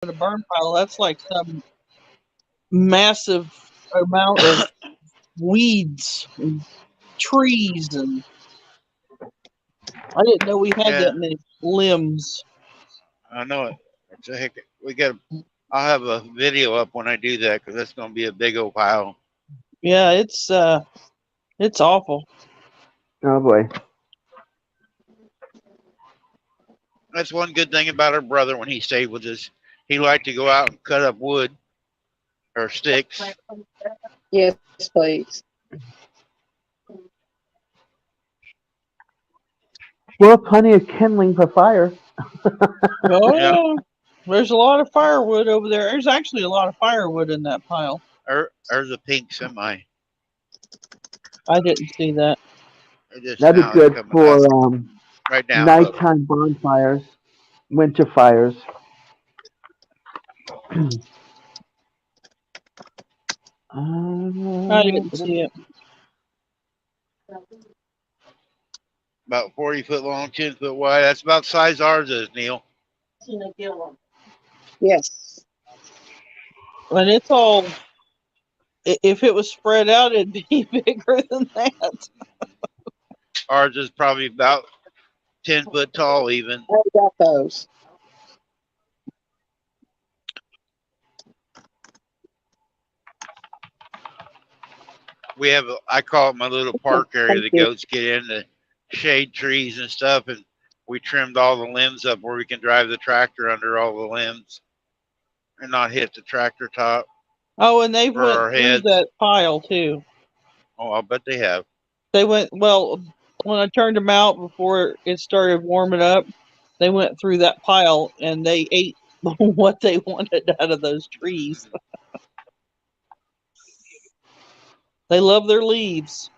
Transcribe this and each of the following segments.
a burn pile, that's like some massive amount of weeds and trees, and I didn't know we had that Yeah, many limbs. I know it. It's a heck. We got. I'll have a video up when I do that because that's going to be a big old pile. Yeah, it's awful. Oh boy. That's one good thing about our brother when he stayed with us. He liked to go out and cut up wood or sticks. Yes, please. Well, plenty of kindling for fire. Oh Yeah, yeah, there's a lot of firewood over there. There's actually a lot of firewood in that pile. or the pink semi. I didn't see that. Just That'd be now it's good coming up. for Right now, look. nighttime bonfires, winter fires. I didn't see it. About 40 foot long, 10 foot wide. That's about the size ours is, Neil. Yes. And it's all. If it was spread out, it'd be bigger than that. Ours is probably about 10 foot tall, even. I got those. We have, I call it my little park area. Thank The you. goats get in the shade trees and stuff, and we trimmed all the limbs up where we can drive the tractor under all the limbs and not hit the tractor top Oh, and they or went our through heads. that pile too. Oh, I bet they have. They went well when I turned them out before it started warming up. They went through that pile and they ate what they wanted out of those trees. They love their leaves.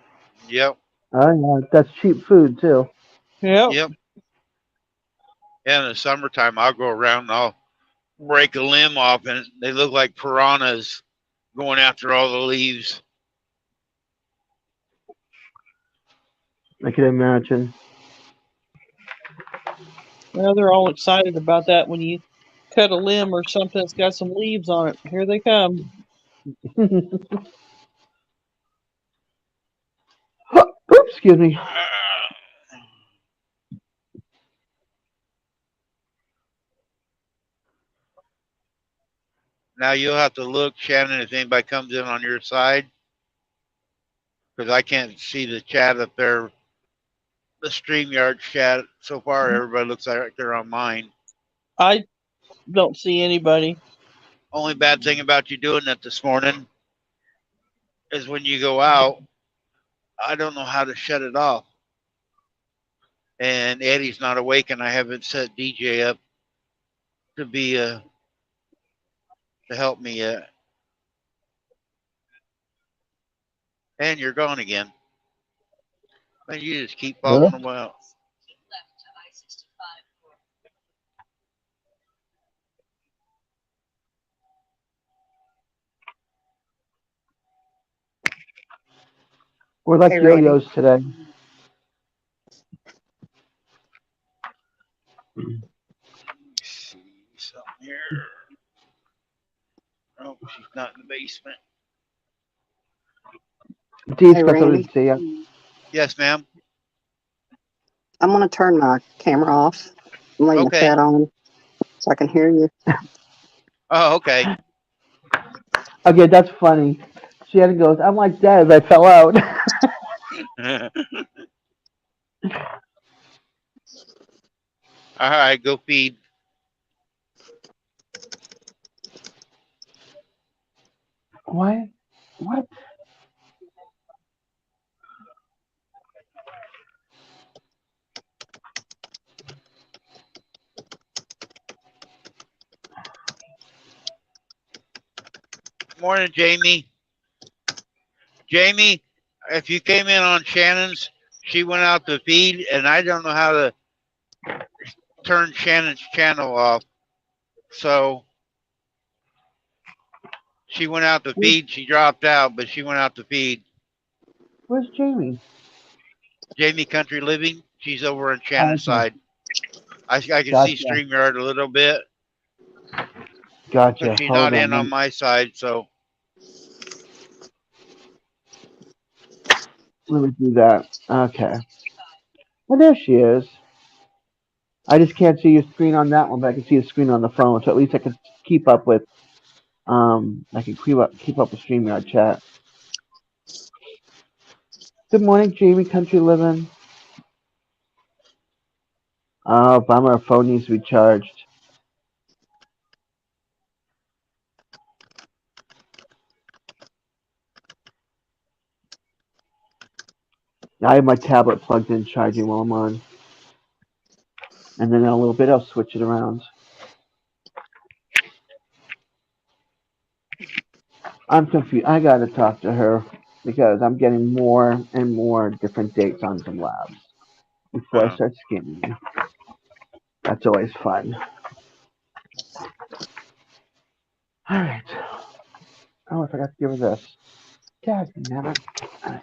Yep, Oh yeah, that's cheap food too. Yep. yep. Yeah, in the summertime, I'll go around and I'll break a limb off, and they look like piranhas going after all the leaves. I can imagine. Well, they're all excited about that when you cut a limb or something that's got some leaves on it. Here they come. Oops, excuse me. Now you'll have to look, Shannon, if anybody comes in on your side, because I can't see the chat up there. The StreamYard chat so far, everybody looks like they're on mine. I don't see anybody. Only bad thing about you doing that this morning is when you go out, I don't know how to shut it off. And Eddie's not awake, and I haven't set DJ up to be to help me yet. And you're gone again. And you just keep Huh? following them out. We're like Okay, ready. yo-yos today. See something here. Oh, she's not in the basement. Dee's Hey, got something Randy. to say. Yeah. Yes, ma'am. I'm going to turn my camera off. I'm leaving the Okay. chat on so I can hear you. Oh, okay. Okay, that's funny. Shannon goes, I'm like that as I fell out. All right, go feed. What? What? Morning, Jamie. Jamie, if you came in on Shannon's, she went out to feed, and I don't know how to turn Shannon's channel off. So she went out to feed. She dropped out, but she went out to feed. Where's Jamie? Jamie Country Living. She's over on Shannon's Okay. side. I can see Gotcha. StreamYard a little bit. Gotcha. But she's Hold not in on. on my side, so Let me do that. Okay. Well, there she is. I just can't see your screen on that one, but I can see your screen on the phone, so at least I can keep up with. I can keep up with StreamYard chat. Good morning, Jamie Country Living. Oh, bummer. Her phone needs to be charged. I have my tablet plugged in, charging while I'm on. And then in a little bit, I'll switch it around. I'm confused. I gotta talk to her because I'm getting more and more different dates on some labs before I start scanning. That's always fun. All right. Oh, I forgot to give her this. God damn it. All right.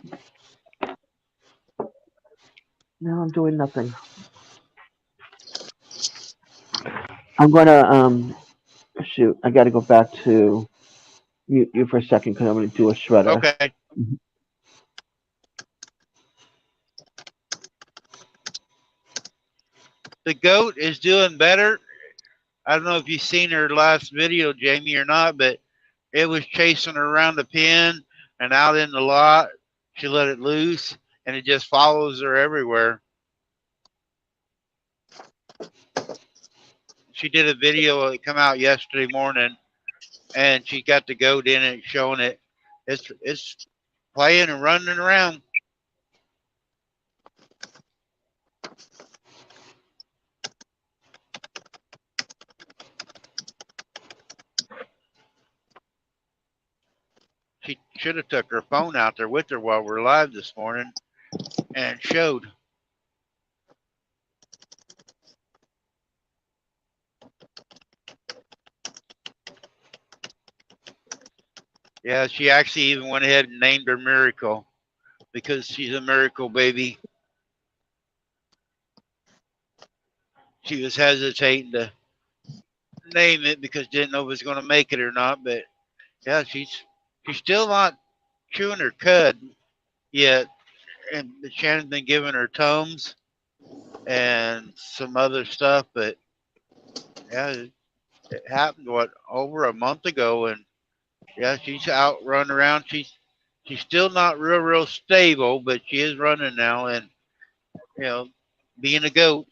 Now I'm doing nothing. I'm gonna shoot. I gotta go back to mute you for a second because I'm gonna do a shredder. okay. The goat is doing better. I don't know if you've seen her last video, Jamie, or not, but it was chasing her around the pen and out in the lot. She let it loose, and it just follows her everywhere. She did a video that come out yesterday morning, and she got the goat in it, showing it. It's playing and running around. She should have took her phone out there with her while we're live this morning and showed. Yeah, she actually even went ahead and named her Miracle because she's a miracle baby. She was hesitating to name it because didn't know if it was going to make it or not. But yeah, she's still not chewing her cud yet. And Shannon's been giving her Tums and some other stuff. But yeah, it happened over a month ago, and yeah, she's out running around. She's still not real stable, but she is running now, and being a goat.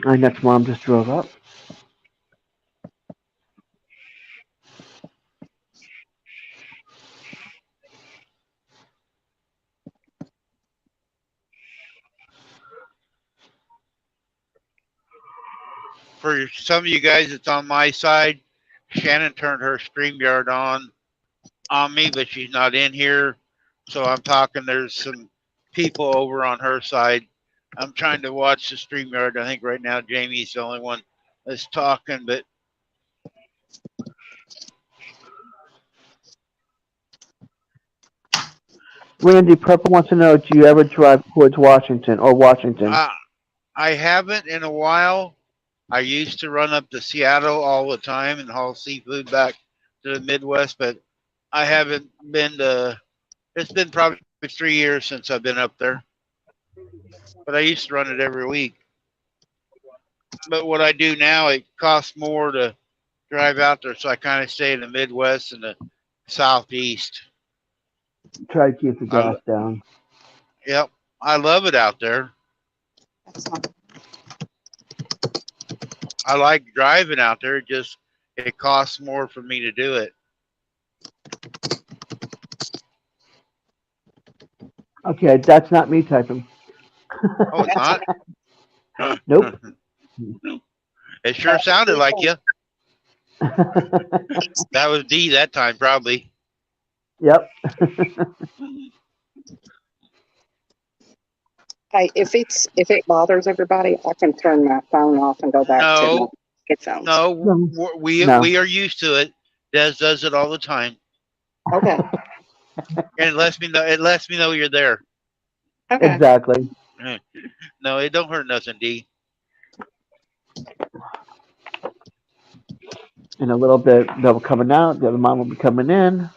Our next mom just drove up. For some of you guys that's on my side, Shannon turned her StreamYard on me, but she's not in here. So I'm talking, there's some people over on her side. I'm trying to watch the StreamYard. I think right now Jamie's the only one that's talking, but Randy Purple wants to know, do you ever drive towards Washington or Washington? I haven't in a while. I used to run up to Seattle all the time and haul seafood back to the Midwest, but I haven't been to, it's been probably 3 years since I've been up there. But I used to run it every week. But what I do now, it costs more to drive out there, so I kind of stay in the Midwest and the Southeast. Try to keep the gas down. Yep, I love it out there. I like driving out there. It costs more for me to do it. Okay, that's not me typing. Oh, it's not? Nope. It sure sounded like you. That was D that time, probably. Yep. Hey, if it bothers everybody, I can turn my phone off and go back to my headphones. No, we are used to it. Des does it all the time. Okay. And it lets me know you're there. Okay. Exactly. No, it don't hurt nothing, D. In a little bit, they'll be coming out. The other mom will be coming in.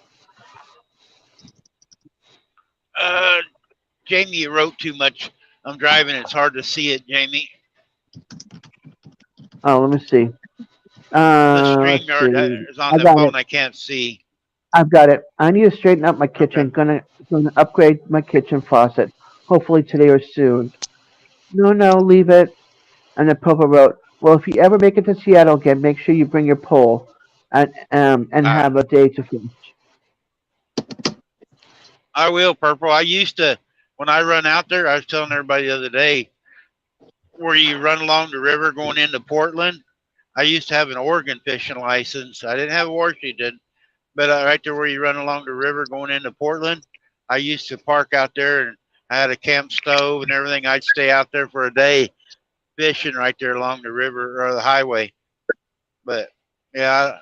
Jamie, you wrote too much. I'm driving. It's hard to see it, Jamie. Oh, let me see. The Let's StreamYard see. is on I the got phone. it. I can't see. I've got it. I need to straighten up my kitchen. Okay. Gonna upgrade my kitchen faucet. Hopefully today or soon. No, leave it. And then Papa wrote, "Well, if you ever make it to Seattle again, make sure you bring your pole, and I, have a day to finish." I will, Purple. I used to, when I run out there, I was telling everybody the other day, where you run along the river going into Portland, I used to have an Oregon fishing license. I didn't have Washington, but right there where you run along the river going into Portland, I used to park out there and I had a camp stove and everything. I'd stay out there for a day fishing right there along the river or the highway. But yeah,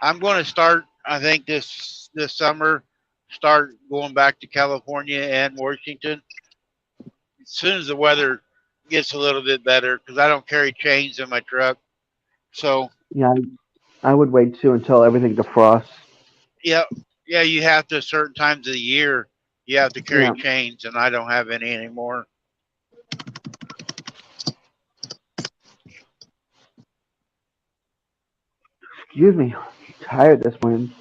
I'm going to start, I think this summer, start going back to California and Washington as soon as the weather gets a little bit better, because I don't carry chains in my truck. So Yeah, I would wait too until everything defrosts. yeah, you have to certain times of the year you have to carry Yeah. chains, and I don't have any anymore. Excuse me. I'm tired this morning.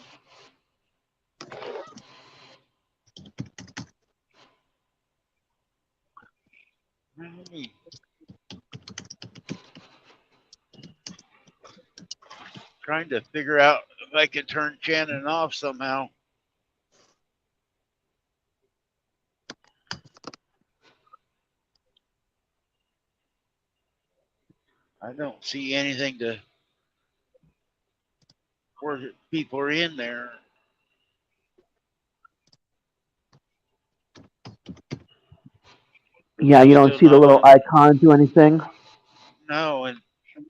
Trying to figure out if I can turn Shannon off somehow. I don't see anything to where people are in there. Yeah, you don't Still see the not little on. icon do anything. No, and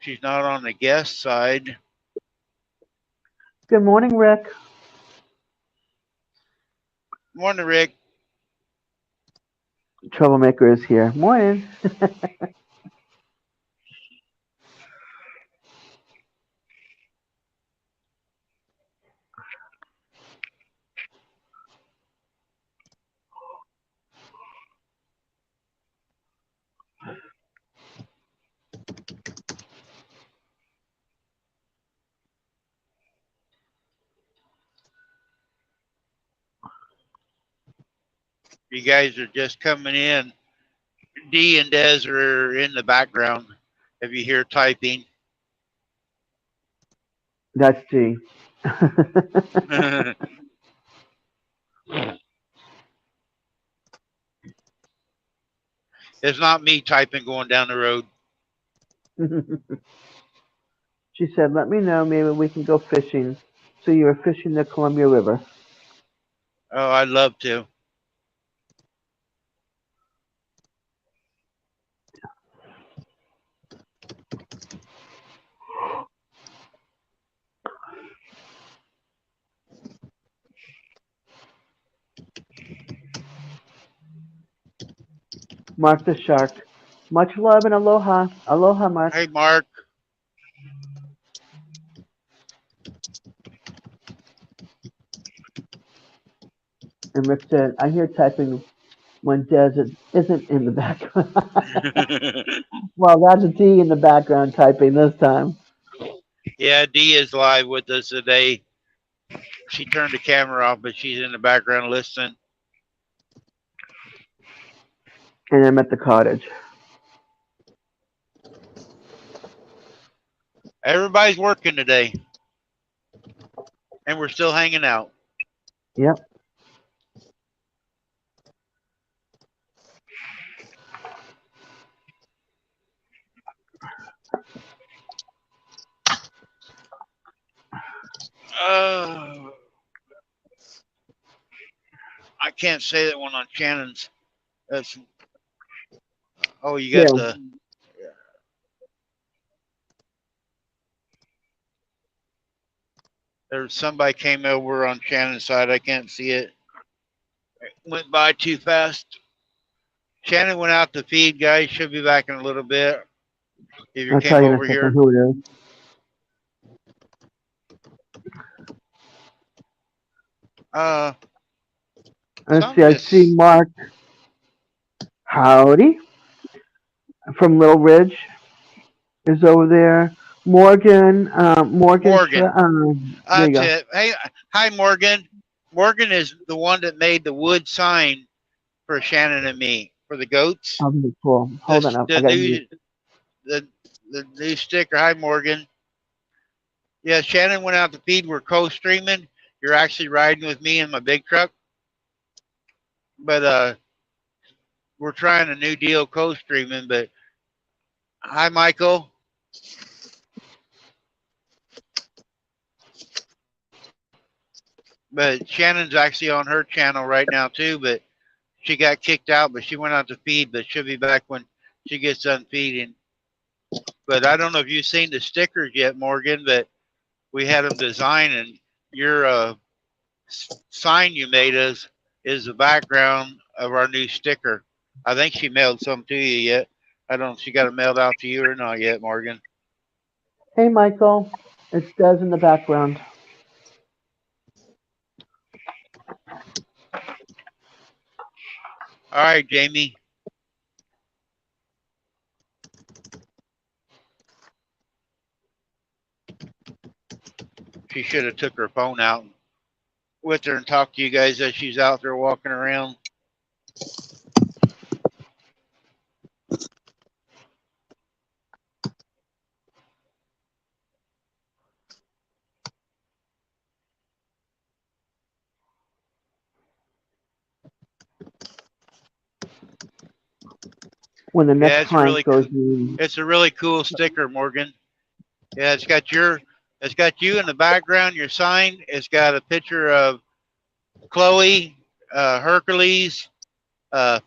she's not on the guest side. Good morning, Rick. Morning, Rick. Troublemaker is here. Morning. You guys are just coming in. Dee and Des are in the background. If you hear typing. That's G. It's not me typing going down the road. She said, "Let me know. Maybe we can go fishing." So you were fishing the Columbia River. Oh, I'd love to. Mark the Shark. Much love and aloha. Aloha, Mark. Hey, Mark. And Rick said, "I hear typing when Des isn't in the background." Well, that's a T in the background typing this time. Yeah, Dee is live with us today. She turned the camera off, but she's in the background listening. And I'm at the cottage. Everybody's working today. And we're still hanging out. Yep. I can't say that one on Shannon's. That's, oh, you got Yeah. the. There's somebody came over on Shannon's side. I can't see it. It went by too fast. Shannon went out to feed, guys. She'll be back in a little bit. If you I'll came tell you in a over second here. who it is. Let's see. I see Mark. Howdy. From Little Ridge is over there. Morgan. Morgan. Morgan. There you go. It. Hey, hi, Morgan. Morgan is the one that made the wood sign for Shannon and me for the goats. Oh, very cool. Hold on. The new sticker. Hi, Morgan. Yeah, Shannon went out to feed. We're co-streaming. You're actually riding with me in my big truck. But we're trying a new deal co-streaming. But hi, Michael. But Shannon's actually on her channel right now too. But she got kicked out. But she went out to feed. But she'll be back when she gets done feeding. But I don't know if you've seen the stickers yet, Morgan. But we had them design, and your sign you made us is the background of our new sticker. I think she mailed some to you yet. I don't know if she got it mailed out to you or not yet, Morgan. Hey, Michael. It's Des in the background. All right, Jamie. She should have took her phone out with her and talked to you guys as she's out there walking around. When the next client goes in. It's a really cool sticker, Morgan. Yeah, it's got you in the background, your sign. It's got a picture of Chloe, Hercules,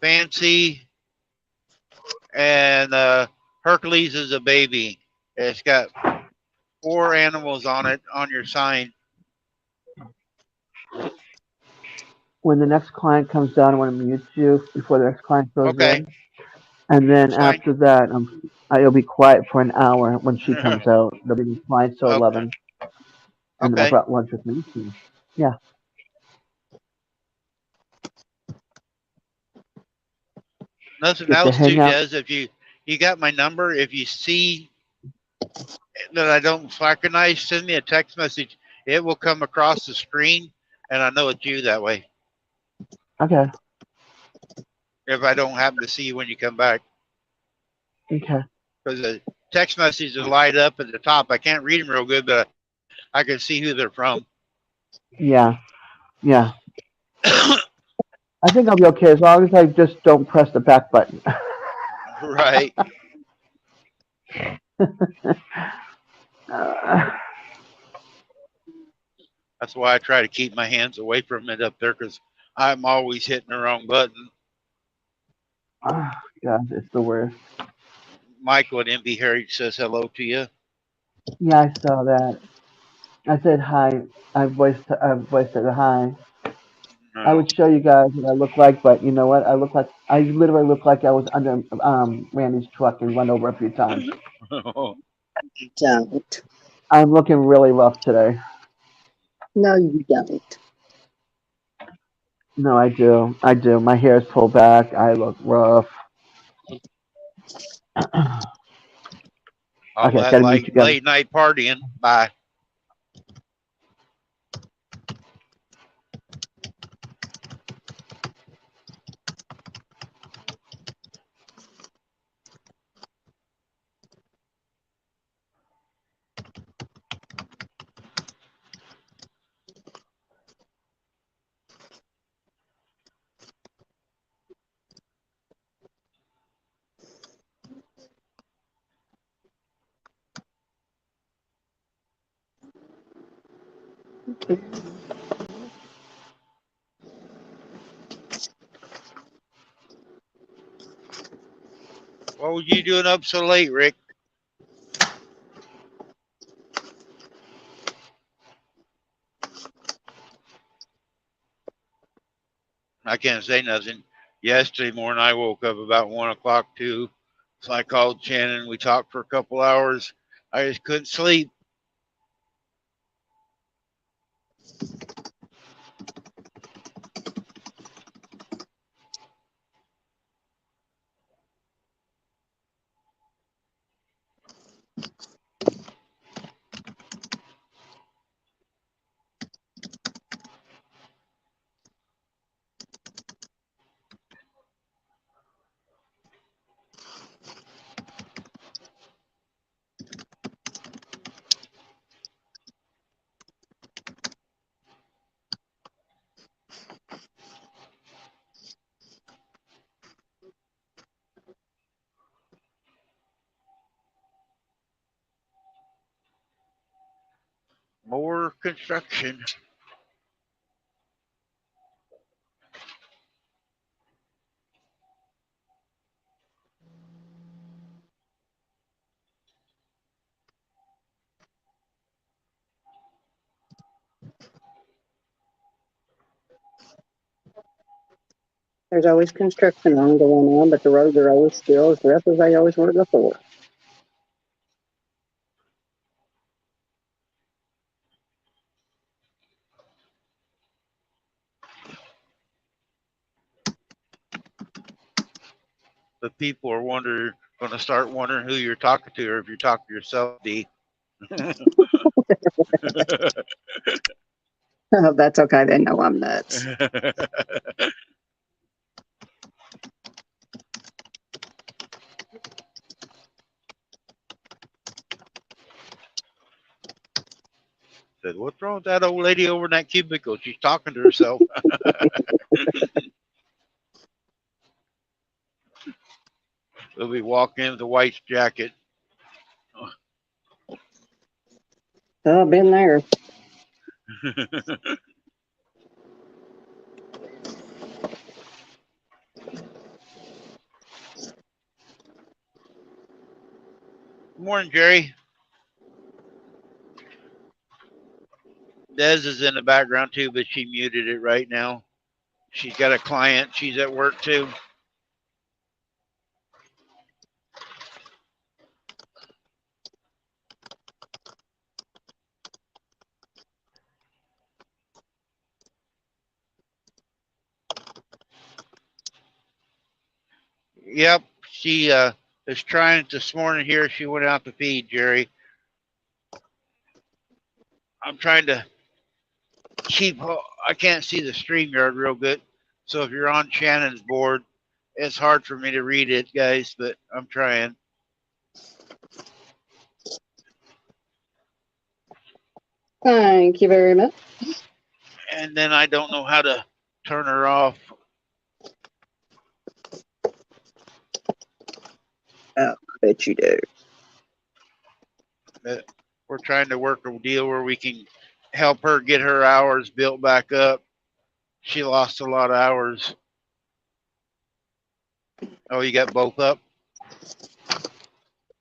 Fancy, and Hercules is a baby. It's got 4 animals on it on your sign. When the next client comes down, I want to mute you before the next client goes in. And then after that, it'll be quiet for an hour when she comes out. There'll be clients till 11. And then I brought lunch with me too. Yeah. Nothing else too, Des. If you got my number, if you see that I don't recognize, send me a text message. It will come across the screen, and I know it's you that way. Okay. If I don't happen to see you when you come back. Okay. Because the text messages light up at the top. I can't read them real good, but I can see who they're from. Yeah. Yeah. I think I'll be okay as long as I just don't press the back button. Right. That's why I try to keep my hands away from it up there, because I'm always hitting the wrong button. Oh, God, it's the worst. Michael at MB Heritage says hello to you. Yeah, I saw that. I said hi. I voiced it hi. No. I would show you guys what I look like, but you know what? I literally look like I was under Randy's truck and run over a few times. Don't. I'm looking really rough today. No, you don't. No, I do. I do. My hair is pulled back. I look rough. All okay, that late night partying. Bye. What were you doing up so late, Rick? I can't say nothing. Yesterday morning, I woke up about 1 o'clock too. So I called Shannon. We talked for a couple hours. I just couldn't sleep. More construction. There's always construction going on, but the roads are always still as rough as they always were before. The people are going to start wondering who you're talking to, or if you're talking to yourself, D. That's okay. They know I'm nuts. Said, what's wrong with that old lady over in that cubicle? She's talking to herself. We'll be walking in with a white jacket. Oh, I've been there. Morning, Jerry. Des is in the background too, but she muted it right now. She's got a client. She's at work too. Yep, she is trying this morning here. She went out to feed Jerry. I'm trying to keep. I can't see the StreamYard real good, so if you're on Shannon's board, it's hard for me to read it, guys. But I'm trying. Thank you very much. And then I don't know how to turn her off. I bet you do. But we're trying to work a deal where we can help her get her hours built back up. She lost a lot of hours. Oh, you got both up?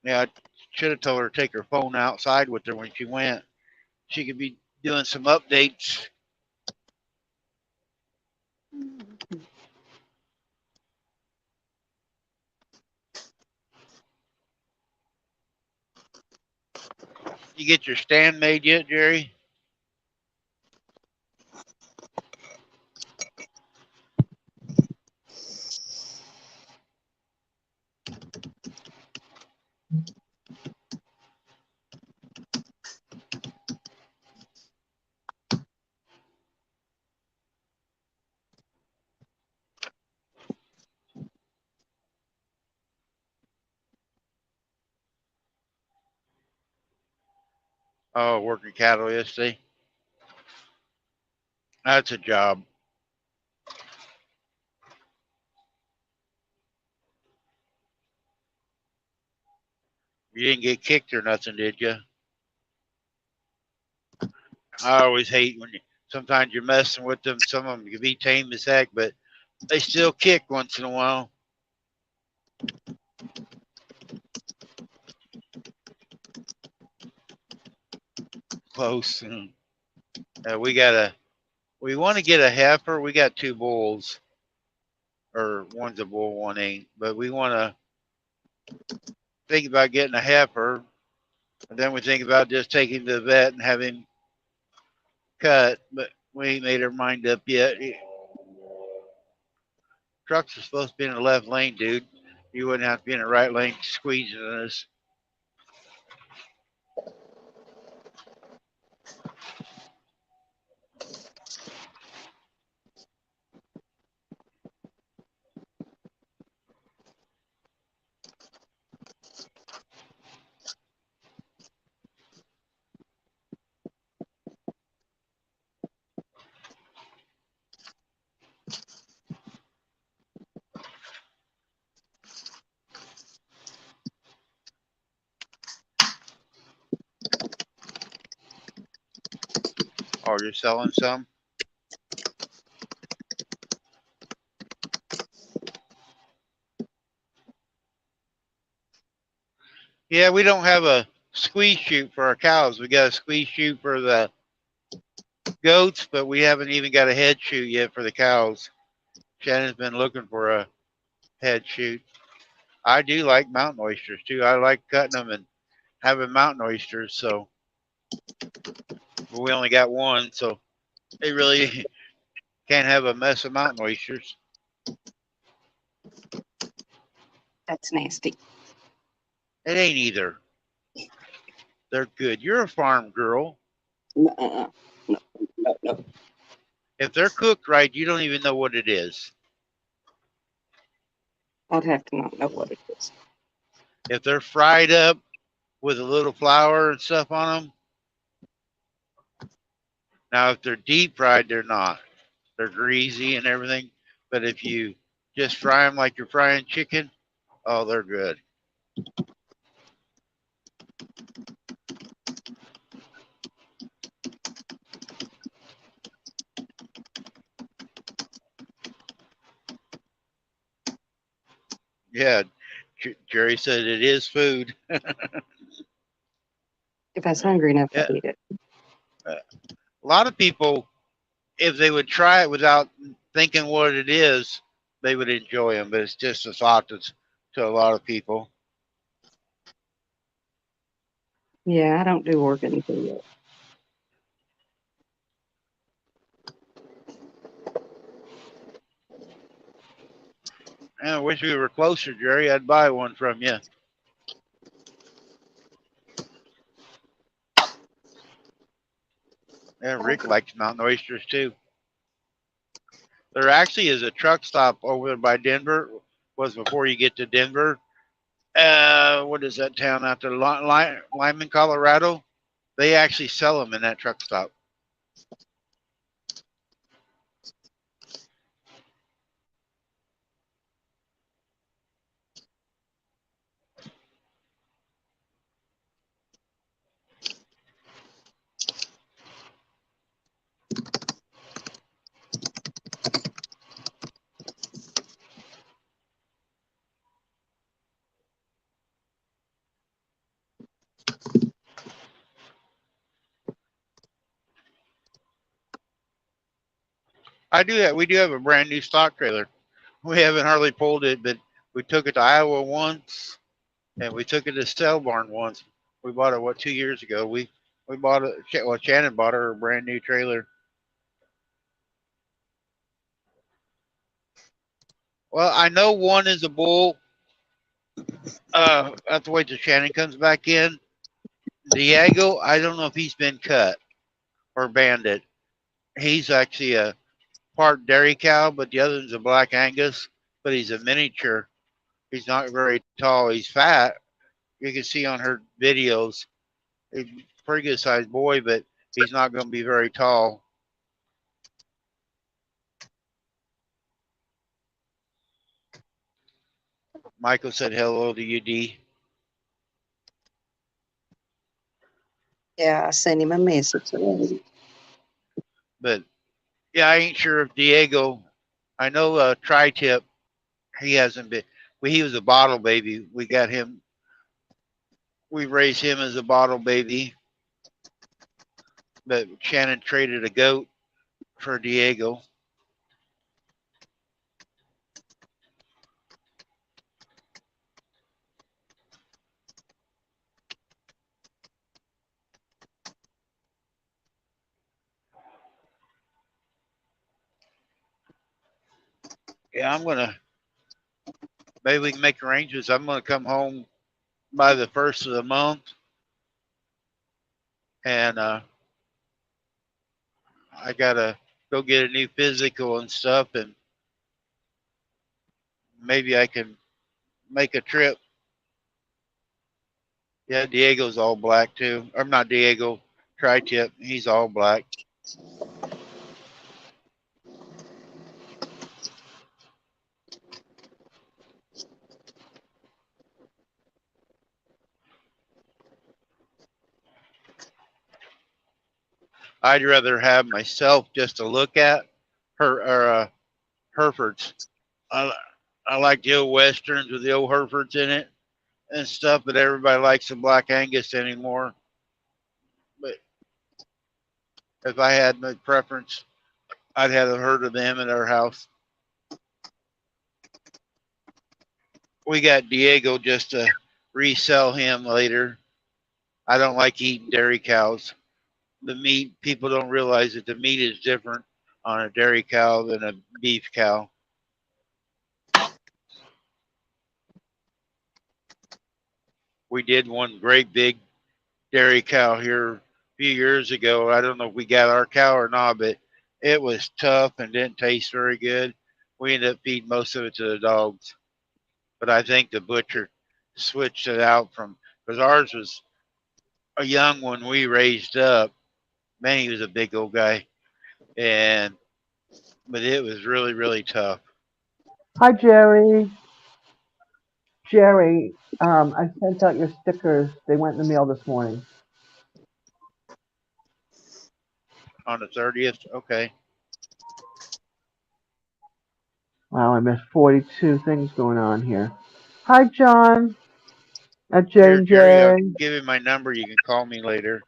Yeah, I should have told her to take her phone outside with her when she went. She could be doing some updates. You get your stand made yet, Jerry? Oh, working cattle yesterday. That's a job. You didn't get kicked or nothing, did you? I always hate when sometimes you're messing with them. Some of them can be tame as heck, but they still kick once in a while. Close. We want to get a heifer. We got 2 bulls, or one's a bull, one ain't. But we want to think about getting a heifer, and then we think about just taking to the vet and having cut, but we ain't made our mind up yet. Trucks are supposed to be in the left lane, dude. You wouldn't have to be in the right lane squeezing us. Oh, you're selling some? Yeah, we don't have a squeeze chute for our cows. We got a squeeze chute for the goats, but we haven't even got a head chute yet for the cows. Shannon's been looking for a head chute. I do like mountain oysters too. I like cutting them and having mountain oysters. So we only got one, so they really can't have a mess of mountain oysters. That's nasty. It ain't either. They're good. You're a farm girl. No, no. If they're cooked right, you don't even know what it is. I'd have to not know what it is. If they're fried up with a little flour and stuff on them. Now, if they're deep fried, they're not. They're greasy and everything. But if you just fry them like you're frying chicken, oh, they're good. Yeah, Jerry said it is food. If I was hungry enough, Yeah. I'd eat it. A lot of people, if they would try it without thinking what it is, they would enjoy them. But it's just a thought to a lot of people. Yeah, I don't do organ yet. I wish we were closer, Jerry. I'd buy one from you. Yeah, Rick likes mountain oysters too. There actually is a truck stop over there by Denver. Was before you get to Denver. What is that town out there? Lyman, Colorado. They actually sell them in that truck stop. I do that. We do have a brand new stock trailer. We haven't hardly pulled it, but we took it to Iowa once, and we took it to Cell Barn once. We bought it 2 years ago. We bought it. Well, Shannon bought her a brand new trailer. Well, I know one is a bull. I have to wait till Shannon comes back in. Diego, I don't know if he's been cut or banded. He's actually a part dairy cow, but the other is a black Angus, but he's a miniature. He's not very tall. He's fat. You can see on her videos. He's a pretty good sized boy, but he's not going to be very tall. Michael said hello to you, D. Yeah, I sent him a message already. But yeah, I ain't sure if Diego. I know Tri-Tip. He hasn't been. Well, he was a bottle baby. We got him. We raised him as a bottle baby. But Shannon traded a goat for Diego. Yeah, maybe we can make arrangements. I'm gonna come home by the 1st of the month, and I gotta go get a new physical and stuff, and maybe I can make a trip. Yeah, Diego's all black too. Or not Diego, Tri-Tip. He's all black. I'd rather have myself just to look at her or Herefords. I, I like the old westerns with the old Herefords in it and stuff, but everybody likes the Black Angus anymore. But if I had my preference, I'd have a herd of them at our house. We got Diego just to resell him later. I don't like eating dairy cows. The meat, people don't realize that the meat is different on a dairy cow than a beef cow. We did one great big dairy cow here a few years ago. I don't know if we got our cow or not, but it was tough and didn't taste very good. We ended up feeding most of it to the dogs. But I think the butcher switched it out from, because ours was a young one we raised up. Man, he was a big old guy. But it was really, really tough. Hi, Jerry. Jerry, I sent out your stickers. They went in the mail this morning. On the 30th? Okay. Wow, I missed 42 things going on here. Hi, John. At Here, Jerry, I'll J&J. give you my number. You can call me later.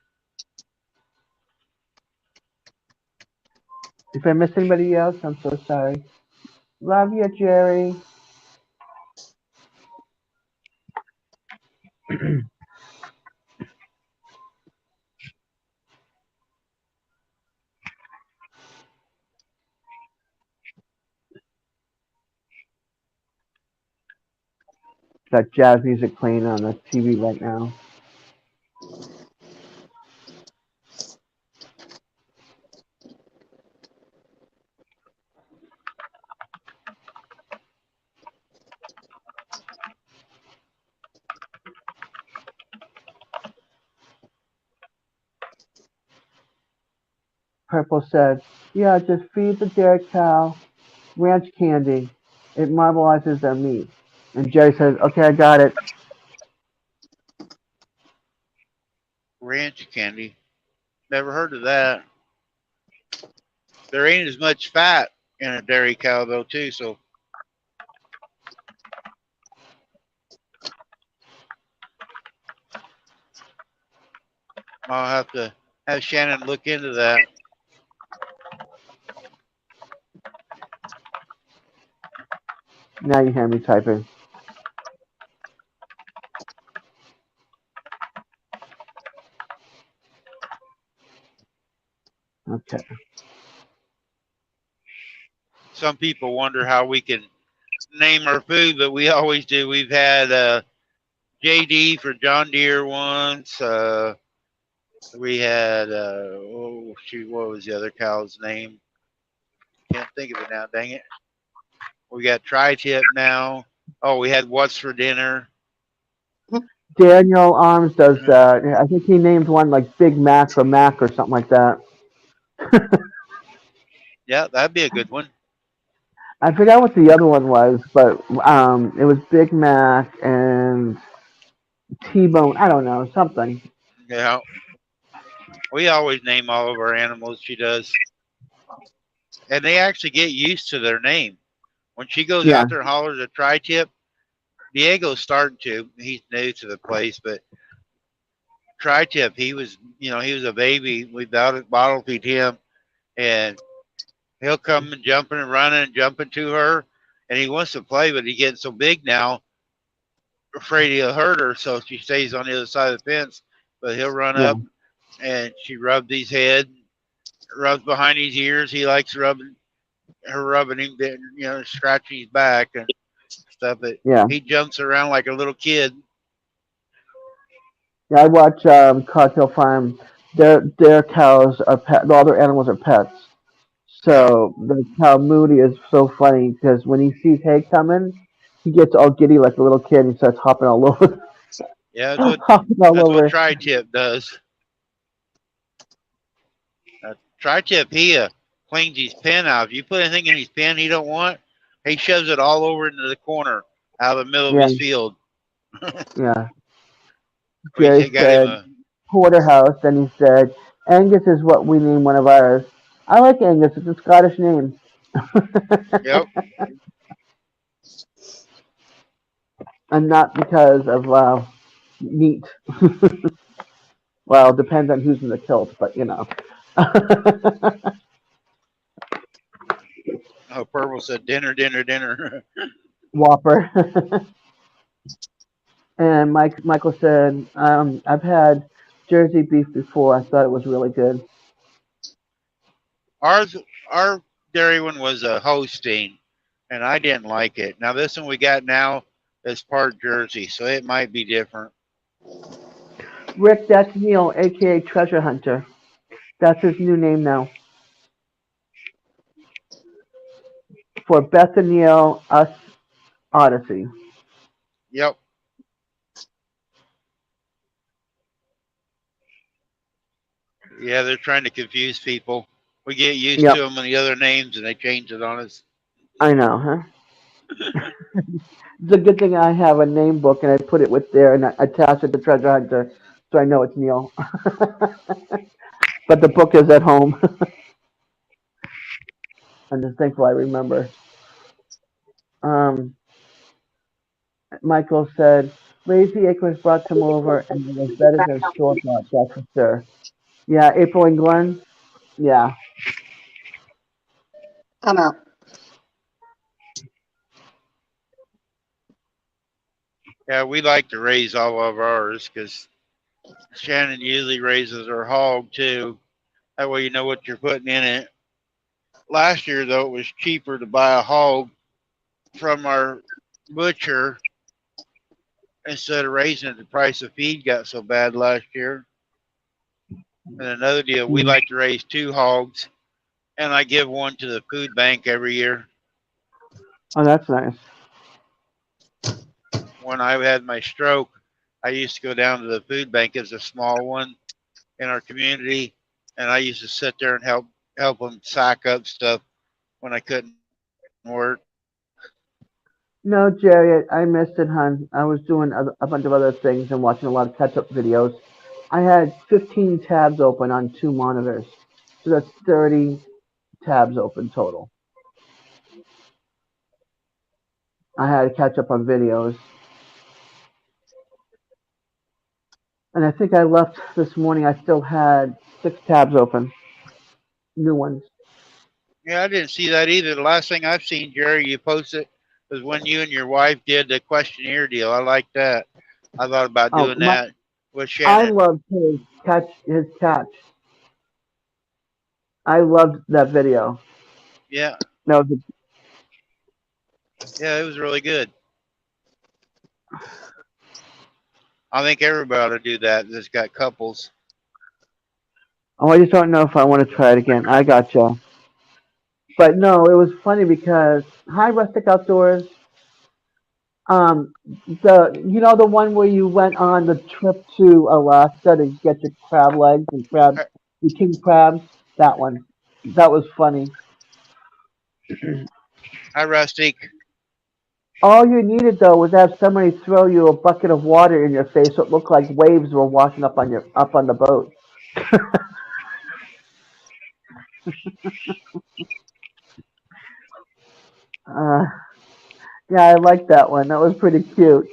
If I miss anybody else, I'm so sorry. Love you, Jerry. Got jazz music playing on the TV right now. Purple said, yeah, just feed the dairy cow ranch candy. It marbleizes their meat. And Jerry says, okay, I got it. Ranch candy. Never heard of that. There ain't as much fat in a dairy cow, though, too. So I'll have to have Shannon look into that. Now you hear me typing. Okay. Some people wonder how we can name our food, but we always do. We've had JD for John Deere once. We had, what was the other cow's name? Can't think of it now, dang it. We got Tri-Tip now. Oh, we had What's for Dinner. Daniel Arms does that. I think he named one like Big Mac or Mac or something like that. Yeah, that'd be a good one. I forgot what the other one was, but it was Big Mac and T-Bone. I don't know, something. Yeah. We always name all of our animals, she does. And they actually get used to their name. When she goes out there and hollers a Tri-Tip, Diego's starting to. He's new to the place, but Tri-Tip, he was a baby. We bottle feed him, and he'll come and jumping and running and jumping to her, and he wants to play, but he's getting so big now, afraid he'll hurt her, so she stays on the other side of the fence. But he'll run up, and she rubs his head, rubs behind his ears. He likes rubbing her rubbing him, scratching his back and stuff. But Yeah. he jumps around like a little kid. Yeah, I watch Cartel Farm. Their cows are pet. All their animals are pets. Yeah, So the cow Moody is so funny because when he sees hay coming, he gets all giddy like a little kid and starts hopping all over, yeah, hopping all that's what over. Tri-Tip does. Tri-Tip, he cleans his pen out. If you put anything in his pen he don't want, he shoves it all over into the corner out of the middle of Yeah, his field. yeah. We Jerry got him said a Porterhouse, and he said Angus is what we name one of ours. I like Angus. It's a Scottish name. yep. And not because of meat. Well, it depends on who's in the kilt, but you know. Oh, Purple said dinner, dinner, dinner. Whopper. And Michael said, I've had Jersey beef before. I thought it was really good. Ours, our dairy one was a Holstein, and I didn't like it. Now this one we got now is part Jersey, so it might be different. Rick, that's Neil, aka Treasure Hunter. That's his new name now. For Beth and Neil, Us Odyssey. Yep. Yeah, they're trying to confuse people. We get used to Yep, them and the other names, and they change it on us. I know, huh? It's a good thing I have a name book and I put it with there and I attach it to Treasure Hunter so I know it's Neil. But the book is at home. I'm just thankful I remember. Um, Michael said, Lazy Acres brought some over and it was better than store bought, that's for sure. Yeah, April and Glenn? Yeah. I'm out. Yeah, we like to raise all of ours because Shannon usually raises her hog too. That way you know what you're putting in it. Last year though, it was cheaper to buy a hog from our butcher instead of raising it. The price of feed got so bad last year. And another deal, we like to raise two hogs, and I give one to the food bank every year. Oh, that's nice. When I had my stroke, I used to go down to the food bank as a small one in our community, and I used to sit there and help them sack up stuff when I couldn't work. No, Jerry, I missed it, hon. I was doing a bunch of other things and watching a lot of catch-up videos. I had 15 tabs open on two monitors. So that's 30 tabs open total. I had to catch up on videos. And I think I left this morning, I still had 6 tabs open. New ones. Yeah, I didn't see that either. The last thing I've seen, Jerry, you posted was when you and your wife did the questionnaire deal. I like that. I thought about Oh, doing that with I Shannon. loved his catch. I loved that video. Yeah, That was yeah, it was really good. I think everybody ought to do that that's got couples. oh, I just don't know if I want to try it again. I gotcha. But no, it was funny because hi Rustic Outdoors. Um, the one where you went on the trip to Alaska to get your crab legs and Hi, your king crabs. That one. That was funny. hi, Rustic. All you needed though was have somebody throw you a bucket of water in your face so it looked like waves were washing up on the boat. Uh, yeah, I liked that one. That was pretty cute.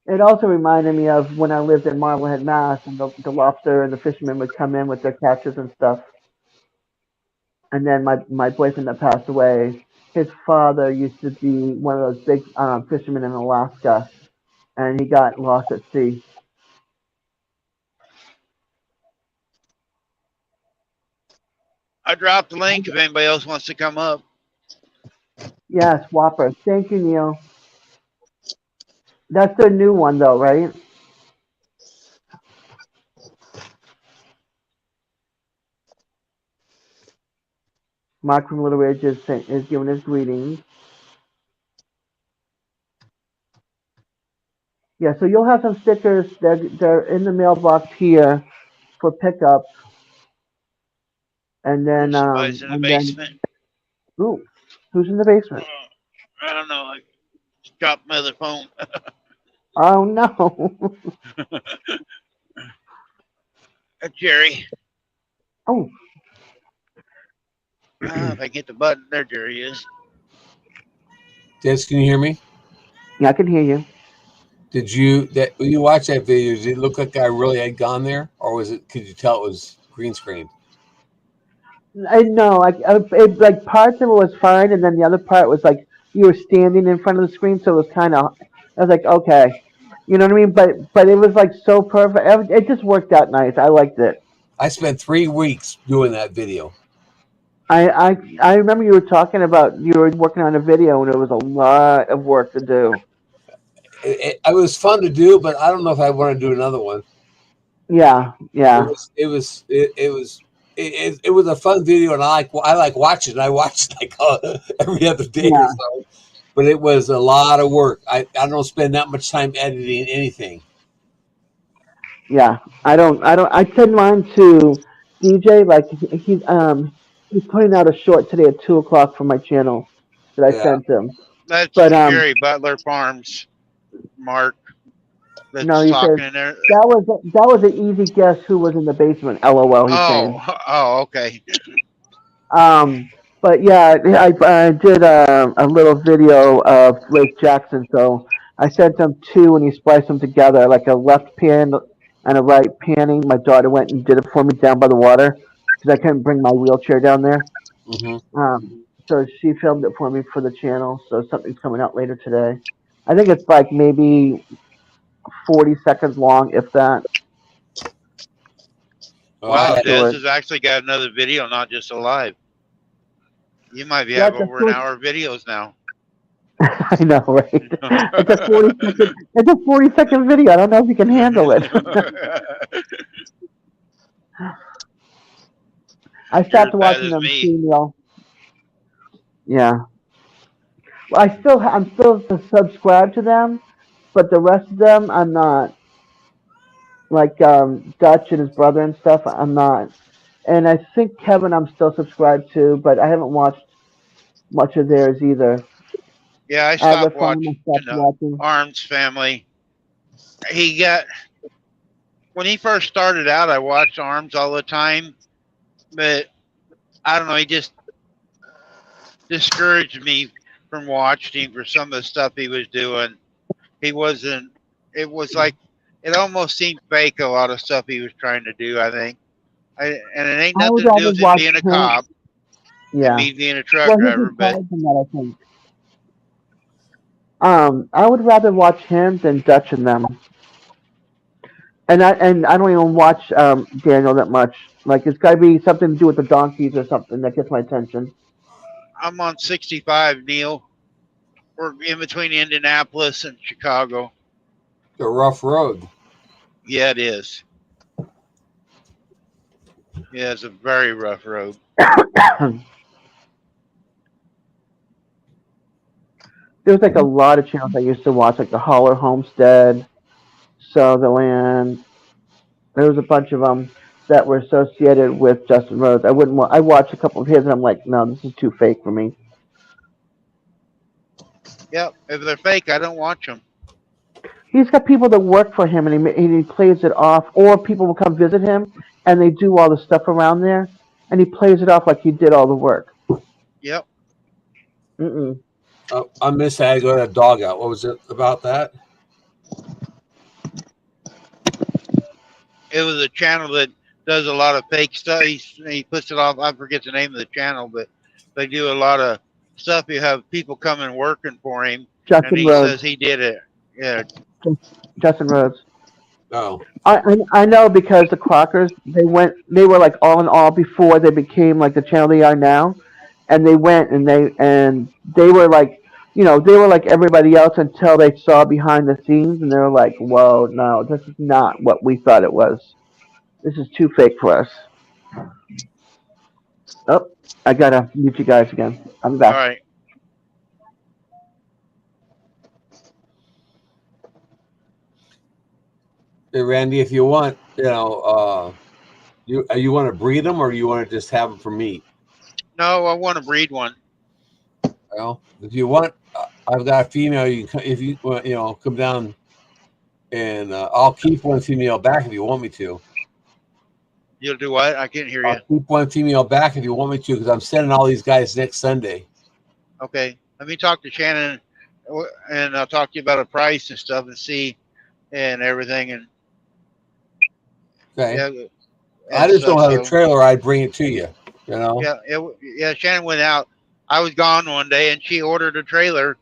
It also reminded me of when I lived in Marblehead, Mass, and the lobster and the fishermen would come in with their catches and stuff. And then my boyfriend that passed away, his father used to be one of those big fishermen in Alaska, and he got lost at sea. I dropped the link if anybody else wants to come up. Yes, Whopper. Thank you, Neil. That's the new one, though, right? Mark from Little Ridge is giving his greetings. Yeah, so you'll have some stickers. They're in the mailbox here for pickup, and then Somebody's in the basement. Ooh, who's in the basement? I don't know. I dropped my other phone. Oh no! Jerry. Oh, If I get the button, there Jerry is. Des, can you hear me? yeah, I can hear you. When you watch that video, did it look like I really had gone there, or was it? Could you tell it was green screen? I know, like parts of it was fine, and then the other part was like you were standing in front of the screen, so it was kind of. I was like, okay, you know what I mean? But it was like so perfect. It just worked out nice. I liked it. I spent 3 weeks doing that video. I remember you were talking about you were working on a video, and it was a lot of work to do. It was fun to do, but I don't know if I want to do another one. Yeah. It was a fun video, and I like watching it. I watched like every other day or so. But it was a lot of work. I don't spend that much time editing anything. Yeah, I don't. I send mine to DJ. Like he's putting out a short today at 2:00 for my channel that I sent him. That's But Jerry Butler Farms, Mark. That's no, he talking says in there. that was an easy guess who was in the basement. LOL. He's saying. Oh, okay. But yeah, I did a little video of Lake Jackson, so I sent him two, and he spliced them together like a left pan and a right panning. My daughter went and did it for me down by the water because I couldn't bring my wheelchair down there. Mm-hmm. So she filmed it for me for the channel. So something's coming out later today. I think it's like maybe 40 seconds long, if that. Wow, Okay. Des has actually got another video, not just a live. You might Yeah, have it's a over an hour videos now. I know, right? It's a 40-second video. I don't know if you can handle it. I stopped watching them female. Yeah. Well, I'm still subscribed to them, but the rest of them I'm not. Like Dutch and his brother and stuff, I'm not. And I think Kevin I'm still subscribed to, but I haven't watched much of theirs either. Yeah, I stopped watching Arms Family. When he first started out, I watched Arms all the time, but I don't know, he just discouraged me from watching him for some of the stuff he was doing. It was like, it almost seemed fake, a lot of stuff he was trying to do, I think. And it ain't nothing to do with him being a cop. Yeah. Me being a truck driver, but that, I think. I would rather watch him than Dutch and them. And I don't even watch Daniel that much. Like it's got to be something to do with the donkeys or something that gets my attention. I'm on 65, Neil. We're in between Indianapolis and Chicago. It's a rough road. Yeah, it is. Yeah, it's a very rough road. There's like a lot of channels I used to watch, like the Holler Homestead, Sutherland. There was a bunch of them that were associated with Justin Rhodes. I watched a couple of his, and I'm like, no, this is too fake for me. Yep, if they're fake, I don't watch them. He's got people that work for him, and he plays it off, or people will come visit him, and they do all the stuff around there, and he plays it off like he did all the work. Yep. I missed how I got a dog out. What was it about that? It was a channel that does a lot of fake stuff. He puts it off. I forget the name of the channel, but they do a lot of stuff. You have people coming working for him, Justin and he Rhodes. says he did it. Yeah. Justin Rhodes. Oh, I know because the Crockers they were like all in all before they became like the channel they are now, and they went and they were like they were like everybody else until they saw behind the scenes and they were like, whoa, no, this is not what we thought it was. This is too fake for us. Oh, I gotta mute you guys again. I'm All back. right. hey, Randy, if you want, you want to breed them or you want to just have them for meat? No, I want to breed one. Well, if you want, I've got a female. If you come down, and I'll keep one female back if you want me to. You'll do what? I can't hear you. I'll keep one female back if you want me to, because I'm sending all these guys next Sunday. Okay. Let me talk to Shannon, and I'll talk to you about a price and stuff and see and everything. And Okay. yeah, I just don't have a trailer. I'd bring it to you. Yeah. Shannon went out. I was gone one day, and she ordered a trailer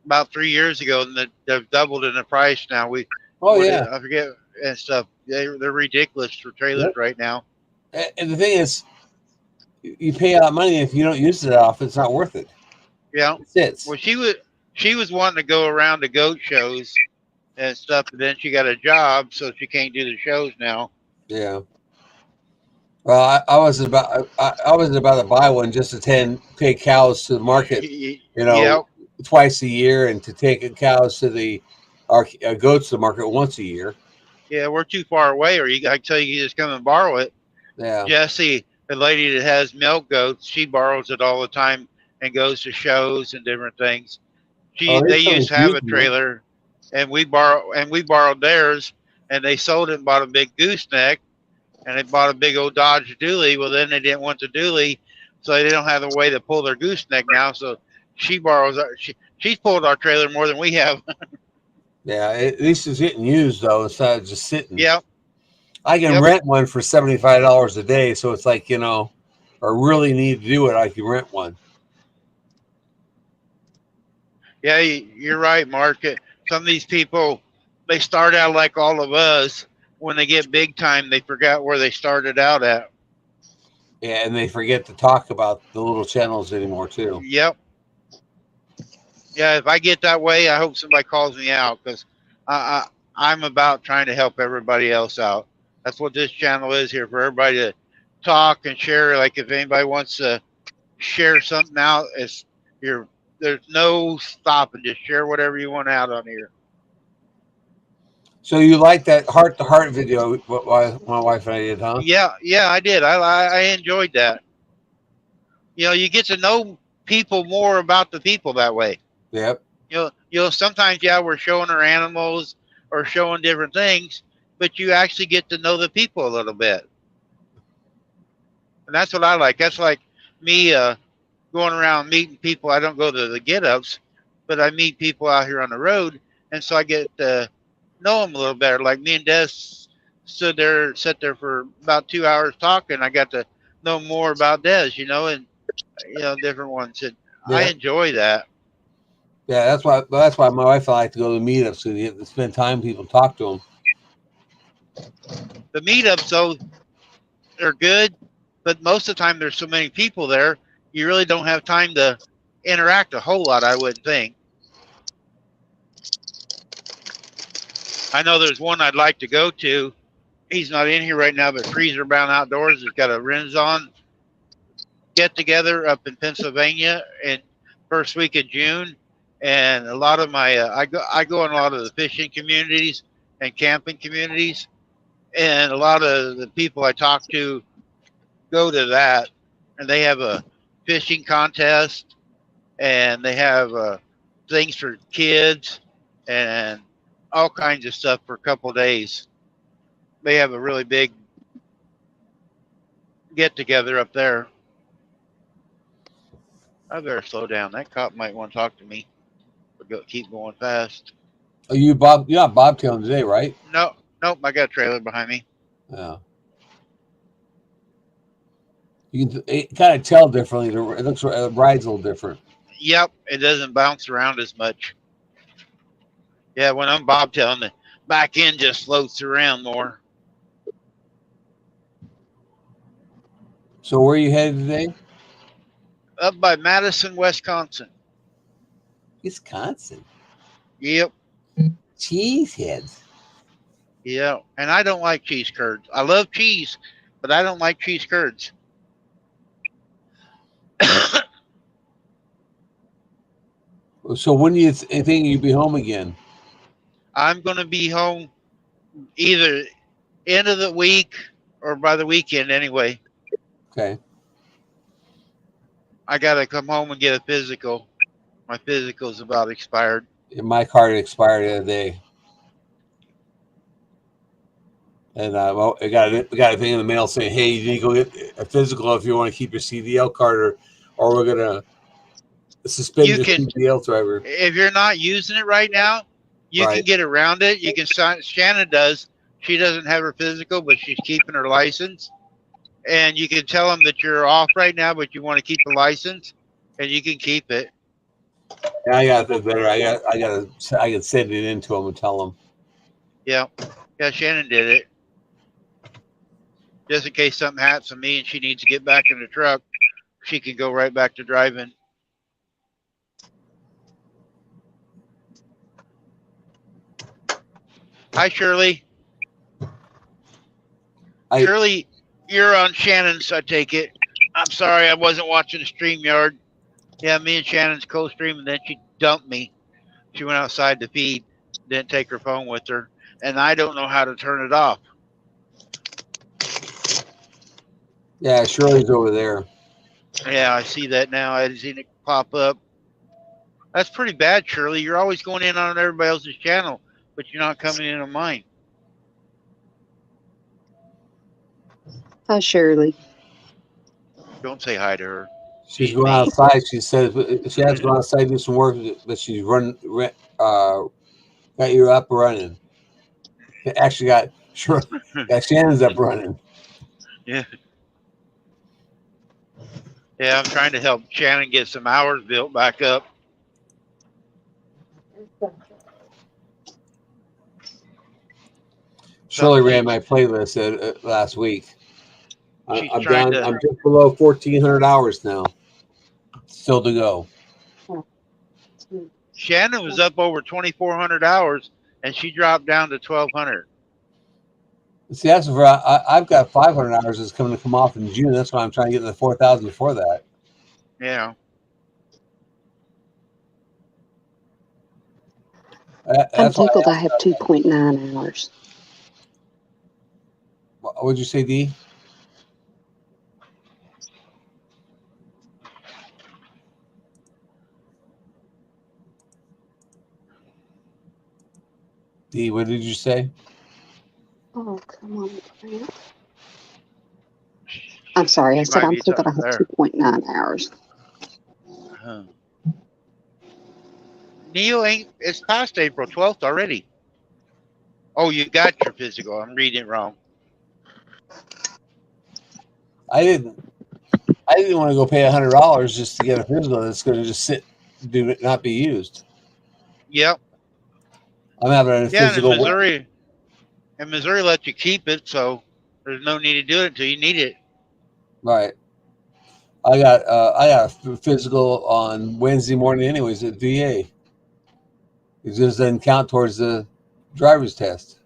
about 3 years ago, and they've doubled in the price now. I forget and stuff. They're ridiculous for trailers right now. And the thing is, you pay a lot of money if you don't use it often. It's not worth it. Yeah. It sits. Well, she was wanting to go around to goat shows and stuff, but then she got a job, so she can't do the shows now. Yeah. Well, I was about to buy one just to take cows to the market, twice a year, and to take cows to our goats to the market once a year. Yeah, we're too far away, or I tell you just come and borrow it. Yeah. Jessie, the lady that has milk goats, she borrows it all the time and goes to shows and different things. They used to have a trailer, and we borrowed theirs, and they sold it and bought a big gooseneck, and they bought a big old Dodge Dually. Well, then they didn't want the Dually, so they don't have a way to pull their gooseneck now. So she borrows. She's pulled our trailer more than we have. Yeah, at least it's getting used though, instead of just sitting. Yeah. I can rent one for $75 a day, so it's like I really need to do it. I can rent one. Yeah, you're right, Mark. Some of these people, they start out like all of us. When they get big time, they forgot where they started out at. Yeah, and they forget to talk about the little channels anymore too. Yep. Yeah, if I get that way, I hope somebody calls me out, because I'm about trying to help everybody else out. That's what this channel is here, for everybody to talk and share. Like if anybody wants to share something out, there's no stopping. Just share whatever you want out on here. So you like that heart-to-heart video my wife and I did, huh? Yeah, I did. I enjoyed that. You get to know people more about the people that way. Yep. Sometimes we're showing our animals or showing different things, but you actually get to know the people a little bit. And that's what I like. That's like me going around meeting people. I don't go to the get-ups, but I meet people out here on the road, and so I get to know them a little better. Like me and Des sat there for about 2 hours talking. I got to know more about Des, and different ones. And I enjoy that. Yeah, that's why my wife and I like to go to meetups, so you get to spend time with people, talk to them. The meetups, though, they're good, but most of the time there's so many people there, you really don't have time to interact a whole lot, I wouldn't think. I know there's one I'd like to go to. He's not in here right now, but Freezer Bound Outdoors has got a Renaissance get-together up in Pennsylvania in first week of June. And a lot of my I go in a lot of the fishing communities and camping communities, and a lot of the people I talk to go to that, and they have a fishing contest, and they have things for kids and all kinds of stuff for a couple of days. They have a really big get together up there. I better slow down. That cop might want to talk to me. Keep going fast. Are you not bobtailing today, right? Nope. I got a trailer behind me. Yeah. You can kind of tell differently. It looks rides a little different. Yep, it doesn't bounce around as much. Yeah, when I'm bobtailing, back end just floats around more. So where are you headed today? Up by Madison, Wisconsin. Wisconsin. Yep. Cheeseheads. Yeah. And I don't like cheese curds. I love cheese, but I don't like cheese curds. So when do you think you'll be home again? I'm going to be home either end of the week or by the weekend anyway. Okay. I got to come home and get a physical. My physical's about expired. My card expired the other day. And well, I got a thing in the mail saying, "Hey, you need to go get a physical if you want to keep your CDL card, or we're gonna suspend You your can, CDL driver." if you're not using it right now, you can Right. get around it. You can sign. Shannon does. She doesn't have her physical, but she's keeping her license. And you can tell them that you're off right now, but you want to keep the license, and you can keep it. Yeah, I got that better. I can send it in to them and tell them. Yeah, yeah. Shannon did it just in case something happens to me and she needs to get back in the truck. She can go right back to driving. Hi, Shirley. Shirley, you're on Shannon's, I take it. I'm sorry, I wasn't watching the StreamYard. Yeah, me and Shannon's co-stream, and then she dumped me. She went outside to feed, didn't take her phone with her, and I don't know how to turn it off. Yeah, Shirley's over there. Yeah, I see that now. I seen it pop up. That's pretty bad, Shirley. You're always going in on everybody else's channel, but you're not coming in on mine. Hi, Shirley. Don't say hi to her. She's She's going mean. outside. She says she has to go outside and do some work, but she's got you up running. Actually, got Shannon's up running. Yeah. Yeah, I'm trying to help Shannon get some hours built back up. Shirley ran my playlist last week. She's I'm trying down. to. I'm just below 1,400 hours now. Still to go. Shannon was up over 2,400 hours, and she dropped down to 1,200. See, that's where I've got 500 hours that's coming to come off in June. That's why I'm trying to get to the 4,000 before that. Yeah. I'm tickled I have 2.9 hours. What would you say, D? D, what did you say? Oh, come on, Grant. I'm sorry. I said I'm tickled I have 2.9 hours. Huh. Neil, it's past April 12th already. Oh, you got your physical. I'm reading it wrong. I didn't want to go pay $100 just to get a physical that's going to just sit, not be used. Yep. I'm having a physical. And Missouri lets you keep it, so there's no need to do it until you need it. Right. I got a physical on Wednesday morning, anyways, at VA. It just doesn't count towards the driver's test.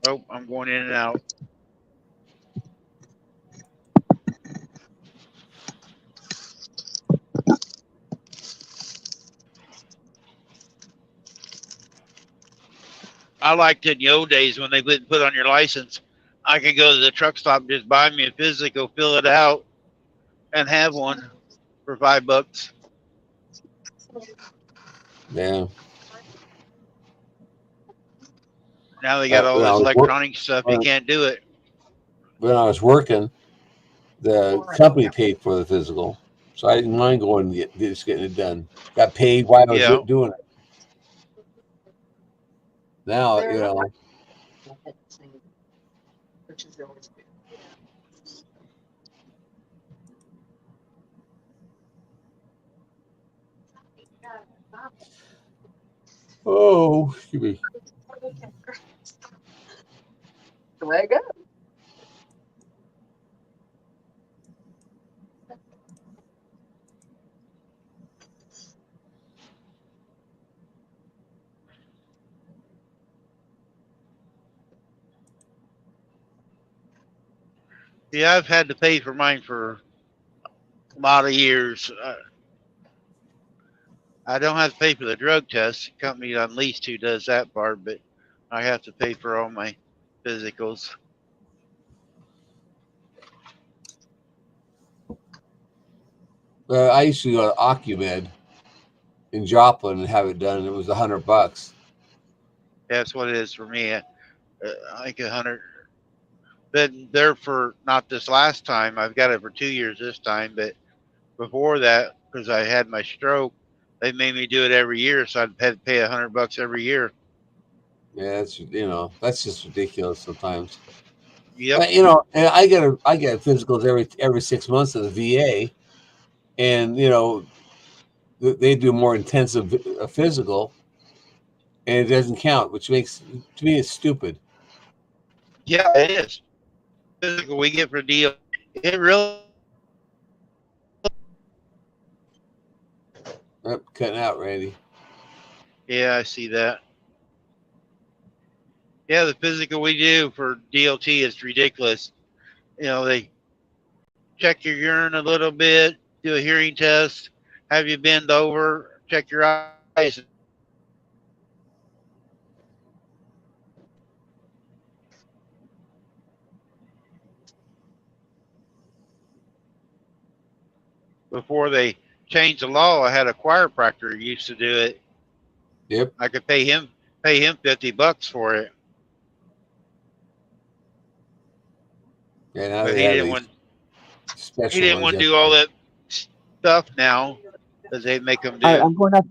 Oh, I'm going in and out. I liked it in the old days when they didn't put on your license. I could go to the truck stop and just buy me a physical, fill it out, and have one for $5. Yeah. Now they got all this electronic stuff. You can't do it. When I was working, the company paid for the physical, so I didn't mind going and just getting it done. Got paid while I was doing it. Now, you know. Oh, excuse me. There you go. Yeah, I've had to pay for mine for a lot of years. I don't have to pay for the drug test. The company I'm leased to does that part, but I have to pay for all my physicals. I used to go to Ocumed in Joplin and have it done, and it was $100. That's what it is for me. I think 100. Been there for not this last time. I've got it for 2 years this time, but before that, because I had my stroke, they made me do it every year, so I'd had to pay $100 every year. Yeah, that's just ridiculous sometimes. Yep. But, and I get physicals every 6 months at the VA, and they do more intensive physical, and it doesn't count, which makes to me it's stupid. Yeah, it is. Physical we get for a deal. It really. Cutting out, Randy. Yeah, I see that. Yeah, the physical we do for DLT is ridiculous. They check your urine a little bit, do a hearing test, have you bend over, check your eyes. Before they changed the law, I had a chiropractor who used to do it. Yep. I could pay him $50 for it. Yeah, now But they he have didn't these want special he didn't ones want to that- do all that stuff now because they make them do. All right,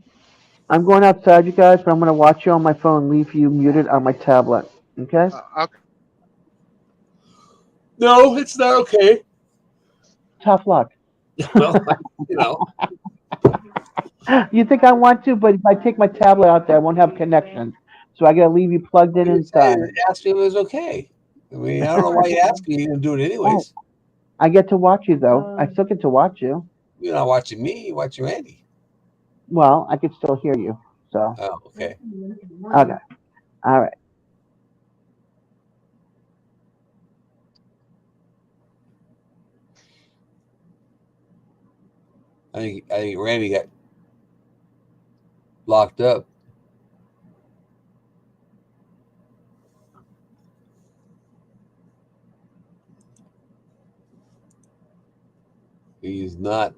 I'm going outside, you guys, but I'm going to watch you on my phone. Leave you muted on my tablet. Okay? Okay. No, it's not okay. Tough luck. Well, You think I want to, but if I take my tablet out there, I won't have connection. So I got to leave you plugged in inside. Ask me if it was okay. I mean, I don't know why you ask me. You're gonna do it anyways. I get to watch you, though. I still get to watch you. You're not watching me. You're watching Randy. Well, I can still hear you. So. Oh, okay. Okay. All right. I think Randy got locked up. He's not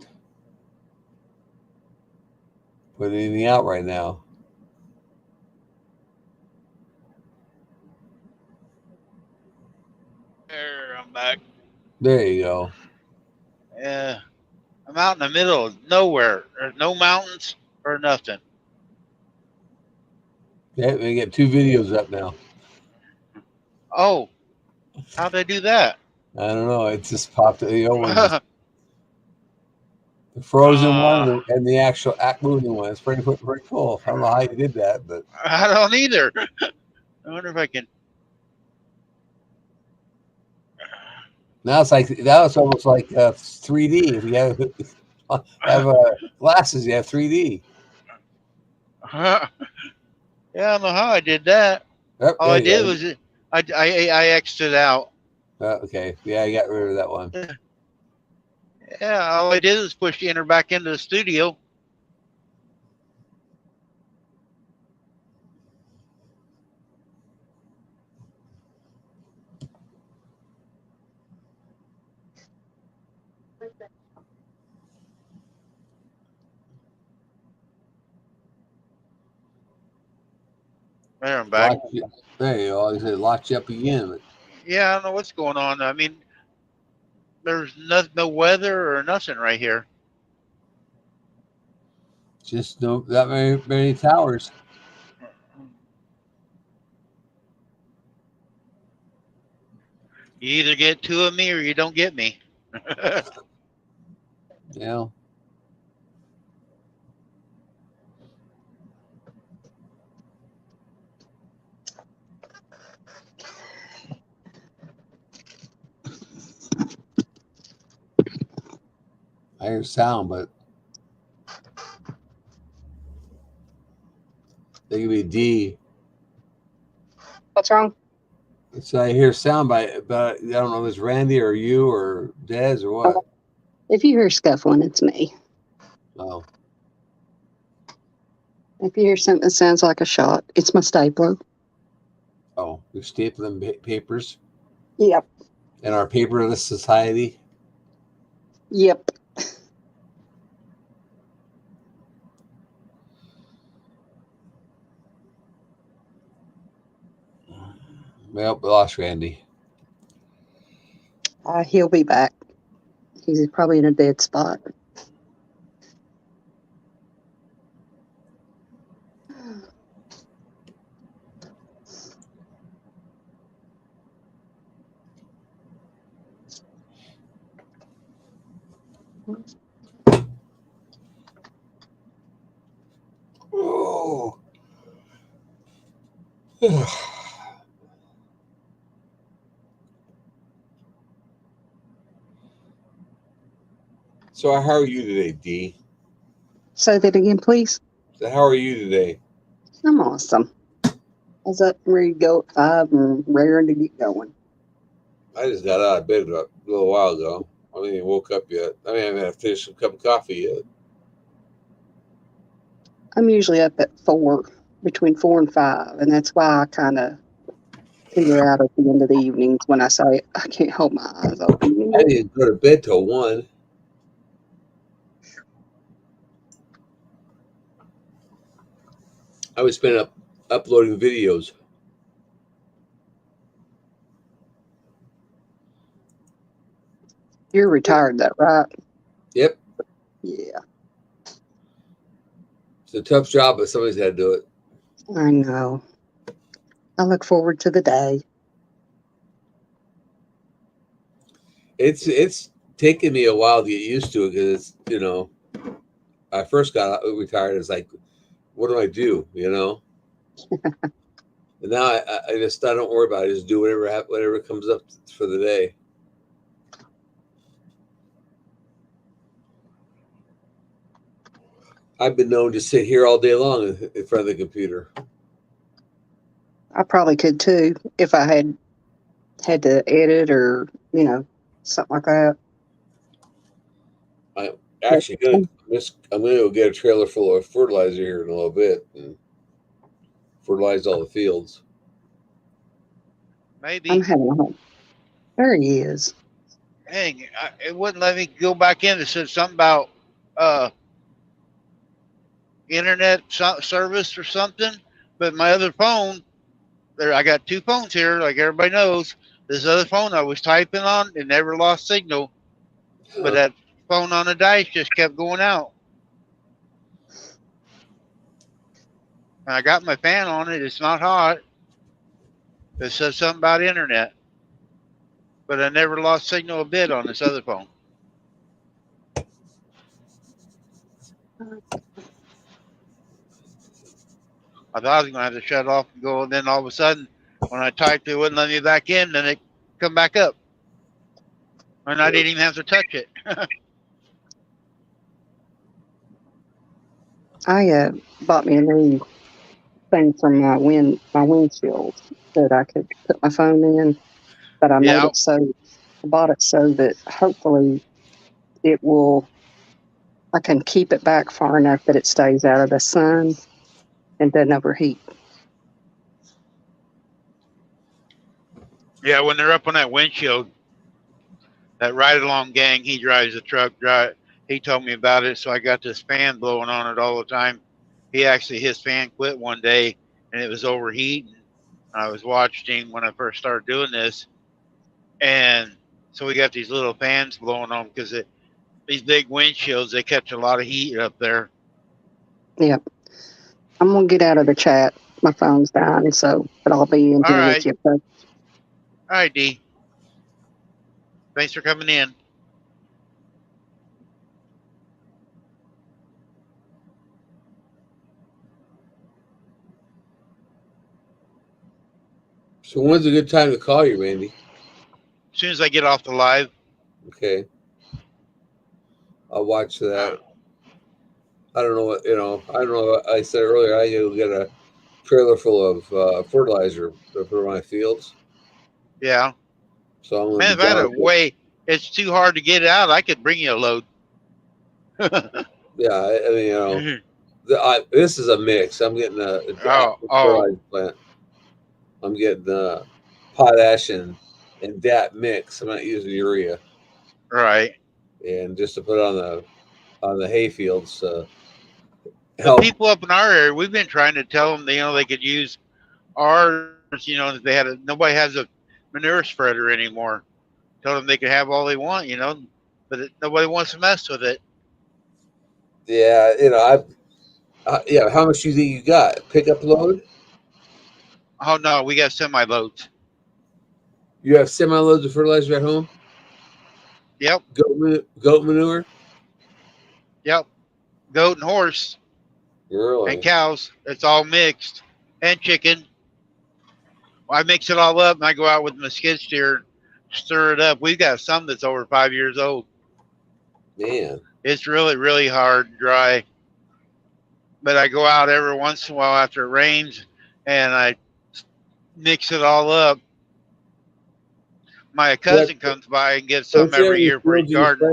putting anything out right now. There, I'm back. There you go. Yeah, I'm out in the middle of nowhere. There's no mountains or nothing. Yeah, we get 2 videos up now. Oh, how'd they do that? I don't know. It just popped. The frozen one and the actual moving one. It's pretty cool. I don't know how you did that, but I don't either. I wonder if I can. now it's almost like 3D. If you have glasses, you have 3D. Yeah, I don't know how I did that. Yep, All I did was I X'd it out. Okay, yeah, I got rid of that one. Yeah, all I did was push enter back into the studio. There, I'm back. There you go. I said locked you up again. But Yeah, I don't know what's going on. I mean, there's no weather or nothing right here. just no that many towers. You either get 2 of me or you don't get me. I hear sound, but they could be D. What's wrong? So I hear sound, but I don't know if it's Randy or you or Des or what. If you hear scuffling, it's me. Oh, If you hear something that sounds like a shot, it's my stapler. oh, we stapling papers Yep. in our paperless society. Yep. Well, we lost Randy. He'll be back. He's probably in a dead spot. Oh. So how are you today, D? Say that again, please. So how are you today? I'm awesome. I was up and ready to go at 5 and raring to get going. I just got out of bed a little while ago. I haven't even woke up yet. I haven't had finished a cup of coffee yet. I'm usually up at 4, between 4 and 5, and that's why I kind of figure out at the end of the evenings when I say I can't hold my eyes open. You I know? didn't go to bed till 1. I was spending uploading videos. You're retired, though, right? Yep. Yeah, It's a tough job, but somebody's got to do it. I know. I look forward to the day. It's taken me a while to get used to it because I first got retired. It's like, what do I do? And now I don't worry about it. I just do whatever comes up for the day. I've been known to sit here all day long in front of the computer. I probably could too if I had to edit or something like that. I'm actually I'm gonna go get a trailer full of fertilizer here in a little bit and fertilize all the fields. Maybe. I'm having a home. There he is. Dang, it wouldn't let me go back in. It said something about internet service or something. But my other phone, I got 2 phones here, like everybody knows. This other phone I was typing on, it never lost signal. But that phone on the dice just kept going out. And I got my fan on it. It's not hot. It says something about internet. But I never lost signal a bit on this other phone. I thought I was going to have to shut off and go, and then all of a sudden, when I typed, it wouldn't let me back in, then it come back up. And I didn't even have to touch it. I bought me a new thing from my windshield that I could put my phone in, but I made it so I bought it so that hopefully I can keep it back far enough that it stays out of the sun and doesn't overheat. Yeah, when they're up on that windshield, that ride-along gang, he drives the truck. He told me about it, so I got this fan blowing on it all the time. His fan quit one day, and it was overheating. I was watching him when I first started doing this, and so we got these little fans blowing on because these big windshields, they catch a lot of heat up there. Yep. I'm going to get out of the chat. My phone's dying, but I'll be in here with you. All right, D. Thanks for coming in. So when's a good time to call you, Randy? As soon as I get off the live. Okay. I'll watch that. I don't know what, I don't know. What I said earlier, I need to get a trailer full of fertilizer for my fields. Yeah. So I'm Man, if I had a way, it's too hard to get it out. I could bring you a load. Yeah, I mean, this is a mix. I'm getting a fertilizer plant. I'm getting potash and DAP mix. I'm not using urea. Right. And just to put it on the hay fields. The people up in our area, we've been trying to tell them, they could use ours. That nobody has a manure spreader anymore. Told them they could have all they want, but nobody wants to mess with it. Yeah, how much do you think you got? Pickup load? Oh no, we got semi loads. You have semi loads of fertilizer at home? Yep. Goat manure? Yep. Goat and horse. Really? And cows. It's all mixed. And chicken. I mix it all up and I go out with my skid steer and stir it up. We've got some that's over 5 years old. Man. It's really, really hard and dry. But I go out every once in a while after it rains and I mix it all up. My cousin comes by and gets some every year for his garden.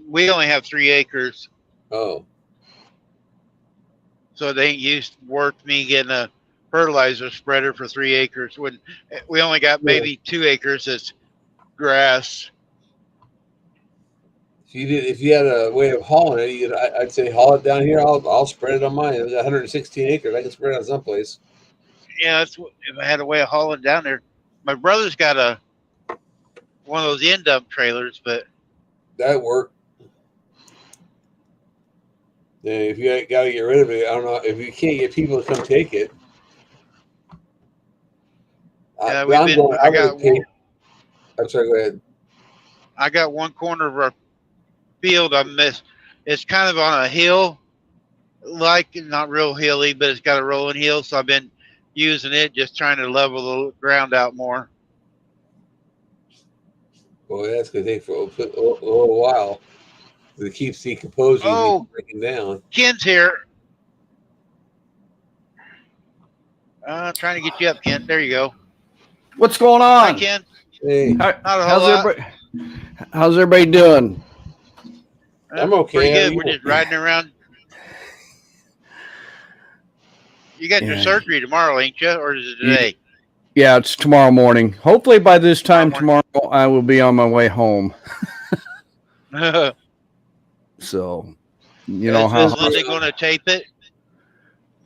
We only have 3 acres. Oh. So it ain't worth me getting a fertilizer spreader for 3 acres when we only got maybe 2 acres that's grass. If you had a way of hauling it, I'd say haul it down here. I'll spread it on mine. I've got 116 acres. I can spread it on someplace. Yeah, if I had a way of hauling down there. My brother's got one of those end dump trailers, but that'd work. Yeah, if you got to get rid of it, I don't know if you can't get people to come take it. Yeah, I'm sorry. Go ahead. I got one corner of our field I missed. It's kind of on a hill, like not real hilly, but it's got a rolling hill. So I've been using it, just trying to level the ground out more. Well, that's going to take for a little while. It keeps decomposing and breaking down. Ken's here. Trying to get you up, Ken. There you go. What's going on? Hi, Ken. Hey. How's everybody doing? I'm okay. Pretty good. We're just riding around. You got your surgery tomorrow, ain't you? Or is it today? Yeah, it's tomorrow morning. Hopefully by this time tomorrow, I will be on my way home. So, is Linda going to tape it?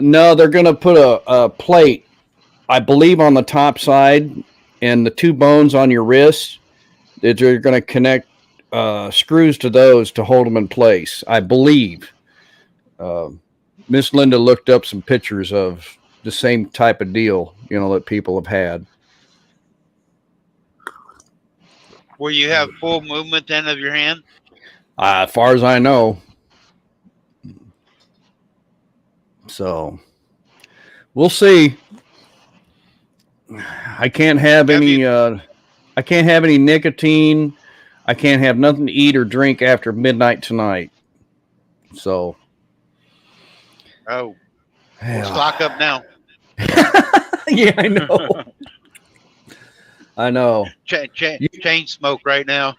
No, they're going to put a plate, I believe, on the top side, and the 2 bones on your wrist. They're going to connect screws to those to hold them in place, I believe. Miss Linda looked up some pictures of the same type of deal, that people have had. Will you have full movement then of your hand? As far as I know. So we'll see. I can't have any nicotine. I can't have nothing to eat or drink after midnight tonight. So we'll stock up now. Yeah, I know. I know. Chain smoke right now.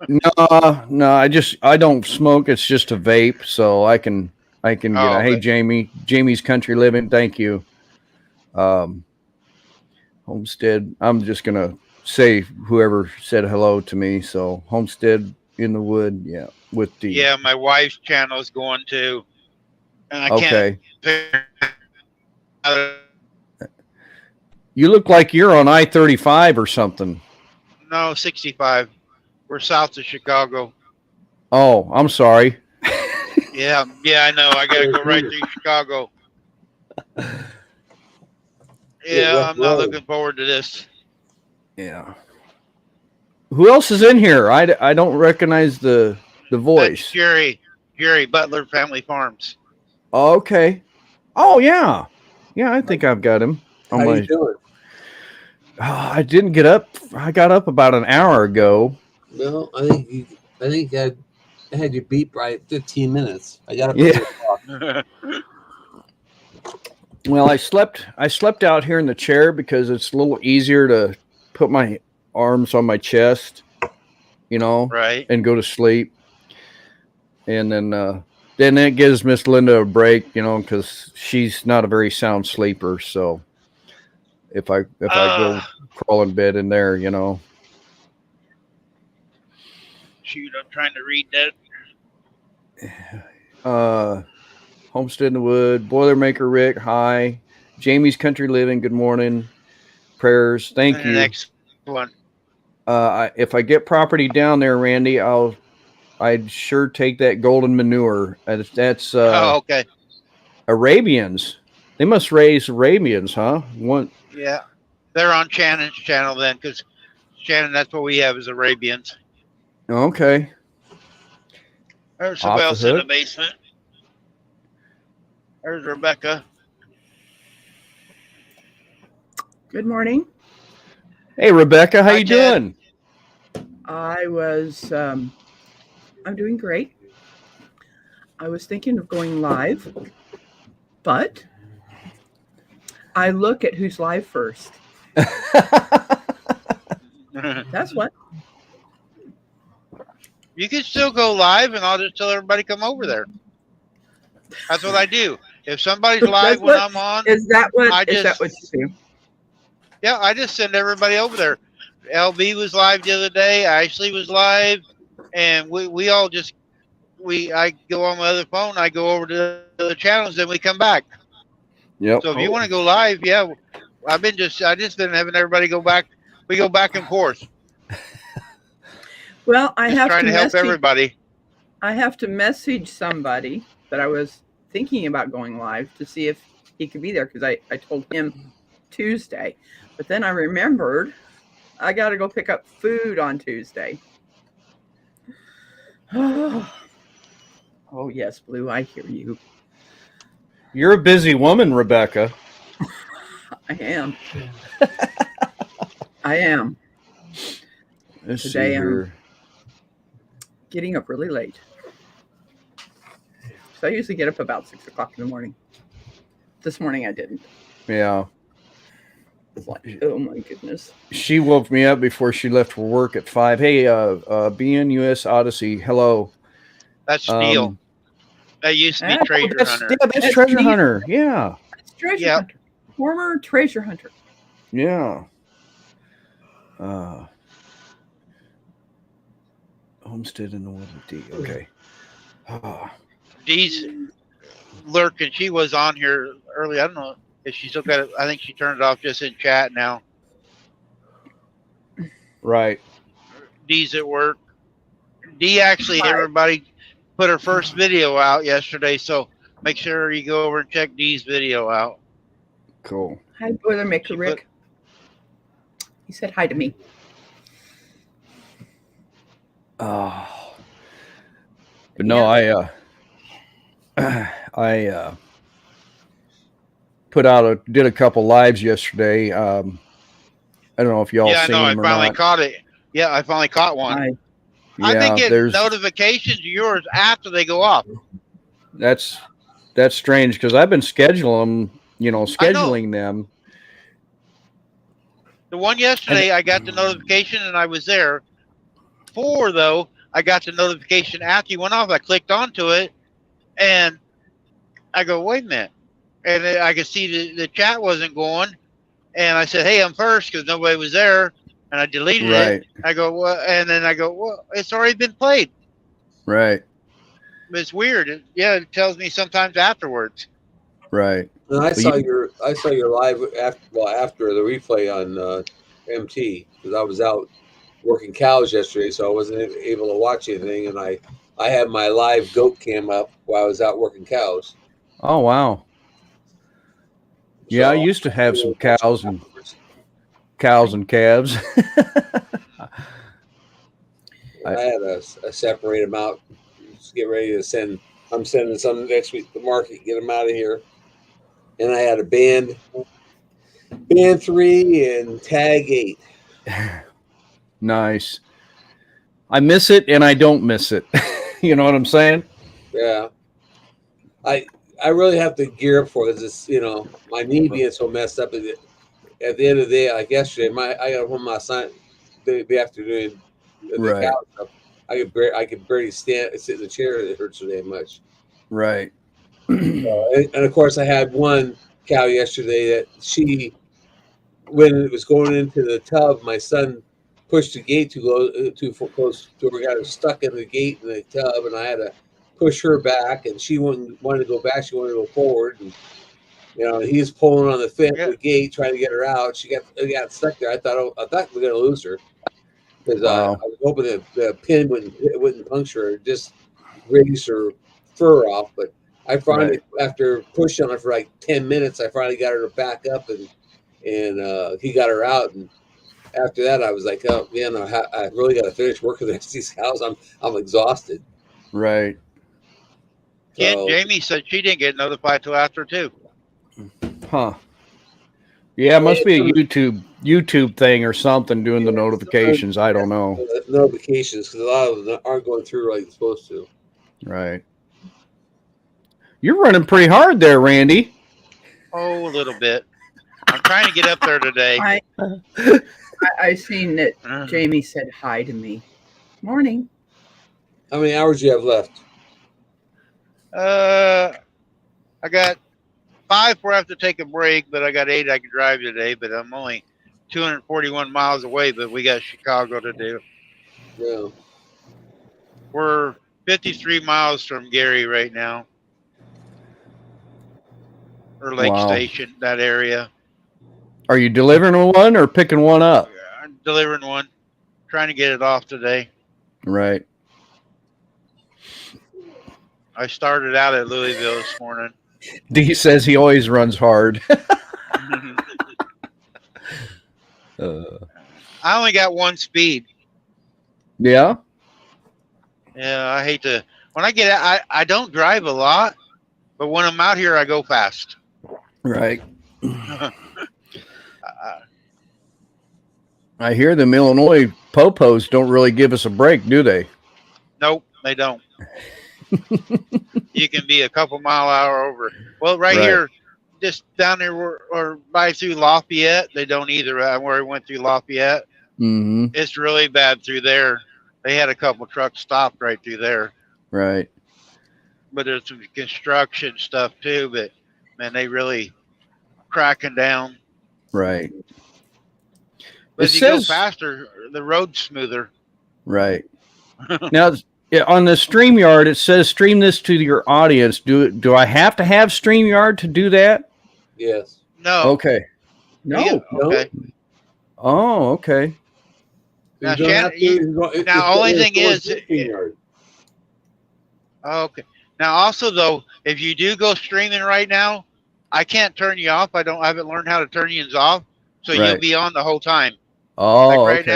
No, I don't smoke. It's just a vape, so I can get hey, Jamie's Country Living. Thank you. Homestead. I'm just going to say whoever said hello to me. So Homestead in the Wood. Yeah. Yeah. My wife's channel is going to, and I can't. You look like you're on I-35 or something. No, 65. We're south of Chicago. Oh, I'm sorry. Yeah, I know. I got to go right through Chicago. Yeah, I'm not looking forward to this. Yeah. Who else is in here? I don't recognize the voice. That's Jerry Butler Family Farms. Oh, okay. Oh, yeah. Yeah, I think I've got him. How you doing? I didn't get up. I got up about an hour ago. Well, I think I think I had you beat by 15 minutes. I got up. Yeah. Well, I slept out here in the chair because it's a little easier to put my arms on my chest, Right. and go to sleep. And then it gives Miss Linda a break, because she's not a very sound sleeper. So if I go crawl in bed in there, Shoot, I'm trying to read that. Homestead in the Wood, Boilermaker Rick, hi. Jamie's Country Living, good morning. Prayers, thank And you. the next one. If I get property down there, Randy, I'd sure take that golden manure. That's Okay. Arabians. They must raise Arabians, huh? Yeah. They're on Shannon's channel then, because Shannon, that's what we have is Arabians. Okay. There's Off somebody the else in the hook. basement. There's Rebecca. Good morning. Hey, Rebecca, how Hi, you Ted. doing? I'm doing great. I was thinking of going live, but I look at who's live first. That's what. You can still go live, and I'll just tell everybody come over there. That's what I do. If somebody's live That's when what- I'm on, Is that what? I Is that just- what you do? yeah, I just send everybody over there. LB was live the other day. Ashley was live, and we all just I go on my other phone. I go over to the other channels, then we come back. Yep. So if you want to go live, yeah, I just been having everybody go back. We go back and forth, Well, I just have trying to to help message. everybody. I have to message somebody that I was thinking about going live to see if he could be there because I told him Tuesday, but then I remembered I got to go pick up food on Tuesday. Oh yes, Blue, I hear you. You're a busy woman, Rebecca. I am. I am Let's Today see I'm- here. getting up really late. So I usually get up about 6 o'clock in the morning. This morning I didn't. Yeah. It's like, oh my goodness. She woke me up before she left for work at 5. Hey, BNUS Odyssey, hello. That's Steel. Um, That used to be Oh, Treasure that's, Hunter. yeah, that's That's Treasure neat. Hunter. Yeah. It's treasure Yep. hunter. Former treasure hunter. Yeah. Homestead in the Wood with D. Okay. Dee's lurking. She was on here early. I don't know if she still got it. I think she turned it off just in chat now. Right. Dee's at work. Dee actually, Hi. everybody put her first video out yesterday, so make sure you go over and check Dee's video out. Cool. Hi, Boilermaker She Rick. He said hi to me. But no, I did a couple lives yesterday. I don't know if y'all Yeah, I seen know. I them or finally not. caught it. Yeah, I finally caught one. Hi. I've been getting there's notifications of yours after they go off. that's strange because I've been scheduling them. The one yesterday, I got the notification and I was there. 4, though, I got the notification after you went off. I clicked onto it and I go, wait a minute. And then I could see the chat wasn't going. And I said, hey, I'm first because nobody was there. And I deleted Right. it. I go, well, and then I go, well, it's already been played. Right. It's weird. It tells me sometimes afterwards. Right. And I But saw your live after the replay on MT because I was out working cows yesterday, so I wasn't able to watch anything. And I had my live goat cam up while I was out working cows. Oh wow. Yeah, I So- used to have some cows and calves. I had to separate them out. Just get ready to send. I'm sending some next week to the market. Get them out of here. And I had a band 3 and tag 8. Nice. I miss it and I don't miss it. You know what I'm saying? Yeah. I really have to gear up for this. It's, my knee being so messed up. At the end of the day, like yesterday, I got home last night, the afternoon, the Right. couch up. I could barely sit in the chair. It hurts so damn much. Right. And of course, I had one cow yesterday that when it was going into the tub, my son pushed the gate too close to where we got her stuck in the gate in the tub, and I had to push her back, and she wanted to go back. She wanted to go forward, and he's pulling on the the gate trying to get her out. She got stuck there. I thought we were gonna lose her because Wow. I was hoping that the pin wouldn't puncture her, just raise her fur off. But I finally, after pushing on her for like 10 minutes, I finally got her to back up, and he got her out. And after that, I was like, oh man, I really got to finish working the rest of these cows. I'm exhausted. Right. Yeah, Jamie said she didn't get notified till after 2. Huh. Yeah, it must be a YouTube thing or something doing the notifications. I don't know. Notifications, because a lot of them aren't going through like they're supposed to. Right. You're running pretty hard there, Randy. Oh, a little bit. I'm trying to get up there today. I seen that Jamie said hi to me. Morning. How many hours do you have left? I got 5 where I have to take a break, but I got 8 I can drive today. But I'm only 241 miles away. But we got Chicago to do. Yeah. We're 53 miles from Gary right now, or Lake Station, that area. Are you delivering one or picking one up? I'm delivering one. Trying to get it off today. Right. I started out at Louisville this morning. D says he always runs hard. I only got 1 speed. Yeah. Yeah, I hate to. When I get out, I don't drive a lot, but when I'm out here, I go fast. Right. I hear them Illinois popos don't really give us a break, do they? Nope, they don't. You can be a couple mile hour over. Well, right here, just down there or by through Lafayette, they don't either. Where I went through Lafayette, it's really bad through there. They had a couple trucks stopped right through there. Right. But there's some construction stuff too. But man, they really cracking down. Right. But if you go faster, the road's smoother. Right. Now, on the StreamYard, it says stream this to your audience. Do I have to have StreamYard to do that? Yes. No. Okay. No. Yeah, okay. Oh, okay. Now, only thing is, okay. Now, also though, if you do go streaming right now, I can't turn you off. I haven't learned how to turn you off, so you'll be on the whole time. Oh, like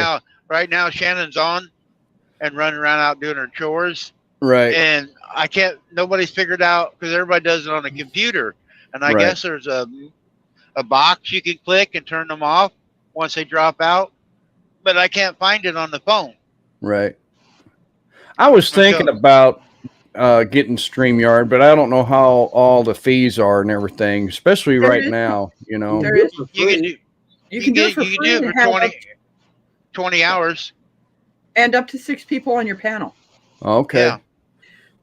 right now, Shannon's on and running around out doing her chores. Right. And I can't. Nobody's figured out because everybody does it on a computer, and I guess there's a box you can click and turn them off once they drop out. But I can't find it on the phone. Right. I was thinking about getting StreamYard, but I don't know how all the fees are and everything, especially right now. You know, you can do it for free for 20 hours. And up to 6 people on your panel. Okay. Yeah.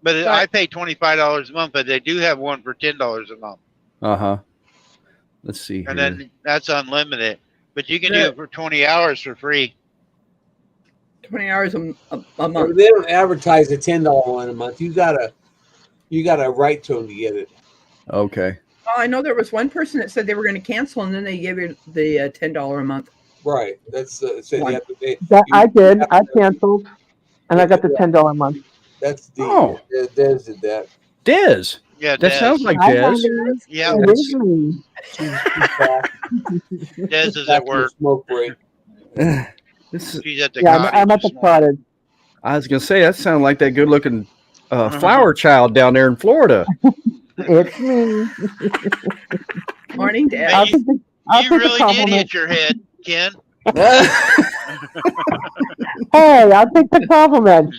But I pay $25 a month, but they do have one for $10 a month. Uh-huh. Let's see. And then that's unlimited. But you can do it for 20 hours for free. 20 hours a month. They don't advertise the $10 one a month. You gotta write to them to get it. Okay. Oh, I know there was one person that said they were going to cancel, and then they gave you the $10 a month. Right. That's you have to pay. I did. I canceled, and I got the $10 a month. That's Dez did that. Dez. Yeah, that sounds like Dez. Yeah. Dez is at work. Smoke break. She's at the I'm at the cottage. I was gonna say that sounded like that good-looking flower child down there in Florida. It's me. Morning, Dad. You really did hit your head, Ken. Hey, I'll take the compliment.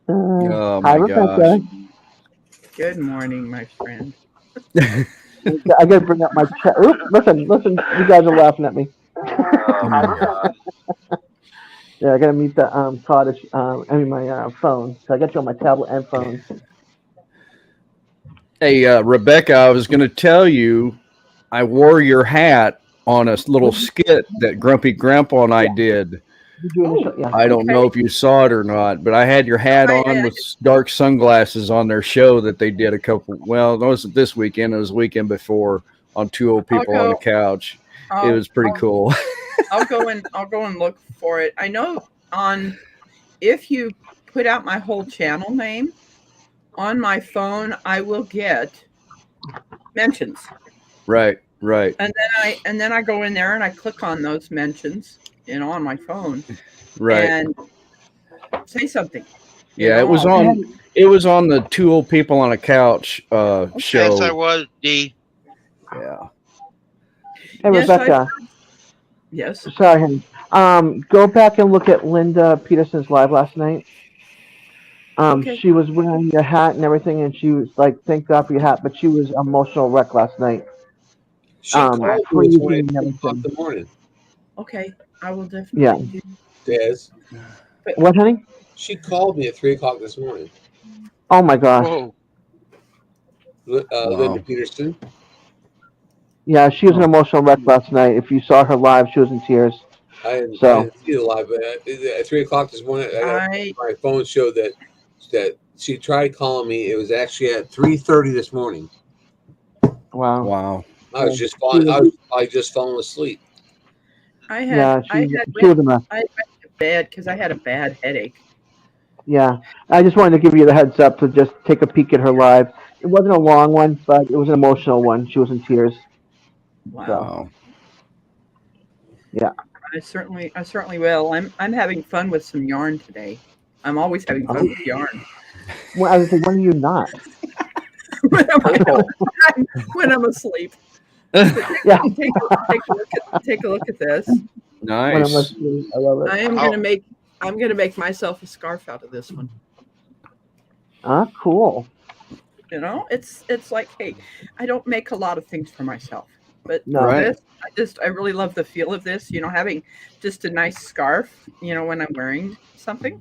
Oh Hi, my Rebecca. gosh. Good morning, my friend. I gotta bring up my chat. Oop, listen, you guys are laughing at me. Oh my god. Yeah, I gotta meet the cottage. My phone. So I got you on my tablet and phone. Hey, Rebecca, I was going to tell you, I wore your hat on a little skit that Grumpy Grandpa and I did. You doing the show? Yeah. I don't know if you saw it or not, but I had your hat on with dark sunglasses on their show that they did it wasn't this weekend, it was the weekend before on Two Old People on the Couch. It was pretty cool. I'll go and look for it. I know if you put out my whole channel name on my phone, I will get mentions. Right. And then I go in there and I click on those mentions, on my phone. Right. And say something. Yeah, it was on the Two Old People on a Couch show. Yes, I was, D. Yeah. Hey, Rebecca. Yes. Sorry, honey. Go back and look at Linda Peterson's live last night. Okay. She was wearing your hat and everything, and she was like, "Thank God for your hat," but she was emotional wreck last night. She called me freezing at and 3 o'clock in everything. the morning. Okay, I will definitely do. Des, What, honey? she called me at 3 o'clock this morning. Oh my gosh. Whoa. Linda Peterson. Yeah, she was an emotional wreck last night. If you saw her live, she was in tears. I didn't So see the live, but at 3 o'clock this morning, my phone showed that she tried calling me. It was actually at 3:30 this morning. wow. I was just falling. I was just falling asleep. I Yeah, went to bed because I had a bad headache. Yeah, I just wanted to give you the heads up to just take a peek at her live. It wasn't a long one, but it was an emotional one. She was in tears. Wow. So, yeah. I certainly will. I'm having fun with some yarn today. I'm always having fun with yarn. Well, I was like, when are you not? when I'm asleep. Yeah. Take a look at this. Nice. When I'm asleep. I love it. I'm gonna make myself a scarf out of this one. Cool. It's like, hey, I don't make a lot of things for myself, but No. this, I really love the feel of this. Having just a nice scarf. When I'm wearing something.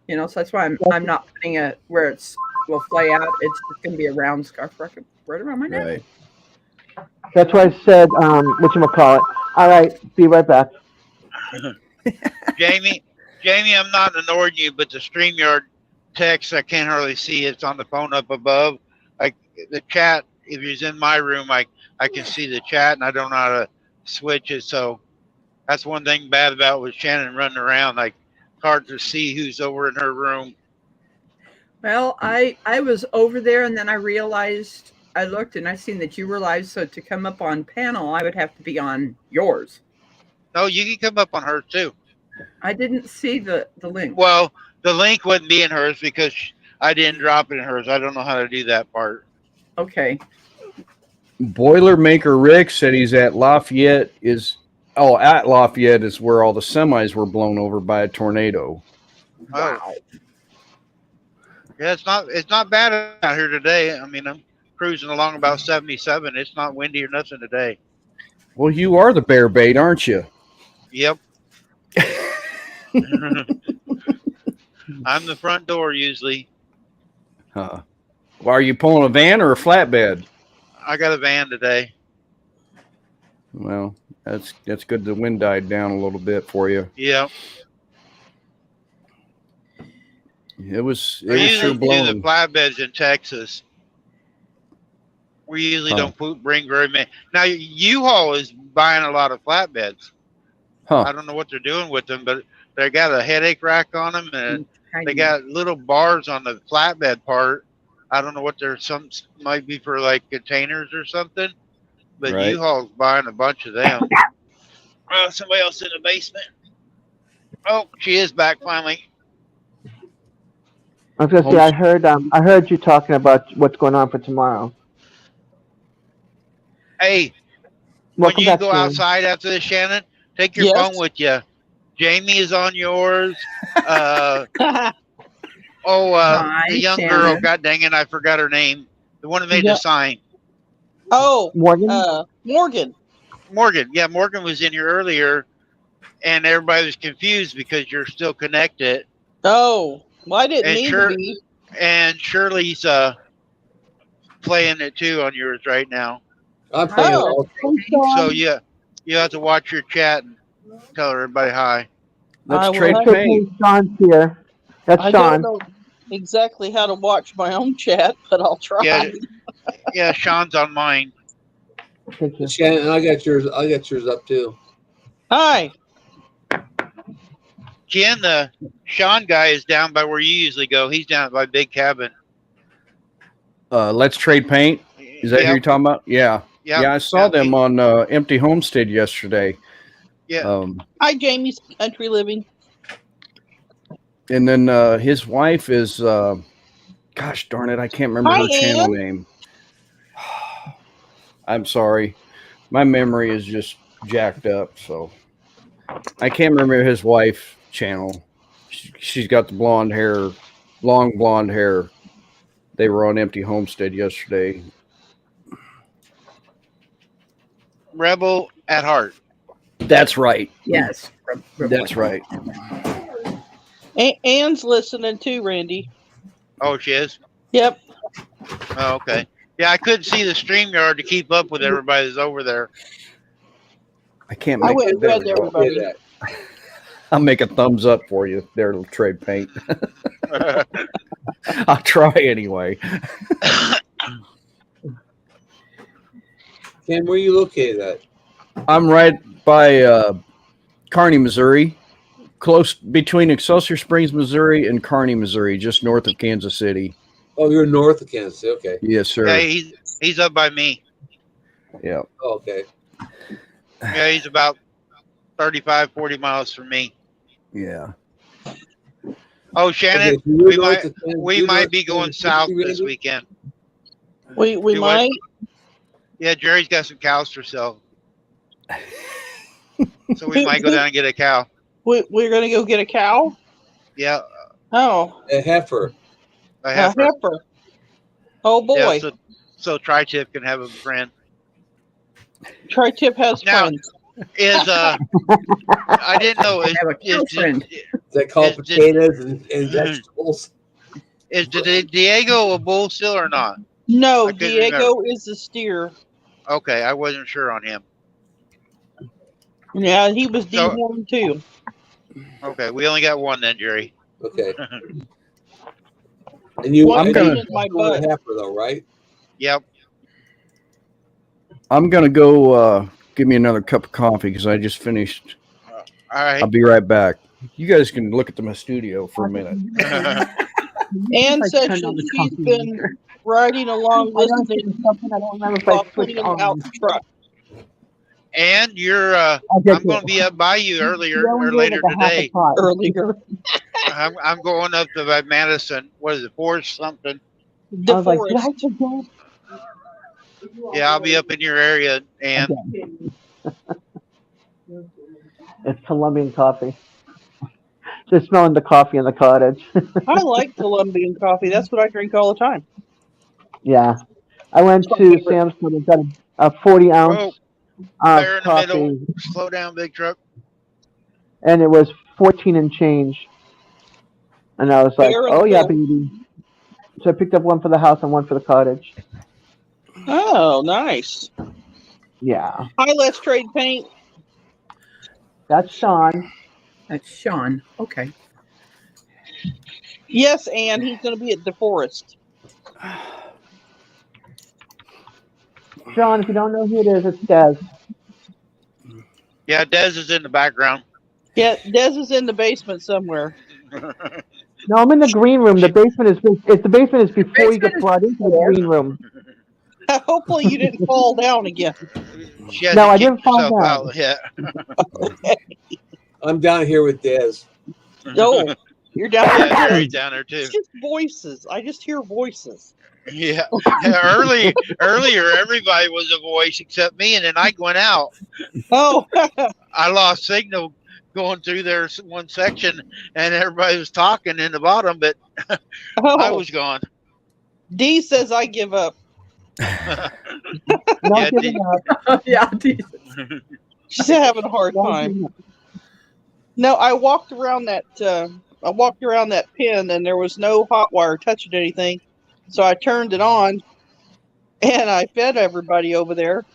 So that's why I'm not putting it where it's will flay out. It's just gonna be a round scarf right around my neck. Right. That's why I said, whatchamacallit. All right, be right back. Jamie, I'm not annoying you, but the StreamYard text I can't hardly see. It's on the phone up above. Like the chat, if it's in my room, I can see the chat, and I don't know how to switch it. So that's one thing bad about with Shannon running around. Like hard to see who's over in her room. Well, I was over there, and then I realized I looked and I seen that you were live. So to come up on panel, I would have to be on yours. No, you can come up on hers too. I didn't see the link. Well, the link wouldn't be in hers because I didn't drop it in hers. I don't know how to do that part. Okay. Boilermaker Rick said he's at Lafayette. At Lafayette is where all the semis were blown over by a tornado. Wow. Yeah, it's not bad out here today. I mean, I'm cruising along about 77. It's not windy or nothing today. Well, you are the bear bait, aren't you? Yep. I'm the front door usually. Well, are you pulling a van or a flatbed? I got a van today. Well, that's good. The wind died down a little bit for you. Yep. It was We usually sure do blowing. the flatbeds in Texas. We usually don't bring very many. Now, U-Haul is buying a lot of flatbeds. I don't know what they're doing with them, but they got a headache rack on them, and they got little bars on the flatbed part. I don't know what some might be for, like containers or something, but Right. U-Haul's buying a bunch of them. Oh, somebody else in the basement. Oh, she is back finally. I was gonna say, I heard you talking about what's going on for tomorrow. Hey, Welcome when you back, go Shannon. outside after this, Shannon, Take your Yes. phone with you. Jamie is on yours. Hi, The young girl. Shannon. God dang it, I forgot her name. The one who made Yeah. the sign. Oh, Morgan. Morgan. Morgan. Yeah, Morgan was in here earlier, and everybody was confused because you're still connected. Oh, well, I didn't And mean sure- to be. And Shirley's playing it too on yours right now. I'm playing Oh. all. So yeah, you have to watch your chat and tell everybody hi. I I Let's will trade have- paint. Sean's here. That's I Sean. don't know exactly how to watch my own chat, but I'll try. Yeah, yeah. Sean's on mine. Thank you. Shannon, I got yours. I got yours up too. Hi. Ken, the Sean guy is down by where you usually go. He's down by Big Cabin. Let's trade paint. Is that who you're talking about? Yeah. Yep. Yeah, I saw them on Empty Homestead yesterday. Yeah. Hi, Jamie's Country Living. And then his wife is, gosh darn it, I can't remember Hi, her channel Ann. name. I'm sorry. My memory is just jacked up. So I can't remember his wife's channel. She's got the blonde hair, long blonde hair. They were on Empty Homestead yesterday. Rebel at heart. That's right. Yes. That's right. Ann's listening too, Randy. Oh, she is. Yep. Oh, okay. Yeah, I couldn't see the StreamYard to keep up with everybody that's over there. I can't I make went and read Did everybody. that. I'll make a thumbs up for you there, little trade paint. I'll try anyway. Ken, where you located at? I'm right by Kearney, Missouri, close between Excelsior Springs, Missouri, and Kearney, Missouri, just north of Kansas City. Oh, you're north of Kansas City. Okay. Yes, sir. Yeah, he's up by me. Yeah. Oh, okay. Yeah, he's about 35, 40 miles from me. Yeah. Oh, Shannon, Okay, so you're we north might of Kansas- we you're might north be of going Kansas south City, this Randy? weekend. We Do what? might. Yeah, Jerry's got some cows for sale. So we might go down and get a cow. We're gonna go get a cow. Yeah, Oh, A heifer. a a heifer. heifer. Oh boy, Yeah, so Tri-Tip can have a friend. Tri-Tip has Now- friends. Is I didn't know I have a cow friend. Is that called Is- potatoes and vegetables? is Diego a bull still or not? No, I couldn't Diego is the steer. Okay, I wasn't sure on him. Yeah, he was So- dehorned too. Okay, we only got one then, Jerry. Okay. And you, One and gonna- you in my want butt. a heifer though, right? Yep. I'm going to go give me another cup of coffee because I just finished. All right. I'll be right back. You guys can look at my studio for a minute. Ann I said turned on the she's coffee been maker. riding along I don't listening think something. I don't remember if I while switched cleaning on. out the truck. And you're I'll get I'm to going it. to be up by you earlier You only or do it later with a half a today. pot. Earlier, I'm going up to by Madison. What is it, Forest something? the I was like, did forest. I forget? Yeah, I'll be up in your area, and Okay. It's Colombian coffee. Just smelling the coffee in the cottage. I like Colombian coffee. That's what I drink all the time. Yeah. I went My to favorite. Sam's Club and got a 40 ounce Fire in the coffee, middle. Slow down, big truck. and it was 14 and change. And I was like, Fire in oh the yeah, middle. baby. So I picked up one for the house and one for the cottage. Oh, nice. Yeah. Hi, Let's Trade Paint. That's Sean. That's Sean. Okay. Yes, Ann, he's going to be at DeForest. Sean, if you don't know who it is, it's Des. Yeah, Dez is in the background. Yeah, Des is in the basement somewhere. No, I'm in the green room. The basement is the basement is before you get basement is brought into the green room. Hopefully you didn't fall down again. She hasn't No, I kicked didn't fall herself down. out yet. I'm down here with Dez. No, you're down Yeah, there. Jerry's down there too. It's just voices. I just hear voices. Yeah. Earlier, everybody was a voice except me, and then I went out. Oh, I lost signal going through there one section, and everybody was talking in the bottom, but I Oh, was gone. D says I give up. Not Yeah, giving up. Yeah, She's having a hard Not time. giving up. No, I walked around that. I walked around that pin, and there was no hot wire touching anything. So I turned it on, and I fed everybody over there.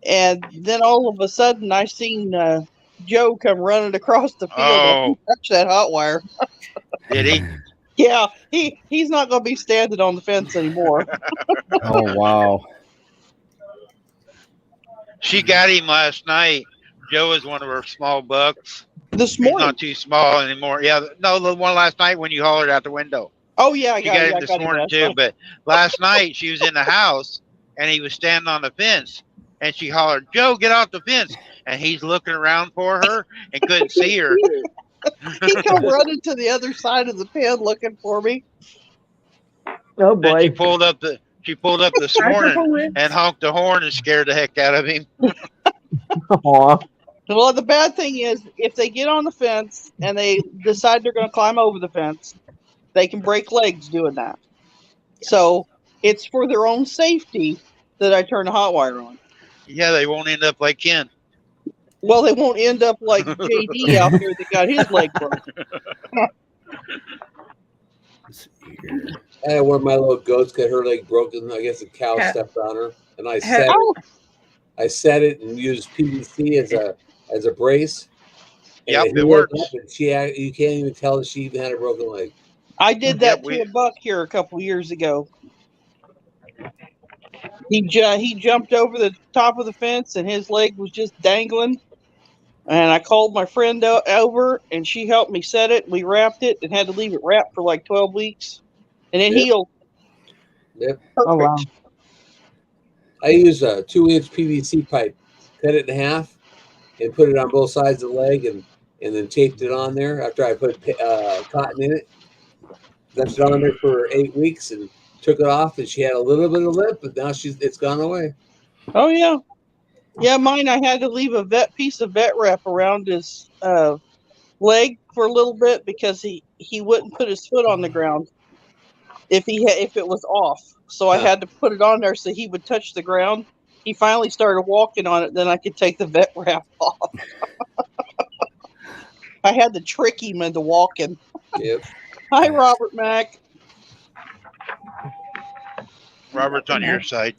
And then all of a sudden, I seen Joe come running across the field and Oh, touch that hot wire. did he? Yeah, he's not going to be standing on the fence anymore. Oh wow. She got him last night. Joe is one of her small bucks. This He's morning. not too small anymore. Yeah, no, the one last night when you hollered out the window. Oh yeah, I She got, got yeah, him I this got him morning last too. night. But last night she was in the house and he was standing on the fence, and she hollered, "Joe, get off the fence!" And he's looking around for her and couldn't see her. He come running to the other side of the pen looking for me. Oh Then she boy. pulled up this morning and honked the horn and scared the heck out of him. Aw. Well, the bad thing is, if they get on the fence and they decide they're going to climb over the fence, they can break legs doing that. So it's for their own safety that I turn the hot wire on. Yeah, they won't end up like Ken. Well, they won't end up like JD out there that got his leg broken. I had one of my little goats get her leg broken. I guess a cow stepped on her, and I set it and used PVC as a brace. Yep, And it works. And you can't even tell that she even had a broken leg. I did that Yep, to a buck here a couple years ago. He jumped over the top of the fence and his leg was just dangling. And I called my friend over and she helped me set it. We wrapped it and had to leave it wrapped for like 12 weeks. And it healed. Yep. Perfect. Oh wow. I use a 2-inch PVC pipe, cut it in half, and put it on both sides of the leg, and then taped it on there after I put cotton in it. Left it on there for 8 weeks and took it off, and she had a little bit of lip, but now it's gone away. Oh yeah. Yeah, mine I had to leave a piece of vet wrap around his leg for a little bit because he wouldn't put his foot on the ground if it was off. So I had to put it on there so he would touch the ground. He finally started walking on it, then I could take the vet wrap off. I had to trick him into walking. Yep. Hi, Robert Mack. Robert's on your side.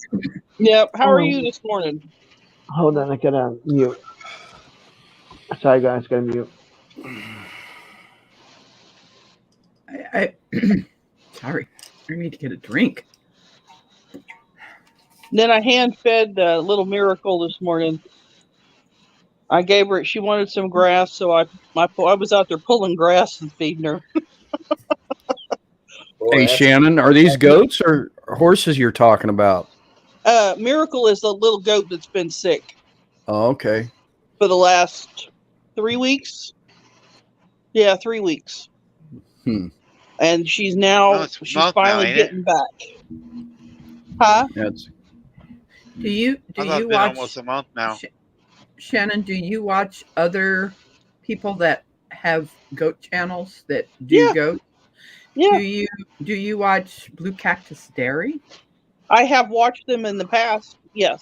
Yep. How are you this morning? Hold on, I gotta mute. Sorry guys, gotta mute. I sorry. I need to get a drink. Then I hand fed little Miracle this morning. I gave her. She wanted some grass, so I was out there pulling grass and feeding her. Hey Shannon, are these goats or horses you're talking about? Miracle is a little goat that's been sick Oh, okay. for the last 3 weeks. Yeah, 3 weeks. And she's It's a she's month now, finally ain't it? getting back. Huh? That's Do you It's been watch almost a month now. Shannon? Do you watch other people that have goat channels that do Yeah. goat? Yeah, Do you watch Blue Cactus Dairy? I have watched them in the past. Yes.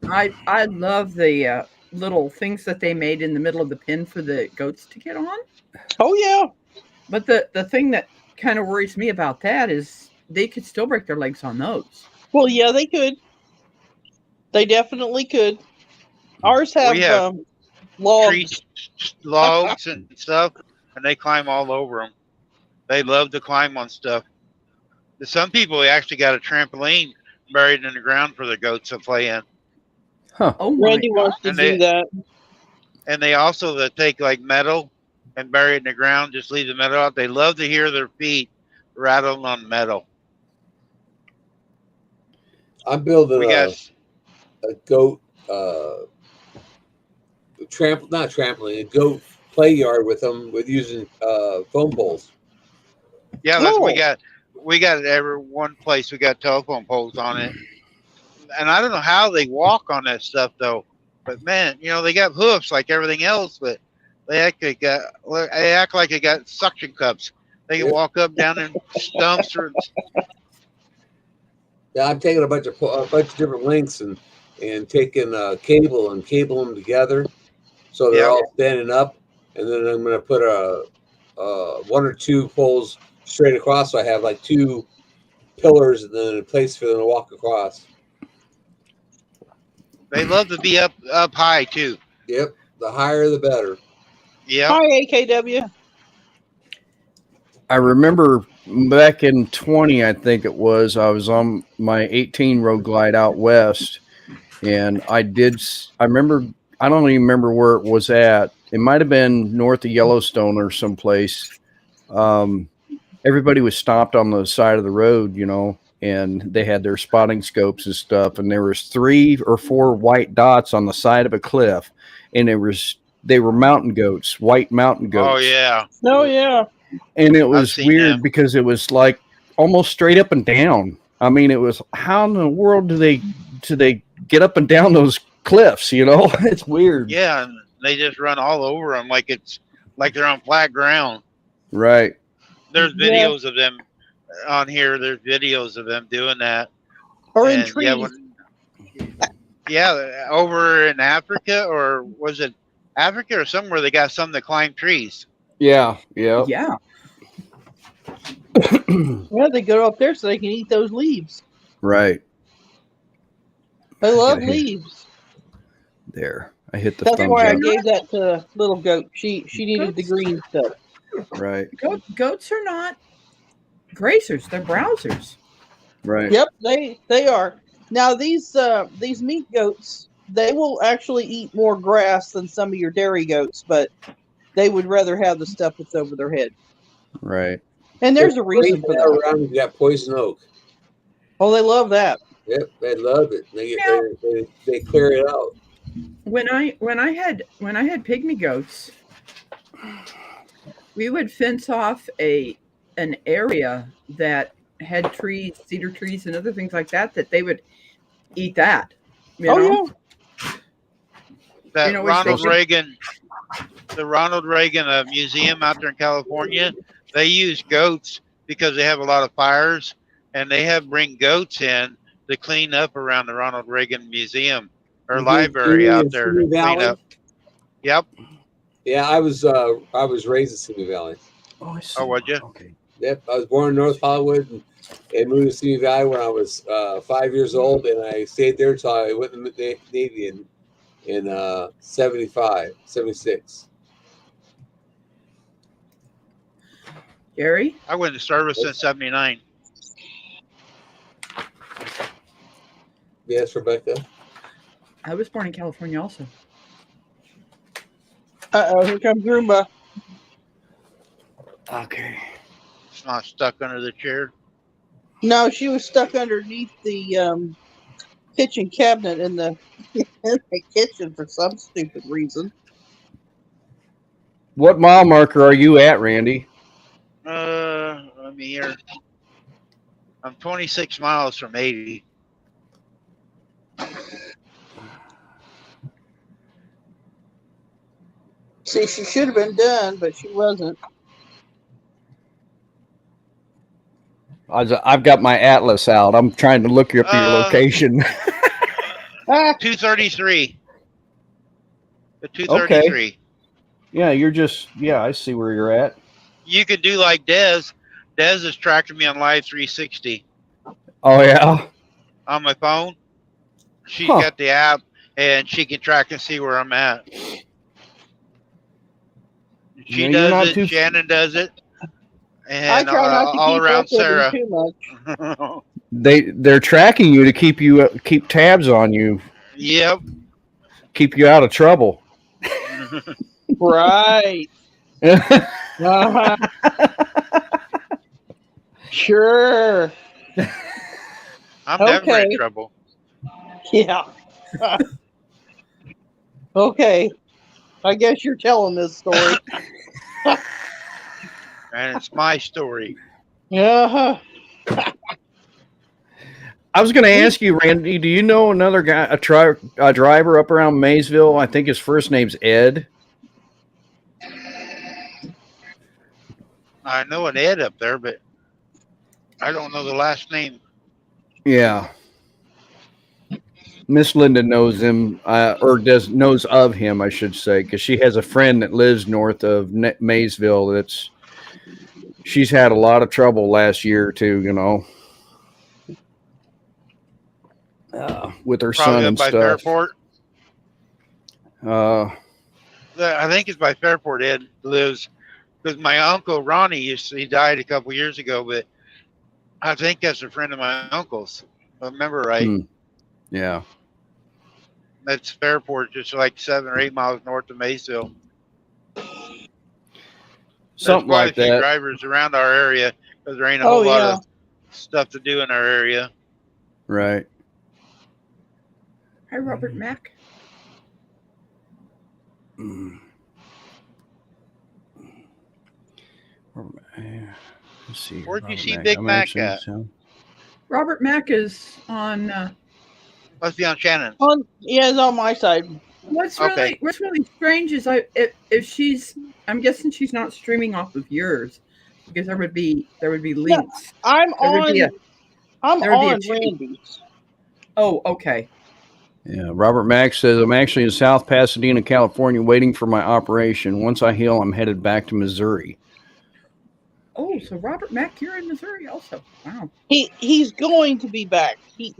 I love the little things that they made in the middle of the pen for the goats to get on. Oh yeah. But the thing that kind of worries me about that is they could still break their legs on those. Well, yeah, they could. They definitely could. Ours have, We have logs. Trees, logs and stuff, and they climb all over them. They love to climb on stuff. Some people actually got a trampoline buried in the ground for the goats to play in. Oh my Randy God. wants to And do they- that. And they also take like metal and bury it in the ground, just leave the metal out. They love to hear their feet rattling on metal. I'm building We got a goat a goat play yard with them with using foam poles. Yeah, that's Oh. we got it every one place. We got telephone poles on it, and I don't know how they walk on that stuff though. But man, you know, they got hoofs like everything else, but they act like they got suction cups. They can Yep. walk up down in stumps or Yeah, I'm taking a bunch of different lengths and taking cable and cable them together so they're Yep. all standing up, and then I'm going to put one or two poles straight across, so I have like two pillars and then a place for them to walk across. they love to be up high too. Yep, the higher the better. Yep. Hi, AKW. I remember back in 20, I think it was, I was on my 18 road glide out west, and I remember, I don't even remember where it was at. It might have been north of Yellowstone or someplace. Everybody was stopped on the side of the road, you know, and they had their spotting scopes and stuff, and there was 3 or 4 white dots on the side of a cliff, and they were mountain goats, white mountain goats. Oh yeah. Oh yeah. And it was seen weird them. because it was like almost straight up and down. I mean, it was, how in the world do they get up and down those cliffs? You know, it's weird. Yeah, and they just run all over them like it's like they're on flat ground. Right. There's Yeah. videos of them on here. There's videos of them doing that. Or in And, trees. yeah, over in Africa, or was it Africa or somewhere? They got some that climb trees. Yeah. Yeah. Yeah. Yeah, they go up there so they can eat those leaves. Right. They love Okay. leaves. There. I hit the That's thumbs why I up. gave that to little goat. She needed the green stuff. Right. Goats are not grazers; they're browsers. Right. Yep, they are. Now these meat goats, they will actually eat more grass than some of your dairy goats, but they would rather have the stuff that's over their head. Right. And there's a reason for that. Around, you got poison oak. Oh, they love that. Yep, they love it. They clear it out. When I had pygmy goats, we would fence off an area that had trees, cedar trees, and other things like that they would eat that. You Oh know? yeah. That You know which Ronald station? Reagan, the Ronald Reagan Museum out there in California, they use goats because they have a lot of fires, and they bring goats in to clean up around the Ronald Reagan Museum or Mhm. library Simi- out there to Simi clean Valley? up. Yep. Yeah, I was raised in Simi Valley. Oh, I see. Oh, would you? Okay. Yep, I was born in North Hollywood and moved to Simi Valley when I was 5 years old, and I stayed there until I went in the Navy in 75, 76. Gary, I went to service in '79. Yes, Rebecca. I was born in California also. Uh-oh, here comes Roomba. Okay. It's not stuck under the chair. No, she was stuck underneath the kitchen cabinet in the in the kitchen for some stupid reason. What mile marker are you at, Randy? Let me hear. I'm 26 miles from 80. See, she should have been done, but she wasn't. I've got my atlas out. I'm trying to look up your location. Ah, 233. The 233. Yeah, I see where you're at. You could do like Des. Des is tracking me on Live 360 Oh yeah. on my phone. She's Huh. got the app, and she can track and see where I'm at. She Yeah, you're not does too- it. Shannon does it. I And try not to all keep around up with her Sarah. too much. They're tracking you to keep tabs on you, Yep. keep you out of trouble. Right. Uh-huh. Sure. I'm never in Okay. trouble. Yeah. Okay. I guess you're telling this story. And it's my story. Yeah. I was going to ask you, Randy, do you know another guy, a driver up around Maysville? I think his first name's Ed. I know an Ed up there, but I don't know the last name. Yeah. Miss Linda knows him, or knows of him, I should say, because she has a friend that lives north of Maysville. She's had a lot of trouble last year or two, you know, with her Probably son up and by stuff. Fairport. I think it's by Fairport. Ed lives, because my uncle Ronnie he died a couple years ago, but I think that's a friend of my uncle's. If I remember right. Yeah. That's Fairport, just like 7 or 8 miles north of Maysville. Something There's like quite a few that. drivers around our area because there ain't a whole lot of stuff to do in our area. Right. Hi, Robert Mack. Let's see. Where'd you Robert see Big I'm Mac actually- at? Robert Mack is on. Must be on Shannon. It's on my side. What's Okay. really strange is if she's, I'm guessing she's not streaming off of yours, because there would be links. I'm There would be on. I'm there would be a on cheat. Randy's. Oh, okay. Yeah, Robert Mack says, I'm actually in South Pasadena, California, waiting for my operation. Once I heal, I'm headed back to Missouri. Oh, so Robert Mack, you're in Missouri also. Wow. He's going to be back. He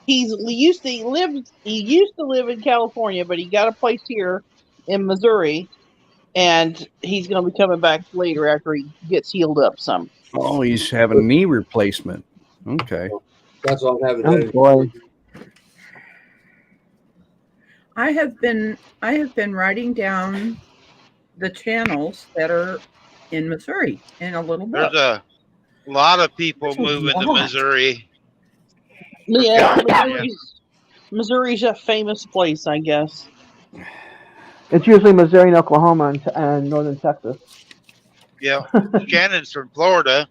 used to live in California, but he got a place here in Missouri, and he's going to be coming back later after he gets healed up some. Oh, he's having a knee replacement. Okay. That's what I'm having. Oh boy. I have been writing down the channels that are in Missouri in a little book. There's a lot of people There's a moving to lot. Missouri. Yeah, Missouri's a famous place, I guess. It's usually Missouri and Oklahoma and northern Texas. Yeah, Shannon's from Florida.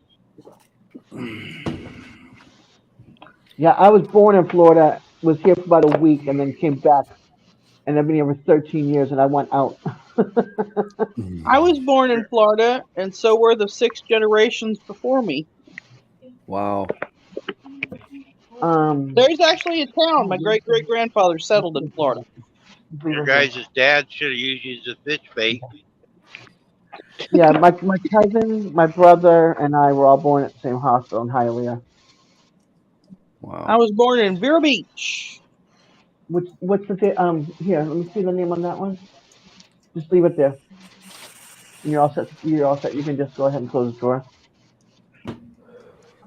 Yeah, I was born in Florida, was here for about a week, and then came back. And I've been here for 13 years, and I went out. I was born in Florida, and so were the 6 generations before me. Wow. There's actually a town my great-great-grandfather settled in Florida. Your guys' dad should have used you as a fish bait. Yeah, my cousin, my brother, and I were all born at the same hospital in Hialeah. Wow. I was born in Vero Beach. What's the here? Let me see the name on that one. Just leave it there. And you're all set. You're all set. You can just go ahead and close the door.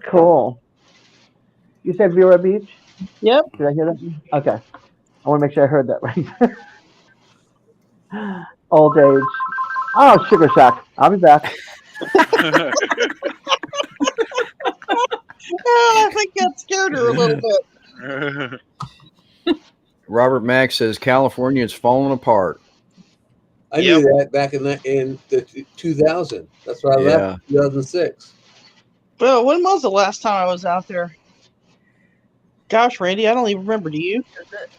Cool. You said Vero Beach? Yep. Did I hear that? Okay. I want to make sure I heard that right. Old age. Oh, sugar shock. I'll be back. I think that scared her a little bit. Robert Mack says California is falling apart. I knew that back in the 2000. That's why I left in 2006. Well, when was the last time I was out there? Gosh, Randy, I don't even remember. Do you?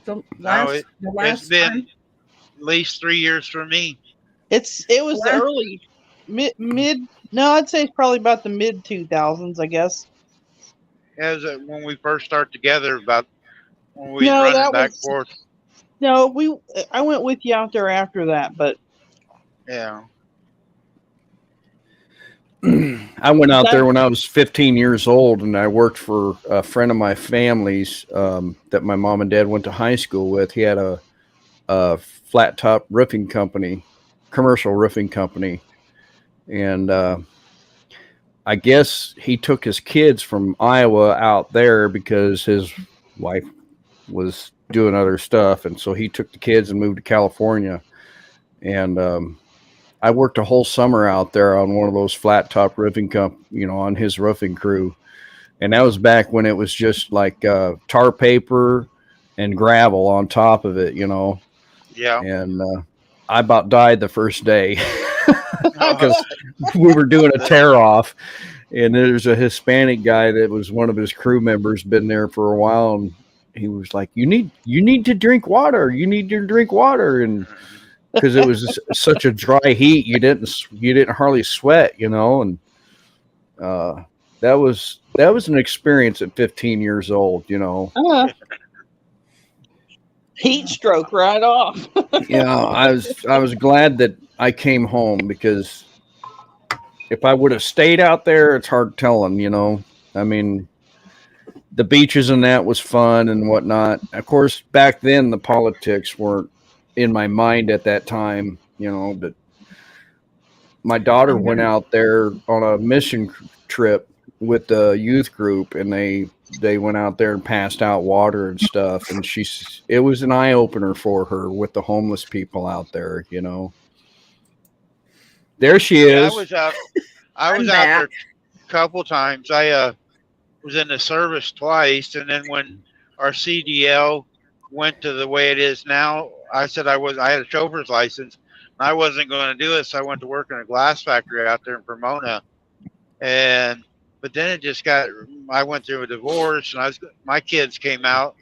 The last It's been time? at least 3 years for me. It was the early mid. No, I'd say it's probably about the mid 2000s, I guess. Yeah, it was when we first started together, about when we No, were running that back was- and forth. No, I went with you out there after that, but Yeah. I went out there when I was 15 years old, and I worked for a friend of my family's that my mom and dad went to high school with. He had a flat top roofing company, commercial roofing company, and I guess he took his kids from Iowa out there because his wife was doing other stuff, and so he took the kids and moved to California. And I worked a whole summer out there on one of those flat top roofing on his roofing crew. And that was back when it was just like tar paper and gravel on top of it, Yeah. And I about died the first day because we were doing a tear off. And there's a Hispanic guy that was one of his crew members, been there for a while, and he was like, "You need to drink water. You need to drink water," and because it was such a dry heat, you didn't hardly sweat, and that was an experience at 15 years old, Heat stroke right off. I was glad that I came home, because if I would have stayed out there, it's hard telling, I mean, the beaches and that was fun and whatnot. Of course, back then the politics weren't in my mind at that time, but my daughter went out there on a mission trip with the youth group, and they went out there and passed out water and stuff, and it was an eye opener for her with the homeless people out there, There she is. I was out there a couple times. I was in the service twice, and then when our CDL went to the way it is now, I said I had a chauffeur's license. And I wasn't going to do it, so I went to work in a glass factory out there in Pomona. But then I went through a divorce, and my kids came out,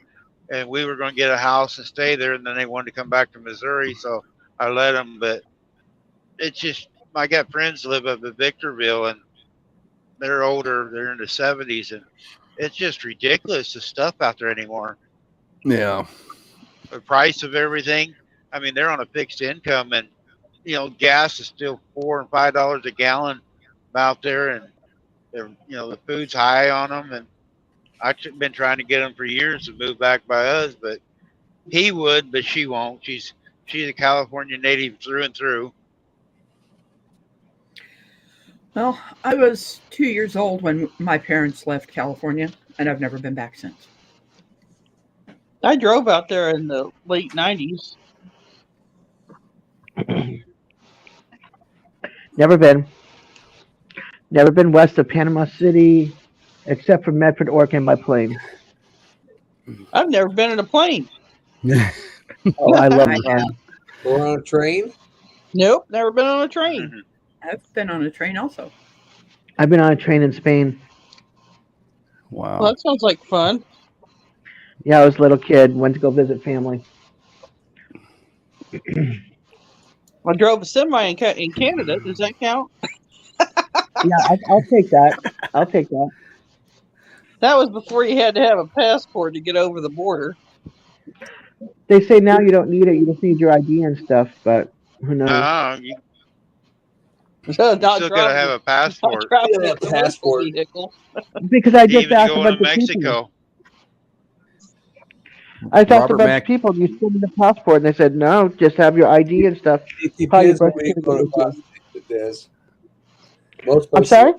and we were going to get a house and stay there, and then they wanted to come back to Missouri, so I let them. But it's just, I got friends that live up in Victorville, and they're older, they're in the 70s, and it's just ridiculous, the stuff out there anymore. Yeah. The price of everything. I mean, they're on a fixed income, and gas is still $4 and $5 a gallon out there, and the food's high on them. And I've been trying to get them for years to move back by us, but he would, but she won't. She's a California native through and through. Well, I was 2 years old when my parents left California, and I've never been back since. I drove out there in the late 90s. Never been west of Panama City, except for Medford, Oregon by plane. I've never been in a plane. Oh, I love it. Or on a train? Nope, never been on a train. I've been on a train also. I've been on a train in Spain. Wow. Well, that sounds like fun. Yeah, I was a little kid, went to go visit family. I drove a semi in Canada. Does that count? Yeah, I'll take that. I'll take that. That was before you had to have a passport to get over the border. They say now you don't need it. You just need your ID and stuff, but who knows? You Not still got to driving- have a passport. not driving You a have a passport. vehicle. Because I just Even asked a going bunch to of people. Mexico. I talked to a Robert bunch Mack- of people. You still need a passport, and they said no. Just have your ID and stuff. It Probably depends on birth where you're going certificate. across. It does. Most I'm places, sorry.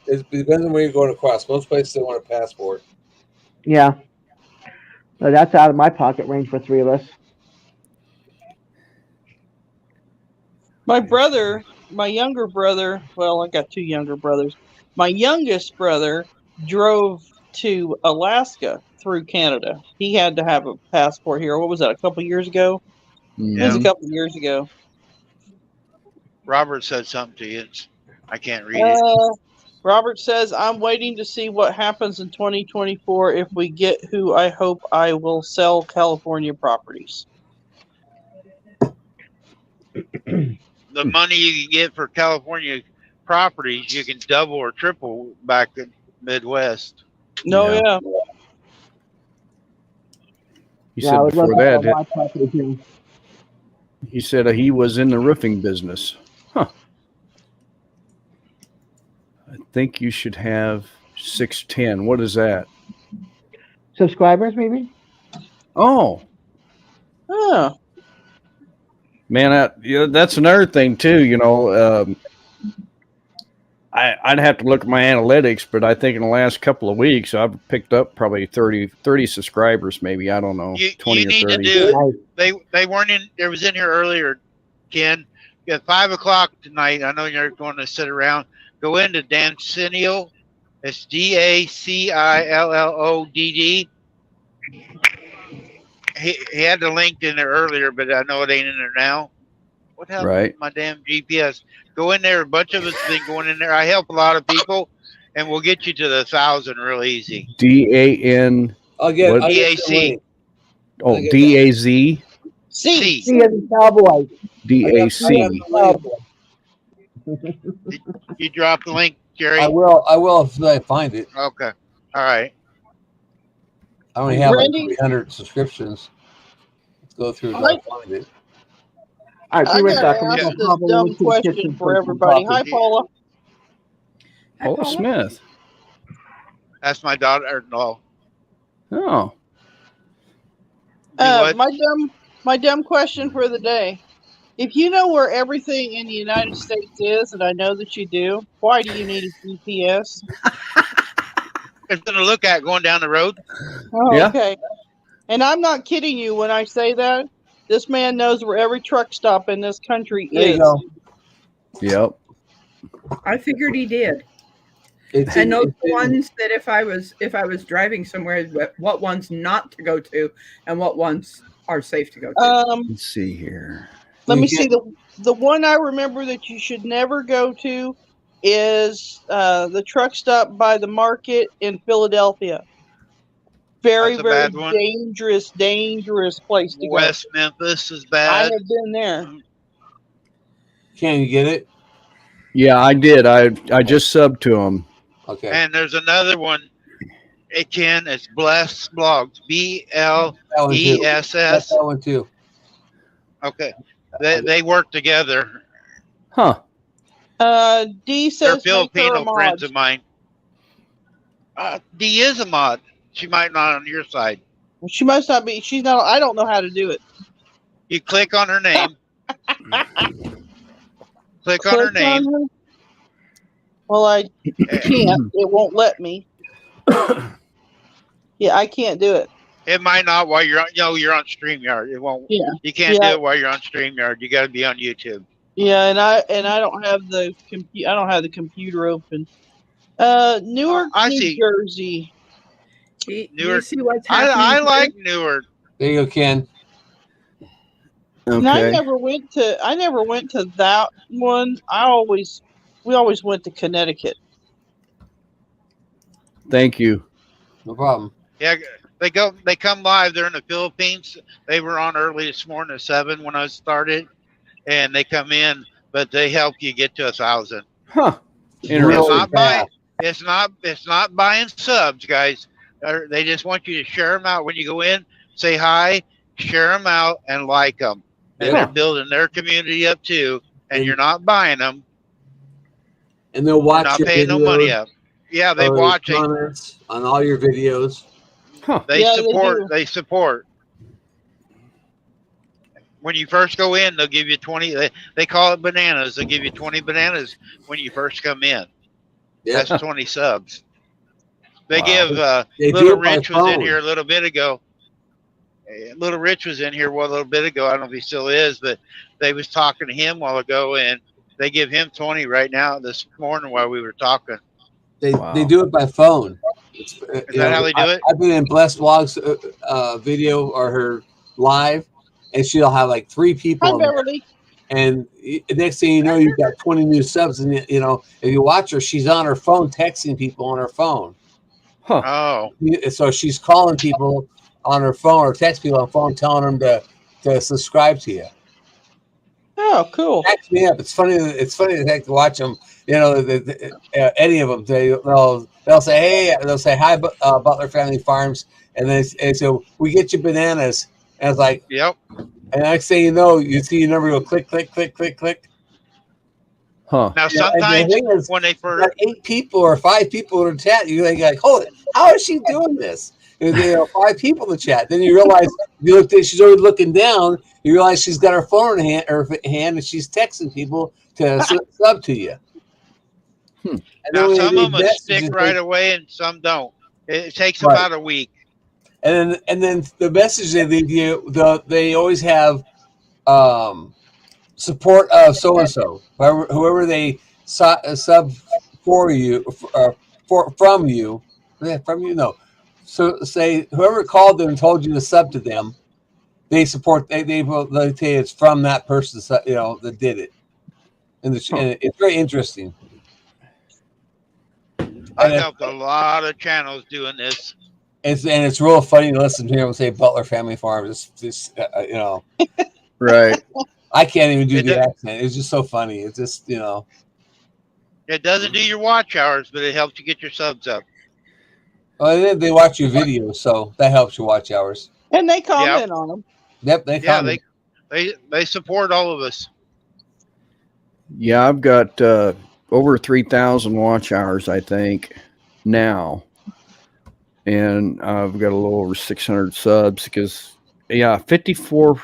it depends on where you're going across. Most places they want a passport. Yeah. So that's out of my pocket range for three of us. My younger brother, well, I got two younger brothers. My youngest brother drove to Alaska through Canada. He had to have a passport here. What was that, a couple years ago? It was a couple years ago. Robert said something to you. I can't read it. Robert says, I'm waiting to see what happens in 2024 if we get who I hope I will sell California properties. The money you can get for California properties, you can double or triple back in Midwest. No, Yeah. yeah. He Yeah, I said would love before to have that, my property too. he said he was in the roofing business. Huh. I think you should have 610. What is that? Subscribers, maybe? Oh, Oh, man, that's another thing too. I'd have to look at my analytics, but I think in the last couple of weeks I've picked up probably 30 subscribers, maybe. I don't know, You 20 or need 30. to do. Nice. They weren't in. There was in here earlier, Ken. At 5 o'clock tonight. I know you're going to sit around. Go into Dancillodd. It's DACILLODD. He had the link in there earlier, but I know it ain't in there now. What happened Right. to my damn GPS? Go in there. A bunch of us have been going in there. I help a lot of people, and we'll get you to the 1,000 real easy. DAN. I'll get What? I'll get DAC. the link. Oh, DAZ. C. See as a cowboy. DAC. You drop the link, Jerry. I will if I find it. Okay. All right. I only have like Randy? 300 subscriptions. Let's go through and Right. find it. All right, I be right gotta back. I'm ask gonna this hobble dumb into the question kitchen for some everybody. Hi, coffee. Paula. Paula Smith. That's my daughter. No. Oh. What? My dumb question for the day. If you know where everything in the United States is, and I know that you do, why do you need a GPS? It's going to look at going down the road. Oh, Yeah. okay. And I'm not kidding you when I say that. This man knows where every truck stop in this country There you is. go. Yep. I figured he did. It's And those it's in- ones that if I was driving somewhere, what ones not to go to, and what ones are safe to go to. Let's see here. Let You me get- see. The one I remember that you should never go to is the truck stop by the market in Philadelphia. Very, That's a very bad one. dangerous place to West Memphis is go. I bad. have been there. Can you get it? Yeah, I did. I just subbed to him. Okay. And there's another one. It can. It's Bless Blogs. That one too. That's BLESS. that one too. Okay. They work together. Huh. D They're says make her a Filipino mod. friends of mine. D is a mod. She might not on your side. She must not be. She's not. I don't know how to do it. You click on her name. Click on her name. her? Well, I can't. It won't let me. Yeah, I can't do it. It might not while you're on. You're on StreamYard. It won't. Yeah. You can't Yeah. do it while you're on StreamYard. You got to be on YouTube. Yeah, and I don't have the I don't have the computer open. Newark, I New see. Jersey. You Newark. see what's happening? I here? like Newark. There you go, Ken. And I Okay. never went to that one. We always went to Connecticut. Thank you. No problem. Yeah, they come live. They're in the Philippines. They were on early this morning at 7 when I started, and they come in, but they help you get to 1,000. Huh. It's Interesting. not buying. It's not buying subs, guys. They just want you to share them out when you go in. Say hi, share them out, and like them. And Yeah. they're building their community up too. And you're not buying them. And they'll You're watch not your paying no videos, money up. Yeah, they or watch it. comments on all your videos. Huh. They Yeah, they support. do. They support. When you first go in, they'll give you 20. They call it bananas. They'll give you 20 bananas when you first come in. Yeah. That's 20 subs. They Wow. give. They do Little it by Rich was in phone. here a little bit ago. Little Rich was in here a little bit ago. I don't know if he still is, but they was talking to him a while ago, and they give him 20 right now this morning while we were talking. They Wow. do it by phone. It's, Is that how they do it? I've been in Bless Vlogs video or her live, and she'll have like 3 people. Hi, in there. Beverly. And next thing you know, you've got 20 new subs, and if you watch her, she's on her phone texting people on her phone. Huh. Oh, So she's calling people on her phone or text people on phone, telling them to subscribe to you. Oh, cool. Cracks me up. It's funny. It's funny to watch them. Any of them. They'll say, "Hey," they'll say, "Hi, Butler Family Farms," and then they say, "We get you bananas." And it's like, yep. and next thing you know, you see your number go click, click, click, click, click. Huh. Now And the sometimes thing is, when they first, like 8 people or 5 people in the chat, you're like, hold it, how is she doing this? And 5 people in the chat. Then you realize you look, she's already looking down. You realize she's got her phone in her hand and she's texting people to sub to you. And then now when some they of them message, stick it's right like- away and some don't. It takes Right. about a week. And then the message they leave you, they always have support of so and so, whoever they sub for you, from you. No. So say whoever called them and told you to sub to them, they support. They say it's from that person, that did it. And it's very interesting. I've helped a lot of channels doing this. It's real funny to listen to him say Butler Family Farms. It's just you know, Right. I can't even do It the does- accent. It's just so funny. It's just you know. It doesn't do your watch hours, but it helps you get your subs up. Well, they watch your videos, so that helps your watch hours. And they comment on them. Yep, they Yeah, comment. they support all of us. Yeah, I've got over 3,000 watch hours, I think, now. And I've got a little over 600 subs because, 54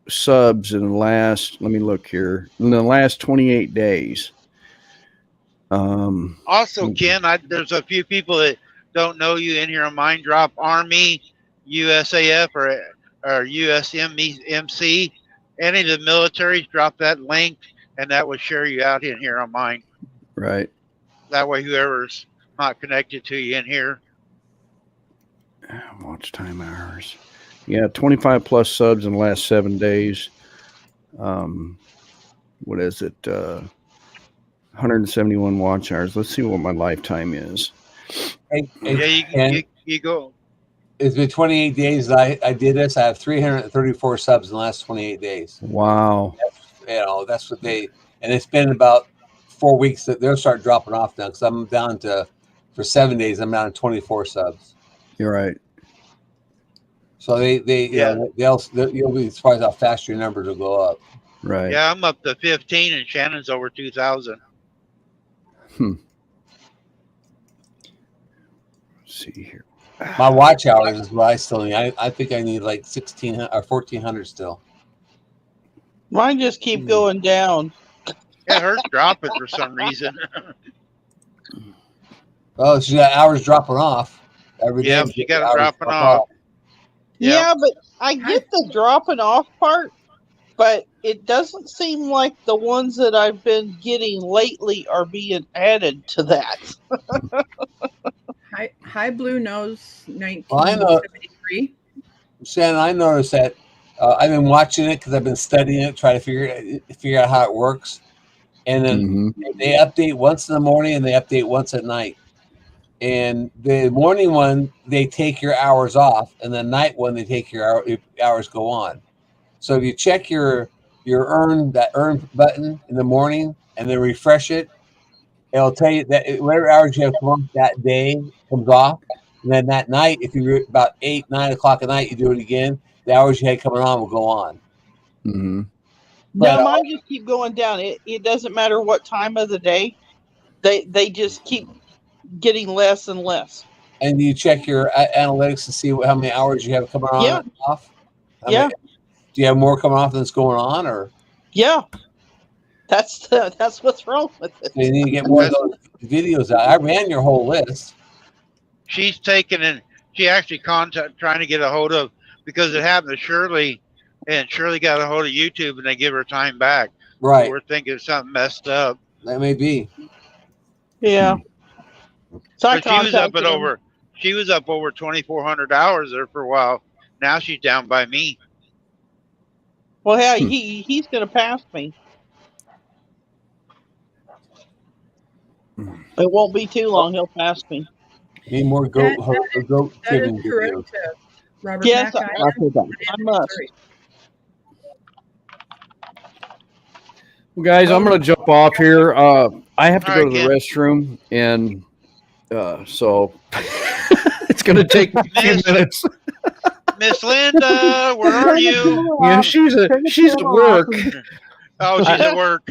subs in the last, let me look here, in the last 28 days. Also, Ken, there's a few people that don't know you in here on Mind Drop Army, USAF, or USMC. Any of the militaries, drop that link, and that will share you out in here on mine. Right. That way, whoever's not connected to you in here. Watch time hours. Yeah, 25 plus subs in the last 7 days. What is it? 171 watch hours. Let's see what my lifetime is. Hey, Yeah, you go. it's been 28 days that I did this. I have 334 subs in the last 28 days. Wow. You know, that's what and it's been about 4 weeks that they'll start dropping off now because I'm down to, for 7 days, I'm down to 24 subs. You're right. So you'll be surprised how fast your numbers will go up. Right. Yeah, I'm up to 15, and Shannon's over 2,000. Let's see here. My watch hours is what I still need. I think I need like 1,600 or 1,400 still. Mine just keep going down. Yeah, hers dropping for some reason. Oh, she got hours dropping off every day. Yeah, she got it hours dropping drop off. Yeah, but I get the dropping off part, but it doesn't seem like the ones that I've been getting lately are being added to that. High Blue knows Well, I know. 1973. Shannon, I noticed that I've been watching it because I've been studying it, trying to figure out how it works. And then they update once in the morning and they update once at night. And the morning one, they take your hours off, and the night one, they take your hours go on. So if you check your earn button in the morning and then refresh it, it'll tell you that whatever hours you have come on that day comes off. And then that night, if you're about 8, 9 o'clock at night, you do it again. The hours you had coming on will go on. Mm-hmm. But, No, mine just keep going down. It doesn't matter what time of the day. They just keep getting less and less. And do you check your analytics to see how many hours you have coming on Yeah. and off? Yeah. Do you have more coming off than it's going on, or Yeah. That's what's wrong with it. do you need to get more of those videos out? I ran your whole list. She's taken and she actually trying to get a hold of, because it happened to Shirley, and Shirley got a hold of YouTube and they give her time back. Right. We're thinking something messed up. That may be. Yeah. So I But she was up contacted at him. she was up over 2,400 hours there for a while. Now she's down by me. Well, yeah, he's going to pass me. It won't be too long. He'll pass me. Need more goat That trimming is correct, videos. Robert Yes, Mack. I must. Well, guys, I'm going to jump off here. I have to All go right, to the Ken. restroom, and so it's going to take a few Miss- minutes. Miss Linda, where are you? Yeah, she's at work. Oh, she's at work.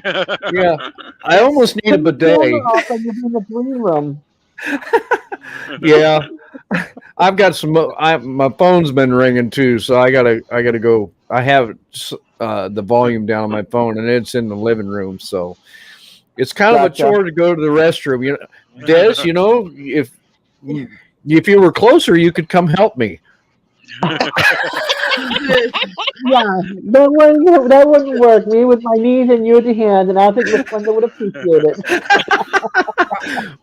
Yeah, I almost need a bidet. the green room. Yeah, I've got some. My phone's been ringing too, so I gotta go. I have the volume down on my phone, and it's in the living room, so it's kind of a Gotcha. chore to go to the restroom. You know, Des, you know, if you were closer, you could come help me. Yeah, that wouldn't work. Me with my knees and you with your hands, and I think Miss Linda would appreciate it.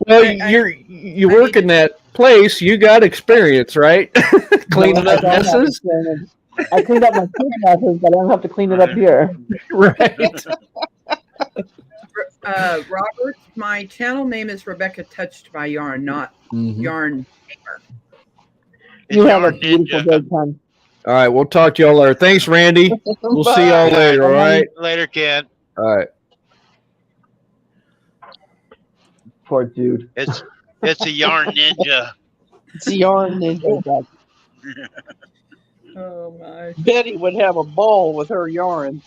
Well, I- you work in that place. You got experience, right? Cleaning No, I up don't have messes, experience. I cleaned up my kids' messes, but I don't have to clean it up here. right? Robert, my channel name is Rebecca Touched by Yarn, not Mhm. Yarn Gamer. You have a Yarn beautiful Ninja. day, Ken. All right, we'll talk to y'all later. Thanks, Randy. We'll see y'all Bye. later. All right. Later, Ken. All right. Poor dude. It's a Yarn Ninja. It's a yarn ninja. Oh my. Betty would have a ball with her yarn.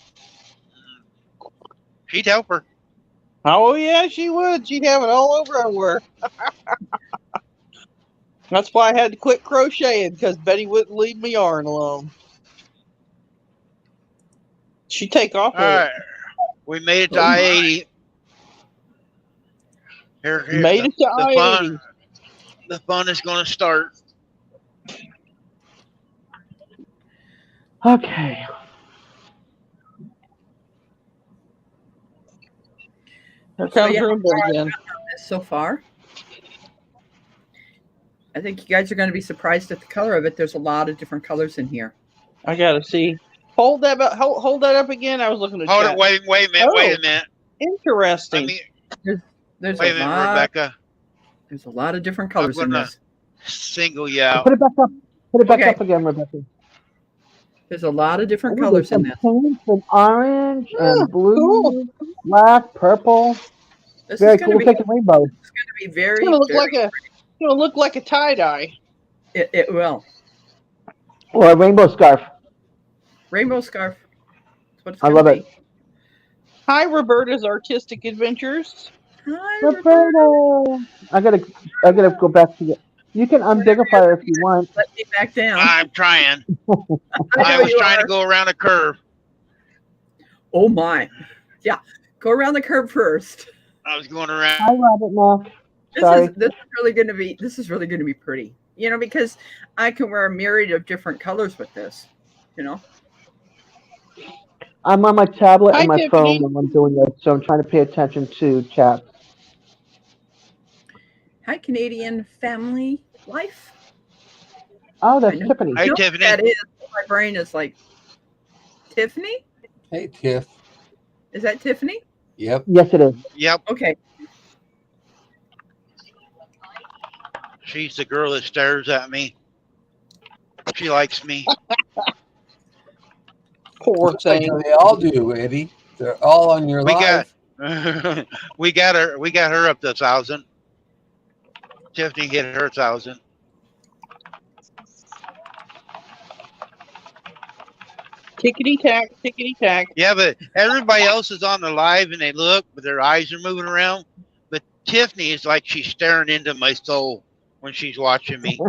She'd help her. Oh yeah, she would. She'd have it all over everywhere. That's why I had to quit crocheting, because Betty wouldn't leave my yarn alone. She'd take off All with right. We made it to Oh, my. I-80. Here, it. Made it to the I-80. fun. The fun is going to start. Okay. Here comes yeah, Roomba again. So far, I think you guys are going to be surprised at the color of it. There's a lot of different colors in here. I gotta see. Hold that up. Hold that up again. I was looking at Hold chat. it. Wait a minute. Wait Oh. a minute. Interesting. There's Wait a a minute, lot. Rebecca. There's a lot of different colors in gonna- this. Single you out. Put it back up. Put it back Okay. up again, Rebecca. There's a lot of different Ooh, colors there's in some this. pink and orange and Ah, blue, cool. black, purple. This Very is going cool. to Take the rainbow. be It's very, gonna look very. like a. It's gonna look like a tie dye. It will. Or a rainbow scarf. Rainbow scarf. That's what it's I gonna love be. it. Hi, Roberta's Artistic Adventures. Hi, Roberta. Roberta. I gotta go back to the. You can undigify her if you want. Let me back down. I'm trying. I I know was you trying are. to go around a curve. Oh my. Yeah. Go around the curb first. I was going around. Hi, Robert Mack. This Sorry. is really going to be pretty. You know, because I can wear a myriad of different colors with this. You know. I'm on my tablet Hi, and my Tiffany. phone when I'm doing this, so I'm trying to pay attention to chat. Hi, Canadian Family Life. Oh, that's I know. Tiffany. Hey, You know Tiffany. what that is. My brain is like, Tiffany? Hey, Tiff. Is that Tiffany? Yep. Yes, it is. Yep. Okay. She's the girl that stares at me. She likes me. Poor Like thing. they all do, Eddie. They're all on your We live. we got her up to 1,000. Tiffany hit her 1,000. Tickety tack, tickety tack. Yeah, but everybody else is on the live and they look, but their eyes are moving around. But Tiffany is like she's staring into my soul when she's watching me.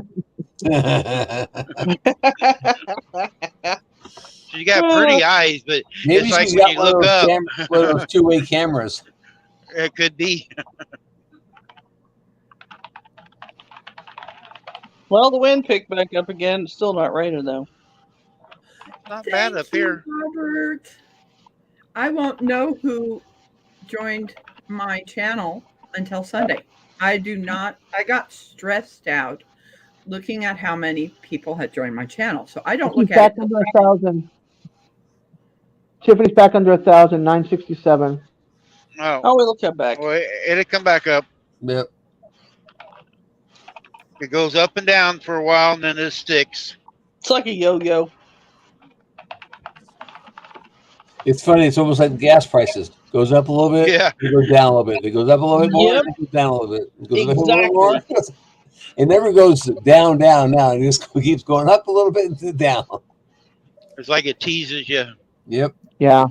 She's got pretty eyes, but Maybe it's like she's when got you one of look those, up, one of those two-way cameras. it could be. Well, the wind picked back up again. It's still not raining though. Not bad Thank up you, here. Robert. I won't know who joined my channel until Sunday. I got stressed out looking at how many people had joined my channel. So I don't She's look back at it. under 1,000. Tiffany's back under 1,000, 967. Oh, Oh, it'll come back. well, it'll come back up. Yep. It goes up and down for a while and then it sticks. It's like a yo-yo. It's funny. It's almost like gas prices. Goes up a little bit. Yeah. It goes down a little bit. It goes up a little bit more. Yep. It goes down a little bit. It goes up a little Exactly. more. It never goes down, down, down. It just keeps going up a little bit and then down. It's like it teases you. Yep. Yeah.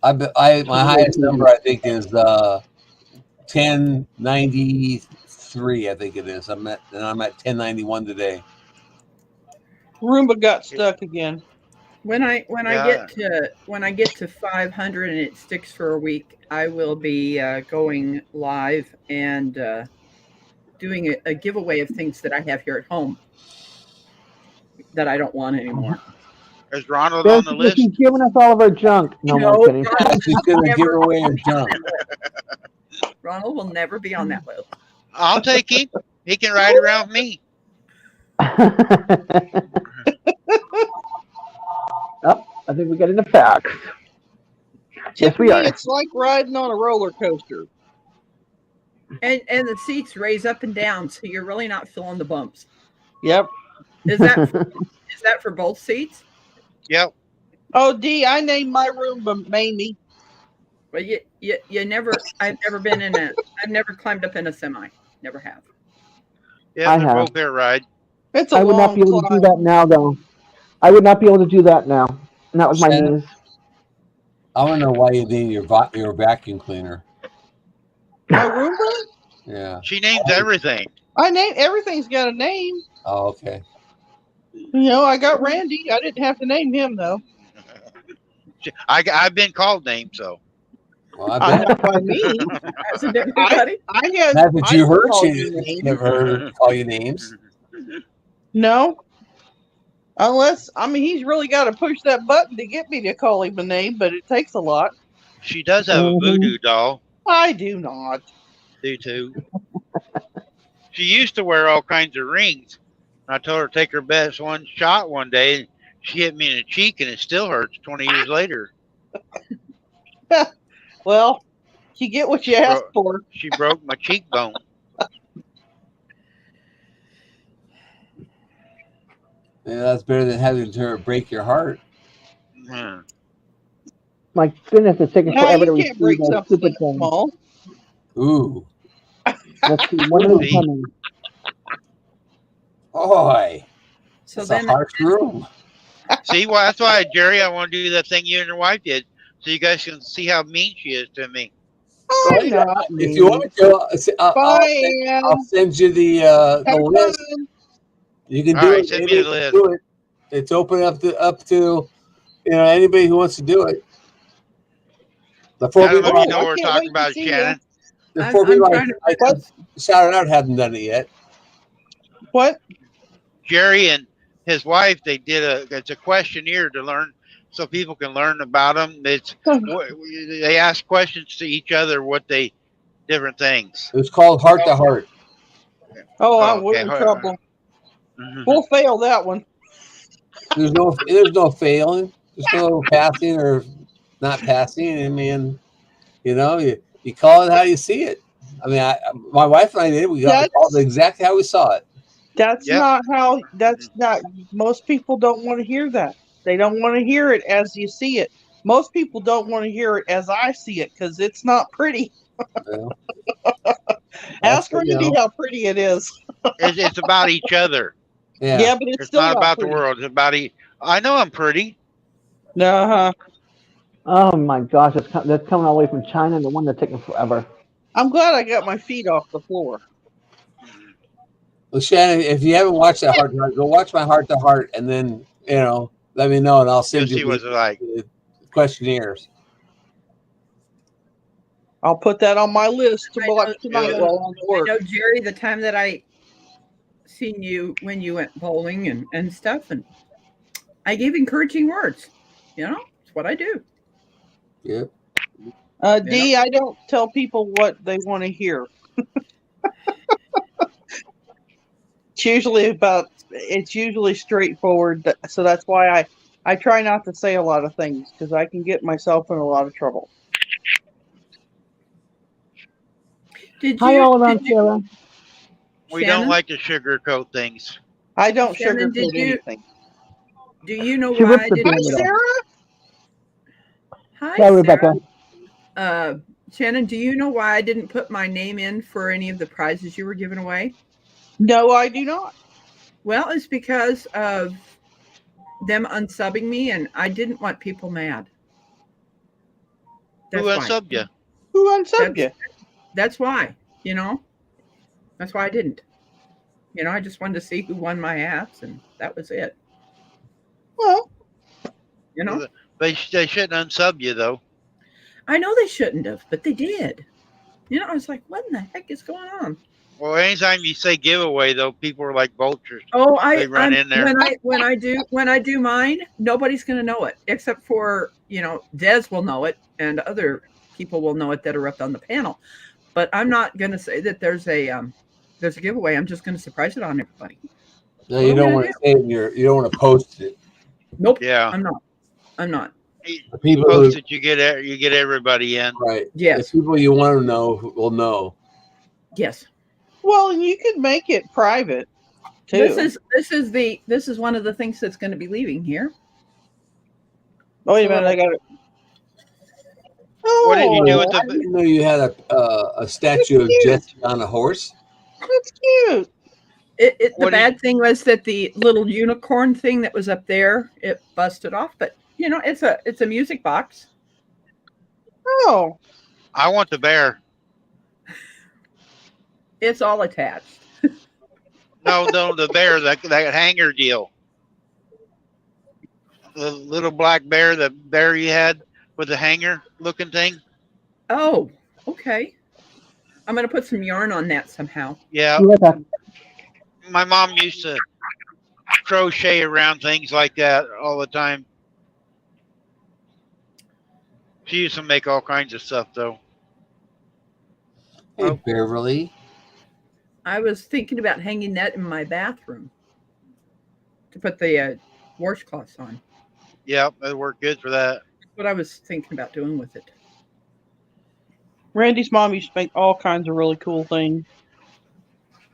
My highest number I think is 1093. I think it is. I'm at 1091 today. Roomba got stuck again. When I Yeah. get to 500 and it sticks for a week, I will be going live and doing a giveaway of things that I have here at home that I don't want anymore. Is Ronald on the list? She's giving us all of her junk. No, No, I'm kidding. She's gonna give away her junk. Ronald will never be on that list. I'll take him. He can ride around with me. Oh, I think we got into facts. Yes, we Tiffany, are. it's like riding on a roller coaster. And the seats raise up and down, so you're really not feeling the bumps. Yep. Is that for both seats? Yep. Oh, Dee, I named my room Mamie. But you never. I've never climbed up in a semi. Never have. Yeah, I they're have. both air ride. It's a I would not long be able to do climb. that now, though. I would not be able to do that now. Not with my Shannon? knees. I want to know why you need your vacuum cleaner. My Roomba? Yeah. She names everything. I name everything's got a name. Oh, okay. You know, I got Randy. I didn't have to name him though. I've been called names, so Well, I bet. Not by me. Hasn't everybody? I had. Haven't I you didn't heard? call She you names. never heard her call you names. No. Unless, I mean, he's really got to push that button to get me to call him a name, but it takes a lot. she does have a voodoo doll. I do not. Do too. She used to wear all kinds of rings. I told her to take her best one shot one day, and she hit me in the cheek, and it still hurts 20 years later. Well, you get what you ask for. She broke my cheekbone. Yeah, that's better than having her break your heart. Hmm. My goodness, it's taking No, forever to you can't break receive that something stupid that thing. small. Ooh. Let's see, when is it See? coming? Boy. So It's then a harsh room. See, well, that's why, Jerry, I want to do that thing you and your wife did, so you guys can see how mean she is to me. I'm not If you want to, Bye, I'll send you the Have list. fun. You can All do right, it. send me the Anybody list. can do it. It's open up to anybody who wants to do it. The I four don't know people, if you know I what we're can't talking wait to about, see Shannon. the I'm four people trying to I shouted out haven't done it yet. What? Jerry and his wife, they did it's a questionnaire to learn, so people can learn about them. They ask questions to each other, different things. It was called Heart to Heart. Oh, we're okay. in trouble. Mhm. We'll fail that one. There's no failing. There's no passing or not passing. I mean, you call it how you see it. I mean, my wife and I did. We called it exactly how we saw it. That's Yep. not how. That's not. Most people don't want to hear that. They don't want to hear it as you see it. Most people don't want to hear it as I see it because it's not pretty. Well, Ask Randy how pretty it is. It's about each other. Yeah, but it's still not about pretty. the world. It's about I know I'm pretty. Uh-huh. Oh my gosh, that's coming all the way from China, and the one that's taking forever. I'm glad I got my feet off the floor. Well, Shannon, if you haven't watched that Heart to Heart, go watch my Heart to Heart, and then let me know, and I'll send You'll you see what it's like. the questionnaires. I'll put that on my list to watch tonight Yeah. while I'm at I work. know, Jerry, the time that I seen you when you went bowling and stuff, and I gave encouraging words. It's what I do. Yep. Dee, I don't tell people what they want to hear. It's usually straightforward. So that's why I try not to say a lot of things because I can get myself in a lot of trouble. Hi, all around Sarah. We Shannon? don't like to sugarcoat things. I don't Shannon, sugarcoat anything. Do you know She why ripped I the didn't? Hi, bandit off. Sarah. Hi, Yeah, Rebecca. Shannon, do you know why I didn't put my name in for any of the prizes you were giving away? No, I do not. Well, it's because of them unsubbing me, and I didn't want people mad. Who why. unsubbed you? Who unsubbed you? That's why, That's why I didn't. I just wanted to see who won my apps, and that was it. Well, They shouldn't unsub you, though. I know they shouldn't have, but they did. I was like, what in the heck is going on? Well, anytime you say giveaway, though, people are like vultures. Oh, They run in there. when I do mine, nobody's going to know it except for Des will know it, and other people will know it that are up on the panel. But I'm not going to say that there's a giveaway. I'm just going to surprise it on everybody. No, you don't want to say it. You don't want to post it. Nope. Yeah. I'm not. The people Post who, it, you get everybody in. right? Yes. The people you want to know will know. Yes. Well, and you could make it private too. This is one of the things that's going to be leaving here. Oh, wait a minute, I got it. Oh, What did you do with I the? didn't know you had a statue of Cute. Jesse on a horse. That's cute. The What do you- bad thing was that the little unicorn thing that was up there, it busted off. But you know, it's a music box. Oh, I want the bear. It's all attached. No, the bear, that hanger deal. The little black bear, the bear you had with the hanger looking thing. Oh, okay. I'm going to put some yarn on that somehow. Yeah, You got that? my mom used to crochet around things like that all the time. She used to make all kinds of stuff though. Hey, Beverly. I was thinking about hanging that in my bathroom to put the washcloths on. Yeah, that worked good for that. What I was thinking about doing with it. Randy's mom used to make all kinds of really cool things.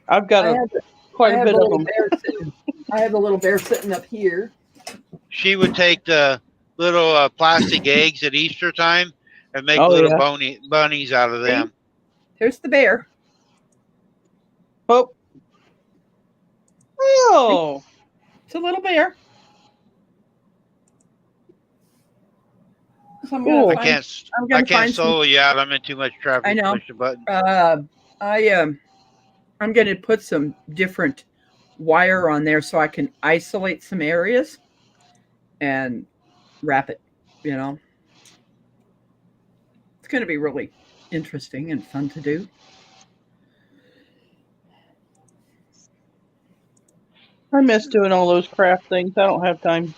I've got I have quite I a have bit a of little them. bear sitting. I have a little bear sitting up here. She would take the little plastic eggs at Easter time and make Oh, little yeah. bunnies out of them. There's the bear. Oh. Oh. It's a little bear. So I'm Cool. gonna I find, can't. I'm I gonna can't find some. solo you out. I'm in too much traffic. I know. Push the button. I'm going to put some different wire on there so I can isolate some areas and wrap it. You know, it's going to be really interesting and fun to do. I miss doing all those craft things. I don't have time.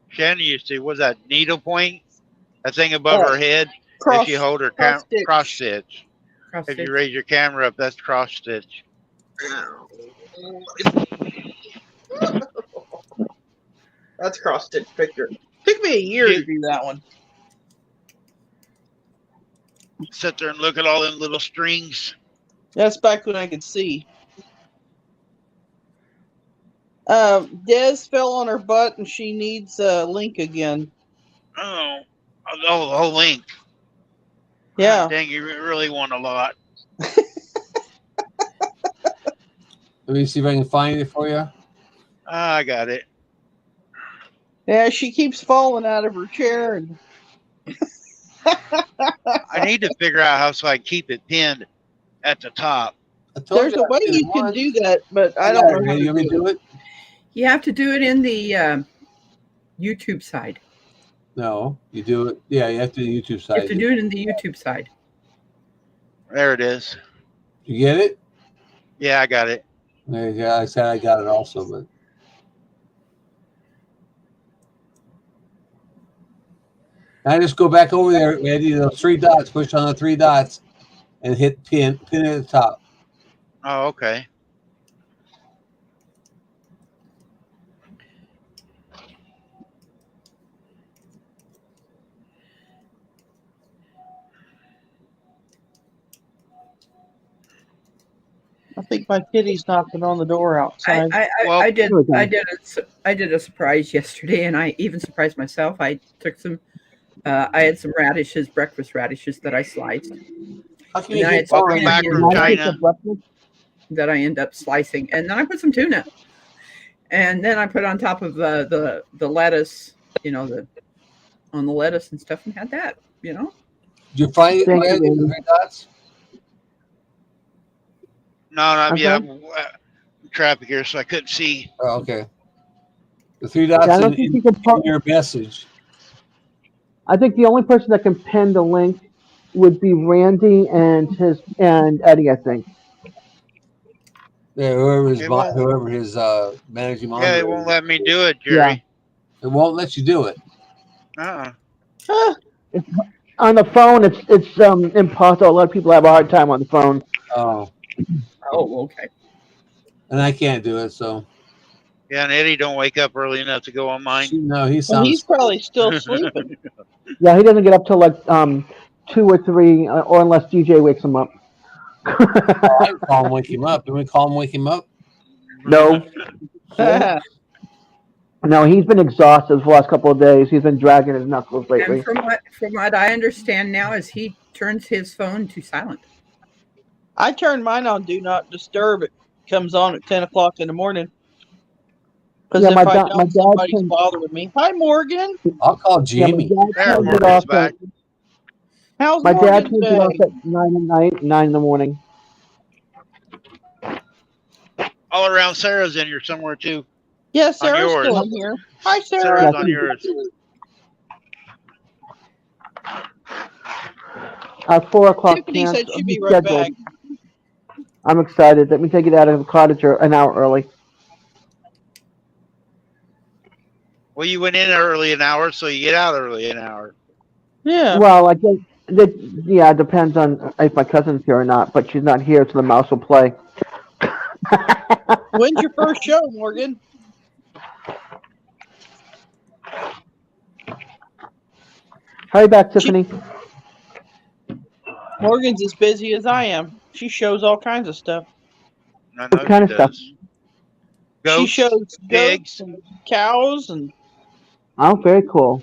Shannon used to. Was that needlepoint? That thing above her head. Cross, If you hold her cross stitch. cross stitch. Cross If you stitch. raise your camera up, that's cross stitch. That's cross stitch picture. Took me a year to do that one. Sit there and look at all them little strings. That's back when I could see. Des fell on her butt and she needs a link again. Oh, the whole link. Yeah. Dang, you really want a lot. Let me see if I can find it for you. I got it. Yeah, she keeps falling out of her chair and I need to figure out how so I keep it pinned at the top. I told there's a you way I did you can once. do that, but I Yeah, don't know how Randy, to you want me to do it. do it? You have to do it in the YouTube side. No, you do it. Yeah, you have to do the YouTube You side. have to do it in the YouTube side. There it is. You get it? Yeah, I got it. There you go. I said I got it also, but I just go back over there, Randy. Those three dots. Push on the three dots, and hit pin at the top. Oh, okay. I think my kitty's knocking on the door outside. Well- I did a surprise yesterday, and I even surprised myself. I took some. I had some radishes, breakfast radishes that I sliced. How can And you I hit had some Welcome pin? back onions from China. that I end up slicing, and then I put some tuna, and then I put on top of the lettuce, you know, on the lettuce and stuff, and had that, you know. Did you find it, Thank you, Randy? The Randy. three dots? No, no, Okay. yeah, traffic here, so I couldn't see. Oh, okay. The three dots Yeah, I don't in, think in, you can. in your message. I think the only person that can pin the link would be Randy and Eddie. I think. Yeah, It won't- whoever his managing Yeah, moderator. they won't let me do it, Jerry. It won't let you do it. Uh-uh. Ah, On the phone, it's impossible. A lot of people have a hard time on the phone. Oh, Oh, okay. and I can't do it. So Yeah, and Eddie don't wake up early enough to go on mine. No, he Well, sounds. he's probably still sleeping. Yeah, he doesn't get up till like 2 or 3, or unless DJ wakes him up. I call him, wake him up. Do we call him, wake him up? No, no, he's been exhausted the last couple of days. He's been dragging his knuckles lately. And from what I understand now is he turns his phone to silent. I turn mine on Do Not Disturb. It comes on at 10 o'clock in the morning. Because Yeah, if my I dad don't, somebody's turned- bothering me. Hi, Morgan. I'll call Yeah, Jamie. my dad There, turns it Morgan's off back. at, How's my dad Morgan turns it today? off at 9 at night, 9 in the morning. All around Sarah's in here somewhere too. Yeah, Sarah's yours. still in here. Hi, Sarah. Sarah's Yeah, on yours. 4 o'clock. Tiffany said she'd be right scheduled. back. I'm excited. Let me take it out of the cottage an hour early. Well, you went in early an hour, so you get out early an hour. Yeah. Well, I think that, yeah, it depends on if my cousin's here or not, but she's not here, so the mouse will play. When's your first show, Morgan? Hurry back, Tiffany. Morgan's as busy as I am. She shows all kinds of stuff. I know What kind she of stuff? does. She Goats, shows pigs. goats and cows and Oh, very cool.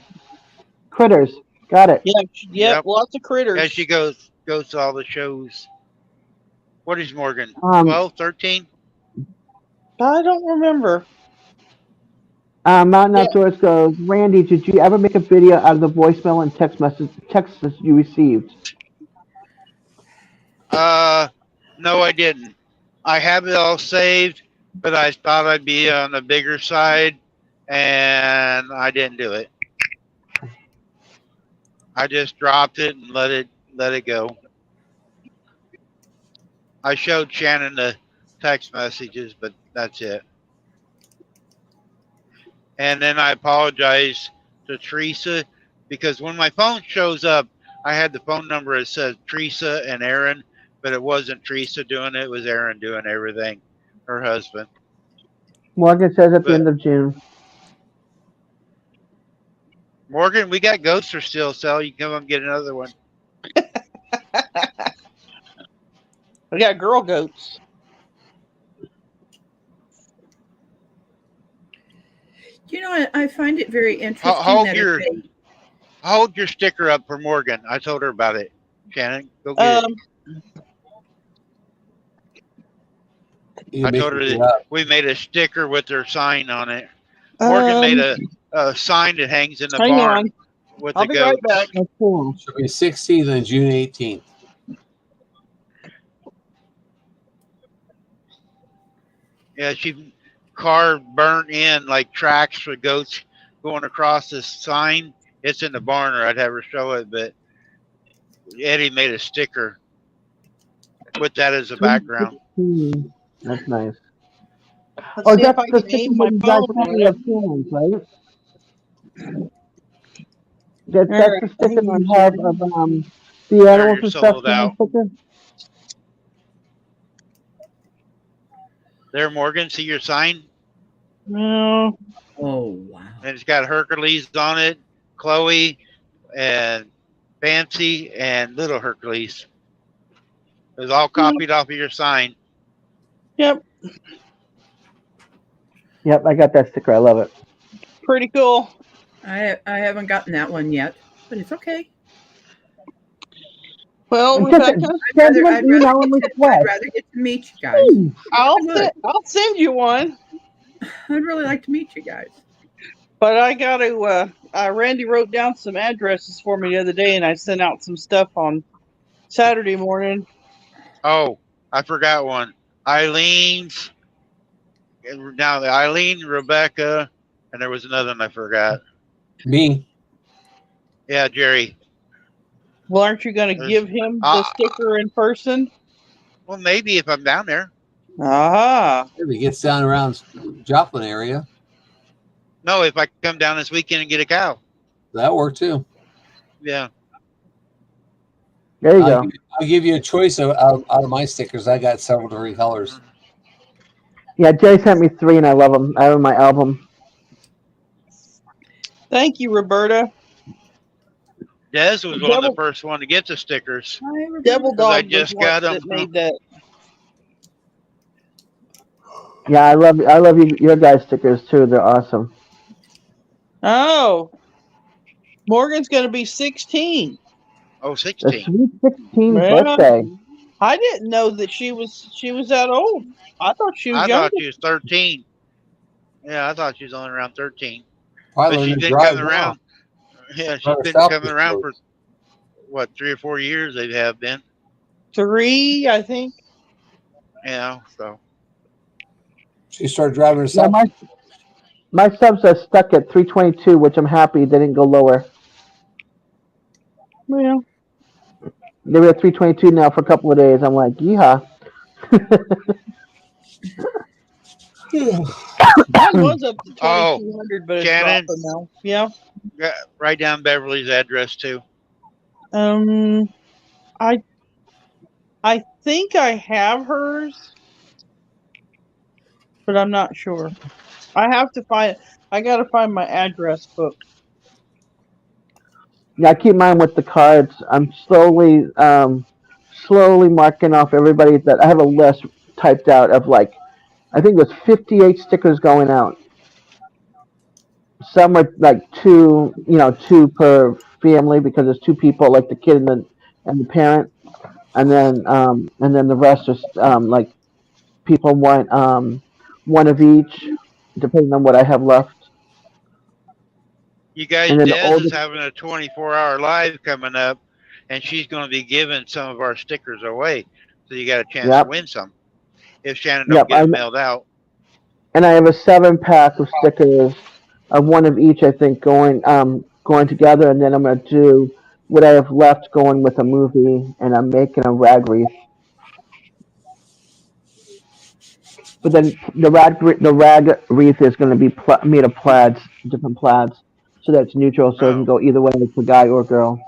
Critters. Got it. Yep. Lots of critters. As she goes to all the shows. What is Morgan? 12, 13? I don't remember. Mountain Yeah. Outdoors goes, Randy, did you ever make a video out of the voicemail and text messages you received? No, I didn't. I have it all saved, but I thought I'd be on the bigger side, and I didn't do it. I just dropped it and let it go. I showed Shannon the text messages, but that's it. And then I apologize to Teresa because when my phone shows up, I had the phone number that says Teresa and Aaron, but it wasn't Teresa doing it. It was Aaron doing everything, her husband. Morgan says at the But- end of June. Morgan, we got goats for still sale. You can come and get another one. We got girl goats. You know, I find it very interesting Hold that your- if they- Hold your sticker up for Morgan. I told her about it. Shannon, go get it. You I make told her it that up. we made a sticker with her sign on it. Morgan made a sign that hangs in the Hang barn on. with I'll the be right goats. back. That's cool. Should be 16th and June 18th. Yeah, she car burnt in like tracks for goats going across this sign. It's in the barn, or I'd have her show it. But Eddie made a sticker with that as a background. That's nice. Let's Oh, see if that's I the can sticker aim my that you guys phone have on it. fans, right? All That's right, the sticker hang on, you have Shannon. of the animals you're and stuff. sold out. Sticker? There, Morgan, see your sign? No. oh wow, And it's got Hercules on it, Chloe, and Fancy, and Little Hercules. It was all copied off of your sign. Yep. Yep, I got that sticker. I love it. Pretty cool. I haven't gotten that one yet, but it's okay. Well, It's Rebecca, just send I'd an rather email and get request. to meet you guys. I'll send you one. I'd really like to meet you guys. But I got to. Randy wrote down some addresses for me the other day, and I sent out some stuff on Saturday morning. Oh, I forgot one. Eileen's. Now, the Eileen, Rebecca, and there was another one I forgot. Me. Yeah, Jerry. Well, aren't you going to There's- give him the sticker in person? Well, maybe if I'm down there. Aha. If he gets down around Joplin area, No, if I come down this weekend and get a cow. that worked too. Yeah. There you go. I'll give you a choice out of my stickers. I got several different colors. Yeah, Jay sent me 3, and I love them. I have my album. Thank you, Roberta. Des was one of the Devil- first one to get the stickers. Devil 'Cause I Dog just was one got that 'em. made that. Yeah, I love your guys' stickers too. They're awesome. Oh, Morgan's going to be 16. Oh, The 16. sweet 16 Yeah. birthday. I didn't know that she was that old. I thought she was I younger. thought she was 13. Yeah, I thought she was only around 13. Probably But she's learning to been drive coming now. around. Yeah, she's Better been stop coming this around road. for what, 3 or 4 years. They have been. 3, I think. Yeah, so She started driving Yeah, herself. my subs are stuck at 322, which I'm happy they didn't go lower. Well, They were at 322 now for a couple of days. I'm like, yeehaw. mine was up to Oh, 2,200, but it's Shannon. dropping now. Yeah. write down Beverly's address too. I think I have hers, but I'm not sure. I have to find. I gotta find my address book. Yeah, I keep mine with the cards. I'm slowly marking off everybody that I have a list typed out of like, I think there's 58 stickers going out. Some are like two per family because there's 2 people, like the kid and the parent, and then the rest is like people want one of each, depending on what I have left. You guys, And then the Des is oldest- having a 24-hour live coming up, and she's going to be giving some of our stickers away. So you got a chance Yep. to win some if Shannon don't Yep, get them mailed out. And I have a 7-pack of stickers, of one of each, I think, going together, and then I'm gonna do what I have left going with a movie, and I'm making a rag wreath. But then the rag wreath is going to be made of plaids, different plaids, so that's neutral, so it can go either way for guy or girl.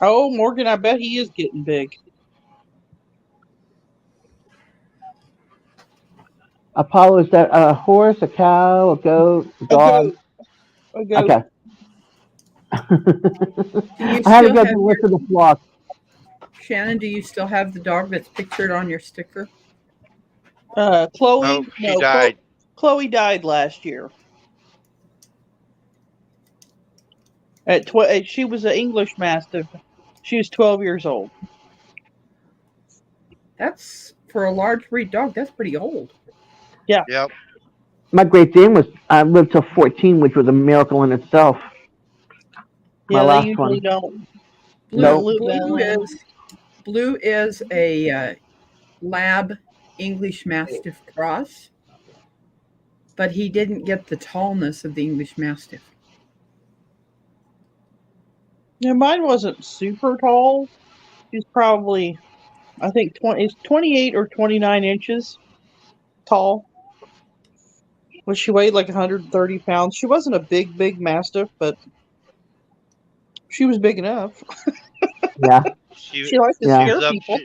Oh, Morgan, I bet he is getting big. Apollo, is that a horse, a cow, a goat, a dog? A goat. Okay. you I had to still go have to listen to the flock. Shannon, do you still have the dog that's pictured on your sticker? Chloe. Oh, she no, died. Chloe died last year. She was an English Mastiff. She was 12 years old. That's for a large breed dog. That's pretty old. Yep. My Great Dane lived till 14, which was a miracle in itself. My Yeah, they last usually one. don't. Nope. Blue is a lab English Mastiff cross, but he didn't get the tallness of the English Mastiff. Yeah, mine wasn't super tall. He's probably, I think, 28 or 29 inches tall. Well, she weighed like 130 pounds. She wasn't a big Mastiff, but she was big enough. Yeah. She liked to Yeah. scare people.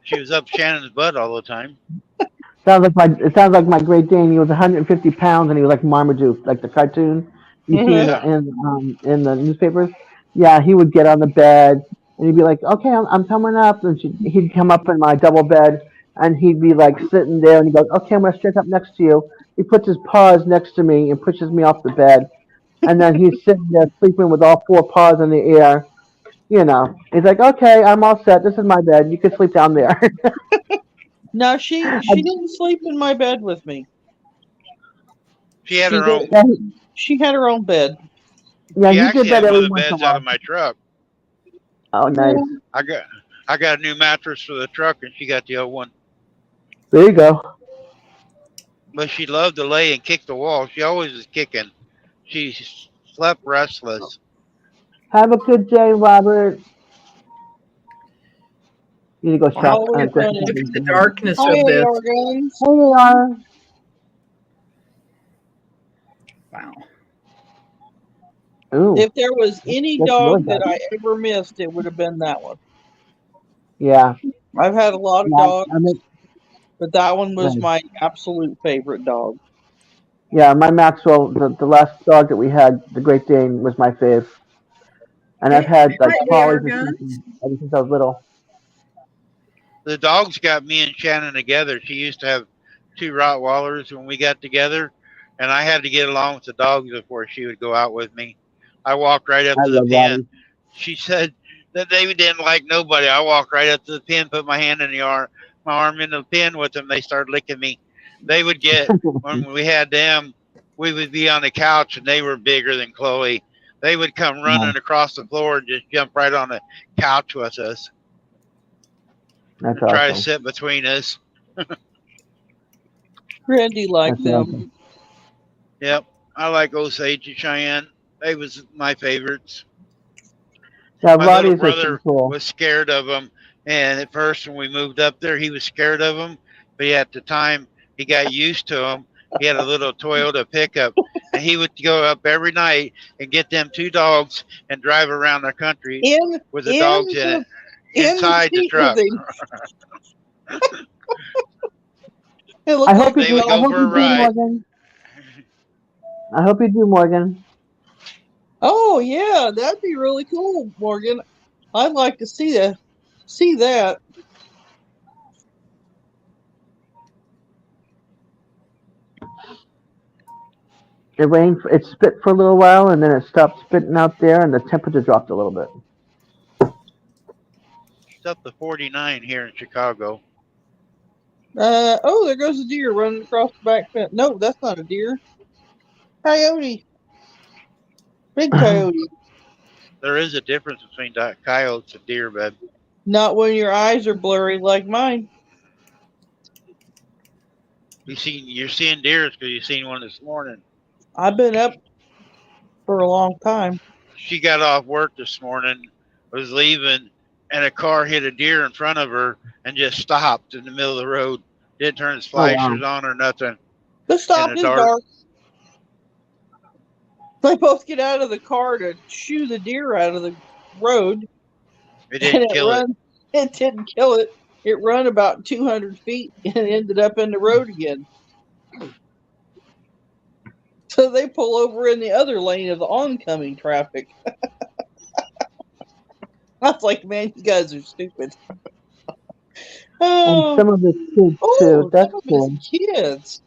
She was up Shannon's butt all the time. It sounds like my Great Dane. He was 150 pounds, and he was like Marmaduke, like the cartoon you see in the newspapers. Yeah, he would get on the bed, and he'd be like, "Okay, I'm coming up," and he'd come up in my double bed, and he'd be like sitting there, and he goes, "Okay, I'm gonna stretch up next to you." He puts his paws next to me and pushes me off the bed, and then he's sitting there sleeping with all 4 paws in the air. You know, he's like, "Okay, I'm all set. This is my bed. You can sleep down there." No, she didn't sleep in my bed with me. She had her did- own. She had her own bed. Yeah, She he actually did that had one every of the once in a beds out while. of my truck. Oh, nice. I got a new mattress for the truck, and she got the old one. There you go. But she loved to lay and kick the wall. She always was kicking. She slept restless. Have a good day, Robert. You need to go shop. How are you Look at the darkness Hi, of this. Oregons. Here you are. Wow. Ooh, If there was any That's dog really that I ever missed, it would have been that one. yeah. I've had a lot of Yeah, dogs. but that one was Nice. my absolute favorite dog. Yeah, my Maxwell, the last dog that we had, the Great Dane, was my fave. And I've had like Hi, collies Air and stuff ever since I was little. The dogs got me and Shannon together. She used to have 2 Rottweilers when we got together, and I had to get along with the dogs before she would go out with me. I walked right up I to the love pen. Robbie. She said that they didn't like nobody. I walked right up to the pen, put my hand in my arm in the pen with them. They started licking me. They would get, when we had them, we would be on the couch and they were bigger than Chloe. They would come running across the floor and just jump right on the couch with us. That's Try to awesome. sit between us. Randy liked That's them. awesome. Yep. I like Osage and Cheyenne. They was my favorites. Yeah, My little Robbie's are brother pretty cool. was scared of them, and at first when we moved up there, he was scared of them. But at the time, he got used to them. He had a little Toyota pickup, and he would go up every night and get them 2 dogs and drive around the country In with the dogs in it inside the seat truck. with him. It looked I like hope you They do. would I go hope for a you do, ride. Morgan. I hope you do, Morgan. oh yeah, that'd be really cool, Morgan. I'd like to see that. See that. It rained. It spit for a little while, and then it stopped spitting out there, and the temperature dropped a little bit. It's up to 49 here in Chicago. Oh, there goes a deer running across the back fence. No, that's not a deer. Coyote. Big coyote. There is a difference between coyotes and deer, bud. Not when your eyes are blurry like mine. You're seeing deer because you seen one this morning. I've been up for a long time. She got off work this morning, was leaving, and a car hit a deer in front of her and just stopped in the middle of the road. Didn't turn its flashers on or nothing. The stop the is dark. dark. They both get out of the car to shoo the deer out of the road. It didn't kill it. It didn't kill it. It run about 200 feet and ended up in the road again. So they pull over in the other lane of the oncoming traffic. I was like, man, you guys are stupid. And some of the kids Oh, too. That's some of cool. his kids.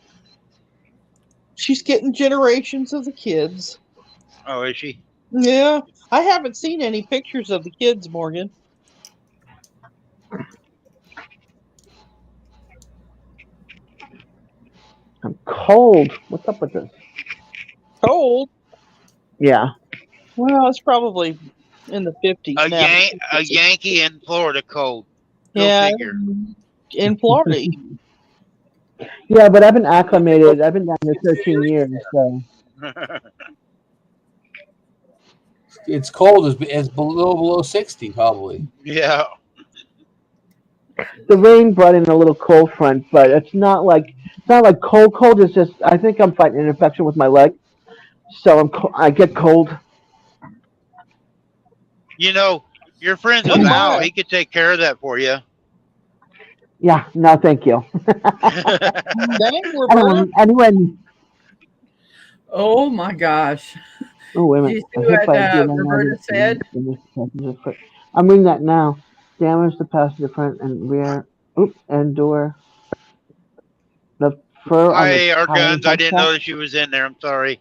She's getting generations of the kids. Oh, is she? Yeah. I haven't seen any pictures of the kids, Morgan. I'm cold. What's up with this? Cold. Yeah. Well, it's probably in the 50s A, now. a Yankee in Florida cold. Go Yeah, figure. in Florida. Yeah, but I've been acclimated. I've been down here 13 years, so It's cold. It's below 60 probably. Yeah. the rain brought in a little cold front, but it's not like cold. Cold is just. I think I'm fighting an infection with my leg, so I get cold. You know, you're friends Oh, with my. Al. He could take care of that for you. Yeah, no, thank you. Dang, Roberta. Anyway, Oh my gosh. oh wait a Did you minute. see I hit what by a deer by Roberta now. said? I'm reading that now. Damage the passenger front and rear. Oop, and door. The fur on Hi, the our tire guns. I didn't top. know that she was in there. I'm sorry.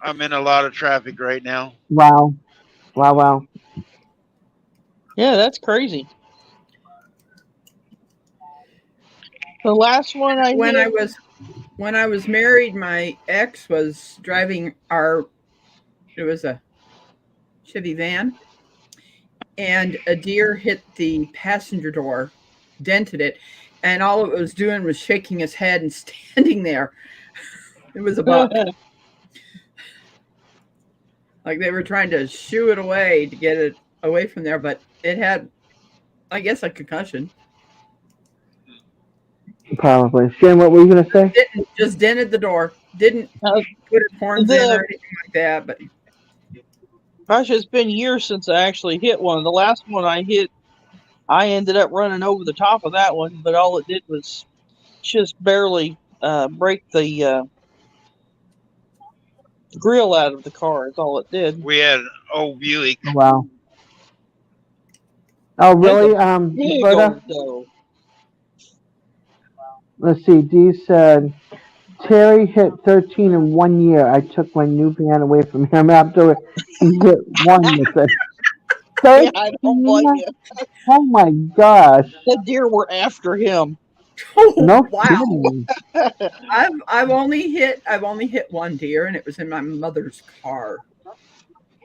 I'm in a lot of traffic right now. Wow. Yeah, that's crazy. The last one I When hit, I was married, my ex was driving it was a Chevy van, and a deer hit the passenger door, dented it, and all it was doing was shaking its head and standing there. It was a buck. Like they were trying to shoo it away to get it away from there, but it had, I guess, a concussion. Probably. Shannon, what were you gonna say? Didn't just dented the door. Didn't put its horns in or anything like that. But gosh, it's been years since I actually hit one. The last one I hit I ended up running over the top of that one, but all it did was just barely break the grill out of the car. Is all it did. We had an old Buick. Wow. Oh, really? Big Berta? old doe. Let's see. Dee said, Terry hit 13 in 1 year. I took my new van away from him after he hit 1 with it. Yeah, I don't blame 13? you. Oh my gosh. The deer were after him. No Wow. kidding. I've only hit one deer, and it was in my mother's car.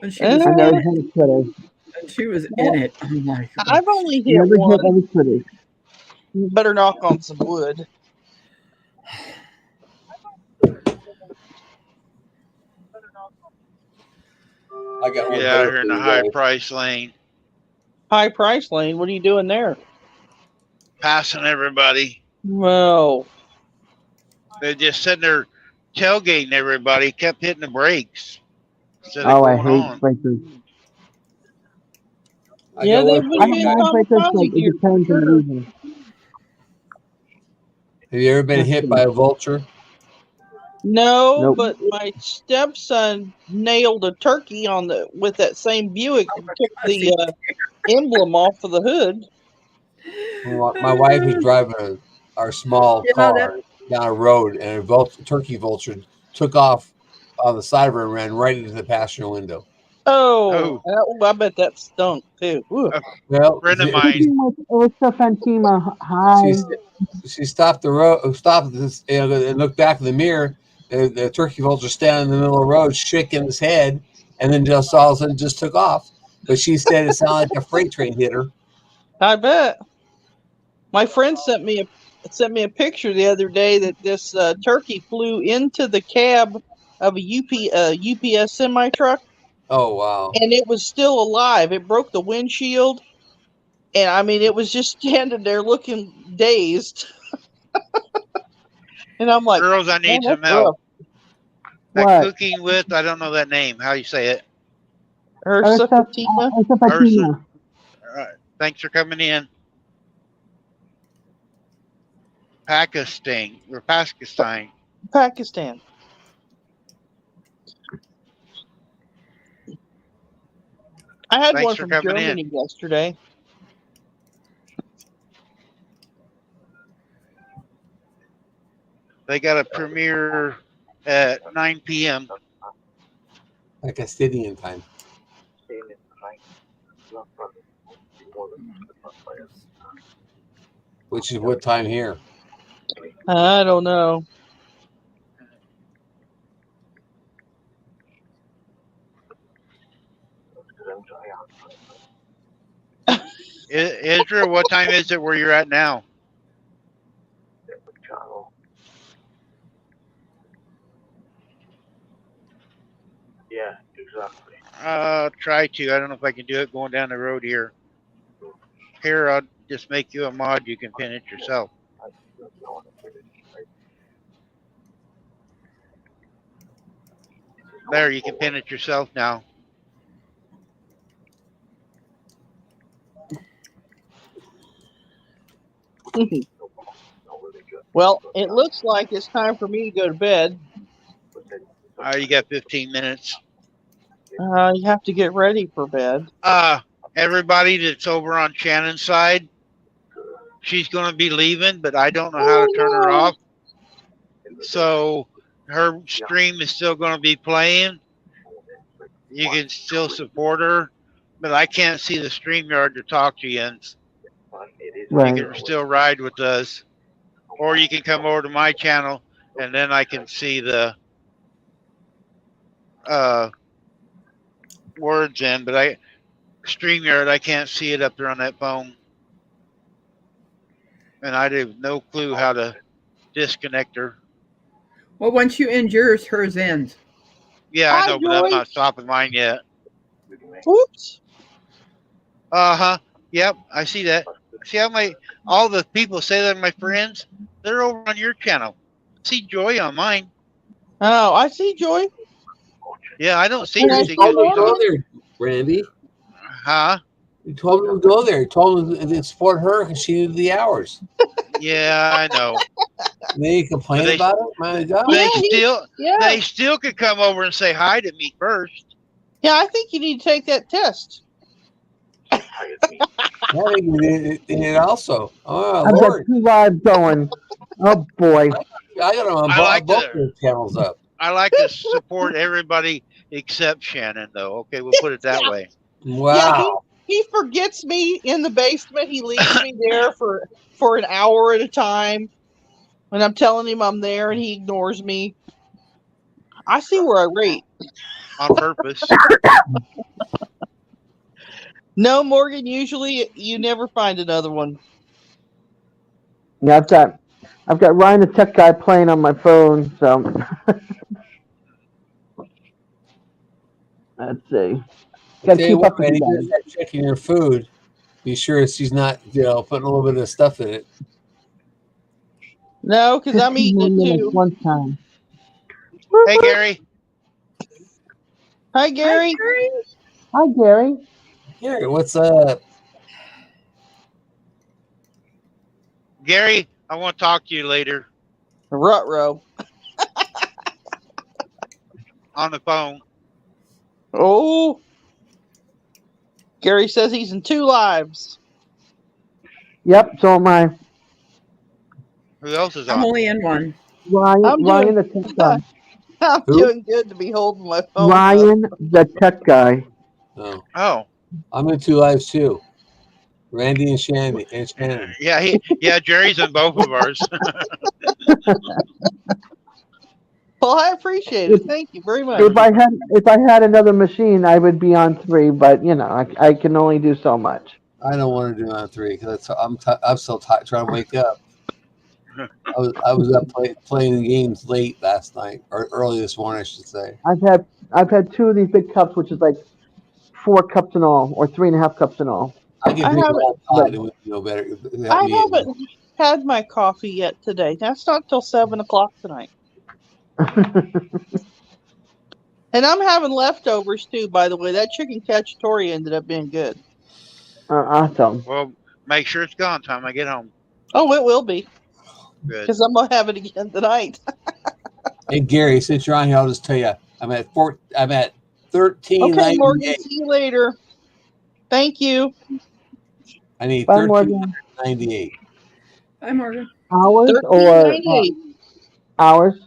And she was, I never hit a critter. and she was in it. I'm like, I've only hit Never hit one. any critter. You better knock on some wood. I got one Yeah, better here in for the you high guys. price lane, High price lane. What are you doing there? passing everybody. Well, They're just sitting there tailgating everybody, kept hitting the brakes. Instead Oh, of I going hate on. breakers. I yeah, got they've one been for I you being don't guys. like breakers, but kamikaze it here. depends on the reason. Have you ever been hit by a vulture? No, Nope. but my stepson nailed a turkey on the with that same Buick and took the emblem off of the hood. My wife was driving our small Yeah, car down a road, and a turkey vulture took off on the side of her and ran right into the passenger window. Oh, I bet that stunk too. Ooh. Well, Friend of she- mine. Speaking with Ursa Fantima, hi. she stopped the road, stopped this, and looked back in the mirror. The turkey vulture standing in the middle of the road, shaking his head, and then just all of a sudden just took off. But she said it sounded like a freight train hit her. I bet. My friend sent me a picture the other day that this turkey flew into the cab of a UPS semi truck, Oh wow! and it was still alive. It broke the windshield, and I mean, it was just standing there looking dazed. And I'm like, Girls, I need man, some that's help. rough. That What? cooking with, I don't know that name. How you say it? Ursa Ursa Fatima, Fatima. All right. Thanks for coming in. Pakistan. Pakistan. I had Thanks one for from coming Germany yesterday. They got a premiere at 9 p.m. Like Castilian time. Which is what time here? I don't know. Israel, what time is it where you're at now? Yeah, exactly. Try to. I don't know if I can do it going down the road here. Here, I'll just make you a mod. You can pin it yourself. There, you can pin it yourself now. Well, it looks like it's time for me to go to bed. You got 15 minutes. You have to get ready for bed. Everybody that's over on Shannon's side, she's going to be leaving, but I don't know how to turn her off. So her stream is still going to be playing. You can still support her, but I can't see the StreamYard to talk to you. Right. You can still ride with us, or you can come over to my channel, and then I can see the words in. But StreamYard, I can't see it up there on that phone, and I have no clue how to disconnect her. well, once you end yours, hers ends. Yeah, I Hi, know, but I'm Joy. not stopping mine yet. Whoops. Yep, I see that. See how all the people say that are my friends? They're over on your channel. See Joy on mine. Oh, I see Joy. Yeah, I don't see Can I Christy follow because she's her? on. there, Randy. Huh? You told him to go there. You told him to support her because she did the hours. Yeah, I know. And then you complain They- about it? My God. They still could come over and say hi to me first. Yeah, I think you need to take that test. I think you did it also. Oh, I've Lord. got 2 lives going. Oh boy. I got them on I like both that. their channels up. I like to support everybody except Shannon, though. Okay, we'll put it that way. Wow. He forgets me in the basement. He leaves me there for an hour at a time. When I'm telling him I'm there and he ignores me. I see where I rate. On purpose. No, Morgan, usually you never find another one. Yeah, I've got Ryan the Tech Guy playing on my phone, so let's see. Got to Tell you keep what, up with man, you you guys. just start checking your food. Be sure she's not, putting a little bit of stuff in it. No, because I'm 15 eating more it minutes too. one time. Hey, Gary. Hi, Gary. Hi, Gary. Gary, what's up? Gary, I want to talk to you later Rut-row. on the phone. Oh. Gary says he's in 2 lives. Yep, so am I. Who else is I'm on? only in one. Ryan the Tech Guy. I'm Who? doing good to be holding my phone. Ryan the Tech Guy. Oh, Oh, I'm in 2 lives too. Randy and Shannon. yeah, Jerry's in both of ours. Well, I appreciate it. Thank you very much. If I had another machine, I would be on 3, but I can only do so much. I don't want to do on 3 because I'm so tired trying to wake up. I was up playing games late last night or early this morning, I should say. I've had 2 of these big cups, which is like 4 cups in all, or 3.5 cups in all. I can I drink a haven't- whole pint. It would know better. I haven't had my coffee yet today. That's not till 7 o'clock tonight. And I'm having leftovers too, by the way. That chicken cacciatore ended up being good. Awesome. Well, make sure it's gone time I get home. Oh, it will be. Good. Because I'm gonna have it again tonight. Hey Gary, since you're on here, I'll just tell you, I'm at 1398. Okay, Morgan, see you later. Thank you. I need Bye, Morgan. 1398. Hi, Morgan. Hours or 1398. hours?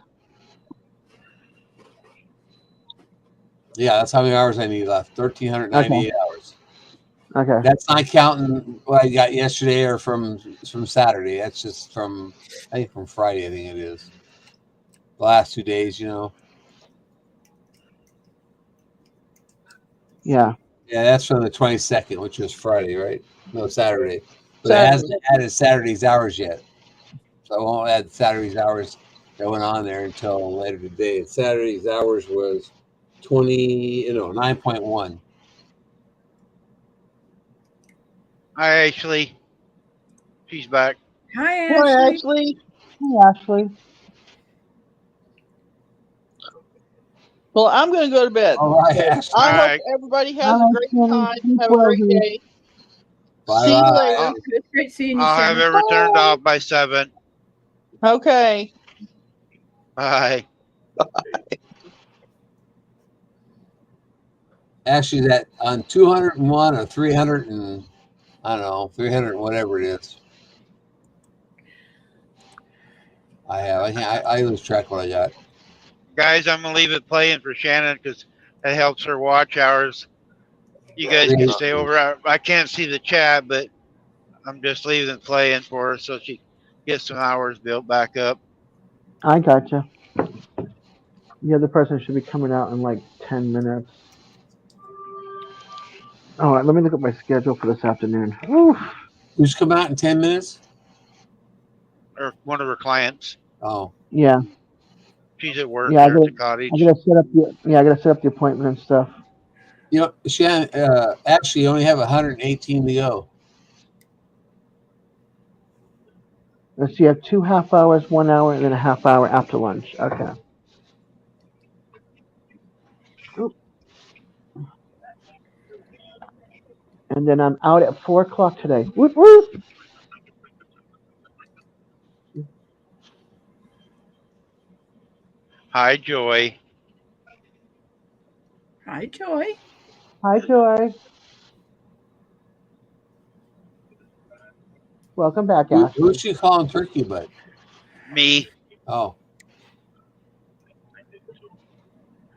Yeah, that's how many hours I need left. 1,398 hours. Okay. That's not counting what I got yesterday or from Saturday. That's just from Friday. I think it is. The last 2 days, Yeah. Yeah, that's from the 22nd, which was Friday, right? No, Saturday. But Saturday. it hasn't added Saturday's hours yet. So I won't add Saturday's hours that went on there until later today. And Saturday's hours was 9.1. Hi, Ashley. She's back. Hi, Hi, Ashley. Ashley. Hey, Ashley. Well, I'm gonna go to bed. All right, Ashley. I All hope right. everybody has All a right, great Shannon. time. Sleep Have a well, great honey. day. Bye-bye. See you later. It's great seeing you, I'll have Shannon. it returned off by 7. Okay. Bye. Ashley's at on 201 or 300 and I don't know, 300 whatever it is. I lose track what I got. Guys, I'm going to leave it playing for Shannon because that helps her watch hours. You guys can stay over. I can't see the chat, but I'm just leaving it playing for her so she gets some hours built back up. I gotcha. The other person should be coming out in like 10 minutes. All right, let me look at my schedule for this afternoon. Oof. Who's come out in 10 minutes? Or one of her clients. Oh, Yeah, She's at work Yeah, I there at gotta- the cottage. I gotta set up the appointment and stuff. Shannon, actually, you only have 118 to go. Let's see, you have 2 half hours, 1 hour, and then a half hour after lunch. Okay. Oop. And then I'm out at 4 o'clock today. Whoop, whoop. Hi, Joy. Hi, Joy. Hi, Joy. Welcome back, Who's Ashley. she calling turkey butt? Me. Oh,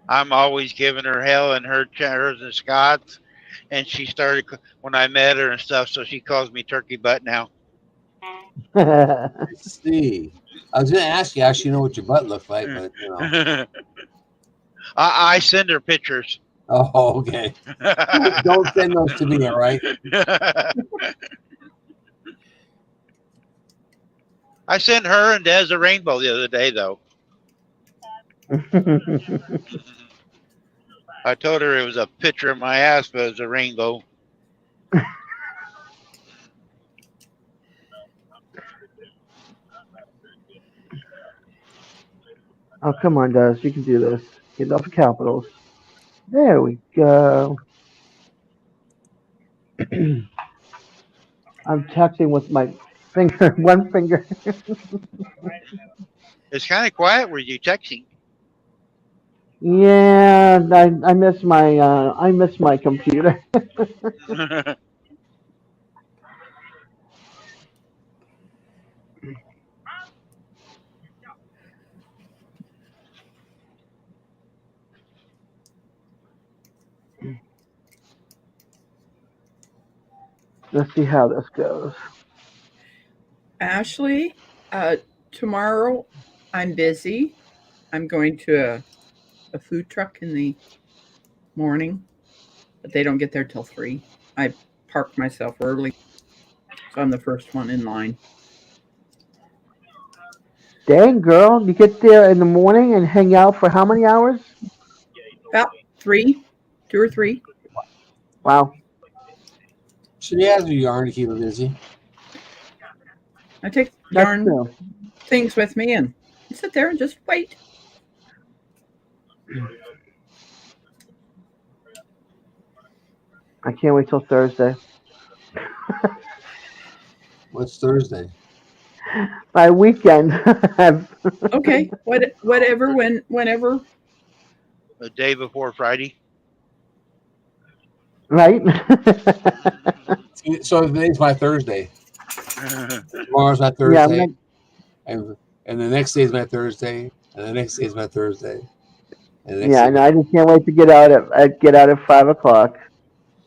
I'm always giving her hell and hers and Scott's. And she started when I met her and stuff, so she calls me turkey butt now. let's see. I was going to ask you, I actually know what your butt looks like, but you know. I send her pictures. Oh, okay. Don't send those to me, all right? I sent her and Des a rainbow the other day, though. I told her it was a picture of my ass, but it was a rainbow. Oh, come on, Des. You can do this. Get off the capitals. There we go. I'm texting with my finger, one finger. It's kind of quiet. Were you texting? Yeah, I miss my computer. Let's see how this goes. Ashley, tomorrow I'm busy. I'm going to a food truck in the morning, but they don't get there till 3. I parked myself early, so I'm the first one in line. Dang, girl, you get there in the morning and hang out for how many hours? About 3, 2 or 3. Wow. She has a yarn to keep her busy. I take That's yarn true. things with me and sit there and just wait. I can't wait till Thursday. What's Thursday? My weekend. Okay, whatever, whenever. The day before Friday. Right? So today's my Thursday. Tomorrow's my Yeah, Thursday. And the next day is my Thursday. And the next day is my Thursday. And the next yeah, I day know. I just can't wait to get out at 5 o'clock.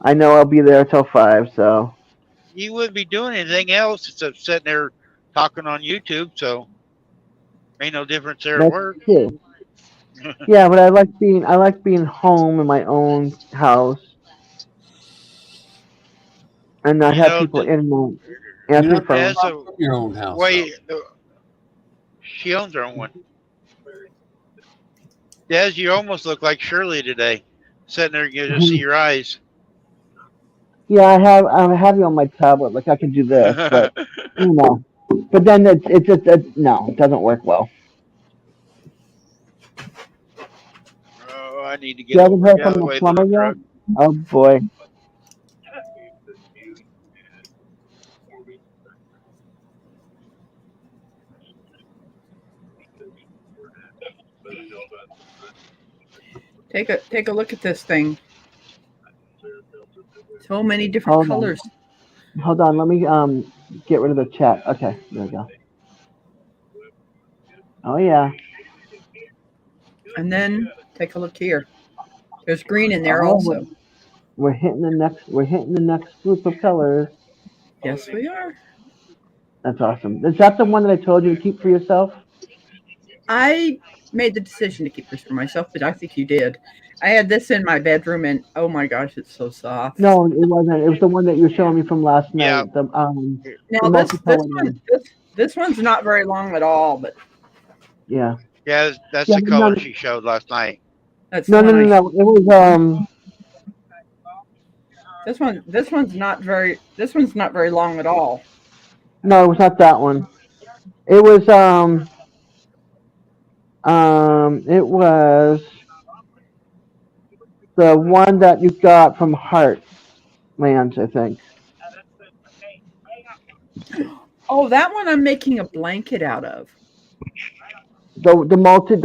I know I'll be there till 5. So You wouldn't be doing anything else except sitting there talking on YouTube, so ain't no difference there at that's work. true. Yeah, but I like being home in my own house and not You have know, people in my you answering know, phone. That's a from your own house. way. She owns her own one. Des, you almost look like Shirley today, sitting there. You just see your eyes. Yeah, I have you on my tablet. Like I can do this, but you know. But then it just no, it doesn't work well. Oh, I need to You get haven't over heard the from other the way to plumber the yet? truck. Oh boy. Take a look at this thing. So many different Hold on. colors. Hold on, let me get rid of the chat. Okay, there we go. Oh yeah. And then take a look here. There's green in there Oh, also. we're hitting the next group of colors. Yes, we are. That's awesome. Is that the one that I told you to keep for yourself? I made the decision to keep this for myself, but I think you did. I had this in my bedroom, and oh my gosh, it's so soft. No, it wasn't. It was the one that you were showing me from last Yeah. night. The Now the multicolored one. this one's not very long at all, but Yeah. Yeah, that's Yeah, the but color no, she showed last night. that's no, the no, one no, no. It was this one's not very long at all. no, it was not that one. It was it was the one that you got from Heart. lands, I think. Oh, that one I'm making a blanket out of. The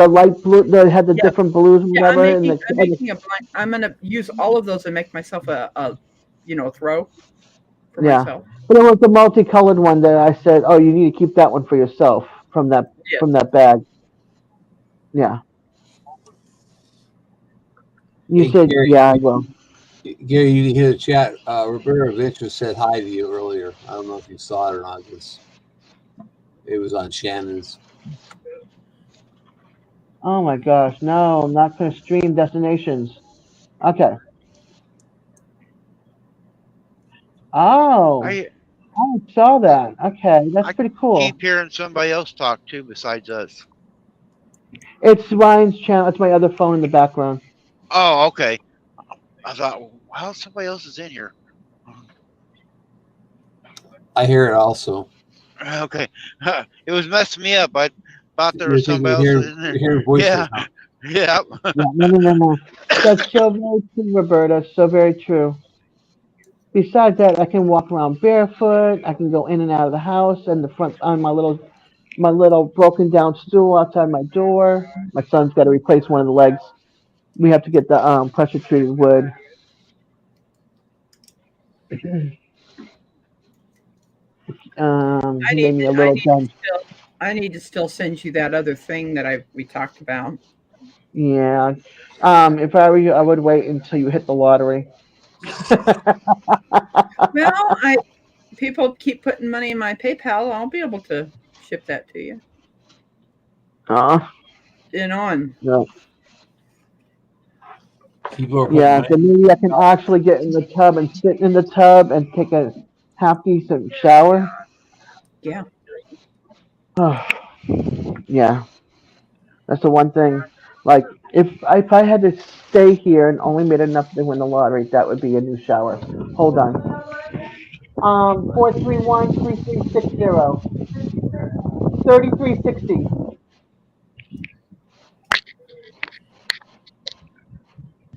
light blue, that had the Yeah. different blues and Yeah, I'm whatever. And making a blanket. I'm gonna use all of those and make myself a throw for yeah. myself. But it was the multicolored one that I said, "Oh, you need to keep that one for yourself from that bag." Yeah. You Hey, said, Gary, "Yeah, I will." Gary, you can hear the chat. Roberta Venture said hi to you earlier. I don't know if you saw it or not. It was on Shannon's. Oh my gosh, no, I'm not going to stream destinations. Okay. Oh, I I saw that. Okay, that's pretty cool. keep hearing somebody else talk too besides us. It's Ryan's channel. It's my other phone in the background. Oh, okay. I thought, wow, somebody else is in here. I hear it also. Okay. It was messing me up. I thought there You're was thinking somebody else in you're there. hearing voices Yeah. now. Yeah. Yeah, no. That's so very true, Roberta. So very true. Besides that, I can walk around barefoot. I can go in and out of the house and the front on my little broken down stool outside my door. My son's got to replace one of the legs. We have to get the pressure treated wood. He made me a little bench. I need to still send you that other thing that we talked about. Yeah. If I were you, I would wait until you hit the lottery. Well, people keep putting money in my PayPal. I'll be able to ship that to you. No. People are Yeah, so maybe I can actually get in the tub and sit in the tub and take a half decent shower. Yeah. Yeah. That's the one thing. Like if I had to stay here and only made enough to win the lottery, that would be a new shower. Hold on. 431-3360. 3360.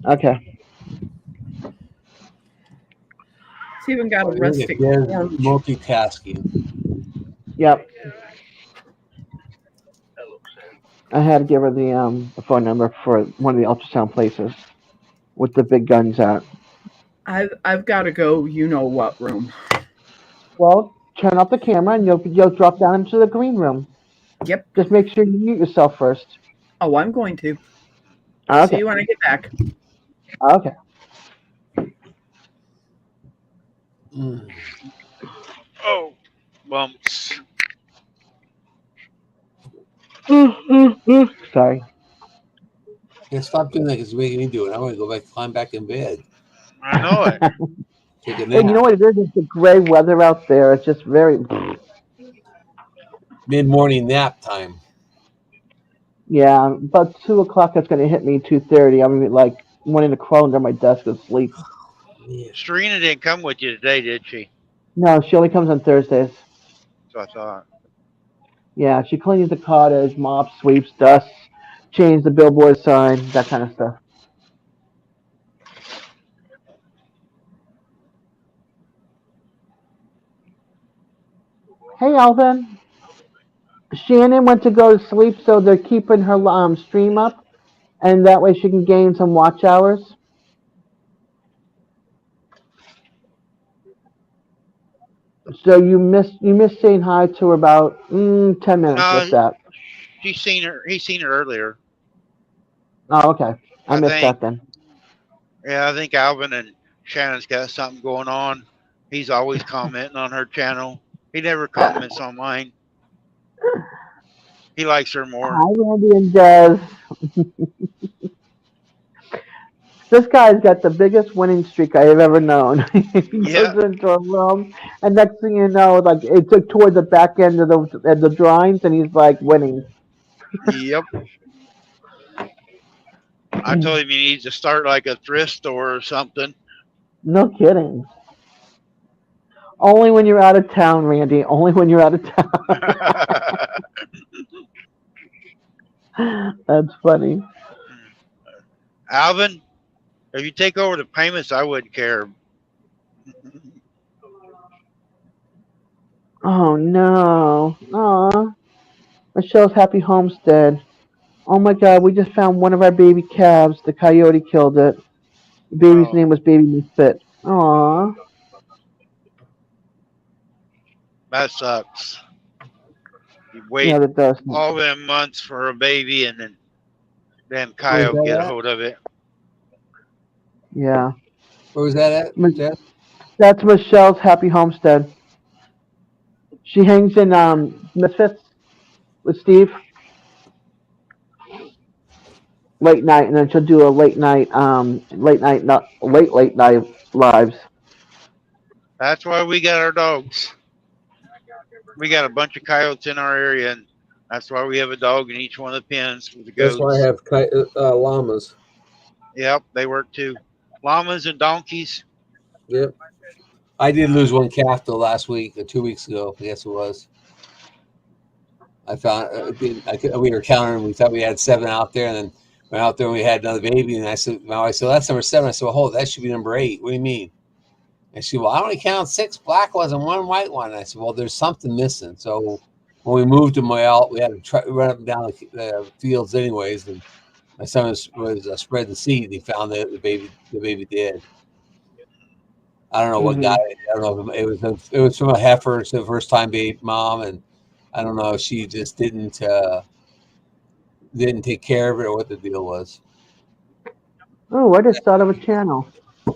Okay. It's even got a rustic orange. Multitasking. Yep. I had to give her the phone number for one of the ultrasound places with the big guns at. I've got to go. You know what room? Well, turn off the camera and you'll drop down into the green room. Yep. Just make sure you mute yourself first. Oh, I'm going to. Okay. See you when I get back. Okay. Oh, bumps. Sorry. Yeah, stop doing that because you're making me do it. I want to go back, climb back in bed. I know it. Take a nap. And you know what it is? It's the gray weather out there. It's just very. Mid-morning nap time. Yeah, about 2:00. It's going to hit me 2:30. I'm gonna be like wanting to crawl under my desk and sleep. Serena didn't come with you today, did she? No, she only comes on Thursdays. So I thought. Yeah, she cleans the cottage, mops, sweeps, dusts, changes the billboard sign, that kind of stuff. Hey, Alvin. Shannon went to go to sleep, so they're keeping her stream up, and that way she can gain some watch hours. So you missed saying hi to her about 10 minutes. What's that? He's seen her earlier. Oh, okay. I missed think, that then. Yeah, I think Alvin and Shannon's got something going on. He's always commenting on her channel. He never comments on mine. He likes her more. Hi, Randy and Des. This guy's got the biggest winning streak I have ever known. He goes into a room, and next thing you know, like it took toward the back end of the drawings, and he's like winning. Yep. I told him he needs to start like a thrift store or something. No kidding. Only when you're out of town, Randy. Only when you're out of town. That's funny. Alvin, if you take over the payments, I wouldn't care. Oh no. Aw. Michelle's Happy Homestead. Oh my god, we just found one of our baby calves. The coyote killed it. The baby's Oh. name was Baby Misfit. Aw. That sucks. You wait Yeah, that does. all them months for a baby, and then Where's coyote that get a at? hold of it. Yeah. Where was that at? Mi- Jeff? That's Michelle's Happy Homestead. She hangs in Misfits with Steve. Late night, and then she'll do a late night lives. That's why we got our dogs. We got a bunch of coyotes in our area, and that's why we have a dog in each one of the pens with the goats. That's why I have llamas. Yep, they work too. Llamas and donkeys. Yep. I did lose one calf though last week or 2 weeks ago. I guess it was. I found we were counting. We thought we had 7 out there, and then went out there and we had another baby. And I said, "My wife said that's number 7." I said, "Well, hold, that should be number 8." What do you mean? And she, "Well, I only counted 6 black ones and 1 white one." And I said, "Well, there's something missing." So when we moved them out, we had to try, run up and down the fields anyways. And my son was spreading seed. And he found the baby dead. I don't know what got it. I don't know. It was from a heifer. It's the first time baby mom, and I don't know if she just didn't take care of it or what the deal was. Oh, I just thought of a channel.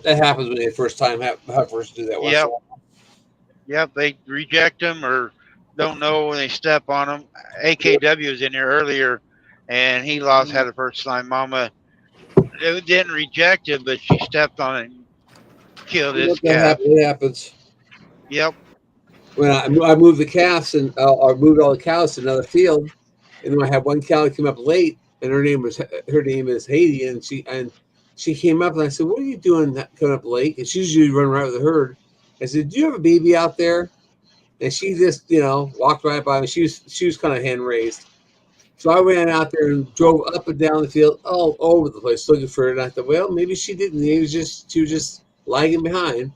That happens when they first time heifers do that. Yep. Yep, they reject them or don't know when they step on them. AKW was in here earlier, and he had a first time mama. It didn't reject him, but she stepped on it and killed his calf. It happens. Yep. When I moved the calves and I moved all the cows to another field, and then I had one cow that came up late, and her name is Haiti, and she came up, and I said, "What are you doing coming up late?" And she usually run right with the herd. I said, "Do you have a baby out there?" And she just walked right by me. She was kind of hand raised, so I ran out there and drove up and down the field all over the place looking for her. And I thought, well, maybe she didn't. She was just lagging behind.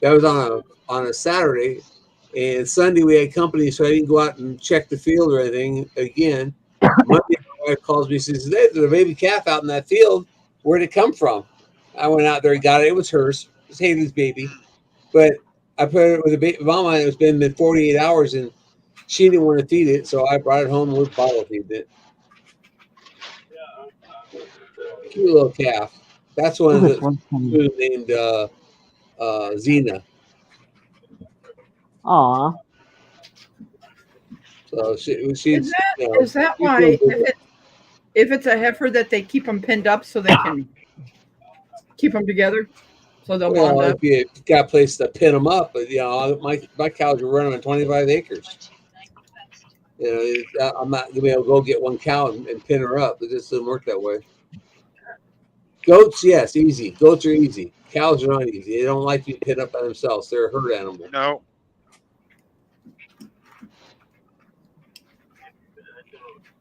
That was on a Saturday. And Sunday we had company, so I didn't go out and check the field or anything again. Monday, my wife calls me and says, "There's a baby calf out in that field. Where'd it come from?" I went out there and got it. It was hers. It was Haley's baby. But I put it with a baby mama, and it's been 48 hours, and she didn't want to feed it, so I brought it home with bottle feeding it. Cute little calf. That's one of the named Xena. Aw. So she's. Is that why if it's a heifer that they keep them pinned up so they can keep them together, so they'll bond up? If you got a place to pin them up, but my cows are running on 25 acres. I'm not gonna be able to go get one cow and pin her up. It just doesn't work that way. Goats, yes, easy. Goats are easy. Cows are not easy. They don't like to be pinned up by themselves. They're a herd animal. No.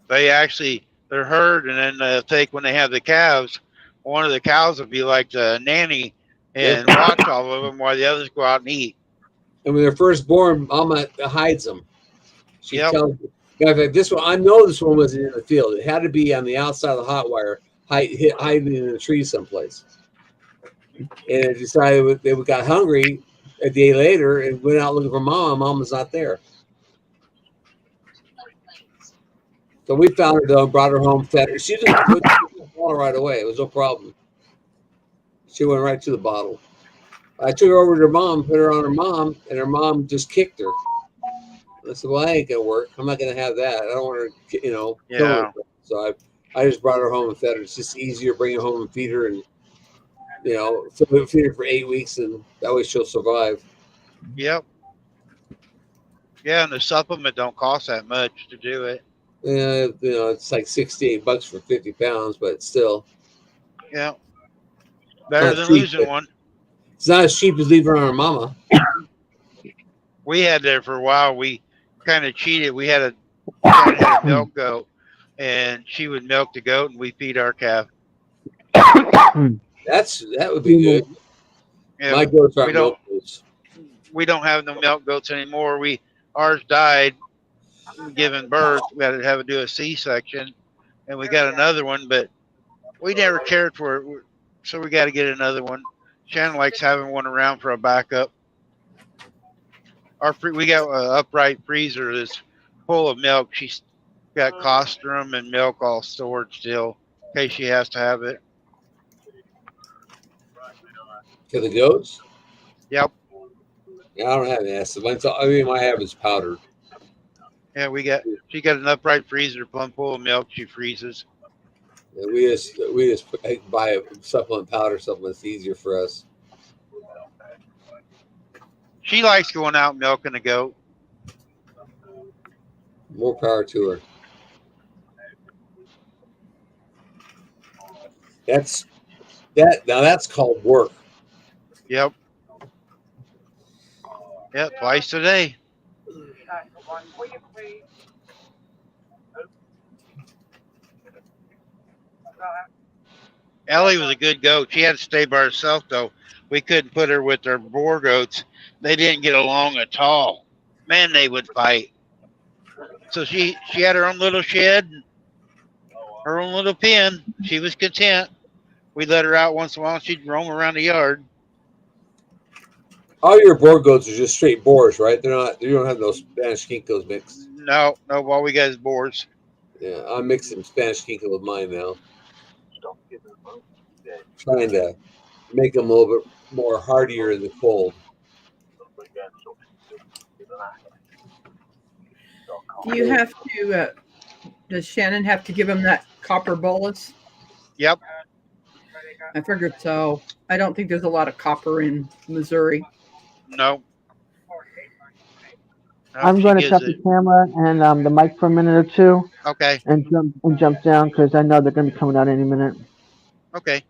They're herd, and then they'll take when they have the calves. One of the cows will be like the nanny and watch all of them while the others go out and eat. And when they're first born, Mama hides them. She Yep. tells me. In fact, this one, I know this one wasn't in the field. It had to be on the outside of the hot wire, hiding in a tree someplace. And it decided they got hungry a day later and went out looking for Mama. Mom was not there. So we found her though, brought her home, fed her. She just put the bottle right away. It was no problem. She went right to the bottle. I took her over to her mom, put her on her mom, and her mom just kicked her. I said, "Well, that ain't gonna work. I'm not gonna have that. I don't want her, kill her." So I just brought her home and fed her. It's just easier to bring her home and feed her, and feed her for 8 weeks, and that way she'll survive. Yep. Yeah, and the supplement don't cost that much to do it. Yeah, it's like $68 for 50 pounds, but still. Yeah. Better Not than cheap, losing one. It's not as cheap as leaving her on her mama. We had there for a while. We kind of cheated. We had a milk goat, and she would milk the goat, and we feed our calf. That would be good. Yeah, My goats aren't we don't- milk goats. we don't have no milk goats anymore. Ours died giving birth. We had to have to do a C-section, and we got another one, but we never cared for it, so we got to get another one. Shannon likes having one around for a backup. We got an upright freezer that's full of milk. She's got colostrum and milk all stored still in case she has to have it. For the goats? Yep. Yeah, I don't have any acid. Everything I have is powdered. Yeah, she got an upright freezer plumb full of milk. She freezes. Yeah, we just buy a supplement powder supplement. It's easier for us. She likes going out milking a goat. More power to her. Now that's called work. Yep. Yep, twice a day. Ellie was a good goat. She had to stay by herself, though. We couldn't put her with our boar goats. They didn't get along at all. Man, they would fight. So she had her own little shed, her own little pen. She was content. We let her out once in a while. She'd roam around the yard. All your boar goats are just straight boars, right? They're not. You don't have those Spanish Kinkos mixed. No, all we got is boars. Yeah, I'm mixing Spanish Kinko with mine now. Trying to make them a little bit more hardier in the cold. Do you have to? Does Shannon have to give him that copper bolus? Yep. I figured so. I don't think there's a lot of copper in Missouri. No. I'm going to shut the camera and the mic for a minute or two. Okay. And jump down because I know they're going to be coming out any minute. Okay.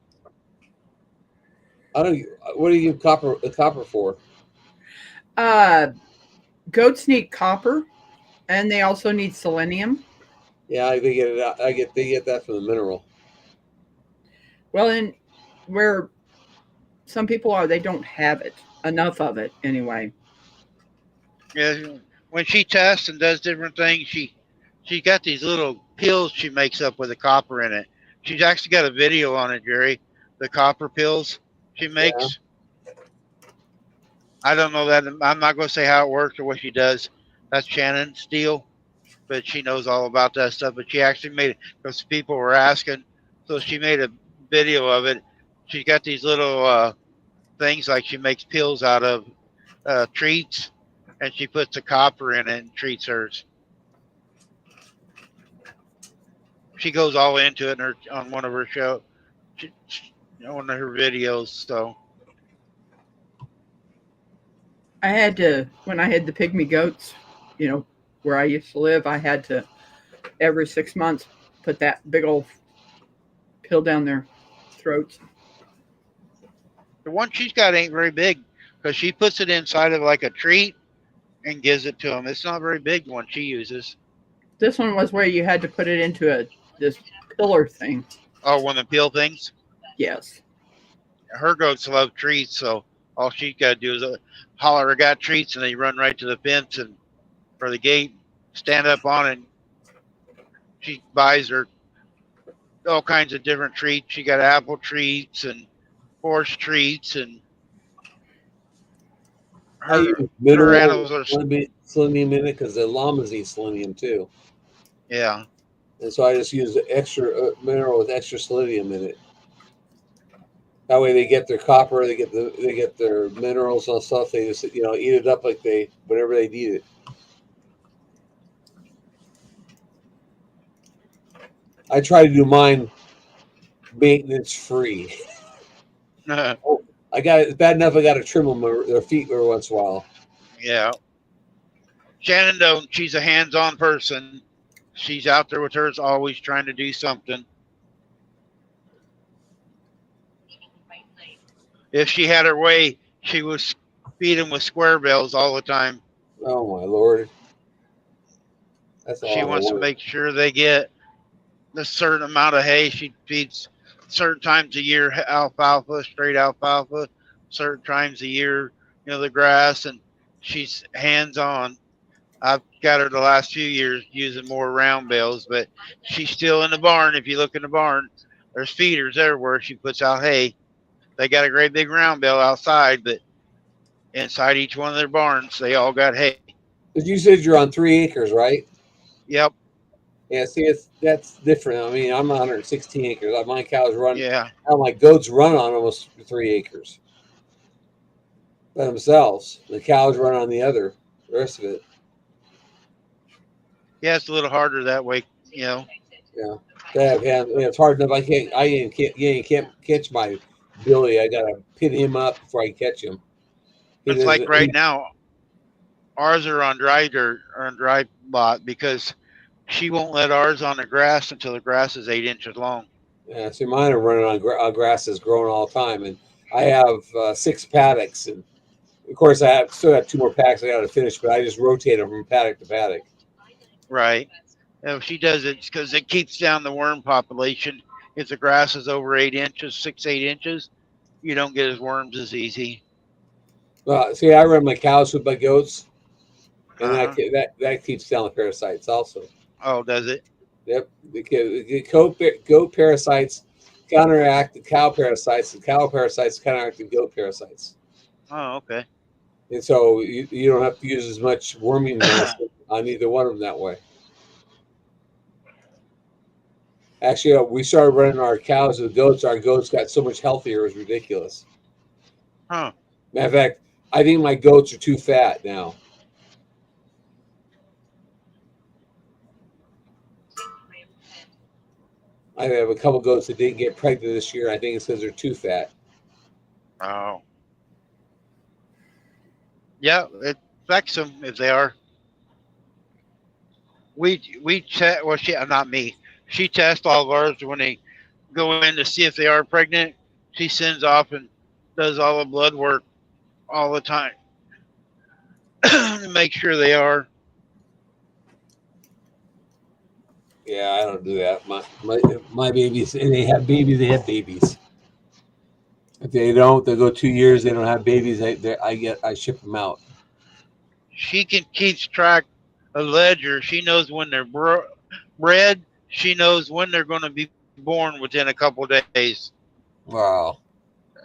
What do you give copper for? Goats need copper, and they also need selenium. Yeah, they get it out. They get that from the mineral. Well, in where some people are, they don't have enough of it anyway. Yeah, when she tests and does different things, she got these little pills she makes up with the copper in it. She's actually got a video on it, Jerry. The copper pills she makes. Yeah. I don't know that. I'm not going to say how it works or what she does. That's Shannon Steele, but she knows all about that stuff. But she actually made it because people were asking, so she made a video of it. She's got these little things like she makes pills out of treats, and she puts the copper in it and treats hers. She goes all into it on one of her shows, one of her videos. So I had to, when I had the pygmy goats, where I used to live, I had to every 6 months put that big old pill down their throats. The one she's got ain't very big because she puts it inside of like a treat and gives it to them. It's not very big, the one she uses. This one was where you had to put it into this pillar thing. Oh, one of the pill things? Yes. Her goats love treats, so all she's got to do is holler, I got treats, and they run right to the fence and or the gate, stand up on it. She buys her all kinds of different treats. She got apple treats and horse treats, and her animals are selenium in it because the llamas eat selenium too. Yeah. And so I just use the extra mineral with extra selenium in it. That way they get their copper, they get their minerals and stuff. They just eat it up like whenever they need it. I try to do mine maintenance free. It's bad enough I got to trim them their feet every once in a while. Yeah. Shannon don't. She's a hands-on person. She's out there with hers, always trying to do something. If she had her way, she would feed them with square bells all the time. Oh my Lord! She wants to make sure they get a certain amount of hay. She feeds certain times a year alfalfa, straight alfalfa, certain times a year, the grass, and she's hands-on. I've got her the last few years using more round bales, but she's still in the barn. If you look in the barn, there's feeders everywhere. She puts out hay. They got a great big round bale outside, but inside each one of their barns, they all got hay. But you said you're on 3 acres, right? Yep. Yeah, see, that's different. I mean, I'm 116 acres. My cows run. Yeah. My goats run on almost 3 acres by themselves. The cows run on the rest of it. Yeah, it's a little harder that way, you know. Yeah, it's hard enough. I can't catch my Billy. I gotta pin him up before I catch him. It's like right now, ours are on dry dirt or on dry lot because she won't let ours on the grass until the grass is 8 inches long. Yeah, see, mine are running on grass that's growing all the time, and I have 6 paddocks, and of course I still have 2 more packs I got to finish, but I just rotate them from paddock to paddock. Right. And she does it because it keeps down the worm population. If the grass is over 8 inches, 6-8 inches, you don't get as worms as easy. Well, see, I run my cows with my goats, and Uh-huh. that keeps down the parasites also. Oh, does it? Yep. The goat parasites counteract the cow parasites. The cow parasites counteract the goat parasites. Oh, okay. And so you don't have to use as much worming medicine on either one of them that way. Actually, we started running our cows with goats. Our goats got so much healthier; it was ridiculous. Huh. Matter of fact, I think my goats are too fat now. I have a couple goats that didn't get pregnant this year. I think it's because they're too fat. Oh. Yeah, it affects them if they are. We check. Well, not me. She tests all of ours when they go in to see if they are pregnant. She sends off and does all the blood work all the time to make sure they are. Yeah, I don't do that. My babies, and they have babies. They have babies. If they don't, they go 2 years. They don't have babies. I ship them out. She can keep track of ledger. She knows when they're bred. She knows when they're going to be born within a couple of days. Wow.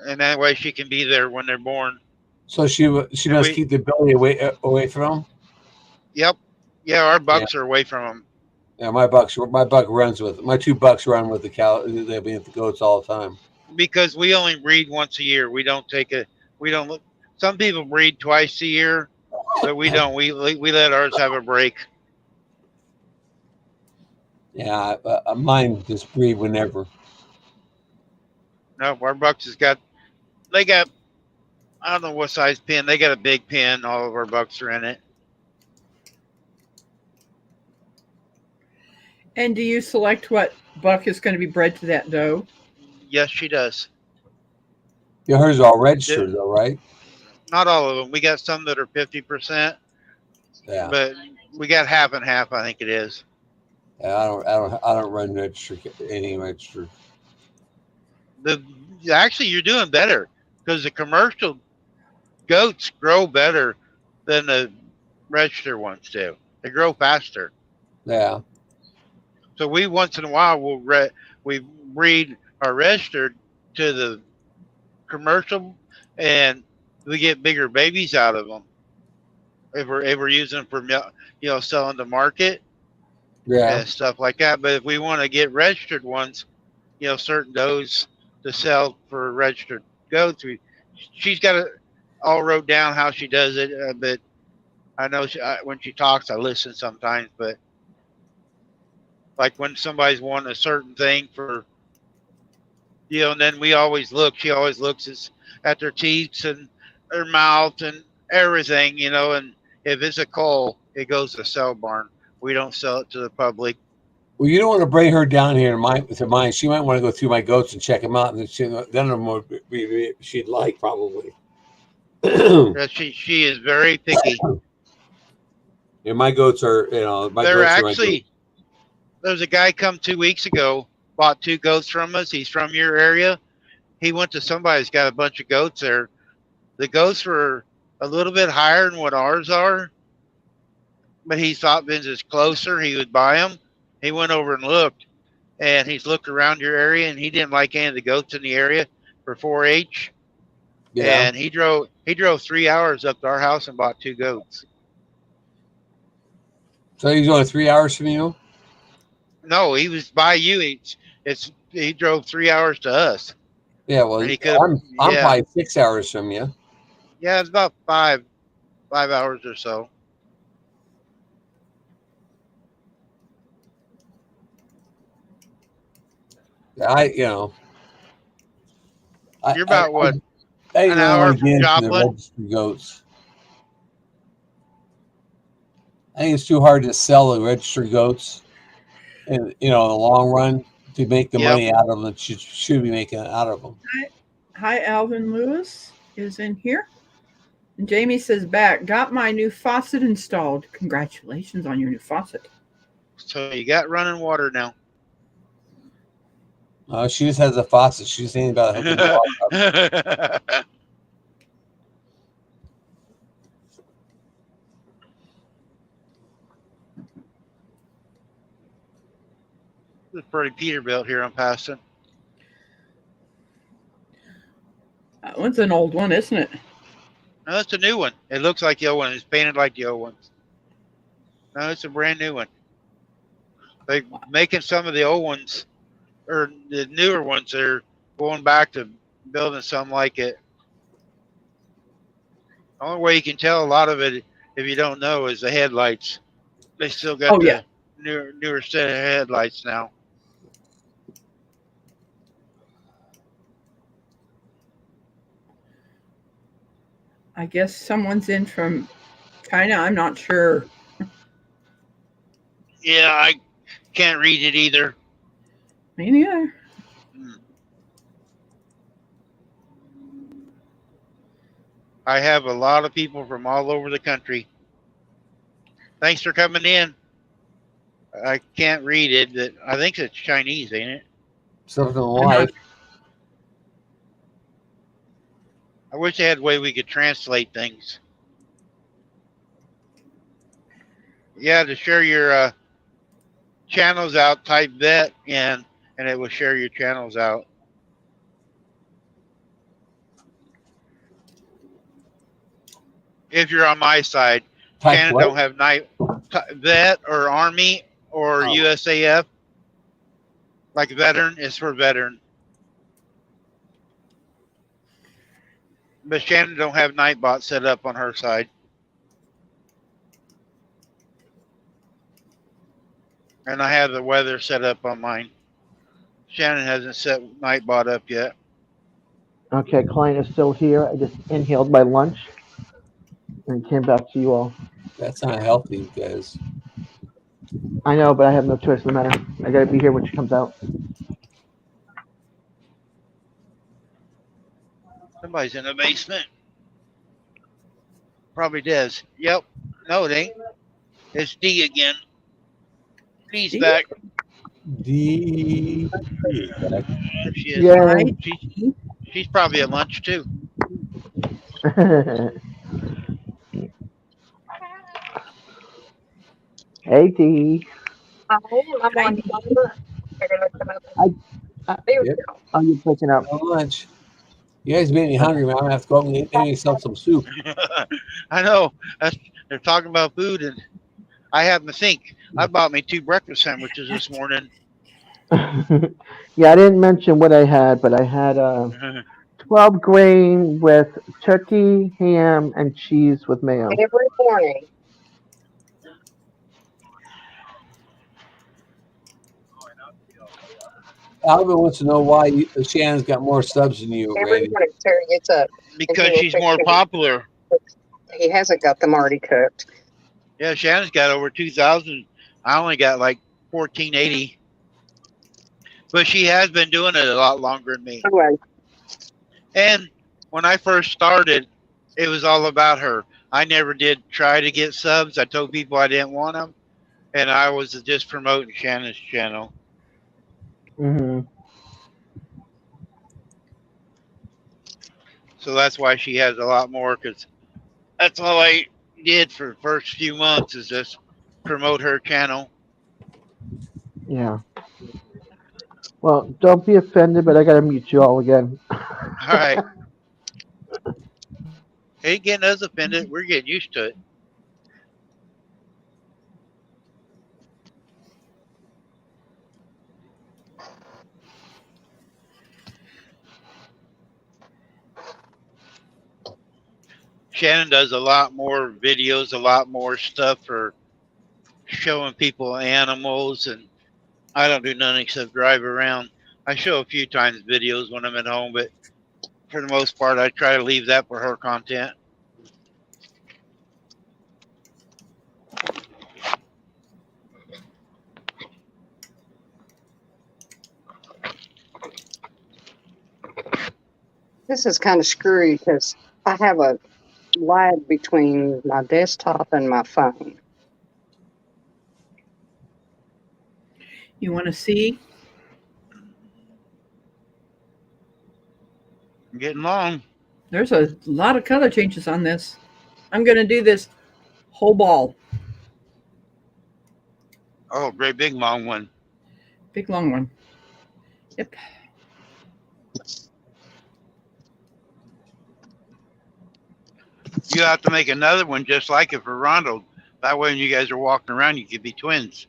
And that way she can be there when they're born. So she must keep the belly away from them. Yep. Yeah, our bucks are away from them. Yeah, my buck runs with my 2 bucks run with the cow. They'll be with the goats all the time. Because we only breed once a year. We don't take a. We don't look. Some people breed twice a year, but we don't. We let ours have a break. Yeah, mine just breed whenever. No, our bucks has got. They got. I don't know what size pen. They got a big pen. All of our bucks are in it. And do you select what buck is going to be bred to that doe? Yes, she does. Yeah, hers are all registered though, right? Not all of them. We got some that are 50%. Yeah. But we got half and half. I think it is. Yeah, I don't run registered any registered. Actually, you're doing better because the commercial goats grow better than the registered ones do. They grow faster. Yeah. So we once in a while we breed our registered to the commercial, and we get bigger babies out of them. If we're using them for selling to market, and stuff like that. But if we want to get registered ones, certain does to sell for registered goats, she's got it all wrote down how she does it. But I know when she talks, I listen sometimes, but. Like when somebody's wanting a certain thing for, and then we always look. She always looks at their teeth and their mouth and everything, and if it's a cull, it goes to sell barn. We don't sell it to the public. Well, you don't want to bring her down here to mine. She might want to go through my goats and check them out, and then she'd like probably. She is very picky. And my goats are, They're actually. There's a guy come 2 weeks ago, bought 2 goats from us. He's from your area. He went to somebody's got a bunch of goats there. The goats were a little bit higher than what ours are, but he thought Vince is closer. He would buy them. He went over and looked, and he's looked around your area, and he didn't like any of the goats in the area for 4-H. Yeah. And he drove 3 hours up to our house and bought 2 goats. So he's only 3 hours from you? No, he was by you. He drove 3 hours to us. Yeah, well, And he could. I'm Yeah. probably 6 hours from you. Yeah, it's about 5 hours or so. You're You're about what? I An don't hour want to from get into the Joplin? registry goats. I think it's too hard to sell the registry goats, and in the long run to make the Yep. money out of them that you should be making out of them. Hi, Alvin Lewis is in here. And Jamie says back, got my new faucet installed. Congratulations on your new faucet. So you got running water now. She just has a faucet. She's saying about hooking the water up. It's pretty Peterbilt here I'm passing. That one's an old one, isn't it? No, it's a new one. It looks like the old one. It's painted like the old ones. No, it's a brand new one. They're making some of the old ones, or the newer ones, they're going back to building some like it. The only way you can tell a lot of it, if you don't know, is the headlights. They still got the newer set of headlights now. I guess someone's in from China. I'm not sure. Yeah, I can't read it either. Me neither. I have a lot of people from all over the country. Thanks for coming in. I can't read it. I think it's Chinese, ain't it? Something like. I wish they had a way we could translate things. Yeah, to share your channels out, type vet in, and it will share your channels out. If you're on my side, Shannon don't have night vet or Army or USAF. Like veteran is for veteran. But Shannon don't have Nightbot set up on her side. And I have the weather set up on mine. Shannon hasn't set Nightbot up yet. Okay, client is still here. I just inhaled my lunch and came back to you all. That's not healthy, guys. I know, but I have no choice in the matter. I gotta be here when she comes out. Somebody's in the basement. Probably Des. Yep. No, it ain't. It's D again. D's back. D. There she is. Yeah. She's probably at lunch too. Hey, T. I'm on. Oh, you're picking up. No lunch. You guys made me hungry, man. I'm gonna have to go up and get myself some soup. I know. They're talking about food, and I happen to think I bought me 2 breakfast sandwiches this morning. Yeah, I didn't mention what I had, but I had 12 grain with turkey, ham, and cheese with mayo. Every morning. Alvin wants to know why Shannon's got more subs than you, Every Randy. morning Terry gets up. Because she's more popular. He hasn't got them already cooked. Yeah, Shannon's got over 2,000. I only got like 1,480. But she has been doing it a lot longer than me. Anyway, And when I first started, it was all about her. I never did try to get subs. I told people I didn't want them. And I was just promoting Shannon's channel. Mm-hmm. So that's why she has a lot more, because That's all I did for the first few months is just promote her channel. Yeah. Well, don't be offended, but I gotta mute you all again. All right. Ain't getting us offended. We're getting used to it. Shannon does a lot more videos, a lot more stuff for showing people animals, and I don't do nothing except drive around. I show a few times videos when I'm at home, but for the most part, I try to leave that for her content. This is kind of screwy because I have a lag between my desktop and my phone. You want to see? I'm getting long. There's a lot of color changes on this. I'm going to do this whole ball. Oh, great big long one. Big long one. Yep. You have to make another one just like it for Rondo. That way when you guys are walking around, you could be twins.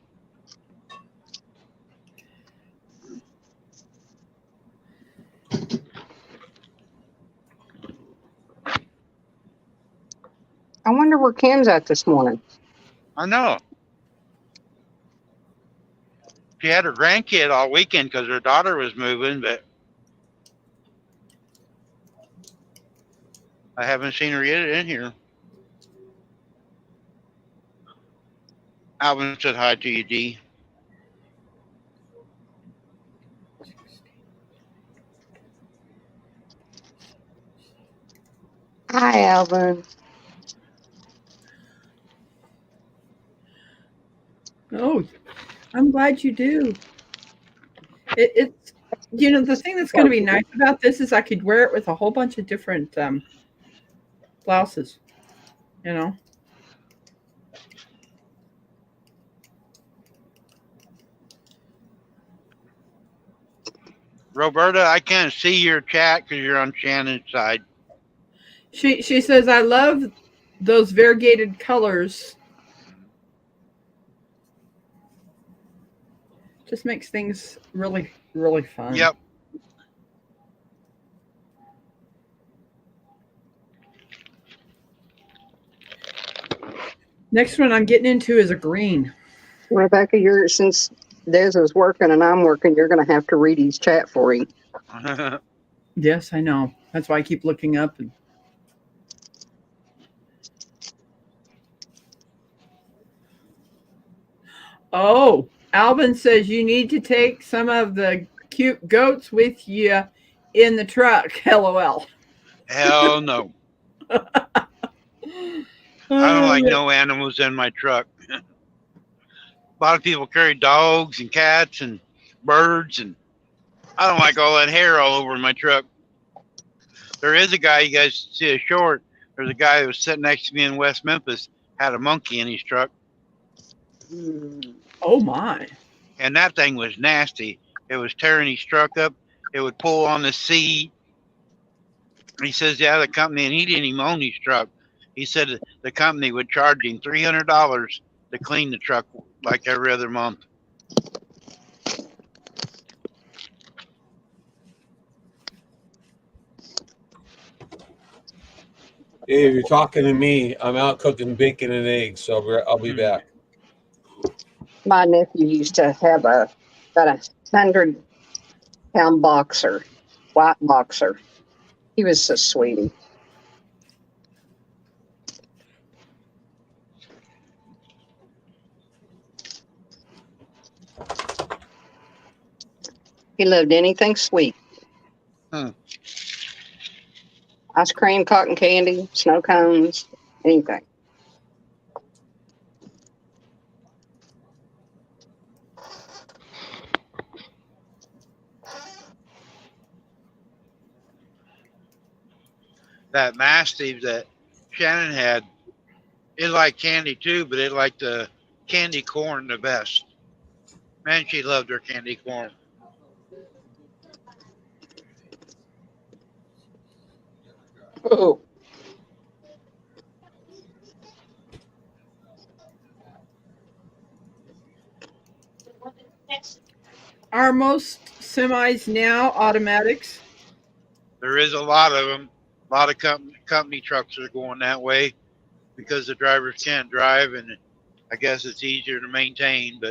I wonder where Kim's at this morning. I know. She had her grandkid all weekend because her daughter was moving, but I haven't seen her yet in here. Alvin said hi to you, D. Hi, Alvin. Oh, I'm glad you do. It's, you know, the thing that's going to be nice about this is I could wear it with a whole bunch of different blouses, you know. Roberta, I can't see your chat because you're on Shannon's side. She says, I love those variegated colors. Just makes things really, really fun. Yep. Next one I'm getting into is a green. Rebecca, since Des is working and I'm working, you're going to have to read his chat for him. Yes, I know. That's why I keep looking up. And oh, Alvin says you need to take some of the cute goats with you in the truck. LOL. Hell no. I don't like no animals in my truck. A lot of people carry dogs and cats and birds, and I don't like all that hair all over my truck. There is a guy, you guys see a short, there's a guy who was sitting next to me in West Memphis, had a monkey in his truck. Oh my. And that thing was nasty. It was tearing his truck up. It would pull on the seat. He says, yeah, the company, and he didn't even own his truck. He said the company would charge him $300 to clean the truck like every other month. If you're talking to me, I'm out cooking bacon and eggs, so I'll be back. My nephew used to have about 100-pound boxer, white boxer. He was a sweetie. He loved anything sweet. Ice cream, cotton candy, snow cones, anything. That Mastiff that Shannon had, it liked candy too, but it liked the candy corn the best. Man, she loved her candy corn. Oh, Are most semis now automatics? There is a lot of them. A lot of company trucks are going that way because the drivers can't drive, and I guess it's easier to maintain,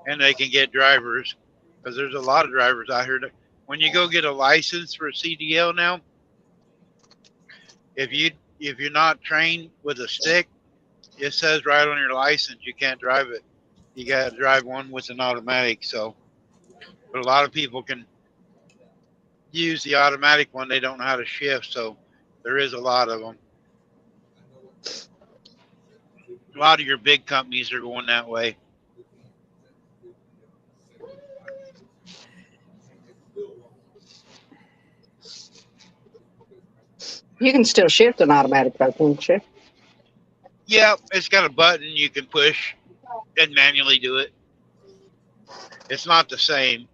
and they can get drivers because there's a lot of drivers out here. When you go get a license for a CDL now, if you're not trained with a stick, it says right on your license you can't drive it. You got to drive one with an automatic. So, but a lot of people can use the automatic one. They don't know how to shift, so there is a lot of them. A lot of your big companies are going that way. you can still shift an automatic, though, can't you? Yeah, it's got a button you can push and manually do it. It's not the same.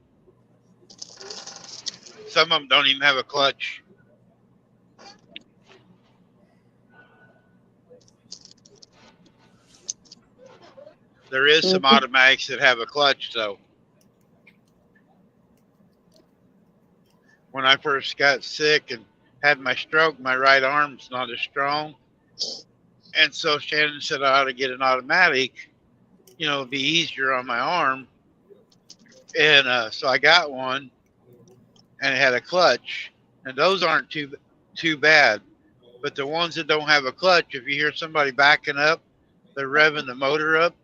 Some of them don't even have a clutch. There is some automatics that have a clutch, though. When I first got sick and had my stroke, my right arm's not as strong. And so Shannon said I ought to get an automatic, it'd be easier on my arm. And so I got one, and it had a clutch. And those aren't too bad. But the ones that don't have a clutch, if you hear somebody backing up, they're revving the motor up,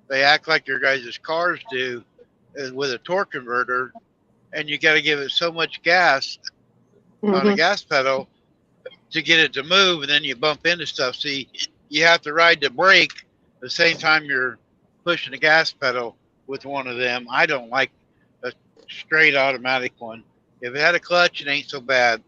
they act like your guys' cars do with a torque converter, and you got to give it so much gas on the gas pedal to get it to move, and then you bump into stuff. See, you have to ride the brake the same time you're pushing the gas pedal with one of them. I don't like a straight automatic one. If it had a clutch, it ain't so bad.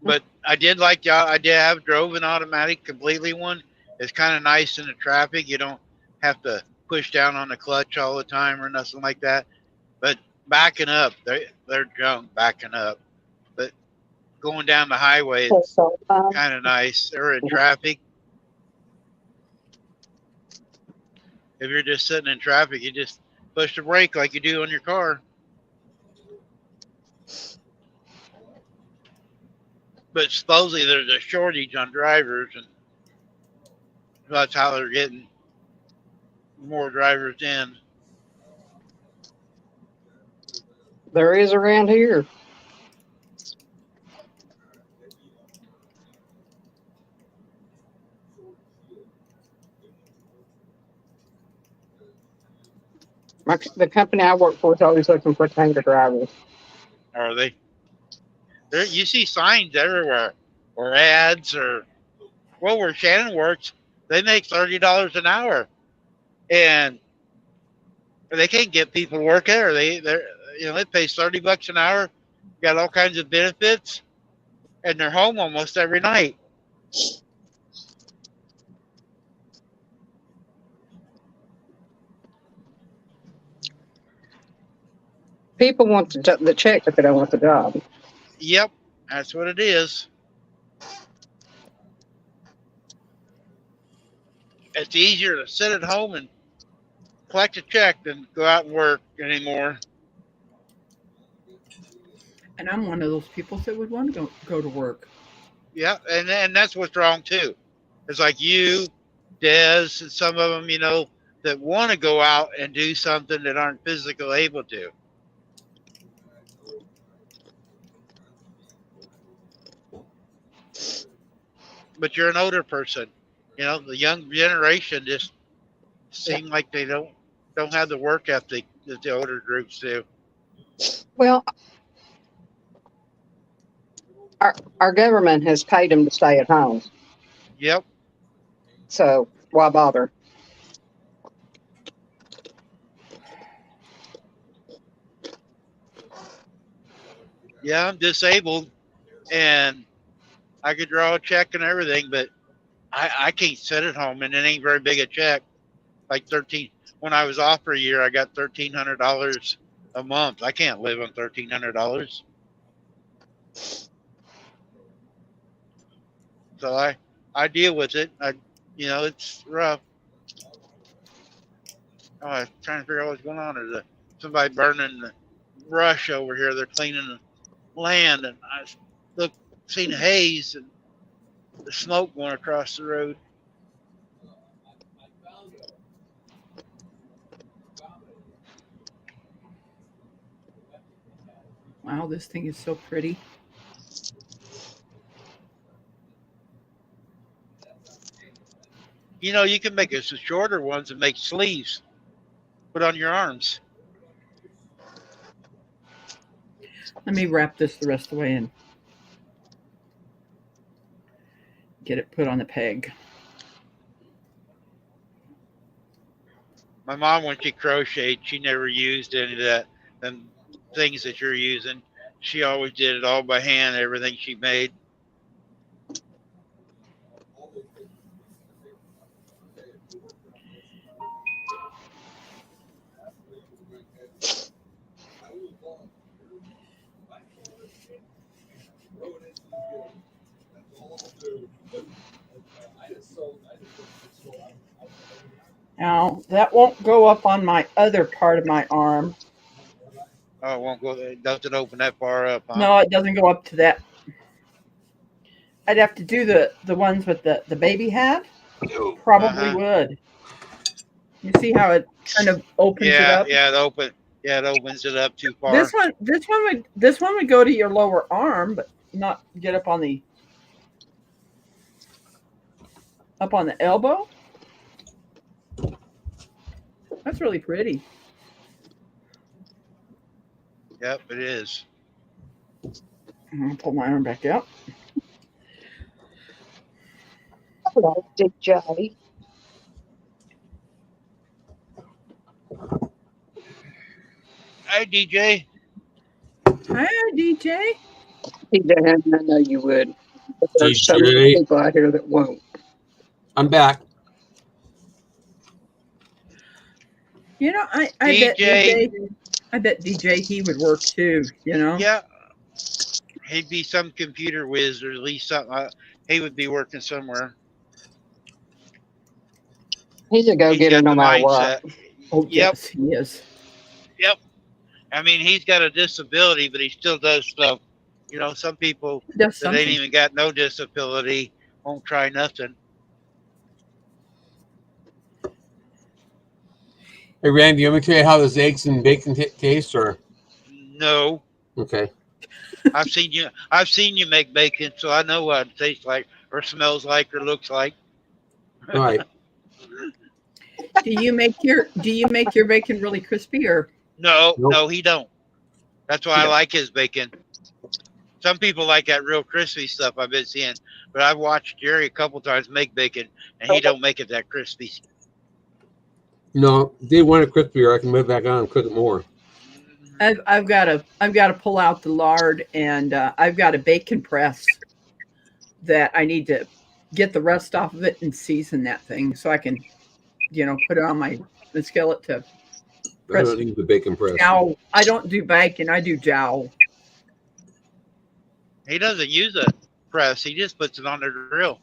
But I did like I did have drove an automatic completely one. It's kind of nice in the traffic. You don't have to push down on the clutch all the time or nothing like that. But backing up, they're junk backing up. But going down the highway, it's kind of nice. Or in traffic. If you're just sitting in traffic, you just push the brake like you do on your car. But supposedly there's a shortage on drivers, and that's how they're getting more drivers in. There is around here. The company I work for is always looking for tanker drivers. Are they? You see signs everywhere, or ads, or where Shannon works, they make $30 an hour, and they can't get people to work there. It pays $30 an hour, got all kinds of benefits, and they're home almost every night. People want the check, but they don't want the job. Yep, that's what it is. It's easier to sit at home and collect a check than go out and work anymore. And I'm one of those people that would want to go to work. Yeah, and that's what's wrong too. It's like you, Des, and some of them, that want to go out and do something that aren't physically able to. But you're an older person. The young generation just seem like they don't have the work ethic that the older groups do. Well, our government has paid them to stay at home. Yep. So why bother? Yeah, I'm disabled, and I could draw a check and everything, but I can't sit at home, and it ain't very big a check. Like 13. When I was off for a year, I got $1,300 a month. I can't live on $1,300. So I deal with it. It's rough. Oh, I'm trying to figure out what's going on. There's somebody burning the brush over here. They're cleaning the land, and I seen haze and the smoke going across the road. Wow, this thing is so pretty. You can make it some shorter ones and make sleeves. Put on your arms. Let me wrap this the rest of the way and get it put on the peg. My mom, when she crocheted, she never used any of that and things that you're using. She always did it all by hand, everything she made. Now, that won't go up on my other part of my arm. Oh, it won't go. It doesn't open that far up, huh? No, it doesn't go up to that. I'd have to do the ones with the baby hat. Probably would. You see how it kind of opens it up? Yeah, it opens it up too far. This one would go to your lower arm, but not get up on the elbow. That's really pretty. Yep, it is. I'm gonna pull my arm back out. Hello, DJ. Hi, DJ. Hi, DJ. DJ, I know you would. But there's so many people out here that won't. I'm back. I bet DJ he would work too. Yeah, he'd be some computer whiz, or at least something. He would be working somewhere. He's a go-getter no matter what. Oh, Yep. yes, he is. Yep. I mean, he's got a disability, but he still does stuff. Some people Does that ain't even got no disability won't try nothing. Hey, Randy, let me tell you how this eggs and bacon taste, or No, okay. I've seen you make bacon, so I know what it tastes like, or smells like, or looks like. All right. Do you make your bacon really crispy, or No, Nope. no, he don't. That's why I like his bacon. Some people like that real crispy stuff I've been seeing, but I've watched Jerry a couple times make bacon, and he don't make it that crispy. No, they want it crispier. I can move back on and cook it more. I've got to pull out the lard, and I've got a bacon press that I need to get the rust off of it and season that thing so I can, put it on the skillet to I don't use the bacon press. jowl. I don't do bacon. I do jowl. He doesn't use a press. He just puts it on the grill.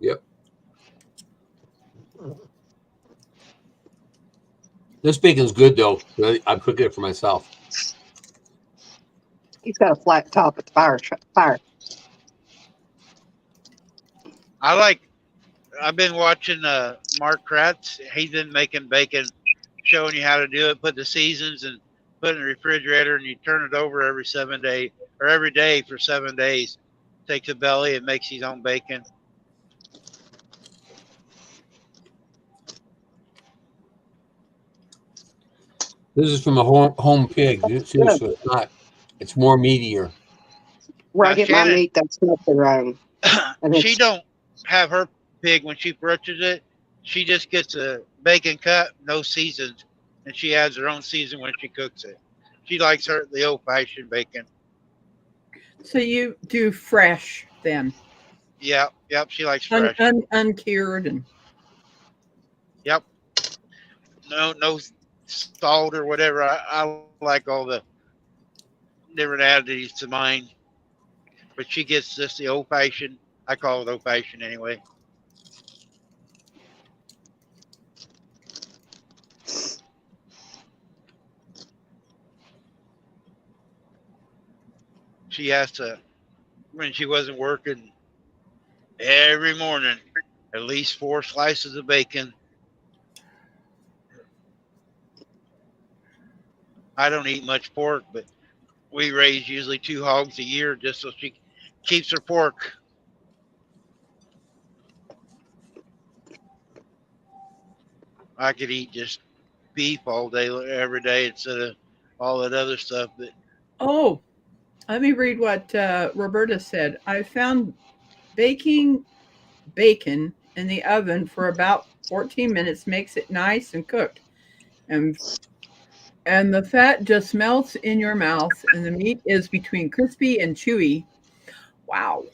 Yep. This bacon's good though. I'm cooking it for myself. He's got a flat top at the fire. I've been watching Mark Kratz. He's been making bacon, showing you how to do it. Put the seasons and put it in the refrigerator, and you turn it over every 7 days or every day for 7 days. Takes the belly and makes his own bacon. This is from a home pig. Seriously, it's not. It's more meatier. Where I Now, get my Shannon- meat, that's not their own. And She don't have her pig when she butchers it. She just gets a bacon cut, no seasons, and she adds her own season when she cooks it. She likes the old-fashioned bacon. So you do fresh then, Yep. She likes fresh. uncured and. Yep. No salt or whatever. I like all the different additives to mine. But she gets just the old fashioned. I call it old fashioned anyway. She has to, when she wasn't working, every morning, at least 4 slices of bacon. I don't eat much pork, but we raise usually 2 hogs a year just so she keeps her pork. I could eat just beef all day, every day instead of all that other stuff. But Oh, let me read what Roberta said. I found baking bacon in the oven for about 14 minutes makes it nice and cooked. And the fat just melts in your mouth and the meat is between crispy and chewy. Wow.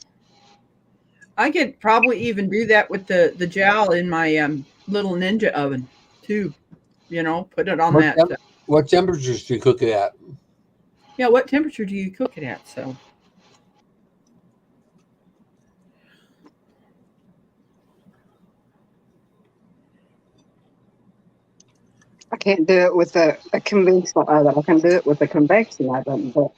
I could probably even do that with the jowl in my little Ninja oven too. You know, put it on What, that. what temperatures do you cook it at? Yeah, what temperature do you cook it at? So I can't do it with a conventional oven. I can do it with a convection oven, but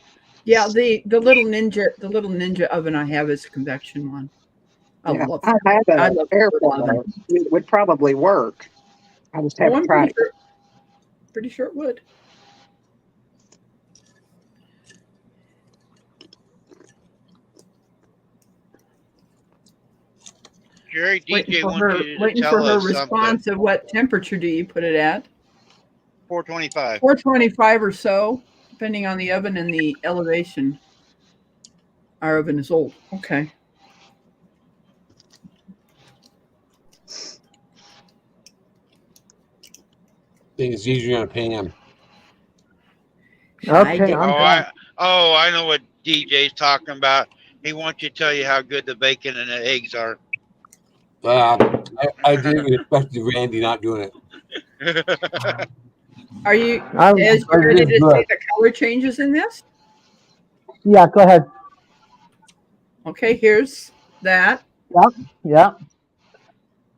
yeah, the little ninja oven I have is a convection one. I yeah, love I that. have I an love air the oven. fryer. It would probably work. I just Oh, haven't I'm tried it. pretty sure it would. Jerry, Waiting DJ for wants her, you to waiting tell for her us something. response of what temperature do you put it at? 425. 425 or so, depending on the oven and the elevation. Our oven is old. Okay. I think it's easier on a pan. Okay, I'm back. I know what DJ's talking about. He wants you to tell you how good the bacon and the eggs are. I didn't expect Randy not doing it. Are you I'm, as you ready to see the color changes in this? yeah, go ahead. Okay, here's that. Yep.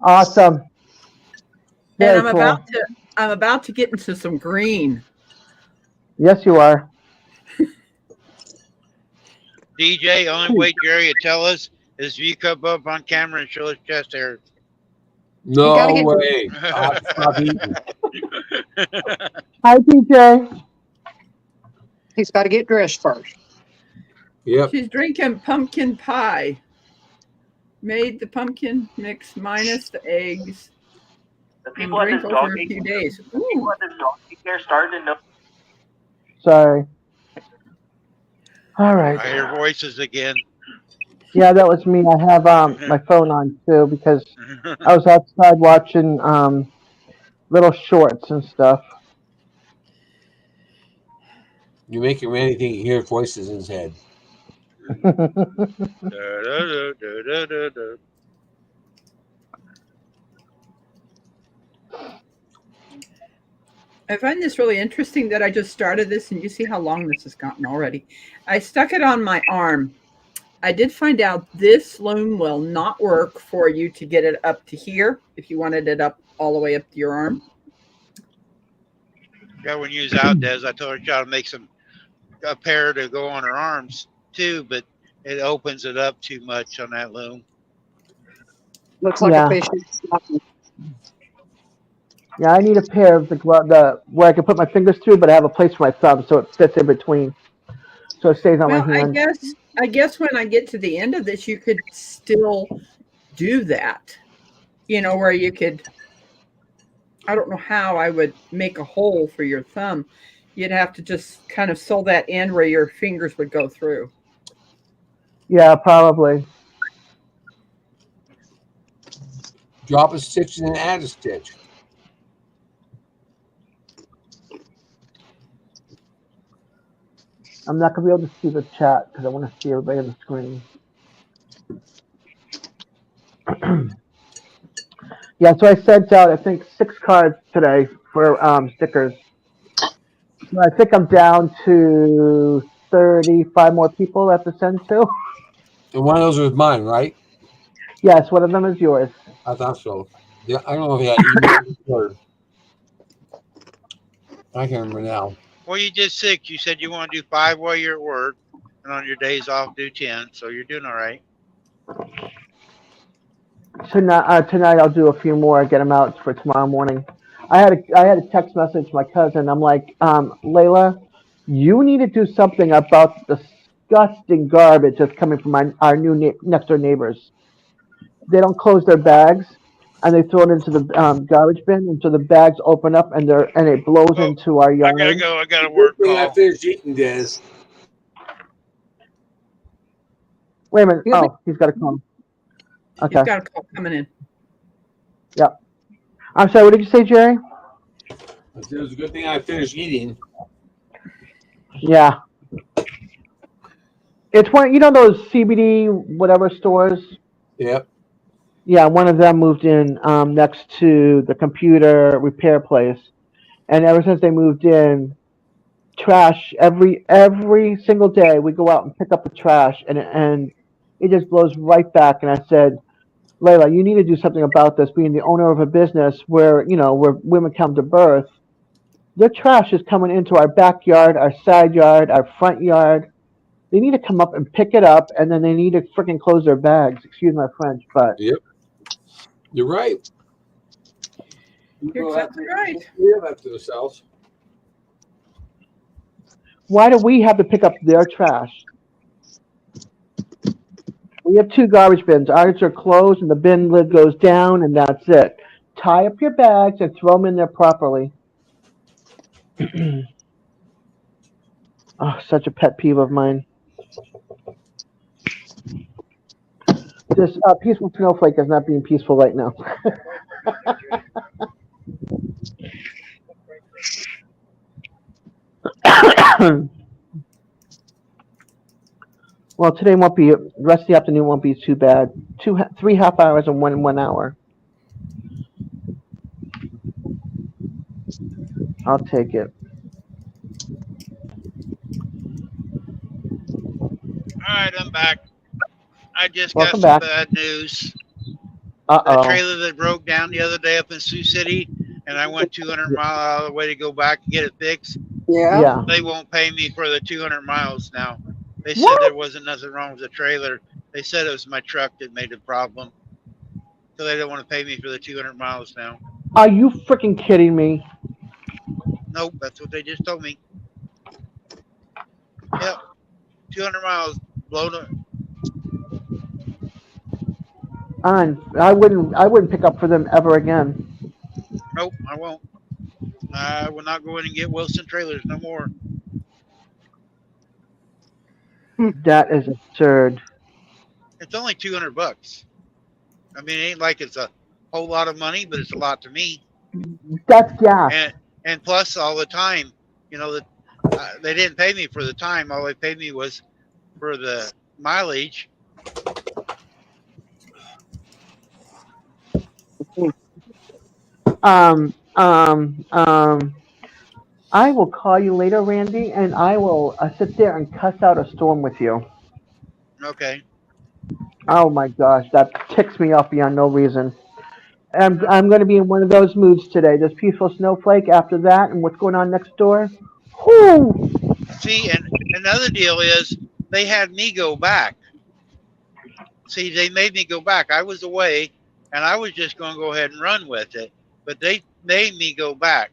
Awesome. Very And I'm about to get into some green. Yes, you are. DJ, only way Jerry would tell us is if you come up on camera and show his chest hair. No gotta way. I'll stop eating. Hi, DJ. He's got to get dressed first. Yep. She's drinking pumpkin pie. Made the pumpkin mix minus the eggs. The And people at drink this over dog a few daycare, days. the people at this dog daycare starting to know. Sorry. All right. I hear voices again. Yeah, that was me. I have my phone on too because I was outside watching little shorts and stuff. You're making Randy think he hears voices in his head. I find this really interesting that I just started this and you see how long this has gotten already. I stuck it on my arm. I did find out this loom will not work for you to get it up to here if you wanted it up all the way up to your arm. Yeah, when you was out, Des, I told her she ought to make a pair to go on her arms too, but it opens it up too much on that loom. Looks like Yeah. a fish. Yeah, I need a pair of the glove, where I can put my fingers through, but I have a place for my thumb, so it fits in between, so it stays on Well, my hand. I guess when I get to the end of this, you could still do that. You know, where you could. I don't know how I would make a hole for your thumb. You'd have to just kind of sew that end where your fingers would go through. Yeah, probably. Drop a stitch and then add a stitch. I'm not gonna be able to see the chat because I want to see everybody on the screen. Yeah, so I sent out I think 6 cards today for stickers. So I think I'm down to 35 more people I have to send to. And one of those was mine, right? Yes, one of them is yours. I thought so. Yeah, I don't know if he got email or I can't remember now. Well, you did 6. You said you want to do 5 while you're at work, and on your days off do 10. So you're doing all right. Tonight I'll do a few more, get them out for tomorrow morning. I had a text message to my cousin. I'm like, Layla, you need to do something about the disgusting garbage that's coming from our new next door neighbors. They don't close their bags, and they throw it into the garbage bin, and so the bags open up, and it blows Oh, into our I yard. gotta go. I got a work Good thing I call. finished eating this. Wait a minute. Yeah, Oh, he's got a call. Okay. He's got a call coming in. I'm sorry. What did you say, Jerry? It was a good thing I finished eating. Yeah. It's one, those CBD whatever stores. Yep. Yeah, one of them moved in next to the computer repair place, and ever since they moved in, trash every single day we go out and pick up the trash, and it just blows right back. And I said, Layla, you need to do something about this. Being the owner of a business where where women come to birth, their trash is coming into our backyard, our side yard, our front yard. They need to come up and pick it up, and then they need to freaking close their bags. Excuse my French, but Yep. You're right. You're exactly right. We have that to ourselves. why do we have to pick up their trash? We have 2 garbage bins. Ours are closed, and the bin lid goes down, and that's it. Tie up your bags and throw them in there properly. Oh, such a pet peeve of mine. This peaceful snowflake is not being peaceful right now. Well, today won't be. The rest of the afternoon won't be too bad. 3 half hours and 1 hour. I'll take it. All right, I'm back. I just Welcome got some back. bad news. Uh That oh. trailer that broke down the other day up in Sioux City, and I went 200 miles out of the way to go back and get it fixed. Yeah. Yeah. They won't pay me for the 200 miles now. They said What? there wasn't nothing wrong with the trailer. They said it was my truck that made the problem. So they don't want to pay me for the 200 miles now. Are you freaking kidding me? Nope, that's what they just told me. Yep, 200 miles blown up. I wouldn't pick up for them ever again. Nope, I won't. I will not go in and get Wilson trailers no more. That is absurd. It's only $200. I mean, it ain't like it's a whole lot of money, but it's a lot to me. That's gas. And plus, all the time, they didn't pay me for the time. All they paid me was for the mileage. I will call you later, Randy, and I will sit there and cuss out a storm with you. Okay. Oh my gosh, that ticks me off beyond no reason. I'm going to be in one of those moods today. This peaceful snowflake after that, and what's going on next door. Whoo! See, and another deal is they had me go back. See, they made me go back. I was away, and I was just going to go ahead and run with it. But they made me go back.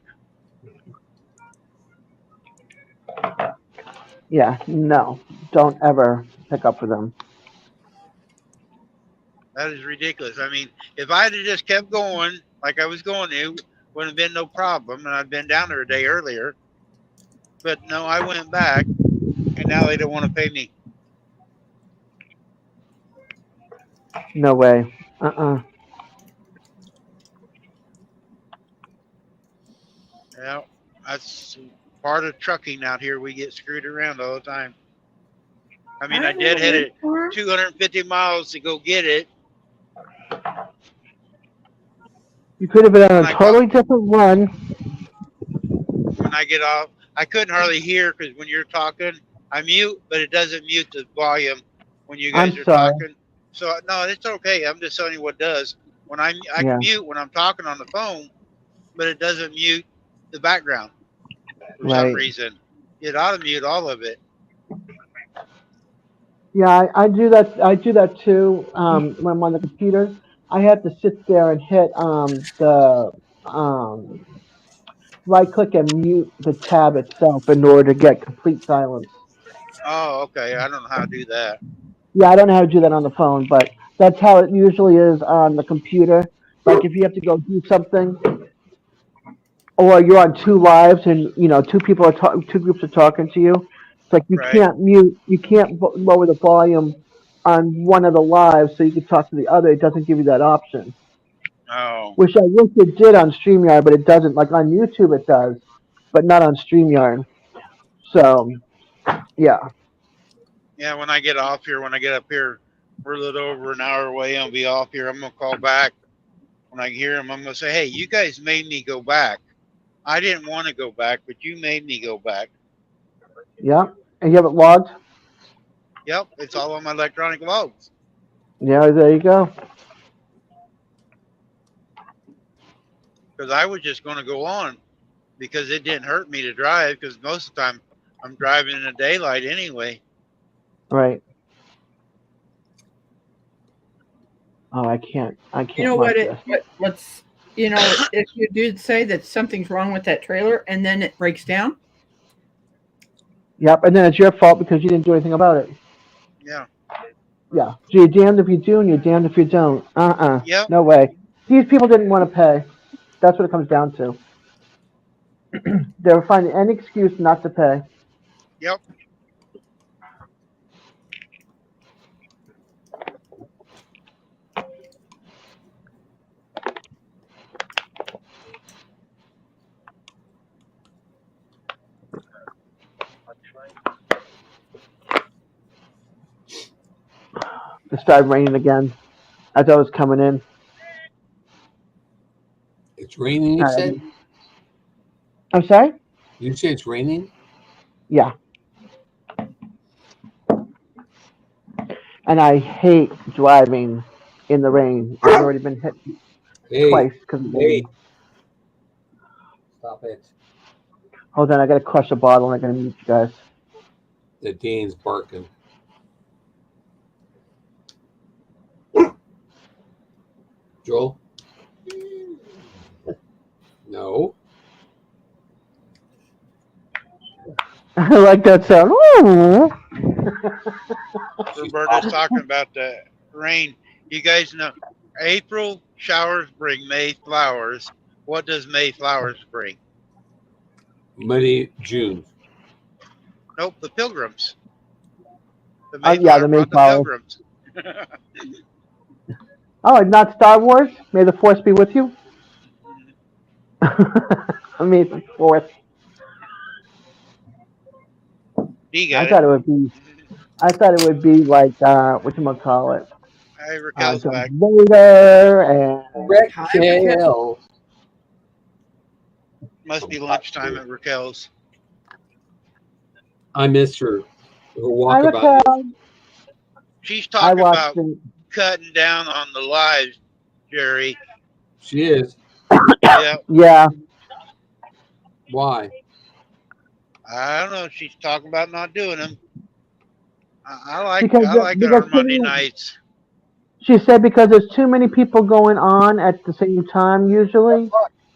Yeah, no, don't ever pick up for them. That is ridiculous. I mean, if I had just kept going like I was going to, wouldn't have been no problem, and I'd been down there a day earlier. But no, I went back, and now they don't want to pay me. No way. Yeah, that's part of trucking out here. We get screwed around all the time. I mean, I have did a hit it wind farm. 250 miles to go get it. You could have been on When a I totally different run. When I get off, I couldn't hardly hear because when you're talking, I mute, but it doesn't mute the volume when you guys I'm are sorry. talking. So no, it's okay. I'm just telling you what it does. When I Yeah. mute when I'm talking on the phone, but it doesn't mute the background for some Right. reason. It ought to mute all of it. Yeah, I do that. I do that too. When I'm on the computer, I have to sit there and hit the right click and mute the tab itself in order to get complete silence. Oh, okay. I don't know how to do that. Yeah, I don't know how to do that on the phone, but that's how it usually is on the computer. Like if you have to go do something, or you're on two lives and two people are two groups are talking to you. It's like you Right. can't mute, you can't lower the volume on one of the lives so you can talk to the other. It doesn't give you that option, Oh, which I wish it did on StreamYard, but it doesn't. Like on YouTube, it does, but not on StreamYard. So yeah, yeah. When I get off here, when I get up here, we're a little over an hour away. I'll be off here. I'm gonna call back when I hear him. I'm gonna say, "Hey, you guys made me go back. I didn't want to go back, but you made me go back." yeah. And you have it logged? Yep, it's all on my electronic logs. Yeah, there you go. Because I was just going to go on because it didn't hurt me to drive because most of the time I'm driving in the daylight anyway. Right. Oh, I can't. You know mark what? this. What's if you did say that something's wrong with that trailer and then it breaks down. Yep, and then it's your fault because you didn't do anything about it. Yeah. Yeah. So you're damned if you do and you're damned if you don't. Yep. No way. These people didn't want to pay. That's what it comes down to. They were finding any excuse not to pay. Yep. It started raining again. I thought it was coming in. It's raining, you said? I'm sorry? You say it's raining? Yeah. And I hate driving in the rain. I've already been hit twice because of the rain. Stop it. Hold on, I gotta crush a bottle and I'm gonna meet you guys. The Dane's barking. Joel? No. I like that sound. Ooh. Roberta's talking about the rain. You guys know April showers bring May flowers. What does May flowers bring? May, June. Nope, the pilgrims. The Yeah, the Mayflower. pilgrims. Oh, and not Star Wars? May the Force be with you? May the Force. I thought it would be like whatchamacallit? Hey, Raquel's Darth back. Vader and Raquel. Must be lunchtime at Raquel's. I missed her. Her Hi, walkabout. Raquel. She's I talking watched about it. cutting down on the lives, Jerry. She is. Yeah, Yeah. Why? I don't know. She's talking about not doing them. I like Because it on Monday nights. She said because there's too many people going on at the same time usually,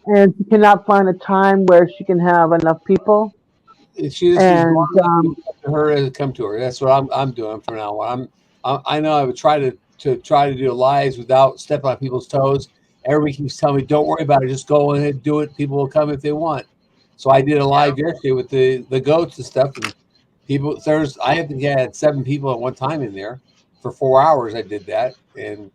and she cannot find a time where she can have enough people. She just And her to come to her. That's what I'm doing from now on. I know I would try to do lives without stepping on people's toes. Everybody keeps telling me, "Don't worry about it. Just go ahead and do it. People will come if they want." So I did a live yesterday with the goats and stuff, and people. I think I had 7 people at one time in there for 4 hours. I did that, and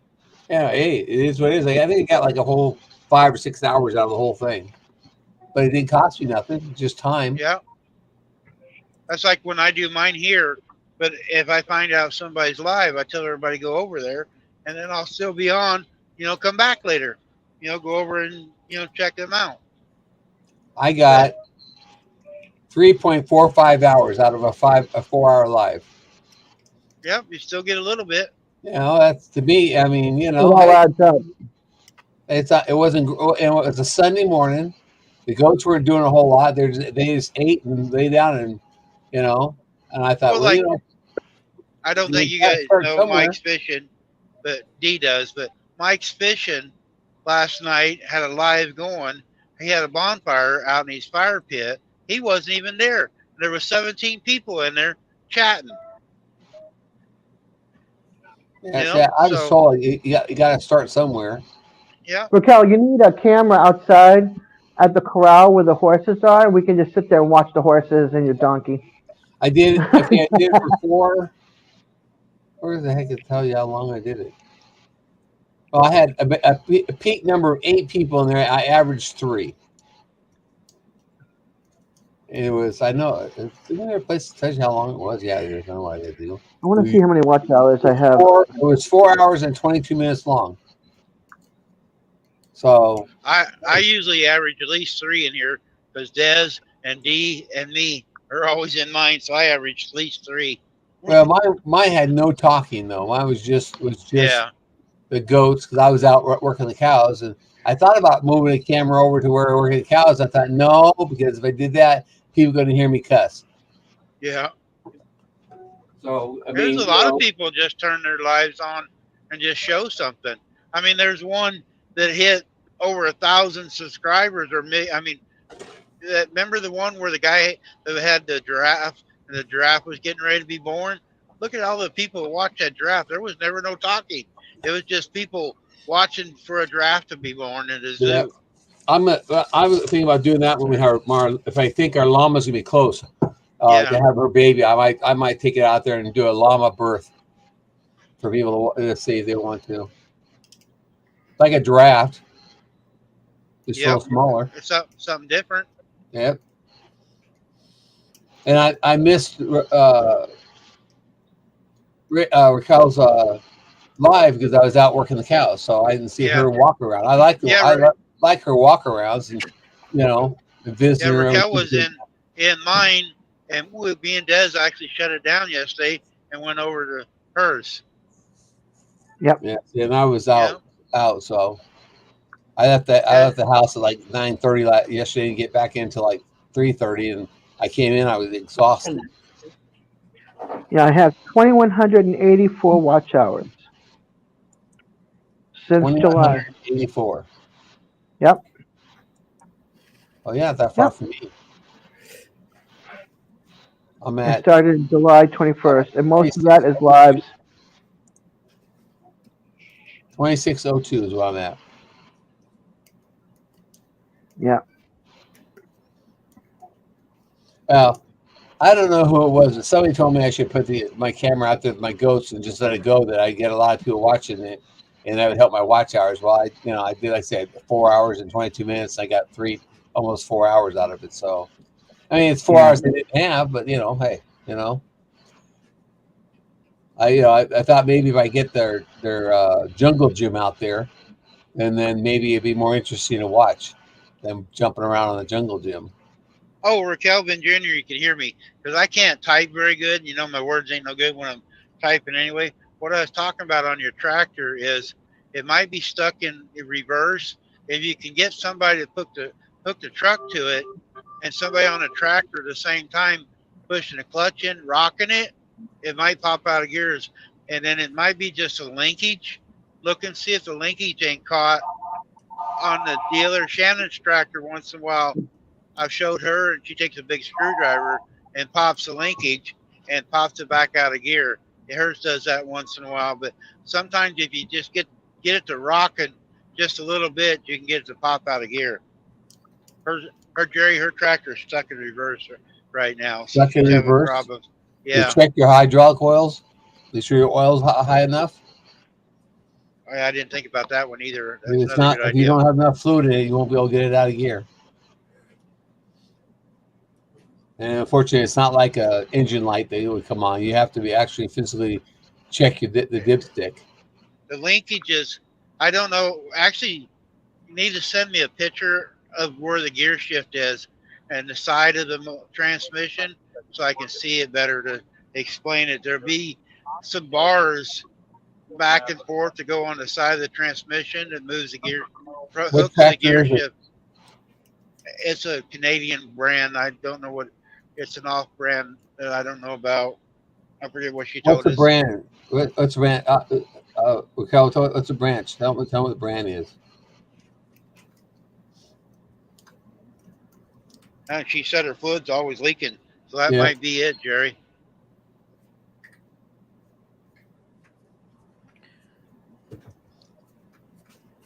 hey, it is what it is. Like, I think I got like a whole 5 or 6 hours out of the whole thing, but it didn't cost me nothing, just time. Yeah. That's like when I do mine here. But if I find out somebody's live, I tell everybody go over there, and then I'll still be on. Come back later. Go over and check them out. I got 3.45 hours out of a 4-hour live. Yep, you still get a little bit. That's to me. I mean, It all adds up. it wasn't. It was a Sunday morning. The goats weren't doing a whole lot. They just ate and lay down, and And I thought, I don't think you guys know Mike's Fishing, but D does. But Mike's Fishing last night had a live going. He had a bonfire out in his fire pit. He wasn't even there. There were 17 people in there chatting. I just told you got to start somewhere. Yeah. Raquel, you need a camera outside at the corral where the horses are. We can just sit there and watch the horses and your donkey. I did. Okay, I did it for 4. Where the heck to tell you how long I did it? Well, I had a peak number of 8 people in there. I averaged 3. It was. I know. Isn't there a place to tell you how long it was? Yeah, there's no idea. I want to see how many watch hours I have. It was 4 hours and 22 minutes long. So I usually average at least 3 in here because Dez and D and me are always in mine, so I average at least 3. Well, mine had no talking though. Mine was just the goats because I was out working the cows, and I thought about moving the camera over to where we're working the cows. I thought no, because if I did that, people are going to hear me cuss. Yeah. So there's a lot of people just turn their lives on and just show something. I mean, there's one that hit over 1,000 subscribers, remember the one where the guy that had the giraffe and the giraffe was getting ready to be born? Look at all the people who watched that giraffe. There was never no talking. It was just people watching for a giraffe to be born in the zoo. Yeah. I was thinking about doing that when we have if I think our llama's gonna be close to have her baby, I might take it out there and do a llama birth for people to see if they want to. Like a giraffe. It's a little smaller. It's something different. Yep. And I missed Raquel's live because I was out working the cows, so I didn't see her walk around. I like her walk arounds and visiting. Yeah, Raquel was in mine, and me and Des actually shut it down yesterday and went over to hers. Yep. Yeah, and I was out, so I left the house at like 9:30 yesterday and get back into like 3:30, and I came in. I was exhausted. Yeah, I have 2,184 watch hours since July. 84. Yep. Oh yeah, that far from me. I started July 21st, and most of that is lives. 2602 is where I'm at. Yeah. Well, I don't know who it was, but somebody told me I should put my camera out there with my goats and just let it go. That I get a lot of people watching it, and that would help my watch hours. Well, I did. Like I said, 4 hours and 22 minutes. I got almost 4 hours out of it. So, I mean, it's 4 hours they didn't have, but hey, I thought maybe if I get their jungle gym out there, and then maybe it'd be more interesting to watch them jumping around on the jungle gym. Oh, Raquel Jr., you can hear me because I can't type very good. My words ain't no good when I'm typing anyway. What I was talking about on your tractor is it might be stuck in reverse. If you can get somebody to hook the truck to it and somebody on a tractor at the same time pushing the clutch in, rocking it, it might pop out of gears. And then it might be just a linkage. Look and see if the linkage ain't caught on the dealer. Shannon's tractor once in a while. I've showed her, and she takes a big screwdriver and pops the linkage and pops it back out of gear. Hers does that once in a while, but sometimes if you just get it to rocking just a little bit, you can get it to pop out of gear. Her tractor is stuck in reverse right now. Stuck in reverse? Yeah. You check your hydraulic oils? Be sure your oil's high enough? I didn't think about that one either. It's not. If you don't have enough fluid in it, you won't be able to get it out of gear. And unfortunately, it's not like a engine light that would come on. You have to be actually physically check the dipstick. The linkages, I don't know. Actually, you need to send me a picture of where the gear shift is and the side of the transmission so I can see it better to explain it. There'll be some bars back and forth to go on the side of the transmission that moves the gear, hooks the tractor gear is it? shift. It's a Canadian brand. I don't know what. It's an off brand that I don't know about. I forget what she told What's the us. brand? What's the brand? What's the branch? Tell me what the brand is. And she said her fluid's always leaking, so that Yeah. might be it, Jerry.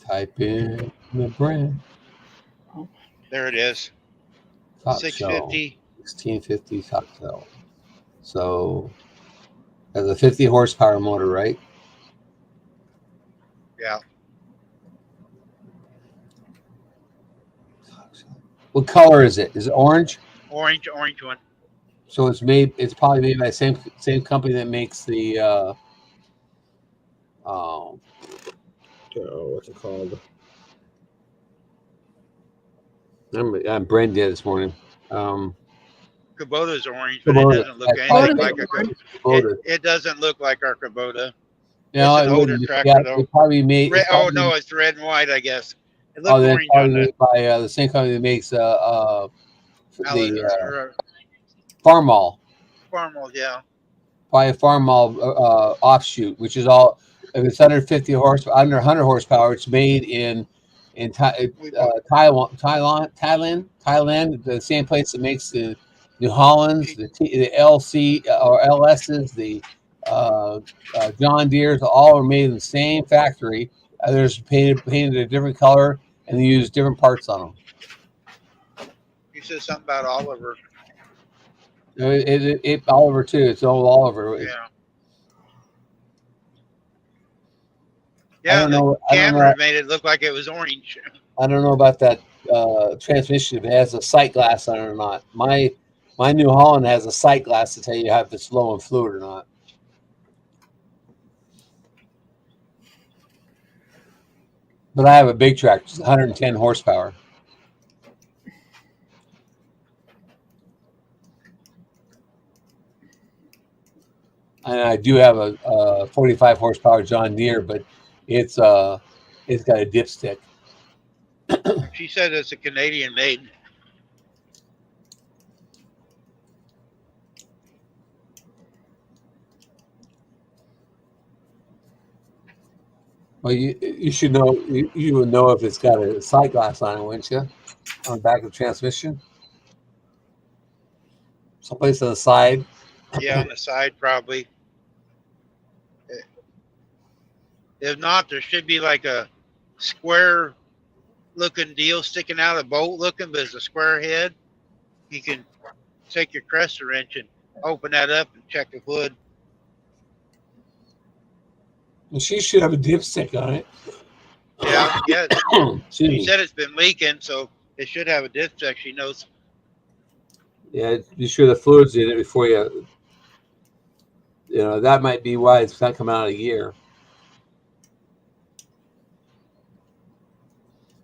Type in the brand. There it is. Top 650. 1650 top cell. So has a 50 horsepower motor, right? Yeah. What color is it? Is it orange? Orange one. So it's made. It's probably made by the same company that makes the what's it called? I'm brain dead this morning. Kubota's orange, but Kubota. it doesn't look That's anything right. like a Kubota. it doesn't look like our Kubota. No, It's an it older wouldn't. tractor, Yeah, though. it probably made. Red, oh no, it's red and white, I guess. It looked Oh, that's orange on probably the made by the same company that makes the Farmall. Farmall, yeah. By a Farmall offshoot, which is all. If it's under 50 horsepower, under 100 horsepower, it's made in Thailand, the same place that makes the New Hollands, the LC or LSs, the John Deere's, all are made in the same factory. They're just painted a different color, and they use different parts on them. You said something about Oliver. Oliver too. It's old Oliver. Yeah. I Yeah, don't the know. I don't camera know. made it look like it was orange. I don't know about that transmission, if it has a sight glass on it or not. My New Holland has a sight glass to tell you if it's low in fluid or not. But I have a big tractor, it's 110 horsepower. And I do have a 45 horsepower John Deere, but it's got a dipstick. She said it's a Canadian made. Well, you should know. You would know if it's got a sight glass on it, wouldn't you? On the back of the transmission, someplace on the side. Yeah, on the side probably. If not, there should be like a square looking deal sticking out, a bolt looking, but it's a square head. You can take your crescent wrench and open that up and check the fluid. Well, she should have a dipstick on it. Yeah, yeah. Excuse She me. said it's been leaking, so it should have a dipstick. She knows. Yeah, be sure the fluid's in it before you. You know, that might be why it's not coming out of gear.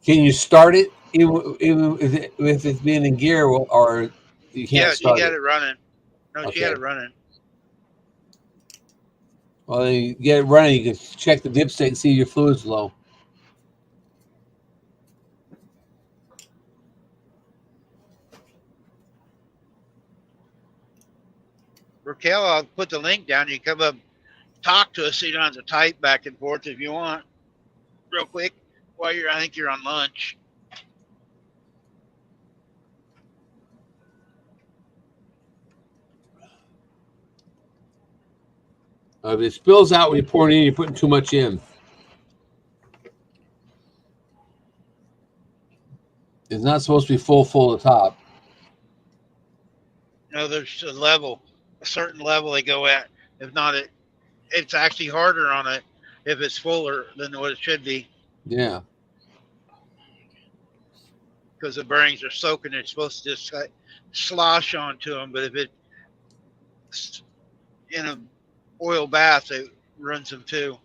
Can you start it even if it's being in gear, or you can't Yeah, she start got it? it running. No, she had Okay. it running. Well, then you get it running. You can check the dipstick and see your fluid's low. Raquel, I'll put the link down. You come up, talk to us so you don't have to type back and forth if you want. Real quick, while I think you're on lunch. If it spills out when you pour it in, you're putting too much in. It's not supposed to be full to the top. No, there's a certain level they go at. If not, it's actually harder on it if it's fuller than what it should be. Yeah. because the bearings are soaking. It's supposed to just slosh onto them, but if it's in a oil bath, it runs them too.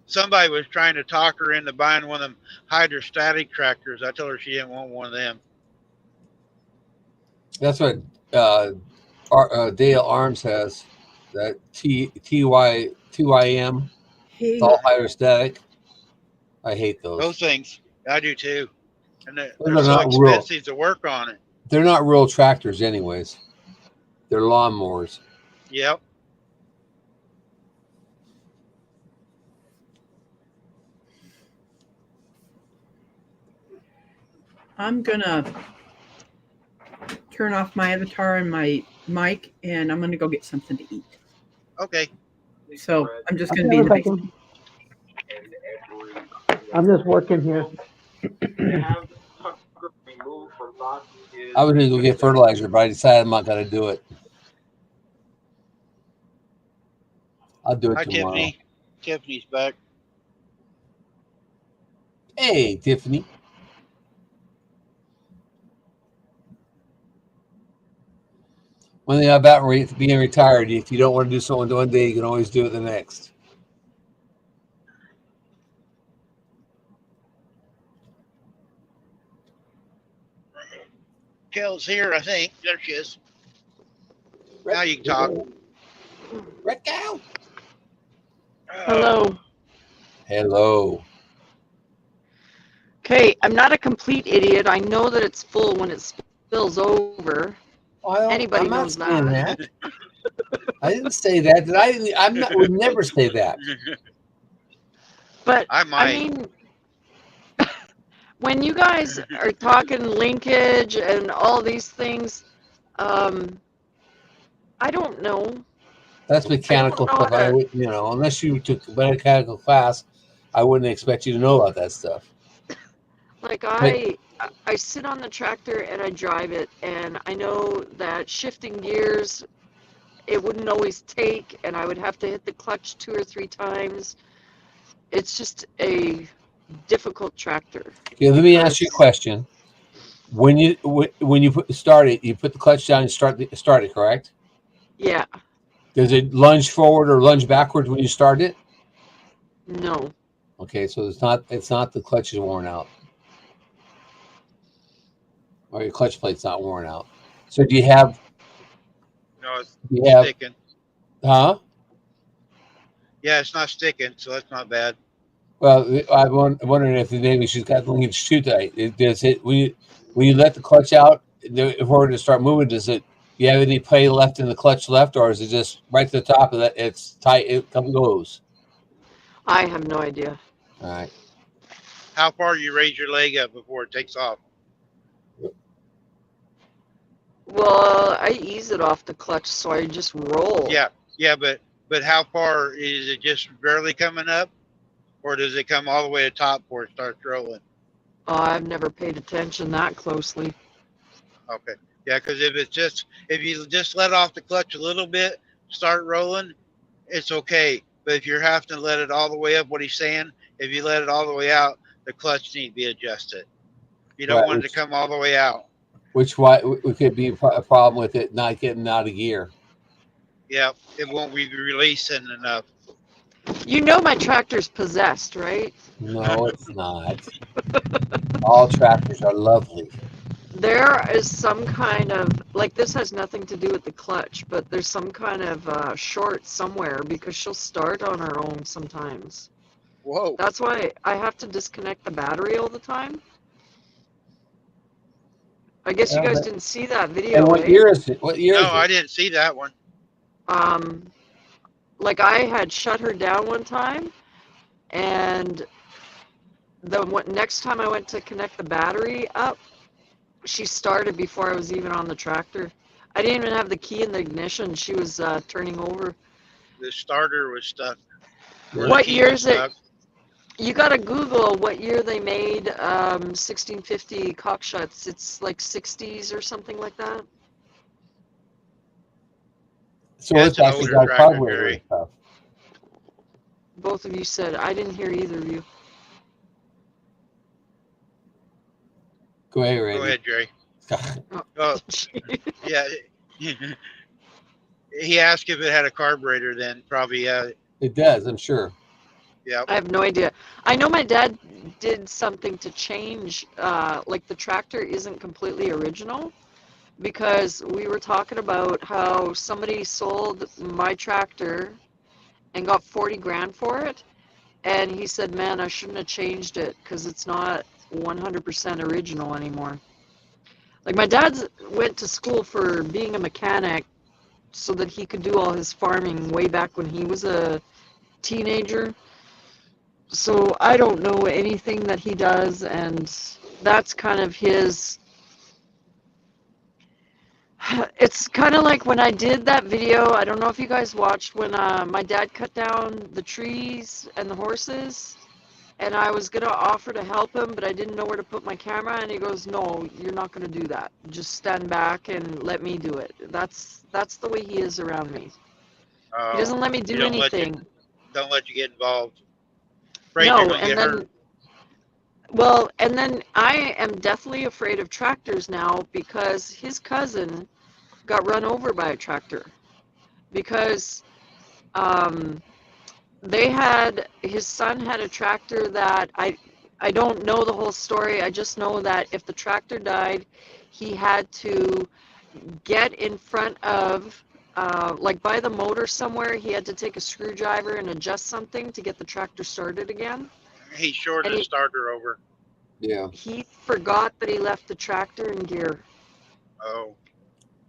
Somebody was trying to talk her into buying one of them hydrostatic tractors. I told her she didn't want one of them. That's what Dale Arms has. That TYM. Hey, It's all hydrostatic. I hate Those those. things, I do too. And they're Those are so not real. expensive to work on it. They're not real tractors, anyways. They're lawnmowers. Yep. I'm gonna turn off my avatar and my mic, and I'm gonna go get something to eat. Okay. So I'm just Okay, gonna be in the Rebecca. basement. I'm just working here. I was going to go get fertilizer, but I decided I'm not going to do it. I'll do it Hi, tomorrow. Tiffany. Tiffany's back. Hey, Tiffany. One thing about being retired, if you don't want to do something one day, you can always do it the next. Kel's here, I think. There she is. Now you can talk. Rico. Hello. Hello. Okay, I'm not a complete idiot. I know that it's full when it spills over. Anybody I'm not knows saying that. I didn't say that. Would never say that. But I might. I mean, when you guys are talking linkage and all these things, I don't know. That's mechanical I don't know stuff. Unless you took a mechanical class, I wouldn't expect you to know about that stuff. Like I sit on the tractor and I drive it, and I know that shifting gears, it wouldn't always take, and I would have to hit the clutch 2 or 3 times. It's just a difficult tractor. Okay, let me ask you a question. When you start it, you put the clutch down and start it, correct? Yeah. Does it lunge forward or lunge backwards when you start it? No. Okay, so it's not the clutch is worn out. Or your clutch plate's not worn out. So do you have No, it's you have sticking. huh? Yeah, it's not sticking, so that's not bad. Well, I'm wondering if maybe she's got linkage too tight. Does it when you let the clutch out in order to start moving? Do you have any play left in the clutch left, or is it just right to the top of that? It's tight. It comes and goes. I have no idea. All right. How far do you raise your leg up before it takes off? Well, I ease it off the clutch, so I just roll. Yeah, but how far is it? Just barely coming up, or does it come all the way to top before it starts rolling? I've never paid attention that closely. Okay. Yeah, because if you just let off the clutch a little bit, start rolling, it's okay. But if you're having to let it all the way up, what he's saying, if you let it all the way out, the clutch needs to be adjusted. You don't want it to come all the way out. Which could be a problem with it not getting out of gear. Yeah, it won't be releasing enough. You know my tractor's possessed, right? No, it's not. All tractors are lovely. There is some kind of, like, this has nothing to do with the clutch, but there's some kind of short somewhere because she'll start on her own sometimes. Whoa. That's why I have to disconnect the battery all the time. I guess you guys didn't see that video. And what year is it? What year is it? No, I didn't see that one. Like I had shut her down one time, and next time I went to connect the battery up, she started before I was even on the tractor. I didn't even have the key in the ignition. She was turning over. The starter was stuck. What year is it? You gotta Google what year they made 1650 Cockshuts. It's like 60s or something like that. So it's actually got carburetor and stuff. both of you said. I didn't hear either of you. Go ahead, Randy. Go ahead, Jerry. Oh, Oh, yeah. He asked if it had a carburetor. Then probably, It does, I'm sure. yeah. I have no idea. I know my dad did something to change, like the tractor isn't completely original, because we were talking about how somebody sold my tractor and got 40 grand for it. And he said, man, I shouldn't have changed it because it's not 100% original anymore. Like my dad went to school for being a mechanic so that he could do all his farming way back when he was a teenager. So I don't know anything that he does, and that's kind of his. It's kind of like when I did that video. I don't know if you guys watched when my dad cut down the trees and the horses, and I was gonna offer to help him, but I didn't know where to put my camera, and he goes, "No, you're not gonna do that. Just stand back and let me do it." That's the way he is around me. He doesn't let me do anything. Don't let you get involved. Afraid No, you're gonna and get then, hurt. well, and then I am deathly afraid of tractors now because his cousin got run over by a tractor because his son had a tractor that I don't know the whole story. I just know that if the tractor died, he had to get in front of like by the motor somewhere. He had to take a screwdriver and adjust something to get the tractor started again. He shorted And the starter over. Yeah. He forgot that he left the tractor in gear. Oh.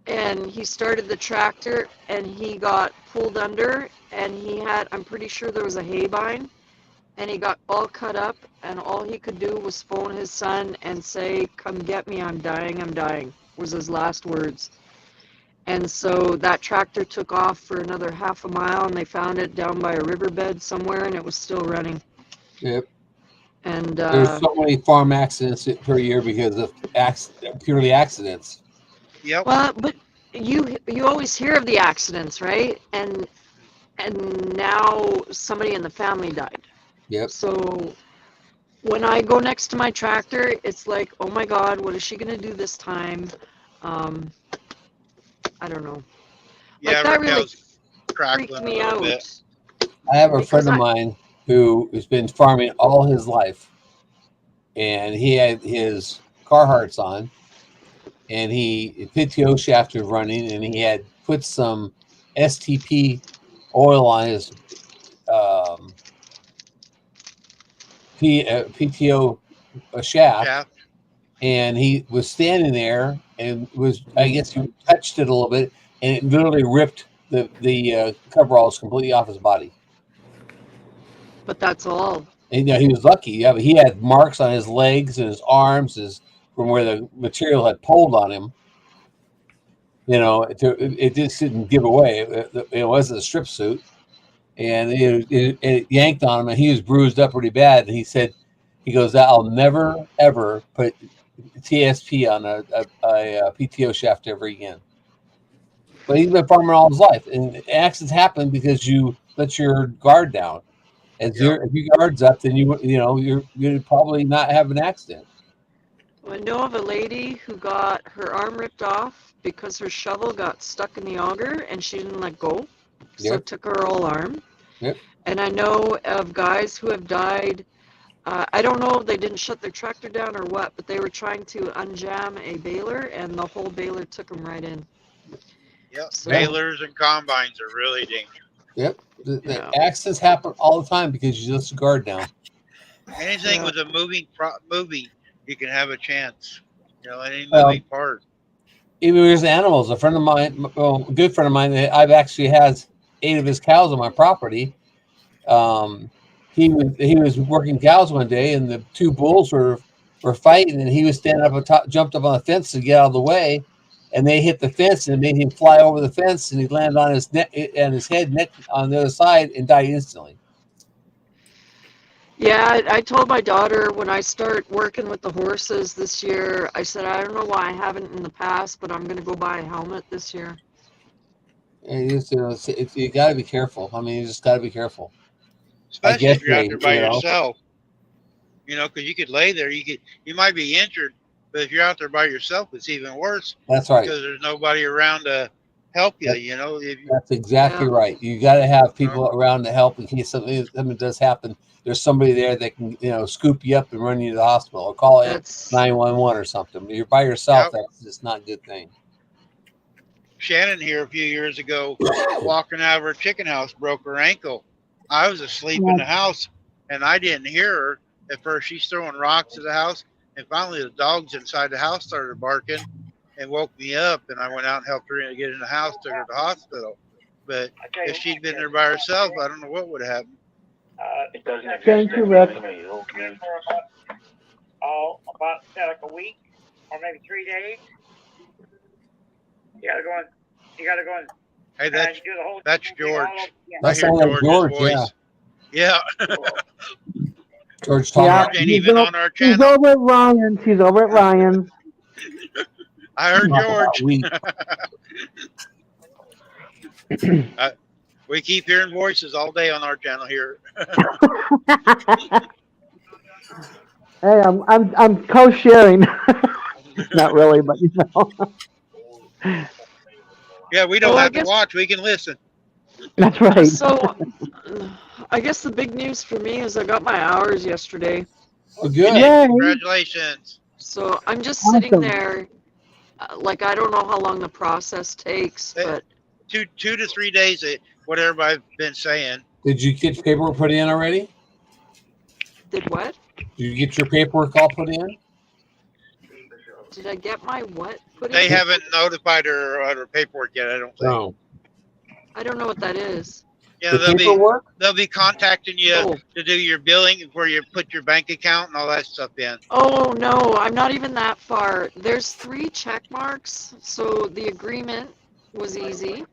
And he started the tractor and he got pulled under, and I'm pretty sure there was a hay bind, and he got all cut up, and all he could do was phone his son and say, "Come get me, I'm dying," was his last words. And so that tractor took off for another half a mile, and they found it down by a riverbed somewhere, and it was still running. Yep. And There's so many farm accidents per year because of purely accidents. Yep. well, but you always hear of the accidents, right? And now somebody in the family died. Yep. So when I go next to my tractor, it's like, oh my God, what is she gonna do this time? I don't know. Yeah, Like that really Raquel's freaked crackling me a little out. bit. I have a Because friend of mine who has been farming all his life, and he had his Carhartts on, and PTO shaft was running, and he had put some STP oil on his PTO shaft, and he was standing there and I guess he touched it a little bit, and it literally ripped the coveralls completely off his body. But that's all. And he was lucky. Yeah, but he had marks on his legs and his arms from where the material had pulled on him. It just didn't give away. It wasn't a strip suit, and it yanked on him, and he was bruised up pretty bad. And he goes, "I'll never ever put TSP on a PTO shaft ever again." But he's been farming all his life, and accidents happen because you let your guard down. If your guard's up, then you'd probably not have an accident. I know of a lady who got her arm ripped off because her shovel got stuck in the auger and she didn't let go, so it took her whole arm. Yep. And I know of guys who have died. I don't know if they didn't shut their tractor down or what, but they were trying to unjam a baler, and the whole baler took them right in. Yep. So, Balers and combines are really dangerous. Yep. The accidents happen all the time because you let your guard down. Anything with a moving, you can have a chance. Any moving part. Even with animals, a friend of mine, a good friend of mine, I've actually has 8 of his cows on my property. He was working cows one day, and the 2 bulls were fighting, and he was standing up on top, jumped up on the fence to get out of the way, and they hit the fence and made him fly over the fence, and he landed on his neck and his head on the other side and died instantly. yeah, I told my daughter when I start working with the horses this year, I said, I don't know why I haven't in the past, but I'm going to go buy a helmet this year. And you got to be careful. I mean, you just got to be careful. especially if you're out they, there by you know. yourself. You know, because you could lay there, you might be injured, but if you're out there by yourself, it's even worse That's right. because there's nobody around to help you. You know, if you, That's exactly Yeah. right. You got to have people around to help in case something does happen. There's somebody there that can, you know, scoop you up and run you to the hospital or call in That's 911 or something. But you're by yourself. Yep. That's just not a good thing. Shannon here a few years ago, walking out of her chicken house, broke her ankle. I was asleep in the house, and I didn't hear her. At first, she's throwing rocks at the house, and finally the dogs inside the house started barking and woke me up, and I went out and helped her get in the house, took her to the hospital. But if she'd been there by herself, I don't know what would have happened. It doesn't exist. Thank you, Rick. About like a week or maybe 3 days. You gotta go in. Hey, and that's do the whole that's thing all George. over again. That I hear sounds like George's George, voice. Yeah. George talking Yeah. George ain't he's even o- on our He's channel. over at Ryan's. He's over at Ryan's. I heard about George. we. We keep hearing voices all day on our channel here. Hey, I'm co-sharing. Not really, but you know. Yeah, we don't Well, I have to guess- watch. We can listen. That's right. so. I guess the big news for me is I got my hours yesterday. Oh, good. Yay. Congratulations. So I'm just sitting Awesome. there, like I don't know how long the process takes, but 2 to 3 days. What everybody's been saying. Did you get your paperwork put in already? did what? Did you get your paperwork all put in? Did I get my what put They in? haven't notified her of her paperwork yet. I don't think. No. I don't know what that is. Yeah, The paperwork? they'll be contacting you Oh. to do your billing, where you put your bank account and all that stuff in. Oh no, I'm not even that far. There's 3 check marks, so the agreement was easy.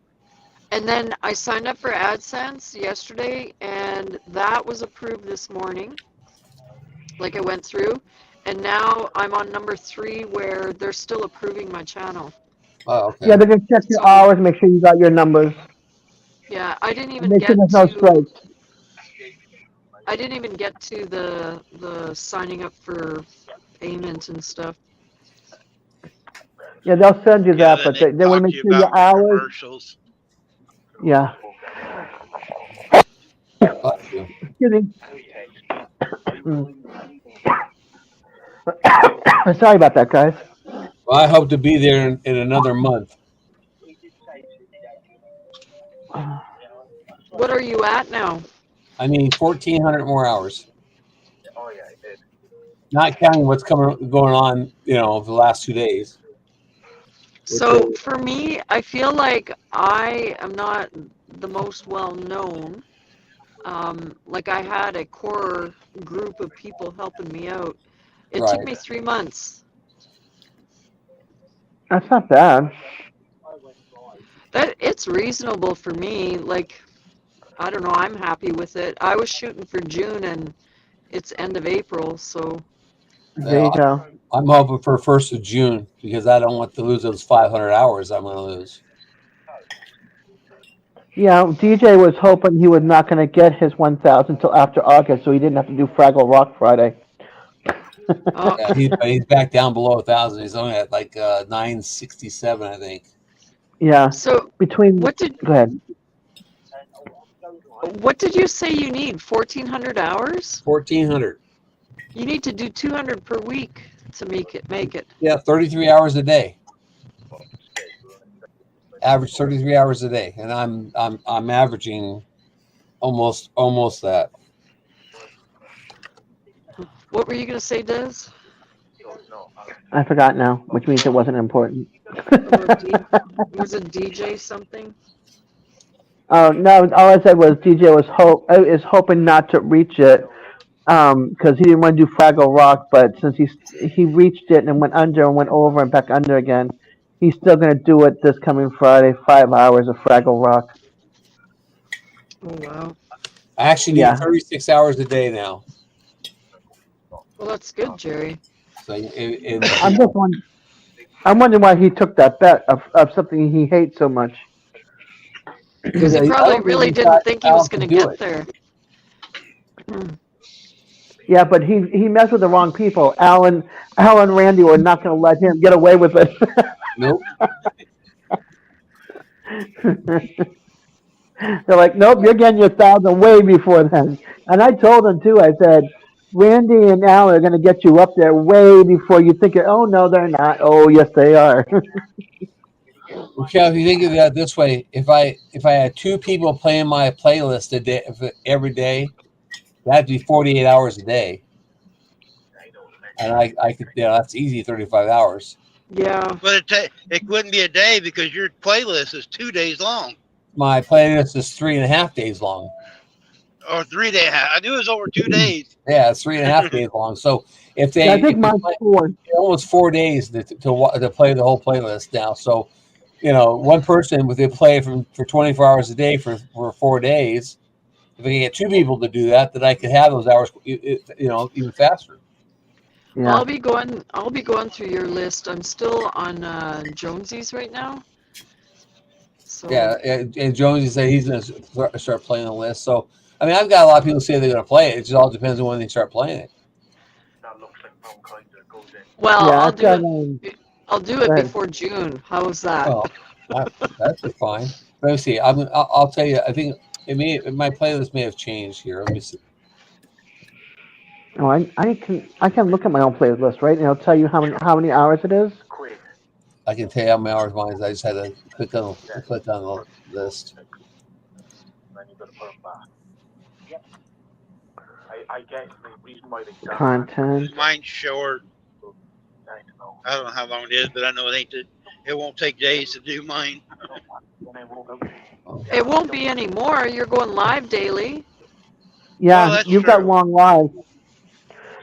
And then I signed up for AdSense yesterday, and that was approved this morning. Like I went through, and now I'm on number 3 where they're still approving my channel. Oh, okay. Yeah, they're gonna check your hours, make sure you got your numbers. Yeah, I didn't even Make get sure there's no to. strikes. I didn't even get to the signing up for payment and stuff. Yeah, they'll send you Yeah, that, but then they want to talk make to you sure your about hours. commercials. Yeah. Bless you. Excuse me. Sorry about that, guys. Well, I hope to be there in another month. What are you at now? I need 1,400 more hours. Not counting what's going on, you know, the last 2 days. So for me, I feel like I am not the most well known. Like I had a core group of people helping me out. It took Right. me 3 months. That's not bad. That it's reasonable for me. Like I don't know, I'm happy with it. I was shooting for June and it's end of April, so There you go. I'm hoping for 1st of June because I don't want to lose those 500 hours I'm going to lose. Yeah, DJ was hoping he was not going to get his 1,000 until after August, so he didn't have to do Fraggle Rock Friday. Yeah, he's back down below 1,000. He's only at like 967, I think. Yeah. So Between. what did Go ahead. you say you need? 1,400 hours? 1,400. You need to do 200 per week to make it. Yeah, 33 hours a day. Average 33 hours a day, and I'm averaging almost that. What were you gonna say, Des? I forgot now, which means it wasn't important. Was it DJ something? Oh no! All I said was DJ is hoping not to reach it, because he didn't want to do Fraggle Rock. But since he reached it and went under and went over and back under again, he's still going to do it this coming Friday. 5 hours of Fraggle Rock. Oh wow. I actually need Yeah. 36 hours a day now. Well, that's good, Jerry. So I'm wondering why he took that bet of something he hates so much. Because I he don't probably think really he's didn't got think he was talent gonna to do get it. there. Yeah, but he messed with the wrong people. Alan and Randy were not going to let him get away with it. Nope. They're like, nope, you're getting your 1,000 way before then. And I told them too. I said, Randy and Alan are going to get you up there way before you think it. Oh no, they're not. Oh yes, they are. Well, Cal, if you think of that this way, if I had 2 people playing my playlist a day every day, that'd be 48 hours a day, and I could, that's easy, 35 hours. Yeah. But it wouldn't be a day because your playlist is 2 days long. My playlist is 3.5 days long. Or 3 days. I knew it was over 2 days. Yeah, it's 3.5 days long. So if they, I think mine's 4. almost 4 days to play the whole playlist now. So, one person would play for 24 hours a day for 4 days. If I can get 2 people to do that, then I could have those hours, even faster. Yeah. I'll be going through your list. I'm still on Jonesy's right now. So Yeah, and Jonesy said he's going to start playing the list. So, I mean, I've got a lot of people say they're going to play it. It just all depends on when they start playing it. well, Yeah, I'll I've do got, it. I'll do it go ahead. before June. How's that? Well, that's fine. Let me see. I'll tell you. I think my playlist may have changed here. Let me see. Oh, I can look at my own playlist right and I'll tell you how many hours it is. I can tell you how many hours mine is. I just had to click on the list. Content. Mine's short. I don't know how long it is, but I know it won't take days to do mine. It won't be anymore. You're going live daily. Yeah, that's you've got true. long lives.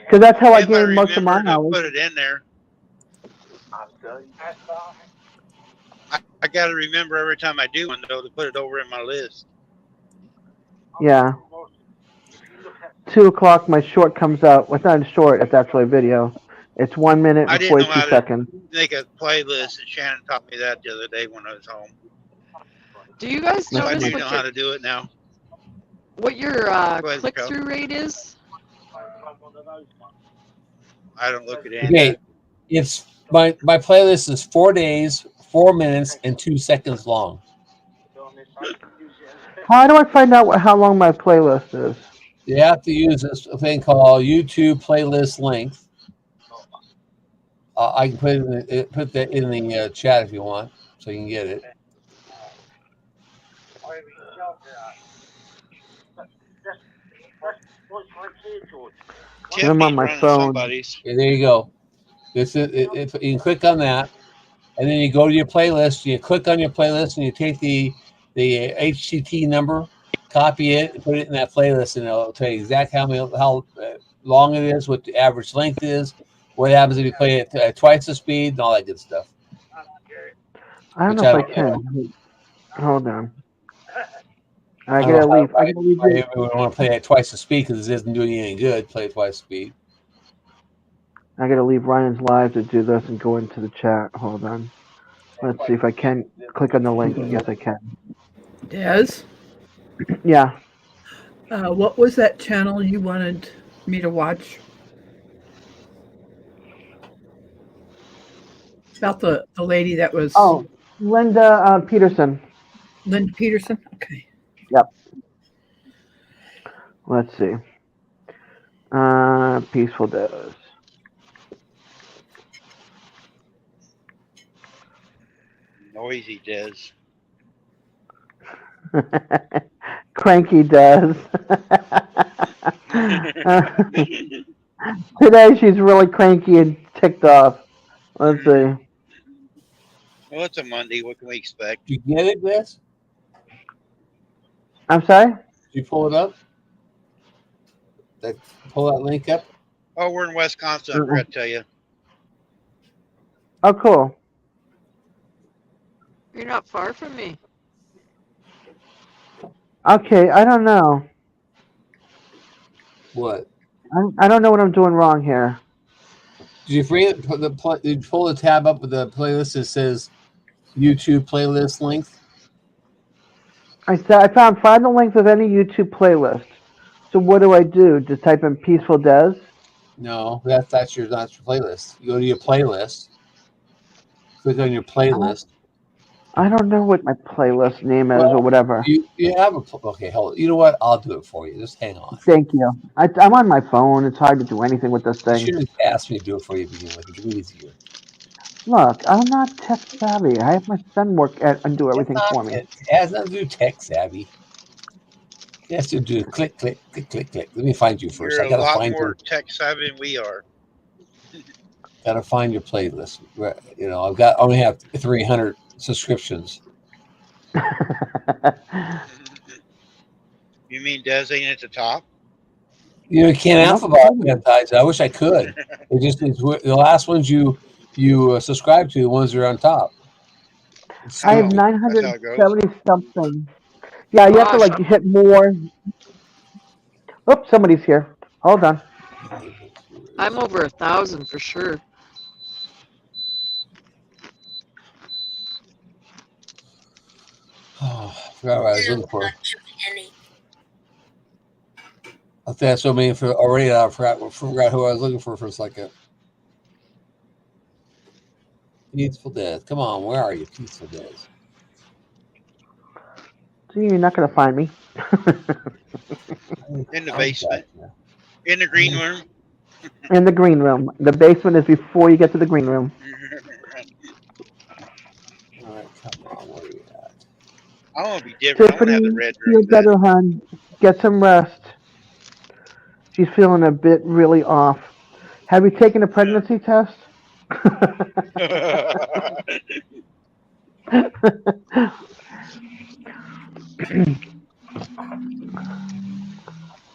Because that's how I If gain most of my remember to hours. put it in there. I got to remember every time I do one, though, to put it over in my list. Yeah. 2 o'clock, my short comes out. Well, it's not a short, it's actually a video. It's 1 minute I and didn't know 42 how to seconds. make a playlist, and Shannon taught me that the other day when I was home. Do you guys So I notice do know how to do it now. what your ahead, click-through rate is? I don't look at any. Okay, it's my playlist is 4 days, 4 minutes, and 2 seconds long. How do I find out how long my playlist is? You have to use this thing called YouTube playlist length. I can put that in the chat if you want, so you can get it. I'm on my running phone. somebody's. Okay, there you go. This is you can click on that, and then you go to your playlist. You click on your playlist, and you take the HTTP number, copy it, put it in that playlist, and it'll tell you exactly how long it is, what the average length is, what happens if you play it at twice the speed, and all that good stuff. I don't Which know if I I don't can. Hold on. I I gotta don't know leave. I gotta leave. why you would want to play at twice the speed because it isn't doing you any good. Play at twice the speed. I gotta leave Ryan's live to do this and go into the chat. Hold on. Let's see if I can click on the link. Yes, I can. Des, Yeah. what was that channel you wanted me to watch? About the lady that was Oh, Linda Peterson. Linda Peterson? Okay. Let's see. Peaceful Does. Noisy Des. Cranky Does. Today she's really cranky and ticked off. Let's see. Well, it's a Monday. What can we expect? Did you get it, Liz? I'm sorry? Did you pull it up? Pull that link up? Oh, we're in Wisconsin. I forgot to tell you. Oh, cool. You're not far from me. Okay, I don't know. What? I don't know what I'm doing wrong here. Did you did you pull the tab up with the playlist that says YouTube playlist length? I found find the length of any YouTube playlist. So what do I do? Just type in Peaceful Des? No, that's your playlist. You go to your playlist. Click on your playlist. I don't know what my playlist name is Well, or whatever. You have okay, hold on. You know what? I'll do it for you. Just hang on. Thank you. I'm on my phone. It's hard to do anything with this You thing. should have asked me to do it for you to begin with. It's easier. Look, I'm not tech savvy. I have my son work and do everything for me. It has nothing to do with tech savvy. It has to do click, click, click, click, click. Let me find you first. You're I a gotta lot find more tech savvy than we are. Gotta find your playlist. You know, I only have 300 subscriptions. You mean Des ain't at the top? You know, you can't alphabetize. I wish I could. It just is the last ones you subscribe to, the ones that are on top. I have 970 something. Yeah, you have to like hit more. Oops, somebody's here. Hold on. I'm over 1,000 for sure. Oh, I forgot what I was looking for. I think that's so many for already. I forgot who I was looking for a second. Peaceful Des. Come on, where are you, Peaceful Des? See, you're not gonna find me. In the basement. In the green room. In the green room. The basement is before you get to the green room. All right, come on, where are you at? I want to be different. Tiffany, I want to have the red feel room. better, hon. Get some rest. She's feeling a bit really off. Have you taken a pregnancy test?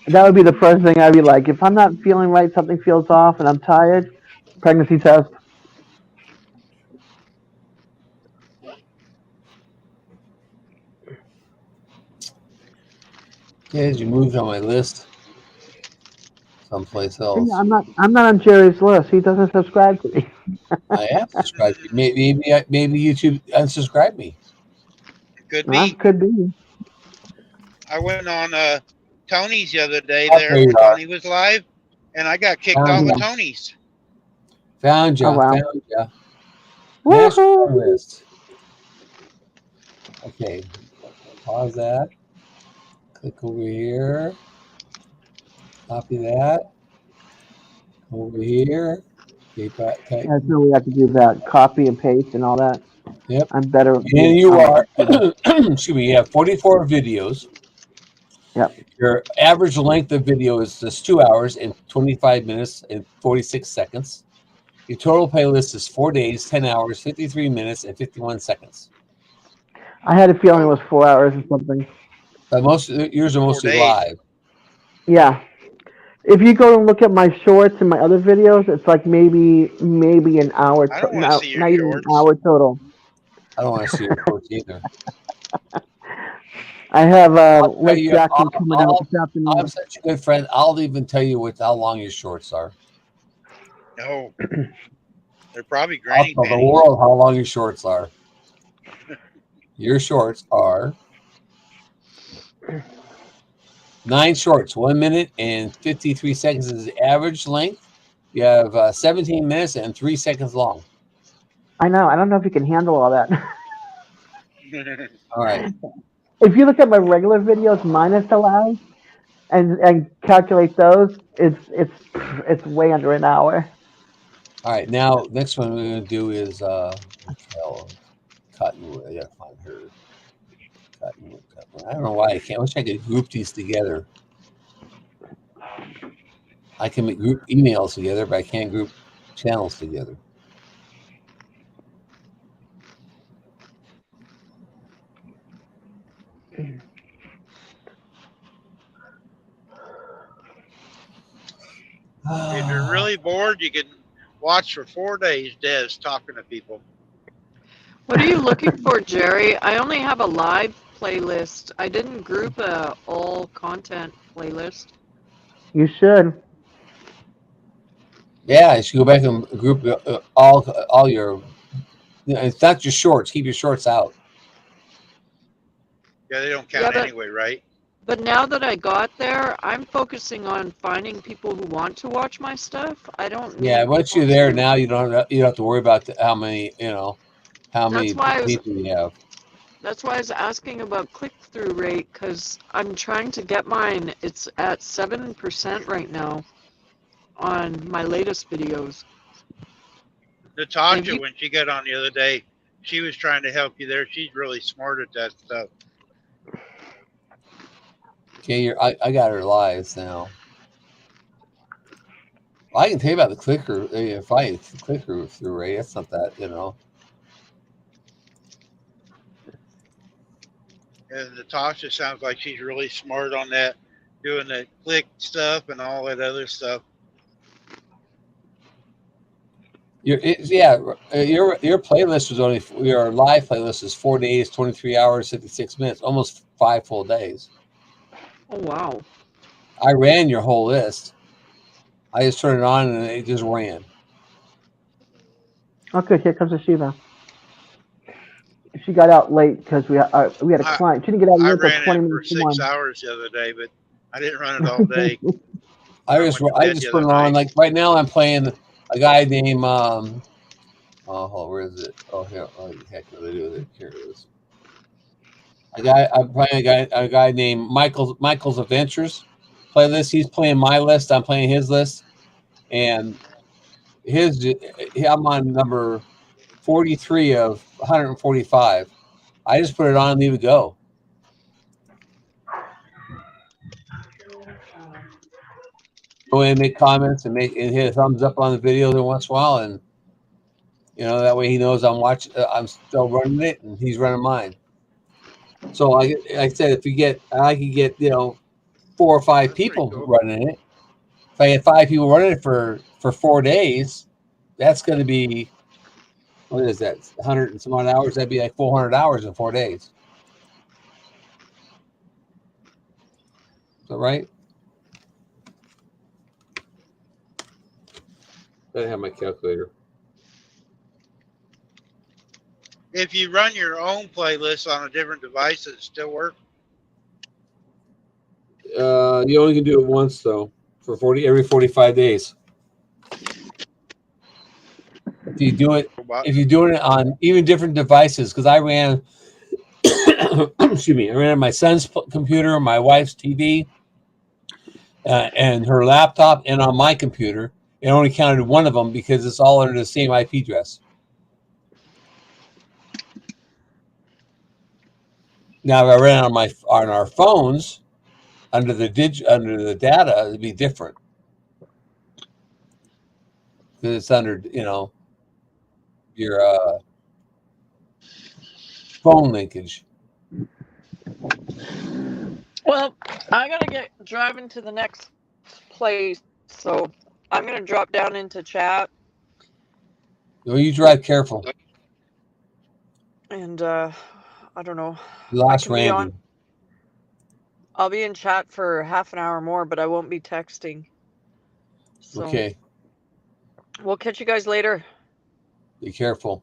That would be the first thing I'd be like, if I'm not feeling right, something feels off, and I'm tired, pregnancy test. Okay, you moved on my list someplace else. I'm not on Jerry's list. He doesn't subscribe to me. I have subscribed to you. Maybe YouTube unsubscribed me. Could be. Could be. I went on Tony's the other day Oh, there there you when are. Tony was live, and I got kicked off of Tony's. Found you. Oh, wow. Found you. Woohoo! National list. Okay. Pause that. Click over here. Copy that. Over here. That's no way I can do that. Copy and paste and all that. Yep. I'm better. And you are, excuse me, you have 44 videos. Yep. Your average length of video is just 2 hours and 25 minutes and 46 seconds. Your total playlist is 4 days, 10 hours, 53 minutes, and 51 seconds. I had a feeling it was 4 hours or something. But yours are mostly live. Yeah. If you go and look at my shorts and my other videos, it's like maybe an hour. I don't want to see your not even shorts. an hour total. I don't want to see your shorts either. I have Lake Jackson coming out this afternoon. I'm such a good friend. I'll even tell you how long your shorts are. No. They're probably I'll granny tell the panties. world how long your shorts are. Your shorts are 9 shorts, 1 minute and 53 seconds is the average length. You have 17 minutes and 3 seconds long. I know. I don't know if you can handle all that. All right. If you look at my regular videos minus the live and calculate those, it's way under an hour. All right. Now, next one we're going to do is Cottonwood. I got to find her. Cottonwood. I don't know why I can't. I wish I could group these together. I can make group emails together, but I can't group channels together. If you're really bored, you can watch for 4 days Des talking to people. What are you looking for, Jerry? I only have a live playlist. I didn't group a all content playlist. You should. Yeah, you should go back and group all your. It's not your shorts. Keep your shorts out. Yeah, they don't count Yeah, anyway, right? But now that I got there, I'm focusing on finding people who want to watch my stuff. I don't need Yeah, once people you're there to- now, you don't have to worry about how many how many That's why I was- people you have. That's why I was asking about click-through rate, because I'm trying to get mine. It's at 7% right now on my latest videos. Natasha, you- when she got on the other day, she was trying to help you there. She's really smart at that stuff. Okay, I got her live now. I can tell you about the clicker. If I clicker through rate, it's not that And Natasha sounds like she's really smart on that, doing the click stuff and all that other stuff. Your playlist was only your live playlist is 4 days, 23 hours, 56 minutes, almost 5 full days. Oh, wow. I ran your whole list. I just turned it on and it just ran. Okay, here comes Shiva. She got out late because we had a client. She didn't get out I of here ran until 20 it for minutes to 6 1. hours the other day, but I didn't run it all day. I went just to bed the put it other on. night. Like right now, I'm playing a guy named where is it? Oh, here. Oh, heck, what do they do with it? Here it is. I'm playing a guy named Michael's Adventures playlist. He's playing my list. I'm playing his list, and I'm on number 43 of 145. I just put it on and leave it go. Go in and make comments and hit a thumbs up on the video every once in a while, and that way he knows I'm watching. I'm still running it, and he's running mine. So like I said, I could get 4 or 5 people running it. If I had 5 people running it for 4 days, that's going to be, what is that? 100 and some odd hours. That'd be like 400 hours in 4 days. Is that right? I have my calculator. If you run your own playlist on a different device, does it still work? You only can do it once though, for every 45 days. If you do it, if you're doing it on even different devices, because I ran, excuse me, I ran on my son's computer, my wife's TV, and her laptop, and on my computer. It only counted one of them because it's all under the same IP address. Now, if I ran on our phones under the data, it'd be different because it's under your phone linkage. Well, I gotta get driving to the next place, so I'm gonna drop down into chat. Well, you drive careful. And I don't know. Lost Randy. I'll be in chat for half an hour more, but I won't be texting. So Okay. We'll catch you guys later. Be careful.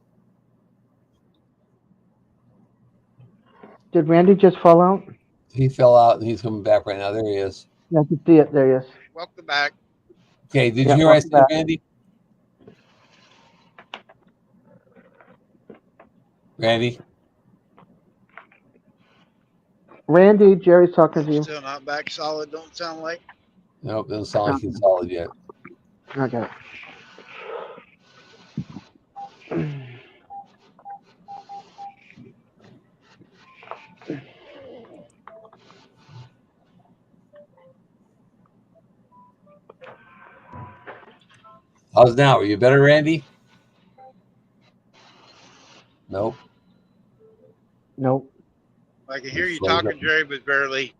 Did Randy just fall out? He fell out and he's coming back right now. There he is. Yeah, I can see it. There he is. Welcome back. Okay, did Yeah, you hear what I welcome said, back. Randy? Randy? Randy, Jerry's talking to you. Still not back solid, don't sound like. Nope, doesn't sound like he's solid yet. Okay. How's now? Are you better, Randy? Nope. Nope. I can hear you Slows up. talking, Jerry, but barely.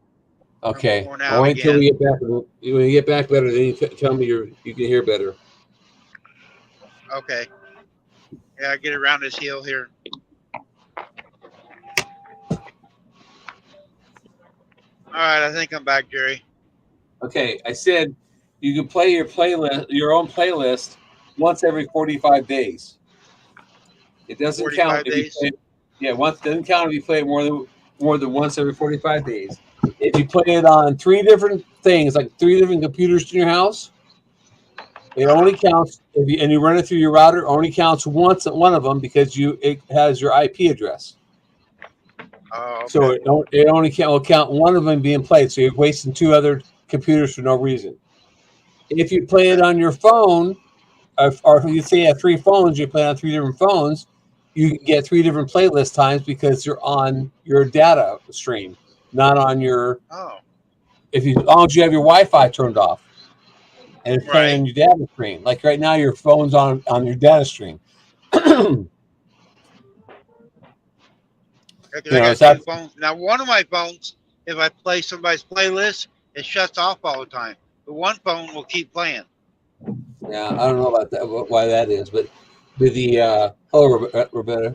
Okay. Worn out I'll wait till again. we get back. When you get back better, then you tell me you can hear better. Okay. Yeah, I get around this hill here. All right, I think I'm back, Jerry. Okay, I said you can play your own playlist once every 45 days. It doesn't 45 count if days? you play. Yeah, once doesn't count if you play it more than once every 45 days. if you play it on 3 different things, like 3 different computers in your house, it only counts if you, and you run it through your router. Only counts once at one of them because it has your IP address. Oh, okay. So it only will count one of them being played. So you're wasting 2 other computers for no reason. If you play it on your phone, or if you say you have 3 phones, you play on 3 different phones, you get 3 different playlist times because you're on your data stream, not on your. Oh, If you, as long as you have your Wi-Fi turned off, and it's playing on your data stream. Like right now, your phone's on your data stream. because I got 2 phones. Now, one of my phones, if I play somebody's playlist, it shuts off all the time. But one phone will keep playing. Yeah, I don't know about that, why that is, but with the hello, Roberta.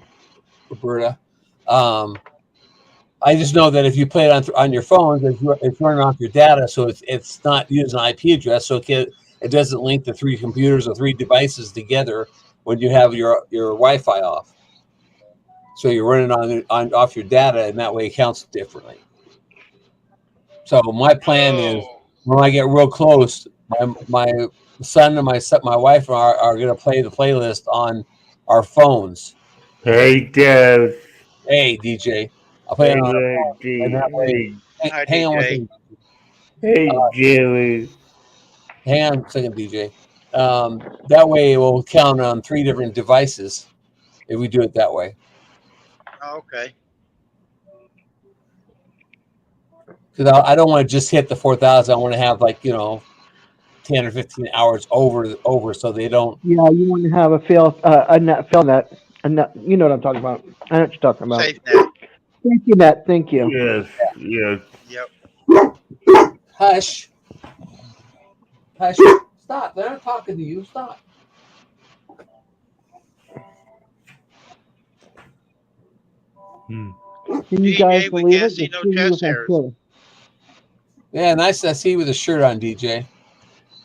I just know that if you play it on your phone, it's running off your data, so it's not using an IP address, so it doesn't link the 3 computers or 3 devices together when you have your Wi-Fi off. So you're running on off your data, and that way it counts differently. So my plan is when I get real close, my son and my wife are going to play the playlist on our phones. Hey, Dad. Hey, DJ. I'll play it on our phone, and that way, Hi, hang on one DJ. second. Hey, Jerry. Hang on a second, DJ. That way it will count on 3 different devices if we do it that way. Oh, okay. Because I don't want to just hit the 4,000. I want to have 10 or 15 hours over so they don't. Yeah, you want to have a net, you know what I'm talking about. I know what you're talking about. Safe net. Thank you, Net. Thank you. Yes. Yep. Hush. Stop. They're not talking to you. Stop. Can you guys DJ, we believe can't it? see The no TV chest was on hairs. Twitter. Yeah, nice to see you with a shirt on, DJ.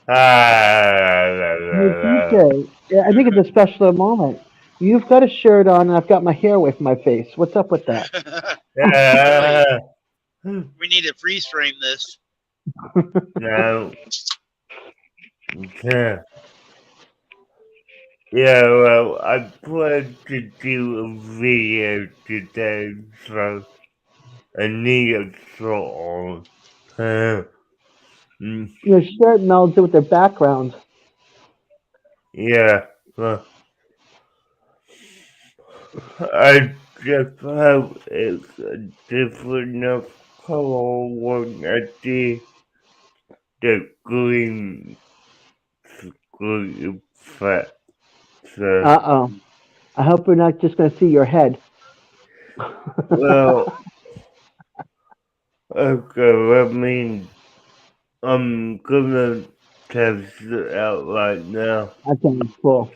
DJ, yeah, I think it's a special moment. You've got a shirt on, and I've got my hair away from my face. What's up with that? We need to freeze frame this. No. Okay. Yeah, well, I plan to do a video today, so I need a song. Your shirt melds in with their background. Yeah, well, I just hope it's a different enough color when I do the green screen effect. So, I hope we're not just going to see your head. well, okay, I'm gonna test it out right now. Okay, cool.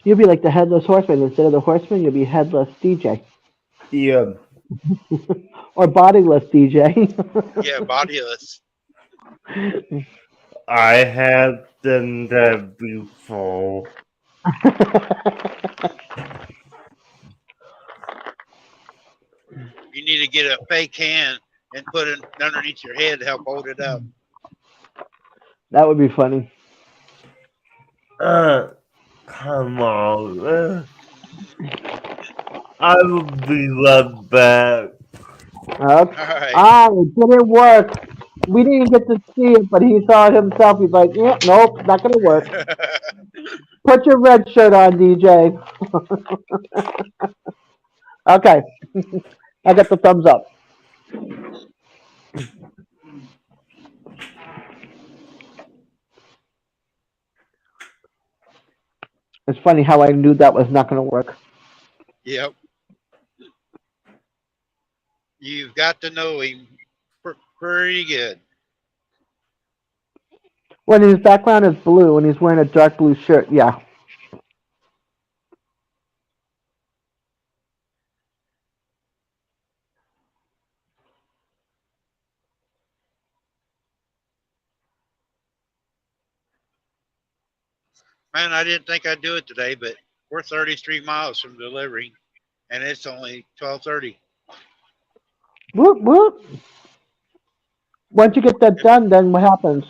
You'll be like the headless horseman. Instead of the horseman, you'll be headless DJ. Yeah. Or bodiless DJ. Yeah, bodiless. I have done that before. You need to get a fake hand and put it underneath your head to help hold it up. That would be funny. Come on. I will be right back. Okay. It didn't work. We didn't get to see it, but he saw it himself. He's like, yeah, nope, not going to work. Put your red shirt on, DJ. Okay. I got the thumbs up. It's funny how I knew that was not going to work. Yep. You've got to know him pretty good. When his background is blue and he's wearing a dark blue shirt, yeah. Man, I didn't think I'd do it today, but we're 33 miles from delivery, and it's only 12:30. Whoop, whoop. Once you get that done, then what happens?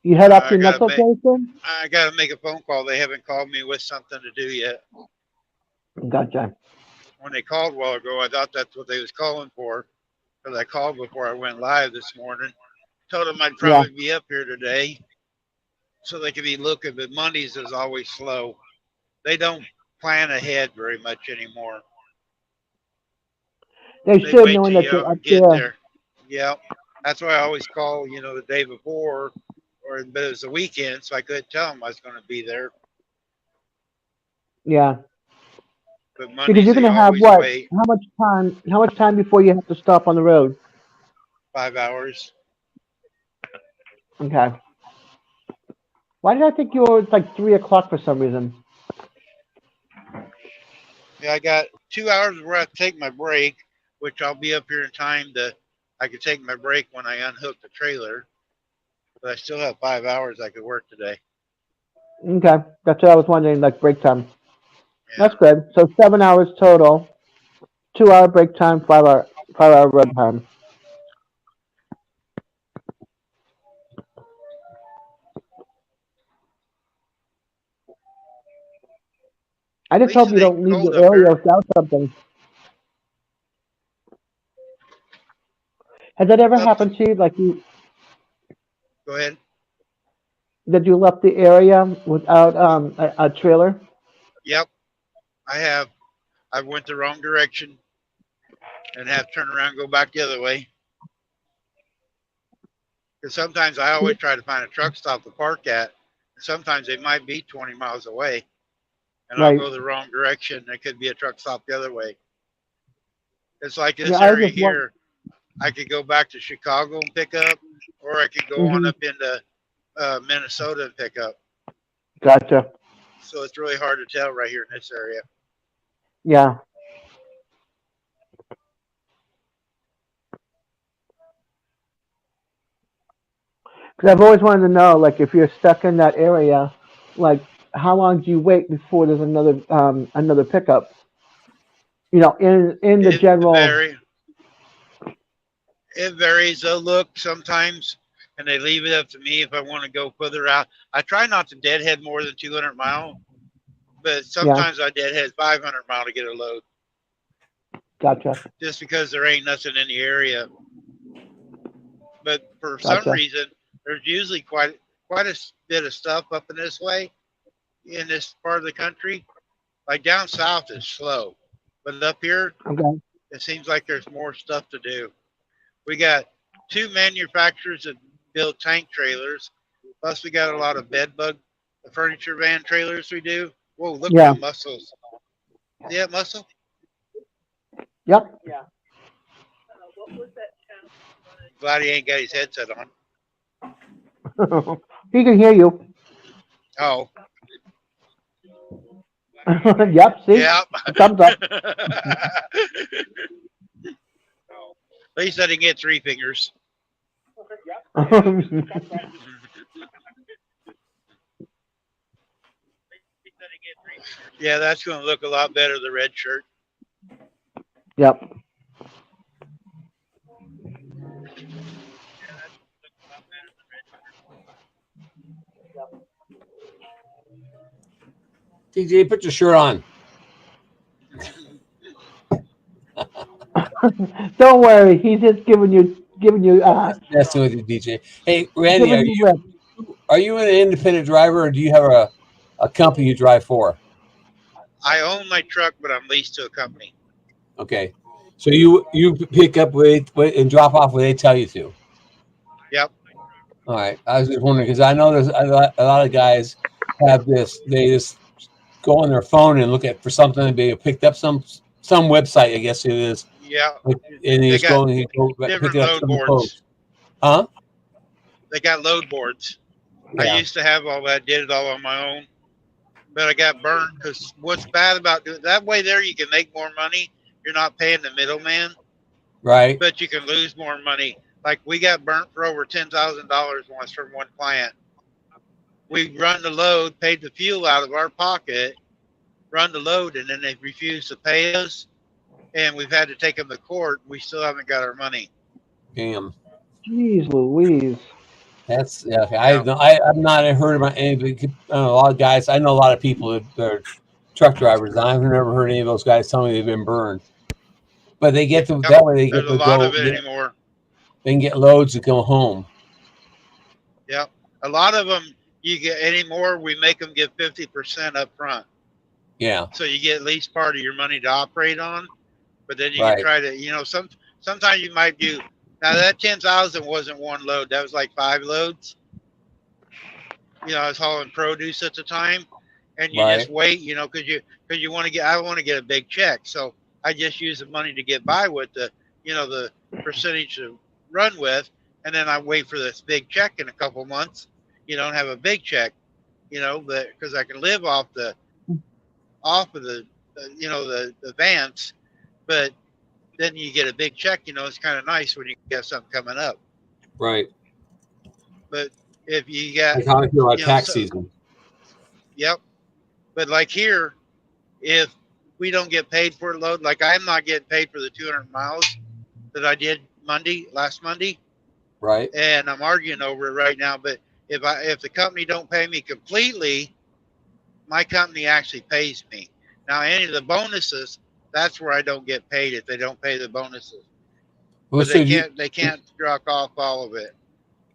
You head up to I your next gotta make location? I gotta make a phone call. They haven't called me with something to do yet. Gotcha. When they called a while ago, I thought that's what they was calling for. Because I called before I went live this morning. Told them I'd probably be up here today, so they could be looking. But Mondays is always slow. They don't plan ahead very much anymore. They They should, wait knowing till that you you're up get there. there. Yep. That's why I always call, the day before, but it was a weekend, so I couldn't tell them I was going to be there. Yeah. But Because Mondays you're they gonna have always what? wait How much time before you have to stop on the road? 5 hours. Okay. Why did I think you were like 3 o'clock for some reason? Yeah, I got 2 hours where I have to take my break, which I'll be up here in time I could take my break when I unhook the trailer. But I still have 5 hours I could work today. Okay. That's what I was wondering, like break time. Yeah. That's good. So 7 hours total. 2 hour break time, 5 hour run time. I At just least hope it you ain't don't leave cold the up area here. without something. Has that ever Up to, happened to you? Like go ahead. that you left the area without a trailer? Yep. I went the wrong direction and have to turn around and go back the other way. Because sometimes I always try to find a truck stop to park at. Sometimes they might be 20 miles away, and I'll Right. go the wrong direction. There could be a truck stop the other way. It's like Yeah, this I was area just want. here. I could go back to Chicago and pick up, or I could go on Hmm. up into Minnesota and pick up. Gotcha. So it's really hard to tell right here in this area. Yeah. Because I've always wanted to know, like, if you're stuck in that area, like, how long do you wait before there's another pickup? In the It general. varies. It varies. They'll look sometimes, and they leave it up to me if I want to go further out. I try not to deadhead more than 200 miles, but Yeah. sometimes I deadhead 500 miles to get a load, Gotcha. just because there ain't nothing in the area. But for some Gotcha. reason, there's usually quite a bit of stuff up in this way, in this part of the country. Like down south is slow, but up here Okay. it seems like there's more stuff to do. We got 2 manufacturers that build tank trailers. Plus, we got a lot of bed bug furniture van trailers we do. Whoa, look Yeah. at them muscles. See that muscle? Yep. Glad he ain't got his headset on. He can hear you. Oh, Yep. See. yeah. Thumbs up. At least I didn't get 3 fingers. Yeah, that's going to look a lot better, the red shirt. Yep. TJ, put your shirt on. Don't worry. He's just giving you Messing with you, DJ. Hey, Randy, giving you lip. are you an independent driver, or do you have a company you drive for? I own my truck, but I'm leased to a company. Okay, so you pick up and drop off where they tell you to. Yep. All right. I was just wondering because I know there's a lot of guys have this. They just go on their phone and look for something. They picked up some website, I guess it is. Yeah. And they just got go and pick different it up load from the boards. post. Huh? They got load boards. Yeah. I used to have all that, did it all on my own, but I got burned because what's bad about doing that way there, you can make more money. You're not paying the middleman, Right. but you can lose more money. Like we got burnt for over $10,000 once from one client. We run the load, paid the fuel out of our pocket, run the load, and then they refused to pay us. and we've had to take them to court. We still haven't got our money. Damn. Jeez Louise. That's yeah. Okay. Yeah. I've not heard about anybody. I know a lot of guys. I know a lot of people that are truck drivers. I've never heard any of those guys tell me they've been burned. But they get to Yep. that way. They There's get a to lot go. of it anymore. They can get loads to go home. Yep. A lot of them you get anymore. We make them give 50% up front, Yeah. so you get at least part of your money to operate on. But then you Right. can try to, you know, sometimes you might do. Now that 10,000 wasn't one load. That was like 5 loads. You know, I was hauling produce at the time, and you Right. just wait, you know, because you want to get. I want to get a big check, so I just use the money to get by with the, you know, the percentage to run with, and then I wait for this big check in a couple months, you know, and have a big check, you know, because I can live off of the, you know, the advance, but then you get a big check, you know, it's kind of nice when you get something coming up. Right. But if you got, Like how I feel about you know, tax season. yep. But like here, if we don't get paid for a load, like I'm not getting paid for the 200 miles that I did last Monday, Right. and I'm arguing over it right now. But if the company don't pay me completely, my company actually pays me. Now any of the bonuses, that's where I don't get paid if they don't pay the bonuses. Well, But so they can't drop off all of it.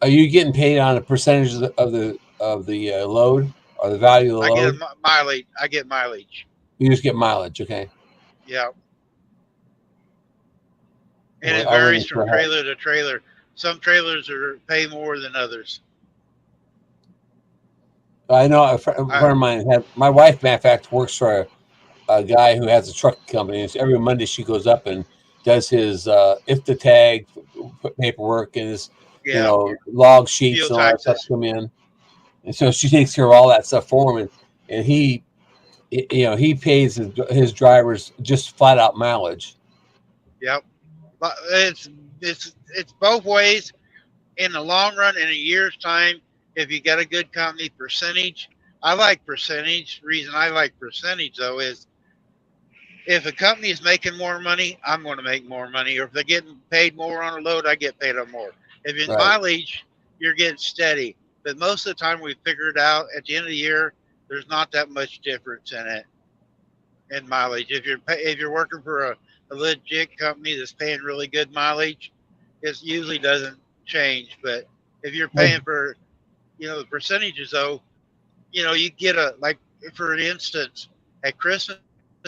are you getting paid on a percentage of the load or the value of the I load? get mileage. I get mileage. You just get mileage. Okay. Yeah. And Well, it I varies wasn't from sure how- trailer to trailer. Some trailers pay more than others. I know a friend of mine had. My wife, matter of fact, works for a guy who has a truck company. And so every Monday she goes up and does his IFTA tag paperwork and his Yeah. you know log sheets Fuel and all that stuff taxes. come in, and so she takes care of all that stuff for him. And he, you know, he pays his drivers just flat out mileage. Yep. But it's both ways. In the long run, in a year's time, if you got a good company, percentage. I like percentage. Reason I like percentage though is if a company is making more money, I'm going to make more money. Or if they're getting paid more on a load, I get paid on more. If in Right. mileage, you're getting steady. But most of the time, we figured out at the end of the year, there's not that much difference in it in mileage. If you're working for a legit company that's paying really good mileage, it usually doesn't change. But if you're paying for, you know, the percentages though, you know, you get like for instance, at Christmas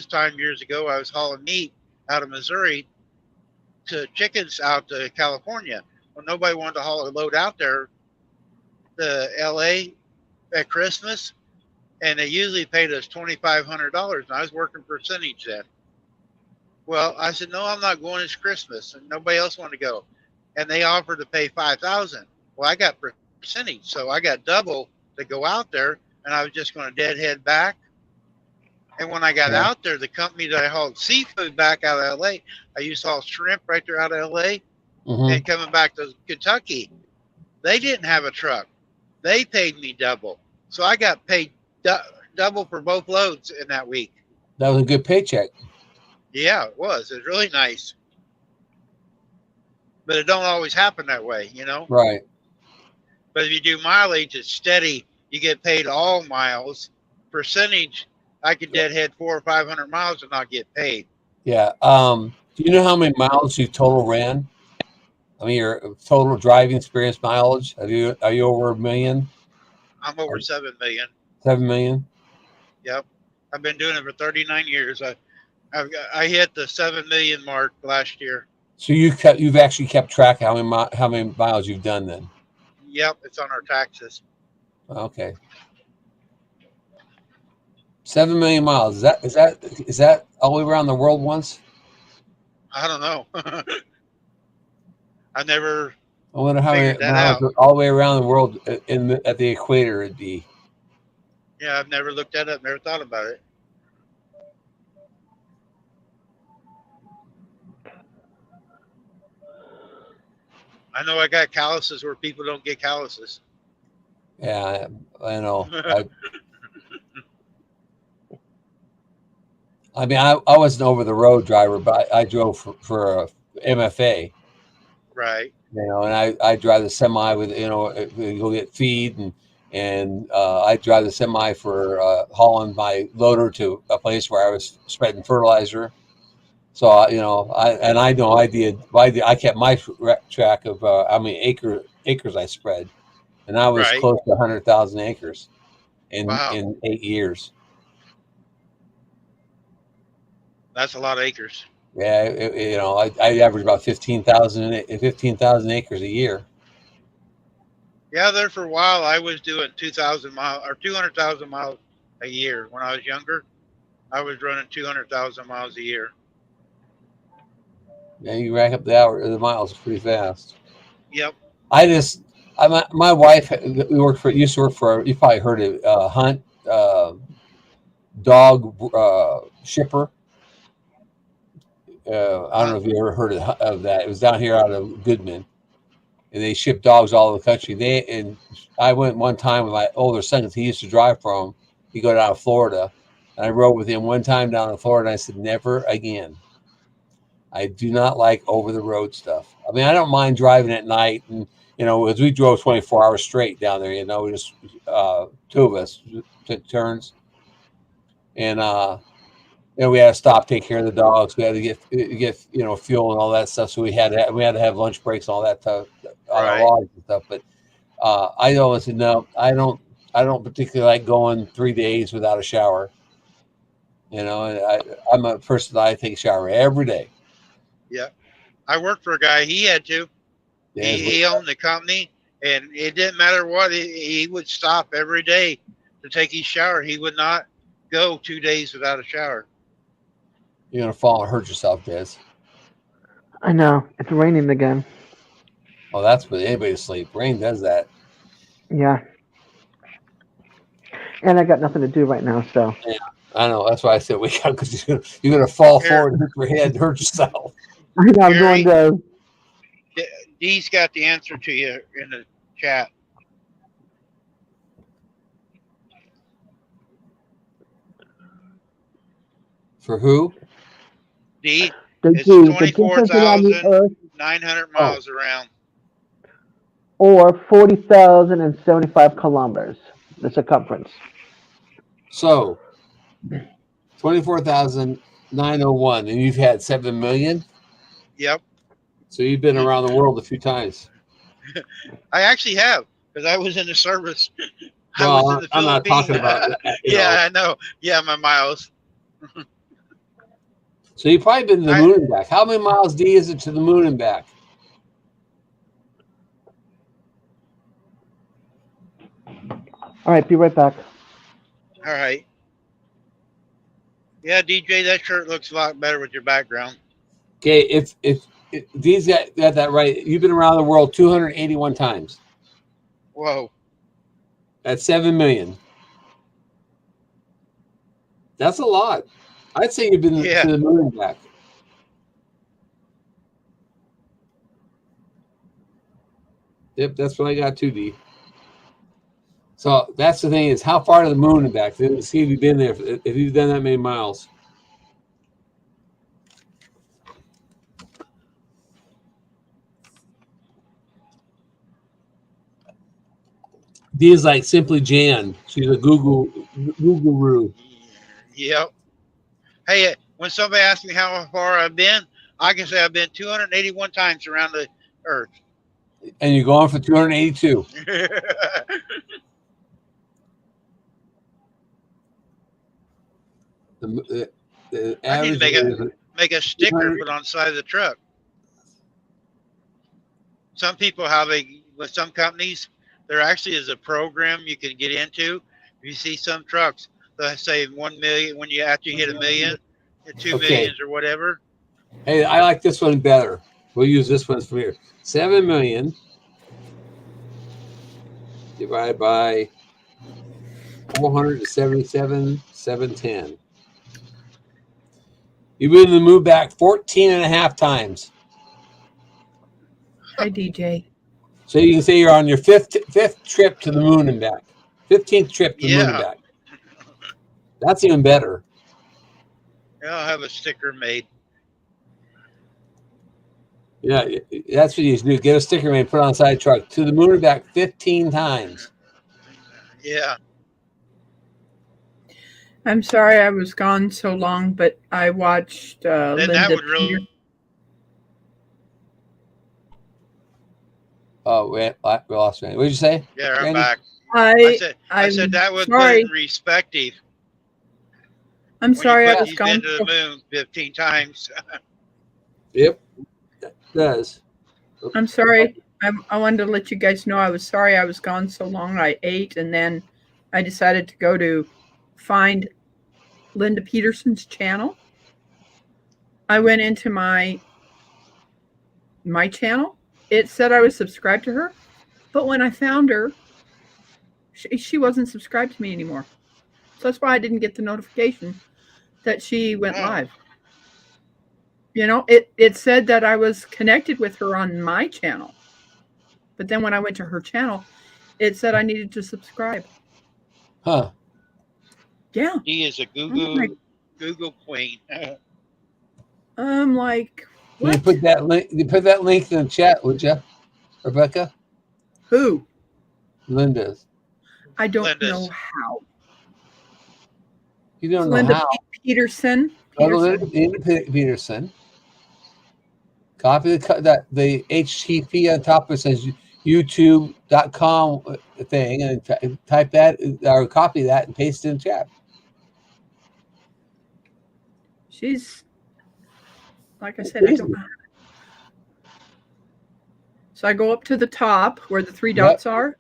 time years ago, I was hauling meat out of Missouri to chickens out to California. Well, nobody wanted to haul a load out there to LA at Christmas, and they usually paid us $2,500, and I was working percentage then. Well, I said, no, I'm not going. It's Christmas, and nobody else wanted to go, and they offered to pay $5,000. Well, I got percentage, so I got double to go out there, and I was just going to deadhead back. And when I got out there, the company that I hauled seafood back out of LA, I used to haul shrimp right there out of LA, and coming back to Kentucky, they didn't have a truck. They paid me double, so I got paid double for both loads in that week. That was a good paycheck. Yeah, it was. It was really nice. But it don't always happen that way, you know? Right. But if you do mileage, it's steady. You get paid all miles. Percentage, I could deadhead 400 or 500 miles and not get paid. Yeah. Do you know how many miles you total ran? I mean, your total driving experience mileage. Are you over 1 million? I'm over 7 million. 7 million? Yep. I've been doing it for 39 years. I hit the 7 million mark last year. So you've actually kept track of how many miles you've done then? Yep, it's on our taxes. Okay. 7 million miles. Is that all the way around the world once? I don't know. I never. I wonder how many figured that miles out. all the way around the world at the equator it'd be. Yeah, I've never looked that up. Never thought about it. I know I got calluses where people don't get calluses. Yeah, I know. I mean, I wasn't over the road driver, but I drove for a MFA. Right. You know, and I drive the semi with, you know, we go get feed, and I drive the semi for hauling my loader to a place where I was spreading fertilizer. So you know, I kept my track of how many acres I spread, and I was Right. close to 100,000 acres Wow. in 8 years. That's a lot of acres. Yeah, you know, I average about 15,000 acres a year. Yeah, there for a while I was doing 2,000 miles or 200,000 miles a year. When I was younger, I was running 200,000 miles a year. Yeah, you rack up the miles pretty fast. Yep. My wife, used to work for, you probably heard of Hunt dog shipper. I don't know if you ever heard of that. It was down here out of Goodman, and they ship dogs all over the country. And I went one time with my older son because he used to drive for them. He go down to Florida, and I rode with him one time down to Florida. And I said, never again. I do not like over the road stuff. I mean, I don't mind driving at night, and you know, as we drove 24 hours straight down there, you know, we just two of us took turns, and you know, we had to stop, take care of the dogs. We had to get you know, fuel and all that stuff. So we had to have lunch breaks and all that stuff on our logs and stuff. But I always said no. I don't particularly like going 3 days without a shower. You know, I'm a person that I take a shower every day. Yeah. I worked for a guy. He had to. Yeah, He owned the company, and it didn't matter what. He would stop every day to take his shower. He would not go 2 days without a shower. You're gonna fall and hurt yourself, Des. I know. It's raining again. Oh, that's for anybody to sleep. Rain does that. Yeah. And I got nothing to do right now, so. Yeah, I know. That's why I said wake up, because you're gonna fall forward and hurt your head and hurt yourself. I know I'm going to. Dee's got the answer to you in the chat. For who? D. The It's distance around the Earth, 24,900 miles around. or 40,075 kilometers, the circumference. So 24,901, and you've had 7 million. Yep. So you've been around the world a few times. I actually have, because I was in the service. Well, I'm not talking about. Yeah, I know. Yeah, my miles. So you've probably been to the moon and back. How many miles, D, is it to the moon and back? All right, be right back. All right. Yeah, DJ, that shirt looks a lot better with your background. Okay, if D's got that right, you've been around the world 281 times. Whoa. That's 7 million. That's a lot. I'd say you've been to the moon and back. Yep, that's what I got too, D. So that's the thing, is how far to the moon and back? See if you've been there, if you've done that many miles. D is like Simply Jan. She's a Google-roo. Yep. Hey, when somebody asks me how far I've been, I can say I've been 281 times around the Earth. And you're going for 282. The I need average to make a sticker put on the side of the truck. Some people, with some companies, there actually is a program you can get into. You see some trucks, they'll say 1 million when you actually hit 1 million, 2 millions or whatever. Hey, I like this one better. We'll use this one from here. 7 million divided by 477,710. You've been to the moon back 14 and a half times. Hi, DJ. So you can say you're on your fifth trip to the moon and back. 15th trip to the moon and back. That's even better. Yeah, I'll have a sticker made. Yeah, that's what you do. Get a sticker made, put it on a side truck. To the moon and back 15 times. Yeah. I'm sorry I was gone so long, but I watched Then Linda that would Peter. really. Oh, we lost Randy. What did you say? Yeah, I'm Randy? back. I I'm said that would sorry. put in perspective. I'm When sorry you I put was he's gone. been to the moon 15 times. Yep, that does. I'm sorry. I wanted to let you guys know I was sorry I was gone so long. I ate and then I decided to go to find Linda Peterson's channel. I went into my channel. It said I was subscribed to her, but when I found her, she wasn't subscribed to me anymore. So that's why I didn't get the notification that she went Oh. live. You know, it said that I was connected with her on my channel. But then when I went to her channel, it said I needed to subscribe. Huh. Yeah. He is a like- Google queen. I'm like, Can you what? put that link? You put that link in the chat, would you, Rebecca? Who? Linda's. I don't Linda's. know how. You don't know Linda how. Peterson. Go to Linda Peterson. Copy the HTTP on top. It says youtube.com thing, and type that or copy that and paste it in chat. She's, like I said, I don't know. So I go up to the top where the three dots are.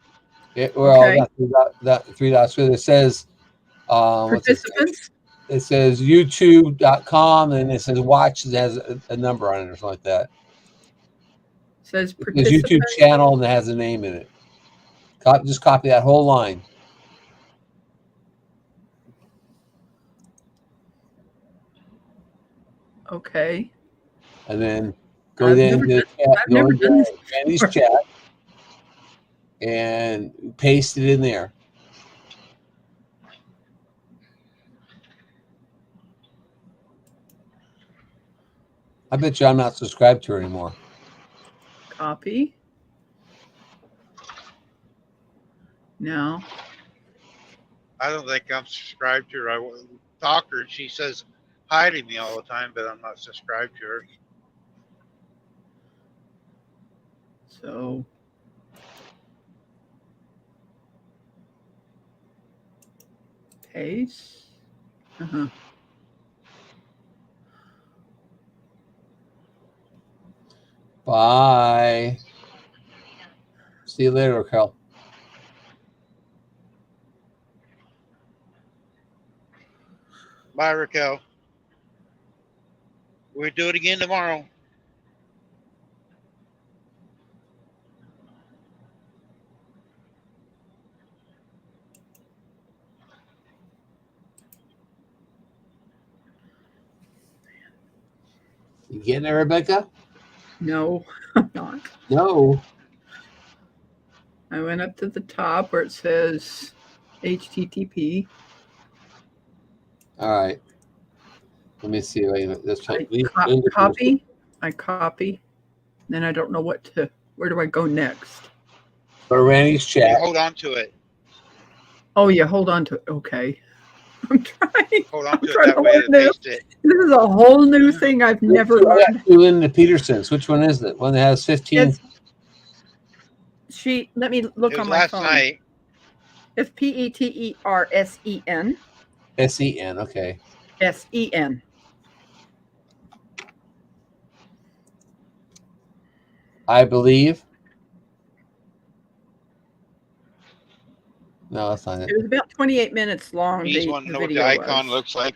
Well, that three dots where it says participants. It says youtube.com and it says watch. It has a number on it or something like that. Says There's YouTube channel and it has a name in it. Just copy that whole line. Okay. And then go into the chat, go into Randy's chat and paste it in there. I bet you I'm not subscribed to her anymore. Copy. No. I don't think I'm subscribed to her. I talk to her and she says hi to me all the time, but I'm not subscribed to her. So paste. Bye. See you later, Raquel. Bye, Raquel. We'll do it again tomorrow. You getting there, Rebecca? No, I'm not. No. I went up to the top where it says HTTP. All right. Let me see. Wait a minute. This Copy. I copy. Then I don't know where do I go next? Go to Randy's chat. Hold on to it. Oh yeah, hold on to it. Okay. I'm trying. Hold on to it trying that to way learn to this. paste it. This is a whole new thing I've never learned. Linda Peterson's. Which one is it? One that has 15. Let me look It was on my last phone. night. It's PETERSEN. SEN. Okay. SEN. I believe. No, that's not it. It was about 28 minutes long. You just want to know what the icon looks like.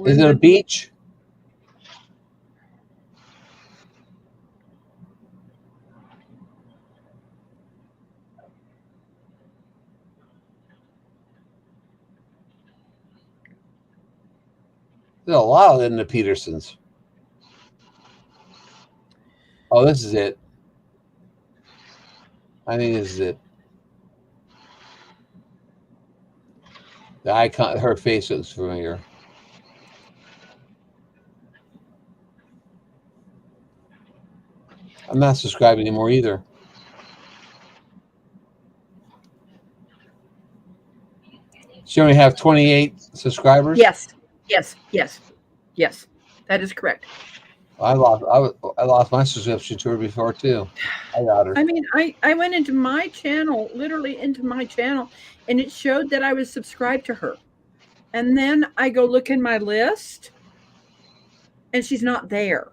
Is it a beach? There's a lot of Linda Petersons. Oh, this is it. I think this is it. The icon, her face looks familiar. I'm not subscribed anymore either. She only have 28 subscribers. Yes. That is correct. I lost my subscription to her before too. I got her. I mean, I went into my channel, literally into my channel, and it showed that I was subscribed to her. And then I go look in my list, and she's not there.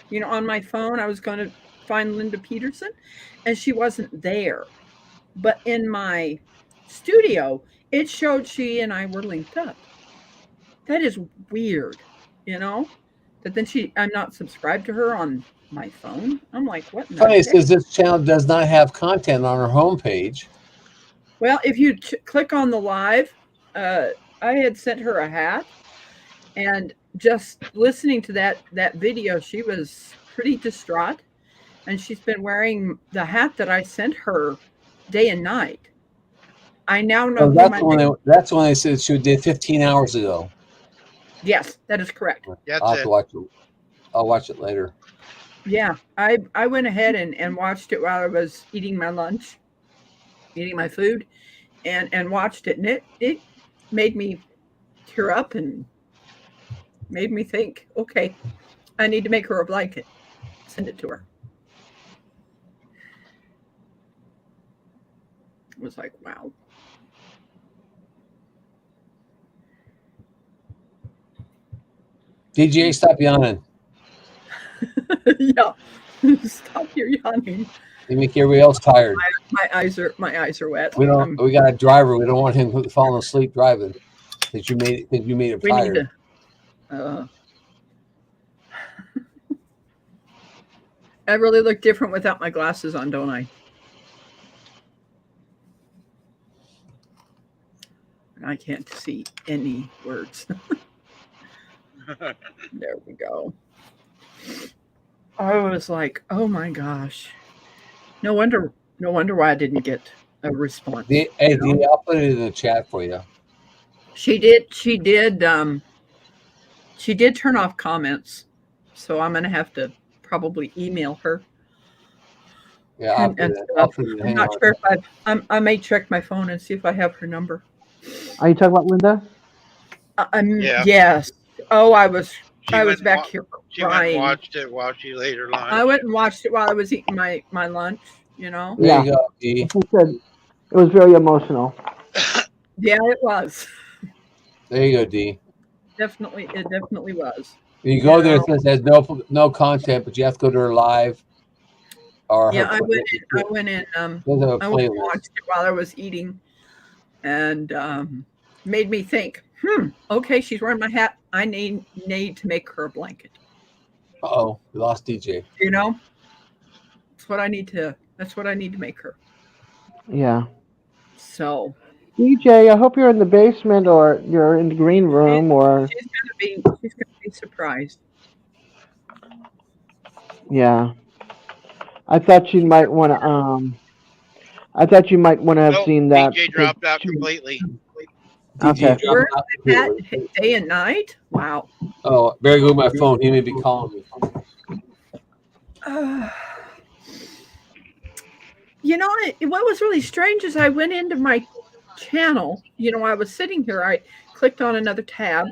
You know, on my phone, I was going to find Linda Peterson, and she wasn't there. But in my studio, it showed she and I were linked up. That is weird, you know? But then I'm not subscribed to her on my phone. I'm like, what? Funny, it says this channel does not have content on her homepage. Well, if you click on the live, I had sent her a hat, and just listening to that video, she was pretty distraught, and she's been wearing the hat that I sent her day and night. I now know. Oh, that's when they said she did 15 hours ago. Yes, that is correct. I'll have to watch it. I'll watch it later. Yeah, I went ahead and watched it while I was eating my lunch, eating my food, and watched it, and it made me tear up and made me think, okay, I need to make her a blanket, send it to her. It was like, wow. DJ, stop yawning. Yeah, stop your yawning. You make everybody else tired. My eyes are wet. We got a driver. We don't want him falling asleep driving. Because you made him We tired. need to. I really look different without my glasses on, don't I? I can't see any words. There we go. I was like, oh my gosh. No wonder why I didn't get a response. Hey, I'll put it in the chat for you. She did turn off comments. So I'm gonna have to probably email her. Yeah, I'm not sure if I may check my phone and see if I have her number. Are you talking about Linda? Yeah. Yes. Oh, I was went back here She went crying. and watched it while she laid her lunch. I went and watched it while I was eating my lunch, you know? There Yeah. you go, D. Like I said, it was very emotional. Yeah, it was. There you go, D. It definitely was. You go there, it says there's no content, but you have to go to her live. Or Yeah, her, I went in. there's a I went and playlist. watched it while I was eating, and made me think. Okay, she's wearing my hat. I need to make her a blanket. Uh-oh, we lost DJ. You know, that's what I need to make her. Yeah. So DJ, I hope you're in the basement or you're in the green room or she's gonna be surprised. yeah. I thought you might want to have Nope, seen that. DJ dropped out completely. Okay. DJ We're dropped out in that completely. day and night. Wow. Oh, very good. My phone. He may be calling me. You know, what was really strange is I went into my channel. You know, I was sitting here. I clicked on another tab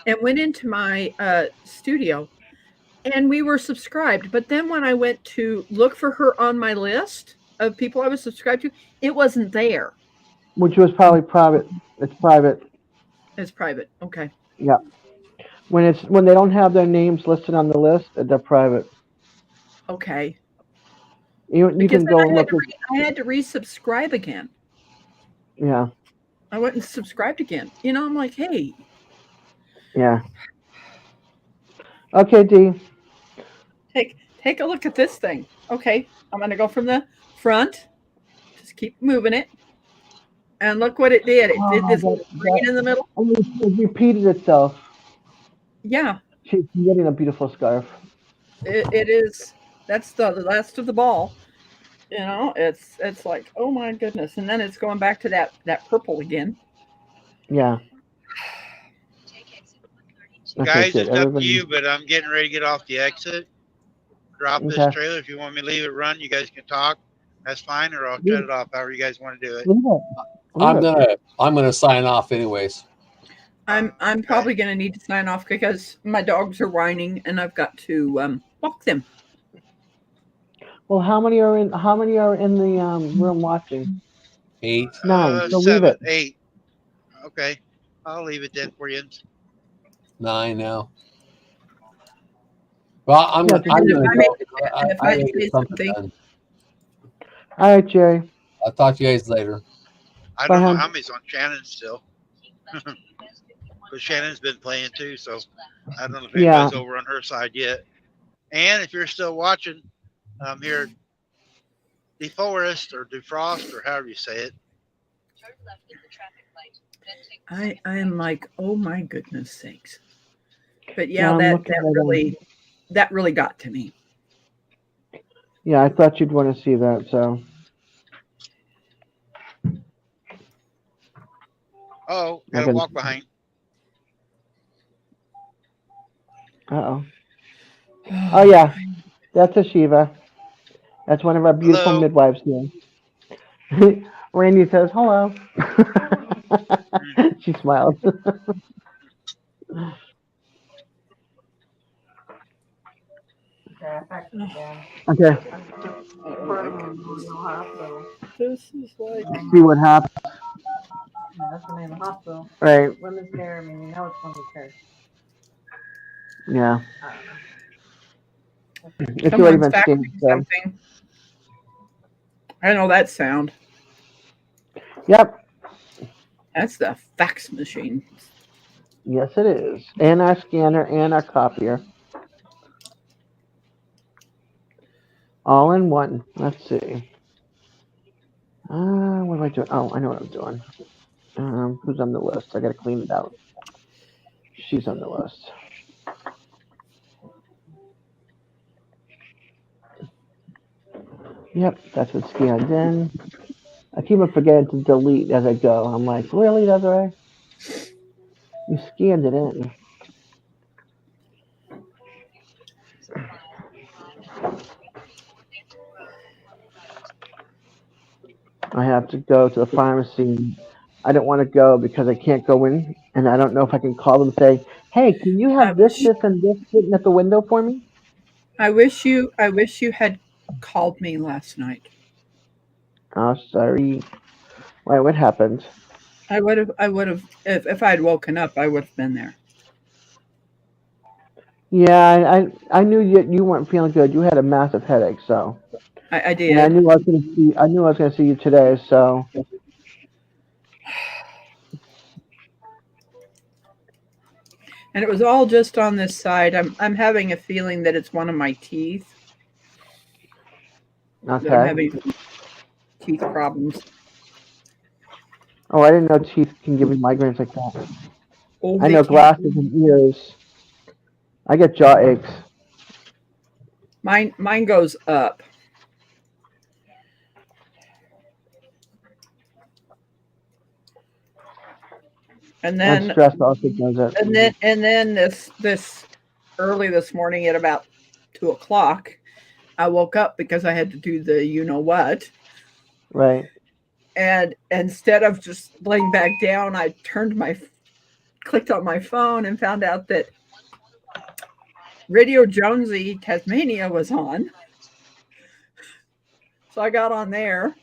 and went into my studio, and we were subscribed. But then when I went to look for her on my list of people I was subscribed to, it wasn't there. Which was probably private. It's private. It's private. Okay. Yeah. When they don't have their names listed on the list, they're private. Okay. You Because can go then look I had to resubscribe again. yeah. I went and subscribed again. You know, I'm like, hey. Yeah. Okay, D. Take a look at this thing. Okay, I'm gonna go from the front. Just keep moving it. And look what it did. It did this little green in the middle. It repeated itself. Yeah, She's getting a beautiful scarf. it is. That's the last of the ball. You know, it's like, oh my goodness. And then it's going back to that purple again. Yeah. Okay, Guys, good. it's up to Everybody. you, but I'm getting ready to get off the exit. Drop this Okay. trailer. If you want me to leave it run, you guys can talk. That's fine, or I'll Leave shut it off. However you guys want to do it. Leave it. Leave it. I'm gonna sign off anyways. I'm probably gonna need to sign off because my dogs are whining and I've got to walk them. Well, how many are in the room watching? 8. 9. So leave 7, it. 8. Okay, I'll leave it then for you. 9 now. Well, I'm Yeah, gonna just leave go. it. And if I gotta say get something something, done. All right, Jerry. I'll talk to you guys later. I Bye, don't know hon. how many's on Shannon still. But Shannon's been playing too, so I don't know if Yeah. anybody's over on her side yet. And if you're still watching, here, DeForest or DeFrost or however you say it. I am like, oh my goodness sakes. But Yeah, yeah, I'm looking that really got to me. Yeah, I thought you'd want to see that. So. Oh, got a Okay. walk behind. Uh-oh. Oh yeah, that's a Shiva. That's one of our beautiful Hello. midwives here. Randy says hello. She smiles. Okay. This is like See what happens. That's the name of the hospital. Right. Women's care. I mean, you know it's women's care. Yeah. It's already someone's been faxing stamped. So. something. I know that sound. Yep. That's the fax machine. Yes, it is. And our scanner and our copier. All in one. Let's see. What am I doing? Oh, I know what I'm doing. Who's on the list? I gotta clean it out. She's on the list. Yep, that's what's scanned in. I keep on forgetting to delete as I go. I'm like, really, Desiree? You scanned it in. I have to go to the pharmacy. I don't want to go because I can't go in, and I don't know if I can call them and say, "Hey, can you have this, and this sitting at the window for me?" I wish you had called me last night. Oh, sorry. Why? What happened? I would have if I had woken up, I would have been there. Yeah, I knew you weren't feeling good. You had a massive headache, so. I did. And I knew I was going to see. I knew I was going to see you today, so. And it was all just on this side. I'm having a feeling that it's one of my teeth. Okay. That I'm having teeth problems. Oh, I didn't know teeth can give you migraines like that. Oh, I they know can. glasses and ears. I get jaw aches. Mine goes up. And then stress also does it. And then this early this morning at about 2:00, I woke up because I had to do the you know what. Right. And instead of just laying back down, I clicked on my phone and found out that Radio Jonesy Tasmania was on. So I got on there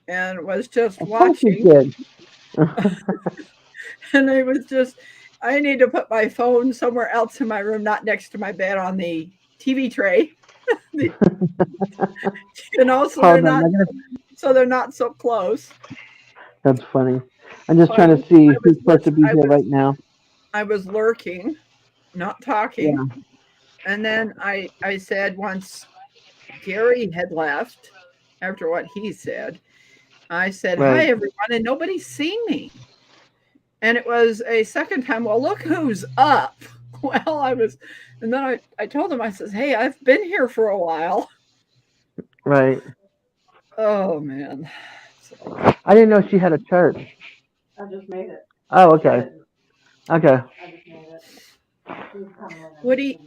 and was just watching. Did. And I need to put my phone somewhere else in my room, not next to my bed on the TV tray. And also they're not so close. That's funny. I'm just trying to see who's supposed to be here right now. I was lurking, not talking. Yeah. And then I said once Gary had left, after what he said, I said, Right. Hi, everyone, and nobody's seen me. And it was a second time, well, look who's up. Well, and then I told him, I says, hey, I've been here for a while. Right. Oh, man. I didn't know she had a church. I just made it. Oh, okay. Okay. I just made it. She's coming in.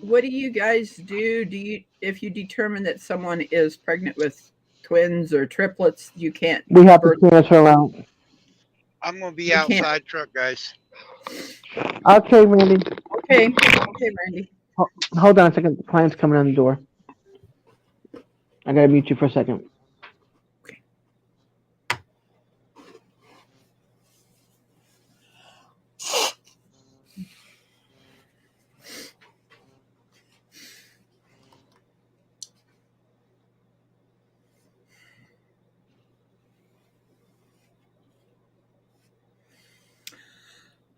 What do you guys do? Do you, if you determine that someone is pregnant with twins or triplets, you can't We have to birth, transfer around. I'm gonna be You can't. outside truck, guys. Okay, Randy. Okay, Randy. Hold on a second. The client's coming on the door. I gotta mute you for a second.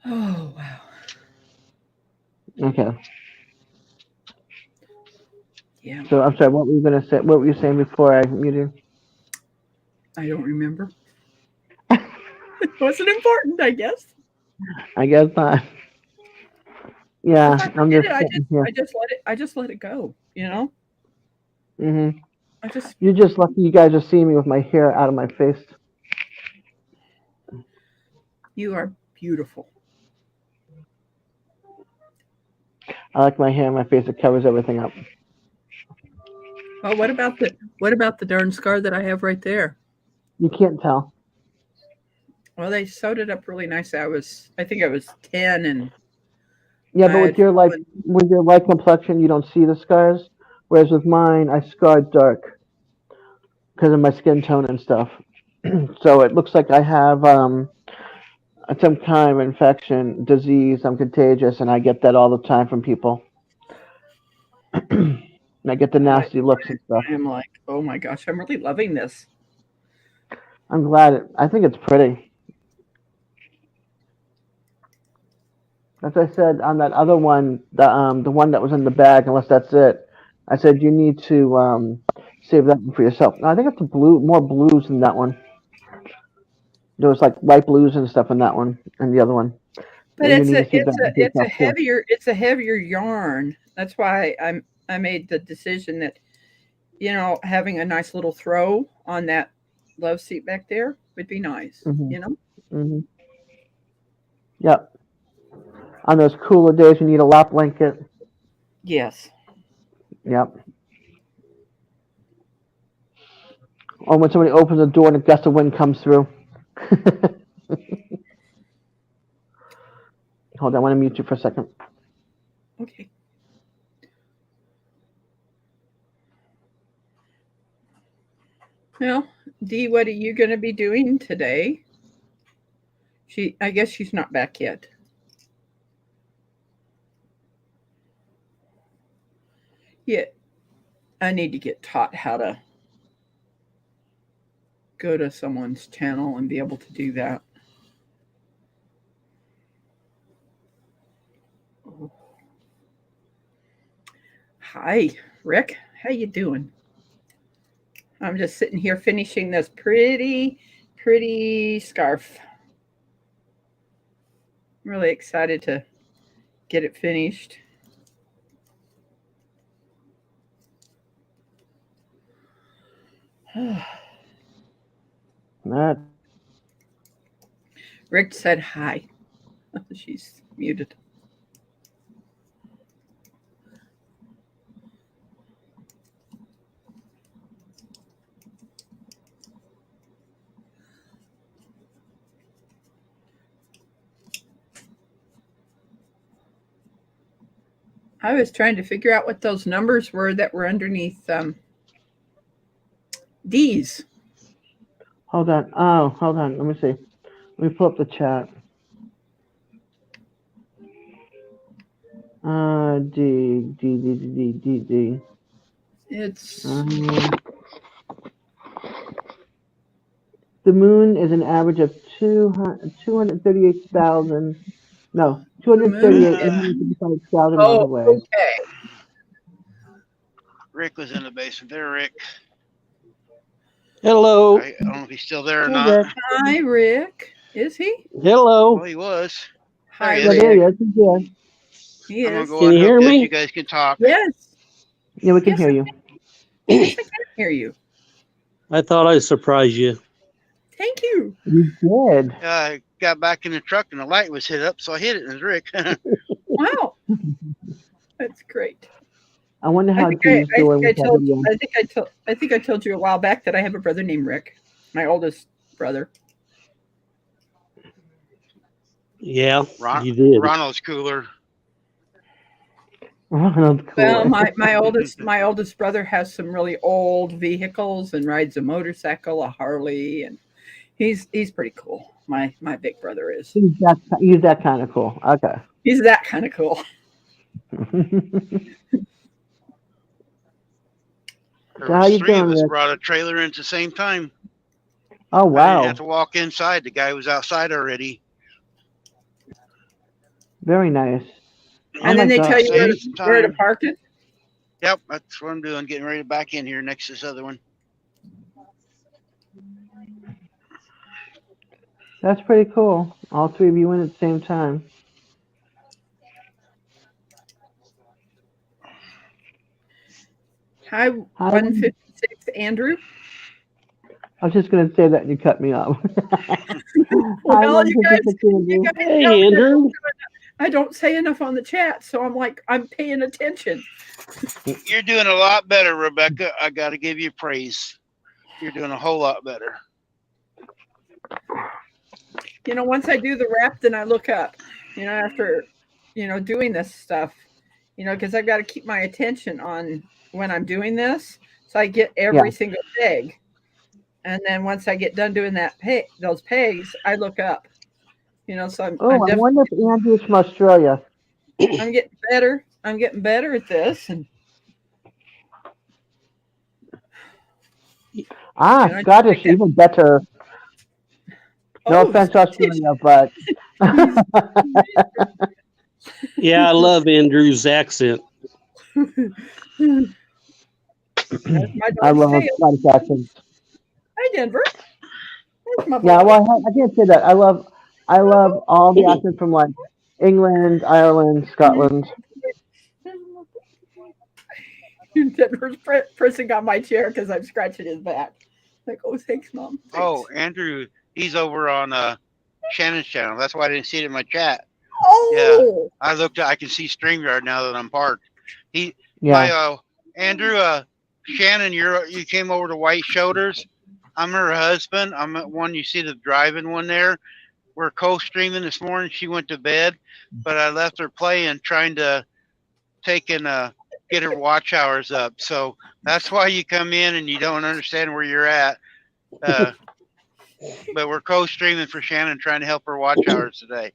Oh wow. Okay. Yeah, So I'm sorry. What were you gonna say? What were you saying before I muted? I don't remember. It wasn't important, I guess. I guess not. Yeah, If I I'm did just it, sitting here. I just let it go. You know. Mhm. I just You're just lucky you guys are seeing me with my hair out of my face. You are beautiful. I like my hair in my face. It covers everything up. Well, what about the darn scar that I have right there? You can't tell. Well, they sewed it up really nice. I think I was 10, and Yeah, but I with had your fallen- light complexion, you don't see the scars. Whereas with mine, I scarred dark because of my skin tone and stuff. So it looks like I have some kind of infection, disease. I'm contagious, and I get that all the time from people. And I get the nasty looks and stuff. I am like, oh my gosh, I'm really loving this. I'm glad. I think it's pretty. As I said on that other one, the one that was in the bag, unless that's it, I said you need to save that one for yourself. No, I think it's more blues in that one. There was like light blues and stuff in that one, and the other one. But You it's need a to save that one for yourself, too. it's a heavier yarn. That's why I made the decision that, you know, having a nice little throw on that love seat back there would be nice. Mhm. You know. Mhm. Yep. On those cooler days, you need a lap blanket. Yes. Yep. Or when somebody opens the door and a gust of wind comes through. Hold on, I want to mute you for a second. Okay. Well, Dee, what are you going to be doing today? I guess she's not back yet. Yeah, I need to get taught how to go to someone's channel and be able to do that. Hi, Rick. How you doing? I'm just sitting here finishing this pretty scarf. I'm really excited to get it finished. Rick said hi. She's muted. I was trying to figure out what those numbers were that were underneath D's. Hold on. Oh, hold on. Let me see. Let me pull up the chat. D. It's the moon is an average of 238,000. No, 238,000 miles away. Okay. Rick was in the basement there, Rick. Hello. I don't know if he's still there or Hey, not. Rick. Hi, Rick. Is he? Hello. Well, he was. Hi, There he is. Yeah, there he is. He's here. He I'm gonna is. go Can you hear unhook this. me? You guys can talk. Yes. Yeah, we can Yes, hear you. Yes, I can hear you. I thought I'd surprise you. Thank you. You did. got back in the truck and the light was hit up, so I hit it. And it was Rick. Wow, that's great. I wonder how I think Drew's doing with that told video. I think I told you a while back that I have a brother named Rick, my oldest brother. Yeah, Ron, you did. Ronald's cooler. Ronald's cool. Well, my oldest brother has some really old vehicles and rides a motorcycle, a Harley, and he's pretty cool. My big brother is. He's that kind of cool. Okay. He's that kind of cool. So how you Three of doing, us Rick? brought a trailer in at the same time. Oh I didn't wow, have to walk inside. The guy was outside already. very nice. And Oh then my they God. tell you where Save some to time. park it. Yep, that's what I'm doing. Getting ready to back in here next to this other one. That's pretty cool. All three of you in at the same time. Hi, Hi. 156, Andrew. I was just gonna say that and you cut me off. Well, Hi, you guys, 156 Andrew. you guys Hey, know that Andrew. I don't say enough on the chat, so I'm paying attention. You're doing a lot better, Rebecca. I got to give you praise. You're doing a whole lot better. You know, once I do the rep, then I look up. You know, after doing this stuff, because I've got to keep my attention on when I'm doing this, so I get every single peg. And then once I get done doing those pegs, I look up. So I'm I wonder if Andrew's from Australia. I'm getting better. I'm getting better at this. And Scottish, even better. No offense, Australia, but Yeah, I love Andrew's accent. I love Scottish accents. Hi, Denver. Yeah, well, I can't say that. I love all the accents from like England, Ireland, Scotland. Denver's pressing on my chair because I'm scratching his back. Like, oh, thanks, Mom. Thanks. Oh, Andrew, he's over on Shannon's channel. That's why I didn't see it in my chat. Oh, Yeah, I can see StreamYard now that I'm parked. Andrew, Shannon, you came over to White Shoulders. I'm her husband. I'm at one. You see the driving one there. We're co-streaming this morning. She went to bed, but I left her playing, trying to take and get her watch hours up. So that's why you come in and you don't understand where you're at. But we're co-streaming for Shannon, trying to help her watch hours today.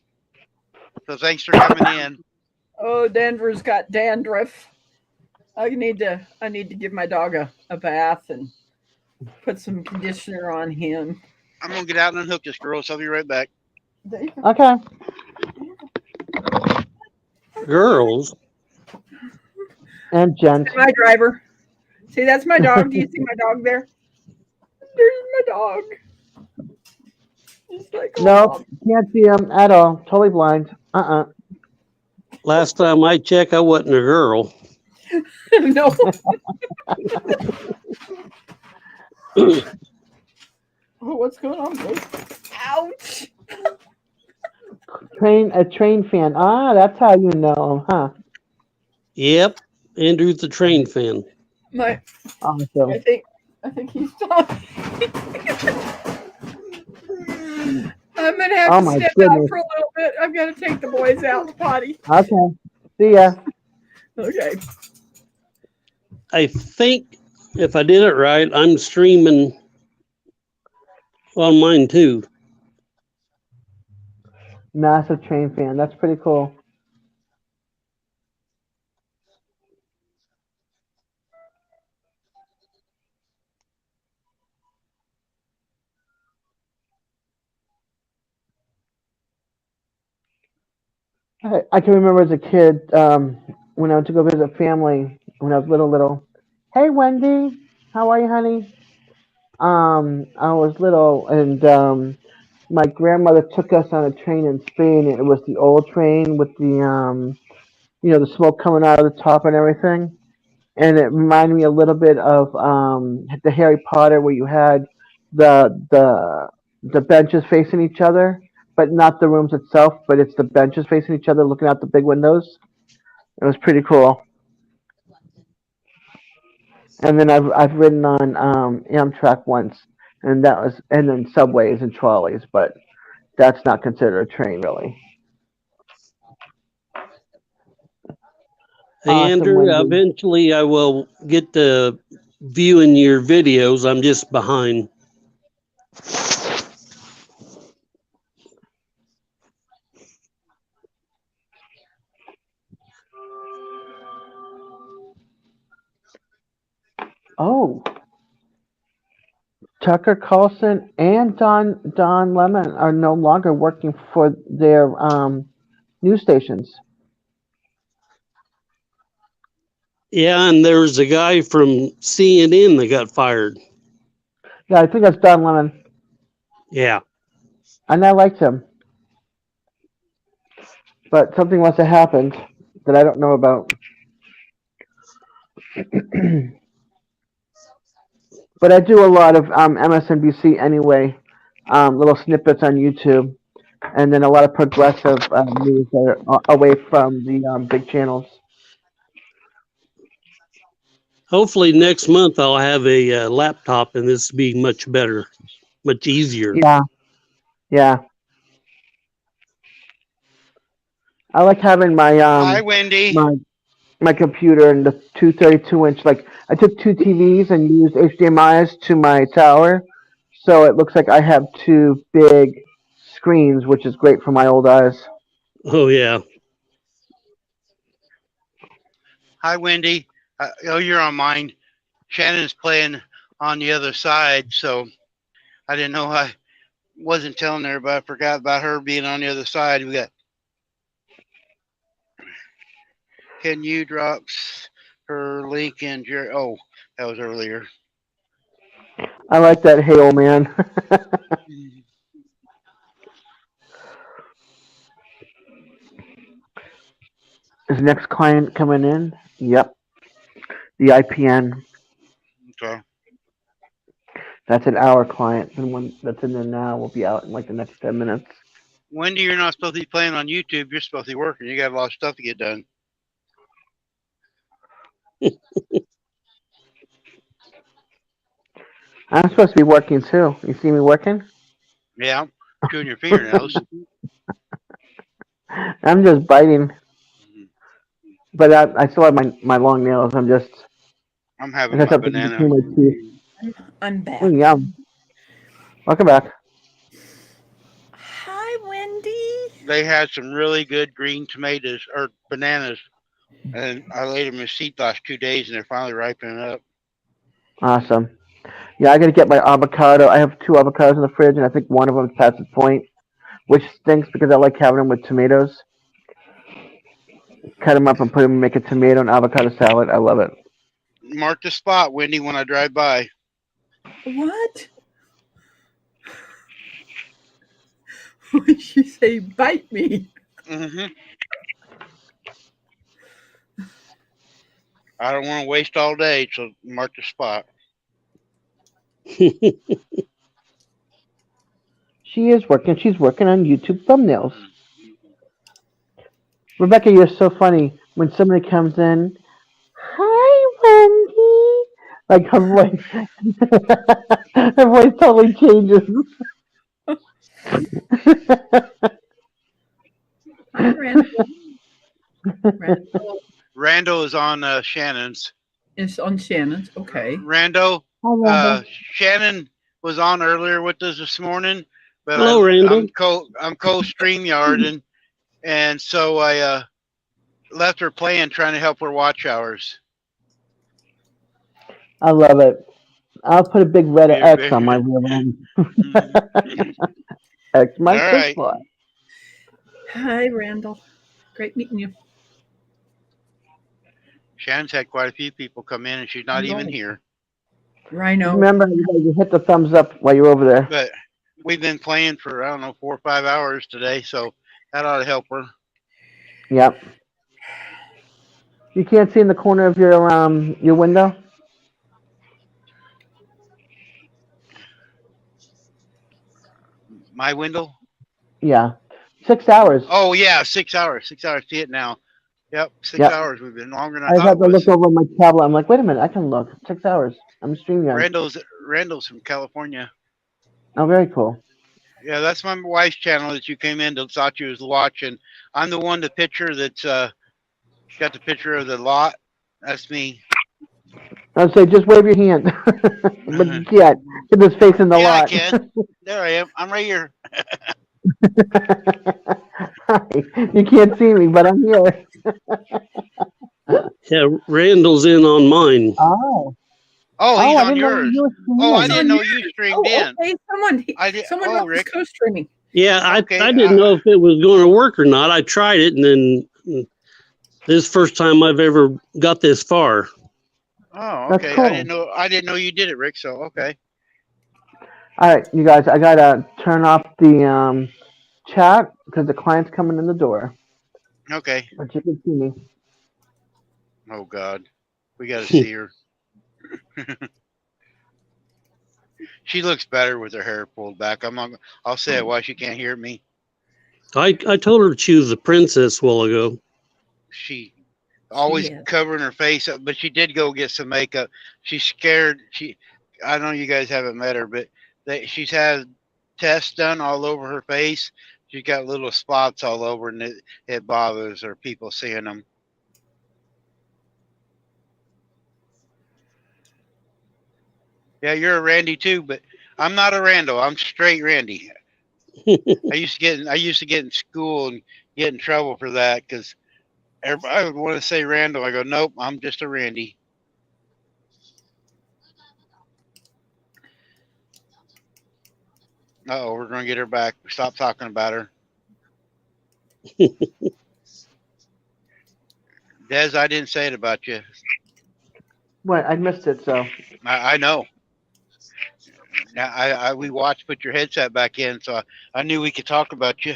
So thanks for coming in. Oh, Denver's got dandruff. I need to give my dog a bath and put some conditioner on him. I'm gonna get out and unhook this girl, so I'll be right back. Okay. Girls. And gents. My driver. See, that's my dog. Do you see my dog there? There's my dog. He's like, No, can't see him at all. Totally blind. Last time I checked, I wasn't a girl. No. Oh, what's going on, boys? Ouch. A train fan. That's how you know him, huh? Yep, Andrew's the train fan. Awesome. I think he's done. I'm gonna have to step out for a little bit. I've got to take the boys out to potty. Okay. See ya. Okay. I think if I did it right, I'm streaming on mine too. Massive train fan. That's pretty cool. I can remember as a kid when I went to go visit family when I was little. Hey, Wendy, how are you, honey? I was little, and my grandmother took us on a train in Spain. It was the old train with the the smoke coming out of the top and everything. And it reminded me a little bit of the Harry Potter, where you had the benches facing each other, but not the rooms itself. But it's the benches facing each other, looking out the big windows. It was pretty cool. And then I've ridden on Amtrak once, and then subways and trolleys, but that's not considered a train really. Hey, Awesome, Andrew, Wendy. eventually I will get to viewing your videos. I'm just behind. Oh, Tucker Carlson and Don Lemon are no longer working for their news stations. Yeah, and there's a guy from CNN that got fired. Yeah, I think that's Don Lemon, Yeah. and I liked him, but something must have happened that I don't know about. But I do a lot of MSNBC anyway, little snippets on YouTube, and then a lot of progressive news that are away from the big channels. Hopefully next month I'll have a laptop and this will be much better, much easier. Yeah, yeah. I like having my Hi, Wendy. my computer and the 232-inch. Like I took two TVs and used HDMI's to my tower, so it looks like I have two big screens, which is great for my old eyes. Oh, yeah. Hi, Wendy. Oh, you're on mine. Shannon's playing on the other side, so I didn't know. I wasn't telling her, but I forgot about her being on the other side. We got. Can you drop her link in your? Oh, that was earlier. I like that. Hey, old man. Is next client coming in? Yep. The IPN. Okay. That's an hour client. The one that's in there now will be out in like the next 10 minutes. Wendy, you're not supposed to be playing on YouTube. You're supposed to be working. You got a lot of stuff to get done. I'm supposed to be working too. You see me working? Yeah, chewing your fingernails. I'm just biting. But I still have my long nails. I'm having just my have to banana. between my teeth. I'm back. Yum. Welcome back. Hi, Wendy. They had some really good green tomatoes or bananas, and I laid them in seed the last 2 days, and they're finally ripening up. Awesome. Yeah, I got to get my avocado. I have 2 avocados in the fridge, and I think one of them is past its point, which stinks because I like having them with tomatoes. Cut them up and put them, make a tomato and avocado salad. I love it. Mark the spot, Wendy, when I drive by. What? What did she say? Bite me. Mm-hmm. I don't want to waste all day, so mark the spot. She is working. She's working on YouTube thumbnails. Rebecca, you're so funny. When somebody comes in, hi, Wendy. Like her voice totally changes. Rando is on Shannon's. It's on Shannon's. Okay. Rando, Rando. Shannon was on earlier with us this morning, but Hello, Rando. I'm co-StreamYarding, and so I left her playing, trying to help her watch hours. I love it. I'll put a big red X on my rear end. X my All right. spot. Hi, Randall. Great meeting you. Shannon's had quite a few people come in, and she's not even here. Rhino. Remember, you hit the thumbs up while you're over there. But we've been playing for, I don't know, 4 or 5 hours today, so that ought to help her. Yep. You can't see in the corner of your window? My window? Yeah, 6 hours. Oh yeah, 6 hours. 6 hours. See it now. Yep, 6 Yep. hours. We've been longer than I I just thought had to it was. look over my tablet. I'm like, wait a minute, I can look. 6 hours. I'm streaming on. Randall's from California. Oh, very cool. Yeah, that's my wife's channel that you came in to thought you was watching. I'm the one, the picture that's got the picture of the lot. That's me. I'd say just wave your hand, but you can't. Get his face in the Yeah, lot. I can. There I am. I'm right here. You can't see me, but I'm here. Yeah, Randall's in on mine. Oh. Oh, he's I on didn't know yours. you were Oh, I streaming. didn't know you streamed in. Okay, someone else Rick. is co-streaming. Yeah, Okay, I didn't know if it was going to work or not. I tried it, and then this is the first time I've ever got this far. Oh, That's okay. cool. I didn't know you did it, Rick. So okay. All right, you guys, I gotta turn off the chat because the client's coming in the door. Okay. But you can see me. Oh God, we got to see her. She looks better with her hair pulled back. I'll say it. Why she can't hear me? I told her she was a princess a while ago. She always covering her face up, but she did go get some makeup. She's scared. I know you guys haven't met her, but she's had tests done all over her face. She's got little spots all over, and it bothers her. People seeing them. Yeah, you're a Randy too, but I'm not a Randall. I'm straight Randy. I used to get in school and get in trouble for that because everybody would want to say Randall. I go, nope, I'm just a Randy. Uh-oh, we're gonna get her back. Stop talking about her. Des, I didn't say it about you. What? I missed it, so. I know. Now we watched. Put your headset back in, so I knew we could talk about you.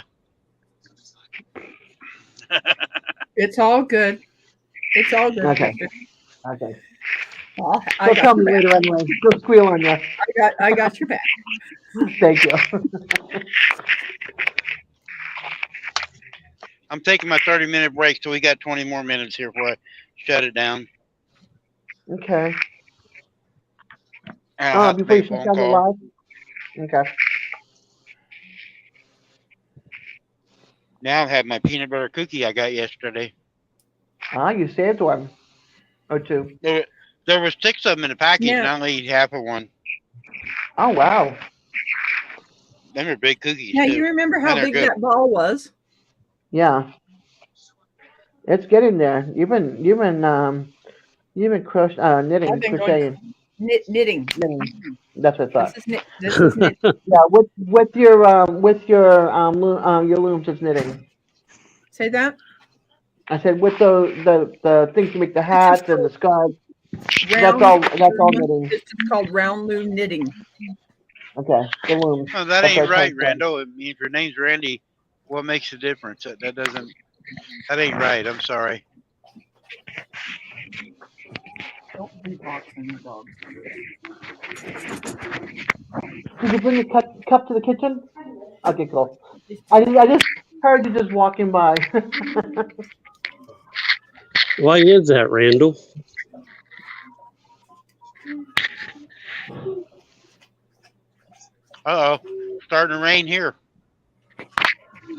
It's all good. It's all good. Okay. Victor. Okay. Well, They'll tell me later anyway. Go squeal on you. I got your back. Thank you. I'm taking my 30-minute break, so we got 20 more minutes here before I shut it down. Okay. And I'll have to Before you make a shut phone down the call. live? Okay. Now I have my peanut butter cookie I got yesterday. You saved one. Or two. There was 6 of them in the package, Yeah. and I only eat half of one. Oh, wow. Them are big cookies. Yeah, too. you remember how And they're big good. that ball was? Yeah. It's getting there. You've been knitting, I've been crocheting. Knitting. That's what I thought. This is knitting. Yeah, with your looms, it's knitting. Say that? I said with the things to make the hats and the scarves. That's Round all knitting. loom. It's just called round loom knitting. Okay, the looms. Oh, that That's ain't what I right, said. Randall. I mean, if your name's Randy, what makes the difference? That ain't right. I'm sorry. Don't be boxing the dog. Did you bring your cup to the kitchen? Okay, cool. I just heard you just walking by. Why is that, Randall? Uh-oh. Starting to rain here.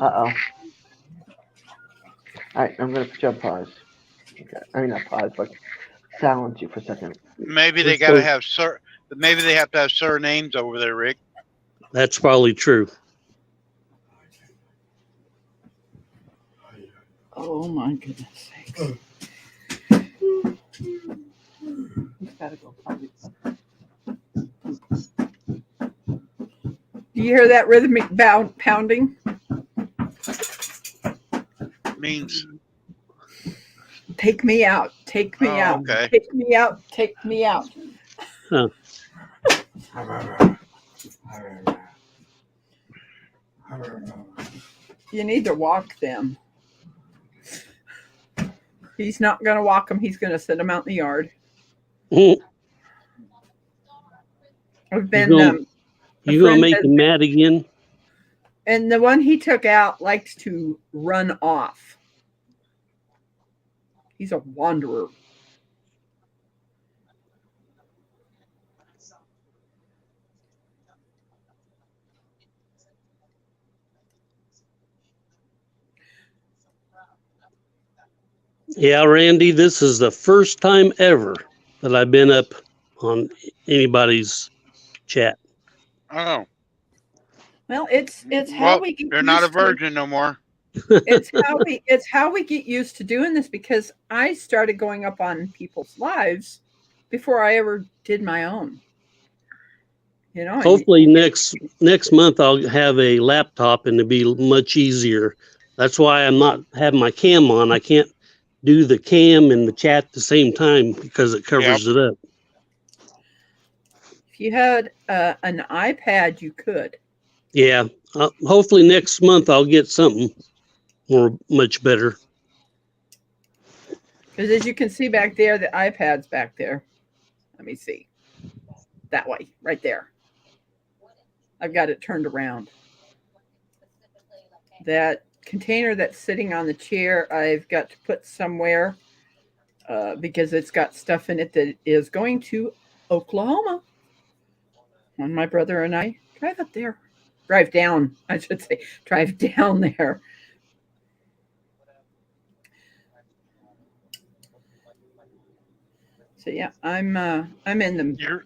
Uh-oh. All right, I'm going to put you on pause. Okay. I mean, not pause, but silence you for a second. Maybe they got to have maybe they have to have surnames over there, Rick. That's probably true. Oh my goodness sakes. He's gotta go probably. Do you hear that rhythmic pounding? Means take me out. Take me out. Okay. Take me out. Take me out. Huh. You need to walk them. He's not going to walk them. He's going to sit them out in the yard. I've been. You gonna make him mad again? And the one he took out likes to run off. He's a wanderer. Yeah, Randy, this is the first time ever that I've been up on anybody's chat. Oh, Well, it's how well, we get you're not a used to- virgin no more. it's how we get used to doing this, because I started going up on people's lives before I ever did my own. You know, and Hopefully next month I'll have a laptop and it'll be much easier. That's why I'm not having my cam on. I can't do the cam and the chat at the same time because it covers it up. if you had an iPad, you could. Yeah. Hopefully next month I'll get something more much better. Because as you can see back there, the iPad's back there. Let me see. That way, right there. I've got it turned around. That container that's sitting on the chair, I've got to put somewhere because it's got stuff in it that is going to Oklahoma. When my brother and I drive up there. Drive down, I should say. Drive down there. So yeah, I'm in the.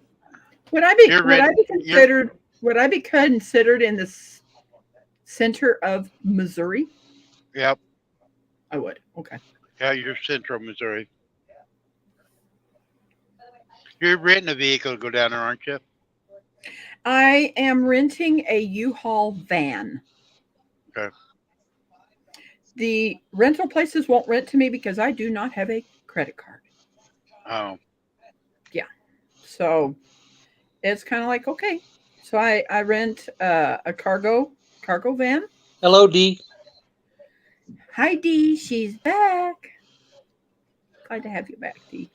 Would I be considered in the center of Missouri? Yep. I would. Okay. Yeah, you're central Missouri. You're renting a vehicle to go down there, aren't you? I am renting a U-Haul van. Okay. The rental places won't rent to me because I do not have a credit card. Oh. Yeah. So it's kind of like, okay. So I rent a cargo van. Hello, Dee. Hi, Dee. She's back. Glad to have you back, Dee.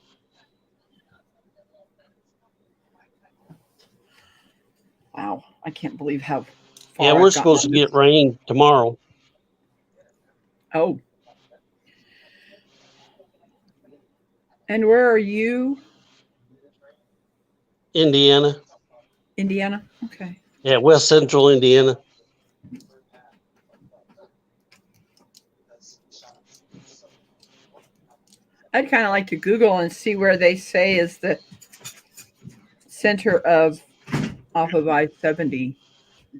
Wow. I can't believe how far Yeah, I've we're gotten supposed to on get this. rain tomorrow. Oh. And where are you? Indiana. Indiana? Okay. Yeah, West Central Indiana. I'd kind of like to Google and see where they say is the center of off of I-70.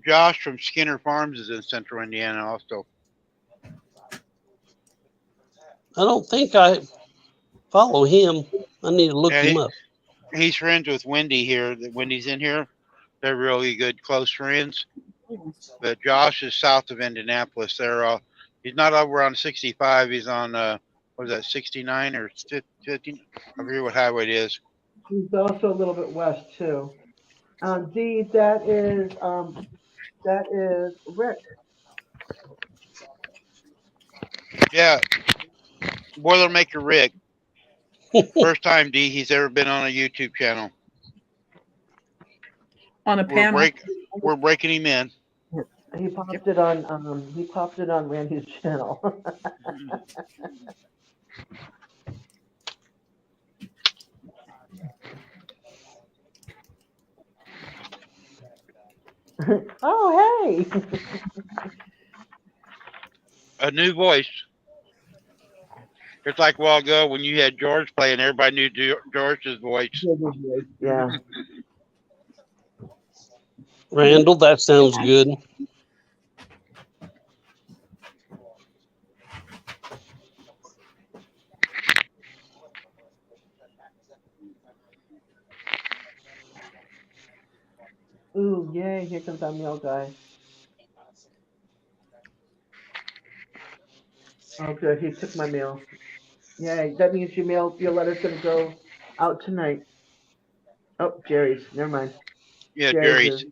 Josh from Skinner Farms is in central Indiana also. I don't think I follow him. I need to look Yeah, him up. He's friends with Wendy here. Wendy's in here. They're really good, close friends. But Josh is south of Indianapolis. He's not over on 65. He's on what is that, 69 or 50? I forget what highway it is. He's also a little bit west too. Dee, that is Rick. Yeah, Boilermaker Rick. First time D he's ever been on a YouTube channel. On a panel. We're breaking him in. He popped it on Randy's channel. Oh, hey. A new voice. It's like a while ago when you had George playing, everybody knew George's voice. Yeah. Randall, that sounds good. Ooh, yay, here comes our mail guy. Oh, good, he took my mail. Yay, that means your letter's gonna go out tonight. Oh, Jerry's, never mind. Yeah, Jerry's.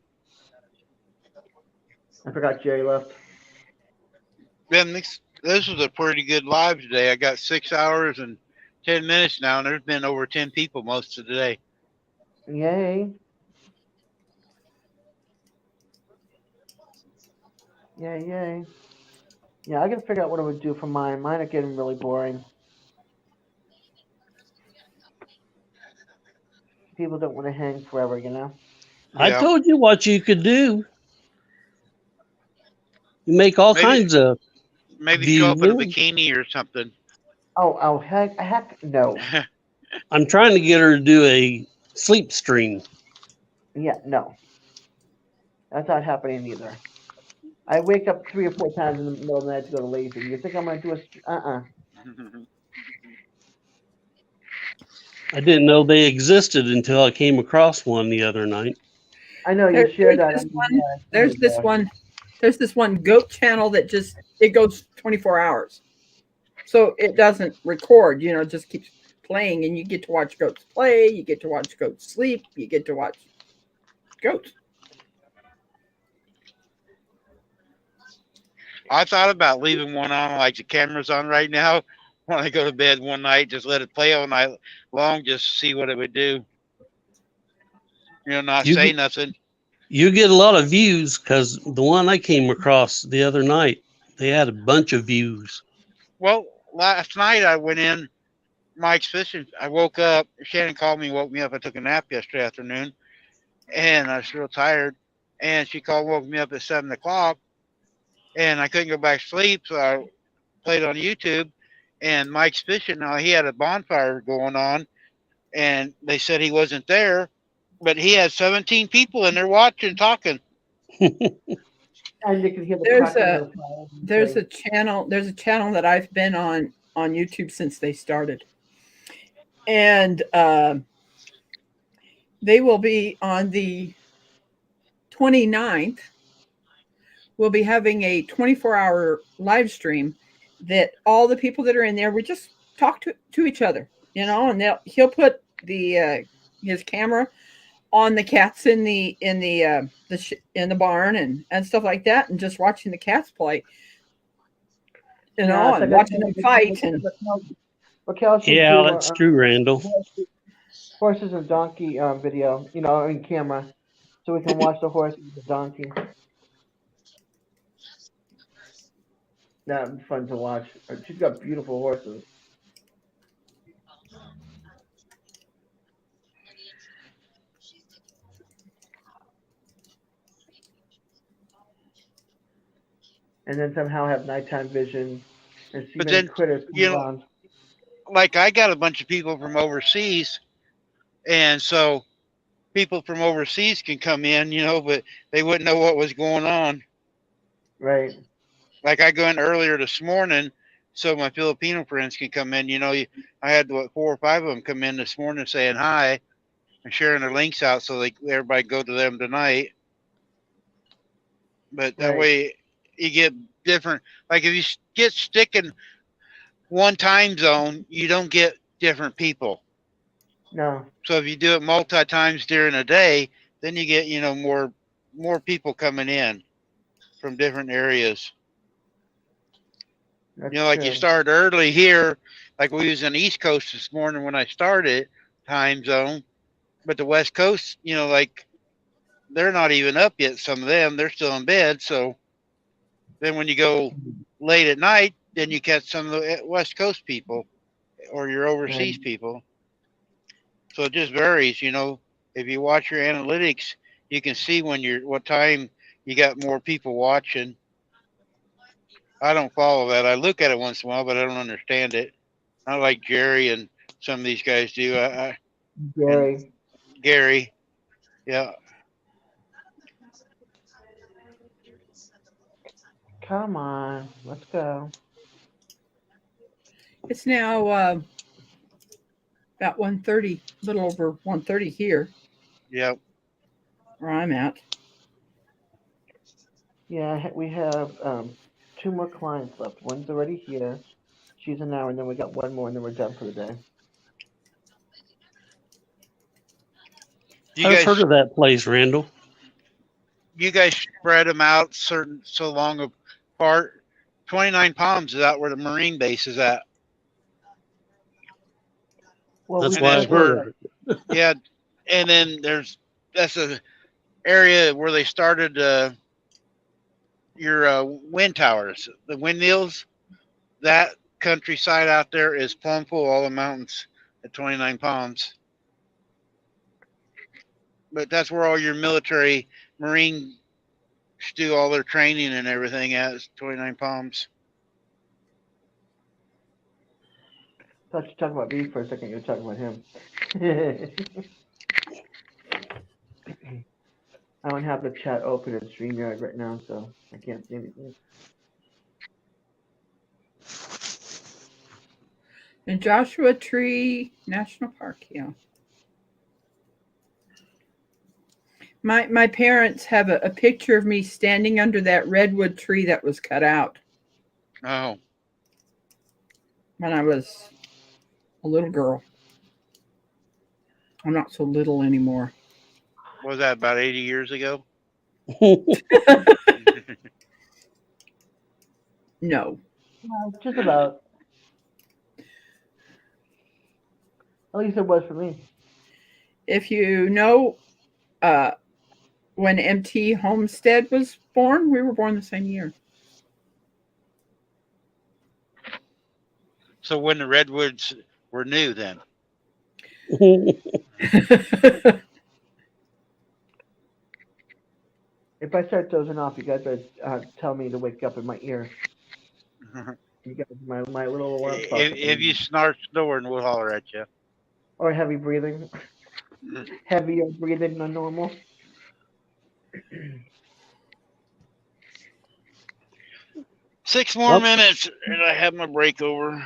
I forgot Jerry left. Ben, this was a pretty good live today. I got 6 hours and 10 minutes now, and there's been over 10 people most of the day. Yay. Yay. Yeah, I gotta figure out what I would do for mine. Mine are getting really boring. People don't want to hang forever, you know? I Yeah. told you what you could do. You make all Maybe kinds of maybe show up in a views. bikini or something. Oh, heck, no. I'm trying to get her to do a sleep stream. Yeah, no. That's not happening either. I wake up 3 or 4 times in the middle of the night to go to lazy. You think I'm gonna do a I didn't know they existed until I came across one the other night. I know you There, shared there's that. this one. There's this one goat channel that just it goes 24 hours, so it doesn't record. You know, it just keeps playing, and you get to watch goats play. You get to watch goats sleep. You get to watch goats. I thought about leaving one on, like the camera's on right now. When I go to bed one night, just let it play all night long, just see what it would do. You know, not say nothing. You get a lot of views because the one I came across the other night, they had a bunch of views. Well, last night I went in Mike's Fishing. I woke up. Shannon called me, woke me up. I took a nap yesterday afternoon, and I was real tired. And she woke me up at 7 o'clock, and I couldn't go back to sleep, so I played on YouTube. And Mike's Fishing, now he had a bonfire going on, and they said he wasn't there, but he had 17 people in there watching, talking. And you can hear the there's a channel that I've been on YouTube since they started, and they will be on the 29th. We'll be having a 24-hour live stream that all the people that are in there, we just talk to each other, you know, and he'll put his camera on the cats in the barn and stuff like that, and just watching the cats play, you know, and watching them fight. And yeah, that's true, Randall. Horses and donkey video, you know, in camera, so we can watch the horse and the donkey. That'd be fun to watch. She's got beautiful horses. And then somehow have nighttime vision and see But many then, critters come you know, around. like I got a bunch of people from overseas, and so people from overseas can come in, you know, but they wouldn't know what was going on. Right. Like I go in earlier this morning, so my Filipino friends can come in. You know, I had 4 or 5 of them come in this morning saying hi and sharing their links out, so everybody go to them tonight. But that way you get different. Like if you get stick in one time zone, you don't get different people. No. So if you do it multi times during a day, then you get, you know, more people coming in from different areas. That's you know, like true. you start early here, like we was on the East Coast this morning when I started time zone, but the West Coast, you know, like they're not even up yet. Some of them, they're still in bed. So then when you go late at night, then you catch some of the West Coast people or your overseas people. So it just varies, you know. If you watch your analytics, you can see what time you got more people watching. I don't follow that. I look at it once in a while, but I don't understand it. Not like Jerry and some of these guys do. Gary. Yeah. Come on, let's go. It's now about 1:30, a little over 1:30 here. Yep. Where I'm at. Yeah, we have 2 more clients left. One's already here. She's an hour, and then we got 1 more, and then we're done for the day. I've heard of that place, Randall. You guys spread them out so long apart. 29 Palms is out where the Marine base is at. Well, that's why I've heard. Yeah, and then that's a area where they started wind towers, the windmills. That countryside out there is plumb full. All the mountains at 29 Palms. But that's where all your military Marine do all their training and everything at is 29 Palms. I thought you were talking about me for a second. You were talking about him. I don't have the chat open in StreamYard right now, so I can't see anything. In Joshua Tree National Park, yeah. My parents have a picture of me standing under that redwood tree that was cut out Oh, when I was a little girl. I'm not so little anymore. what was that, about 80 years ago? No. Just about. At least it was for me. If you know, when MT Homestead was born, we were born the same year. So when the redwoods were new, then. If I start dozing off, you guys better tell me to wake up in my ear. You guys, my little alarm clock. If you snort, snoring, we'll holler at you. Or heavy breathing. Heavier breathing than normal. 6 more minutes, and I have my break over.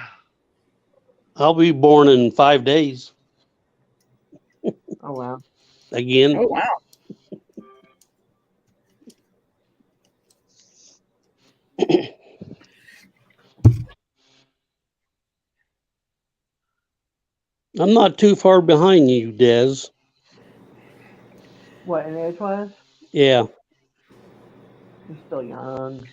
I'll be born in 5 days. Oh, wow. Again. Oh, wow. I'm not too far behind you, Des. What, in age-wise? Yeah. You're still young.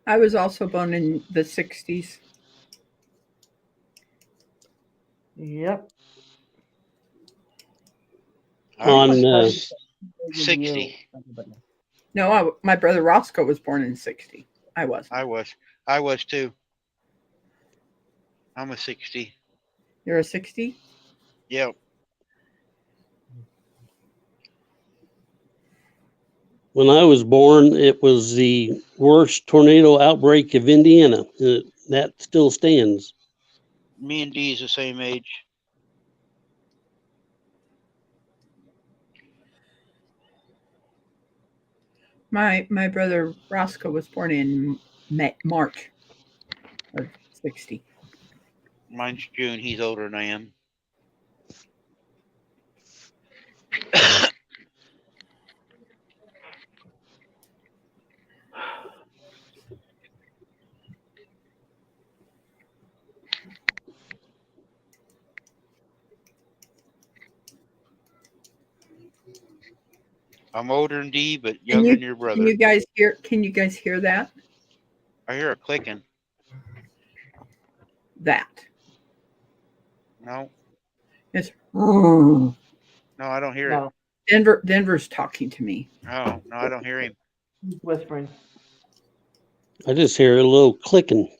I was also born in the 60s. Yep. On 60. No, my brother Roscoe was born in 60. I was. I was too. I'm a 60. You're a 60? Yep. When I was born, it was the worst tornado outbreak of Indiana. That still stands. Me and Dee is the same age. My brother Roscoe was born in March of 60. Mine's June. He's older than I am. I'm older than Dee, but younger than your brother. Can you guys hear that? I hear a clicking. That. No. It's No, I don't hear it. Denver's talking to me. Oh, no, I don't hear him. He's whispering. I just hear a little clicking.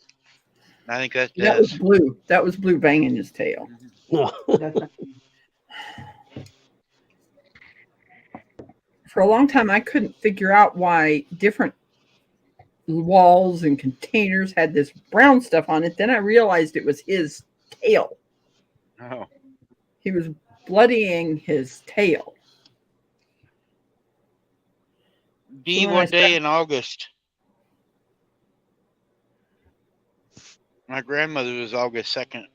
I think that's That was Blue. That was Blue banging his tail. For a long time, I couldn't figure out why different walls and containers had this brown stuff on it. Then I realized it was his tail. Oh. He was bloodying his tail. Dee, what day in August? My grandmother was August 2nd.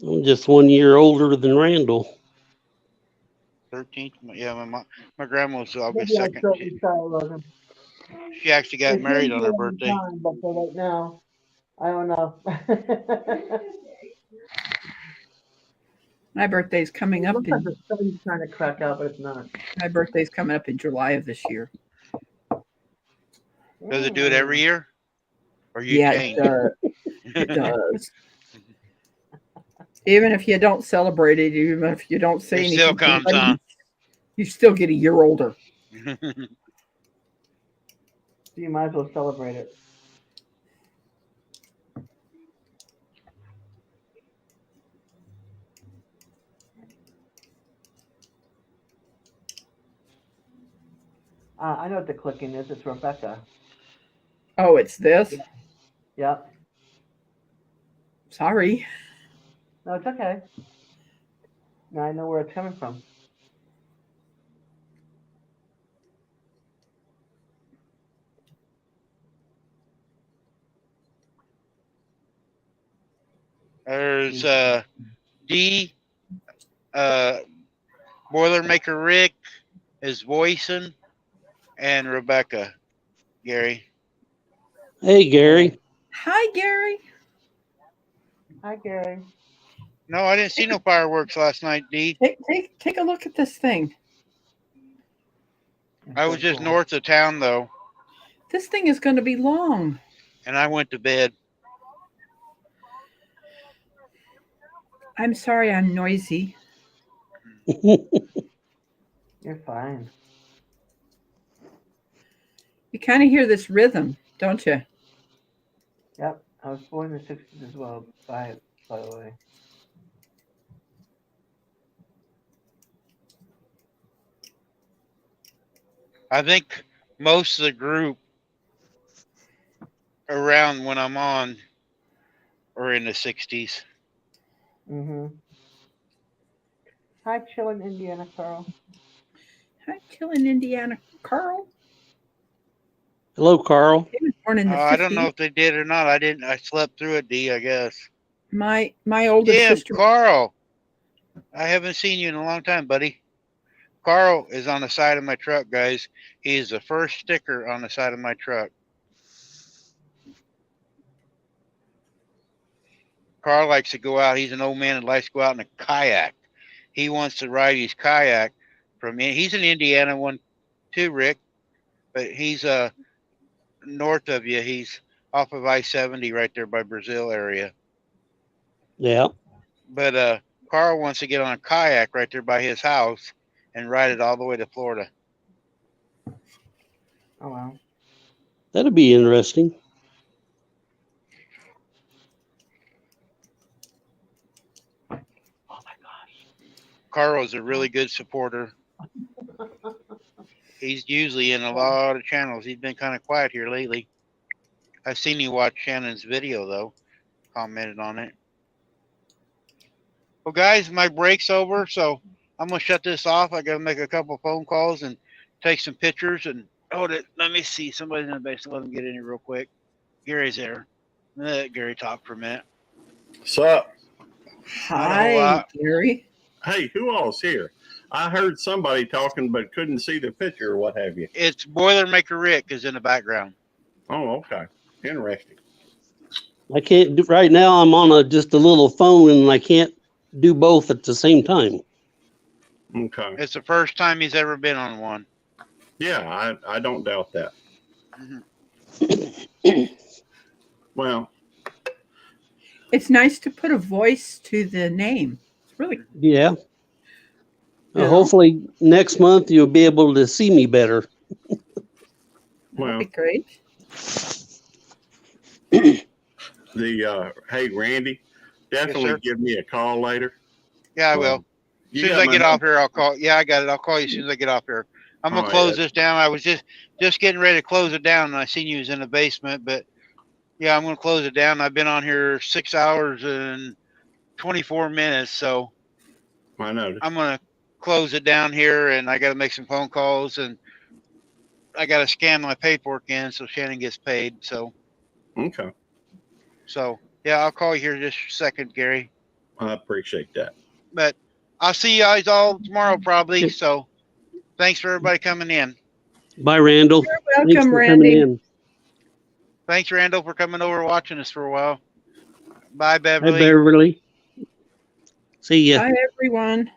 I'm just 1 year older than Randall. 13th? Yeah, my grandma was August Maybe 2nd. She actually got married on her birthday. Time, but for right now, I don't know. My birthday's coming up. The sun's trying to crack out, but it's not. My birthday's coming up in July of this year. Does it do it every year? Or you Yeah, change? it does. Even if you don't celebrate it, even if you don't say It anything, still to comes, anybody, you still get a year older. So you might as well celebrate it. I know what the clicking is. It's Rebecca. Oh, it's this? Yep. Sorry. No, it's okay. Now I know where it's coming from. There's D, Boilermaker Rick is voicing, and Rebecca, Gary. Hey, Gary. Hi, Gary. Hi, Gary. No, I didn't see no fireworks last night, D. Take a look at this thing. I was just north of town though, This thing is going to be long. and I went to bed. I'm sorry I'm noisy. You're fine. You kind of hear this rhythm, don't you? Yep. I was born in the 60s as well, by the way. I think most of the group around when I'm on are in the 60s. Mm-hmm. Hi, chillin' Indiana Carl. Hi, chillin' Indiana Carl. Hello, Carl. He was born in the 50s. I don't know if they did or not. I slept through it, D, I guess. My older Damn, sister. Carl. I haven't seen you in a long time, buddy. Carl is on the side of my truck, guys. He's the first sticker on the side of my truck. Carl likes to go out. He's an old man that likes to go out in a kayak. He wants to ride his kayak from. He's in Indiana one too, Rick, but he's north of you. He's off of I-70 right there by Brazil area. Yeah. But Carl wants to get on a kayak right there by his house and ride it all the way to Florida. Oh, wow. That'd be interesting. Carl's a really good supporter. He's usually in a lot of channels. He's been kind of quiet here lately. I've seen you watch Shannon's video, though. Commented on it. Well, guys, my break's over, so I'm going to shut this off. I got to make a couple phone calls and take some pictures. And let me see. Somebody's in the basement. Let them get in here real quick. Gary's there. Let Gary talk for a minute. What's up? Hi, Gary. Hey, who all's here? I heard somebody talking but couldn't see the picture or what have you. It's Boilermaker Rick is in the background. Oh, okay. Interesting. I can't do right now. I'm on just a little phone and I can't do both at the same time. Okay. It's the first time he's ever been on one. Yeah, I don't doubt that. Well, It's nice to put a voice to the name. It's really Yeah. Yeah. Hopefully next month you'll be able to see me better. well, be great. hey, Randy, definitely sir. give me a call later. Yeah, I will. As You soon as got I my get off here, I'll call. Yeah, I got it. I'll call you as soon as I get off here. I'm gonna Oh, close yeah. this down. I was just getting ready to close it down, and I seen you was in the basement. But yeah, I'm gonna close it down. I've been on here 6 hours and 24 minutes, so I know. I'm gonna close it down here, and I got to make some phone calls, and I got to scan my paperwork in so Shannon gets paid. So Okay. Yeah, I'll call you here just a second, Gary. I appreciate that. But I'll see you guys all tomorrow probably. So thanks for everybody coming in. Bye, Randall. You're Thanks welcome, for coming Randy. in. Thanks, Randall, for coming over watching us for a while. Bye, Hi, Beverly. Beverly. See ya. Bye, everyone.